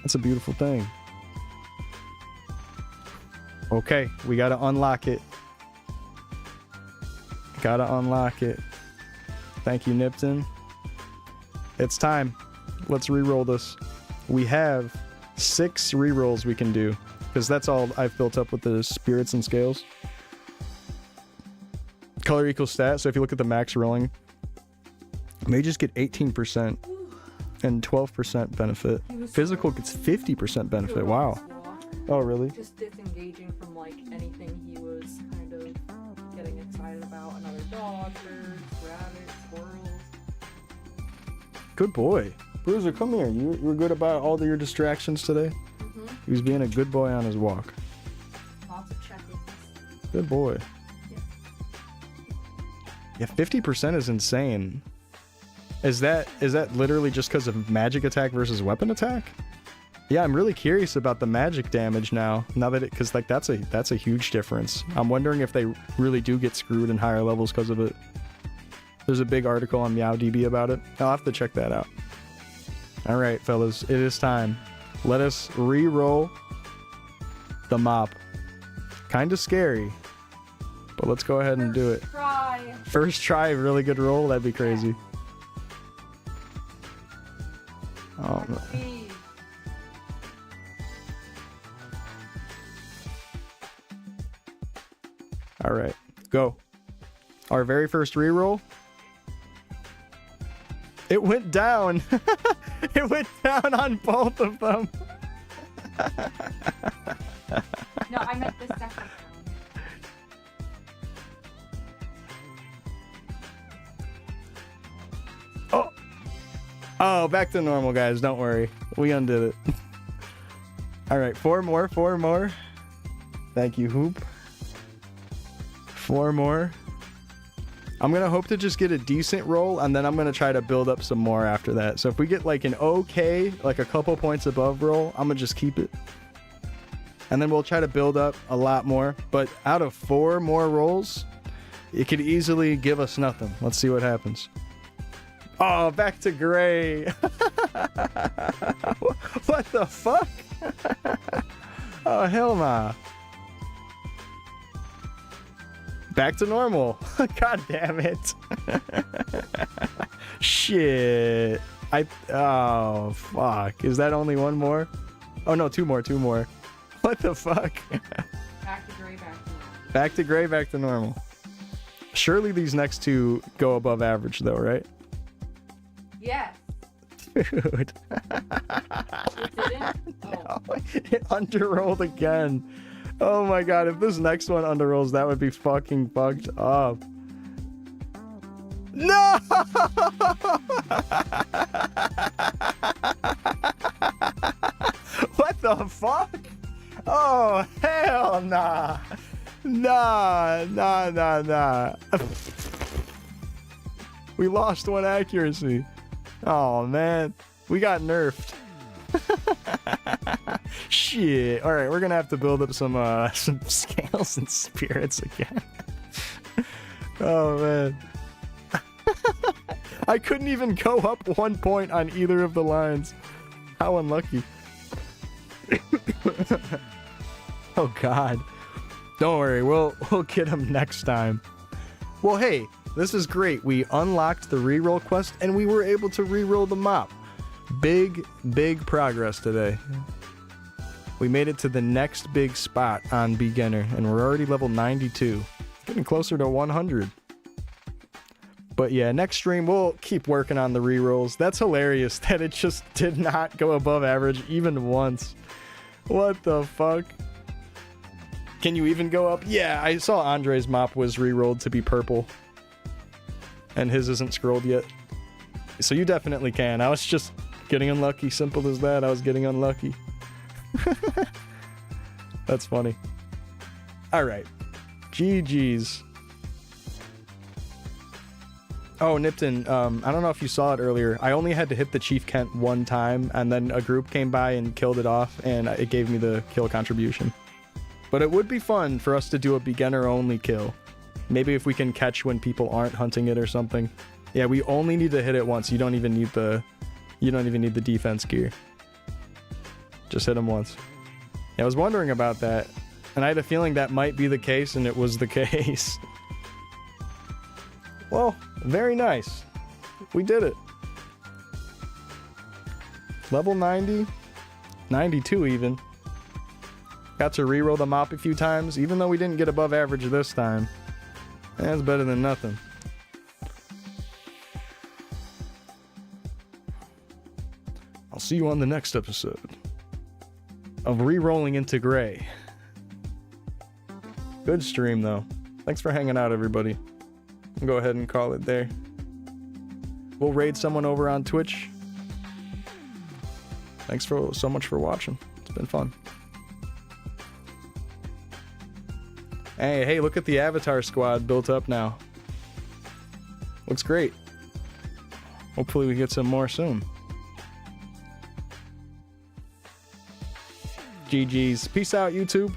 That's a beautiful thing. Okay, we gotta unlock it. Gotta unlock it. Thank you, Nipton. It's time. Let's re-roll this. We have 6 re-rolls we can do, because that's all I've built up with the spirits and scales. Color equals stat, so if you look at the max rolling, you may just get 18% and 12% benefit. Physical gets 50% benefit. Wow. Oh, really? Just disengaging from like anything he was kind of getting excited about. Another dog, birds, rabbits, squirrels. Good boy. Bruiser, come here. You were good about all of your distractions today? Mm-hmm. He was being a good boy on his walk. Lots of check-ins. Good boy. Yeah, 50% is insane. Is that literally just because of magic attack versus weapon attack? Yeah, I'm really curious about the magic damage now that because like that's a huge difference. I'm wondering if they really do get screwed in higher levels because of it. There's a big article on MeowDB about it. I'll have to check that out. All right, fellas, it is time. Let us re-roll the mop. Kind of scary, but let's go ahead and do it. First try, really good roll. That'd be crazy. Oh, man. All right, go. Our very first reroll. It went down. It went down on both of them. No, I meant the second one. Oh. Oh, back to normal, guys. Don't worry. We undid it. All right, 4 more, 4 more. Thank you, Hoop. 4 more. I'm going to hope to just get a decent roll, and then I'm going to try to build up some more after that. So if we get like an okay, like a couple points above roll, I'm going to just keep it. And then we'll try to build up a lot more. But out of 4 more rolls, it could easily give us nothing. Let's see what happens. Oh, back to gray. What the fuck? Oh, hell nah. Back to normal. God damn it. Shit. Oh, fuck. Is that only 1 more? Oh, no, 2 more, 2 more. What the fuck? Back to gray, back to normal. Back to gray, back to normal. Surely these next 2 go above average, though, right? Yes. Dude. It didn't? No, it underrolled again. Oh my god, if this next one underrolls, that would be fucking fucked up. No! What the fuck? Oh, hell nah. Nah. We lost 1 accuracy. Oh, man. We got nerfed. Shit. All right, we're gonna have to build up some scales and spirits again. Oh man. I couldn't even go up 1 point on either of the lines. How unlucky. Oh god. Don't worry, we'll get him next time. Well, hey, this is great. We unlocked the reroll quest and we were able to reroll the mop. Big progress today. We made it to the next big spot on beginner and we're already level 92. Getting closer to 100. But yeah, next stream we'll keep working on the rerolls. That's hilarious that it just did not go above average even once. What the fuck? Can you even go up? Yeah, I saw Andre's mop was rerolled to be purple. And his isn't scrolled yet. So you definitely can. I was just getting unlucky. Simple as that. I was getting unlucky. That's funny. Alright. GG's. Oh, Nipton, I don't know if you saw it earlier. I only had to hit the Chief Kent one time, and then a group came by and killed it off, and it gave me the kill contribution. But it would be fun for us to do a beginner-only kill. Maybe if we can catch when people aren't hunting it or something. Yeah, we only need to hit it once. You don't even need the defense gear. Just hit him once. Yeah, I was wondering about that, and I had a feeling that might be the case, and it was the case. Well, very nice. We did it. Level 90, 92 even. Got to reroll the mop a few times, even though we didn't get above average this time. That's better than nothing. I'll see you on the next episode of Rerolling into Gray. Good stream, though. Thanks for hanging out, everybody. I'll go ahead and call it there. We'll raid someone over on Twitch. Thanks so much for watching. It's been fun. Hey, look at the Avatar squad built up now. Looks great. Hopefully we get some more soon. GG's. Peace out, YouTube.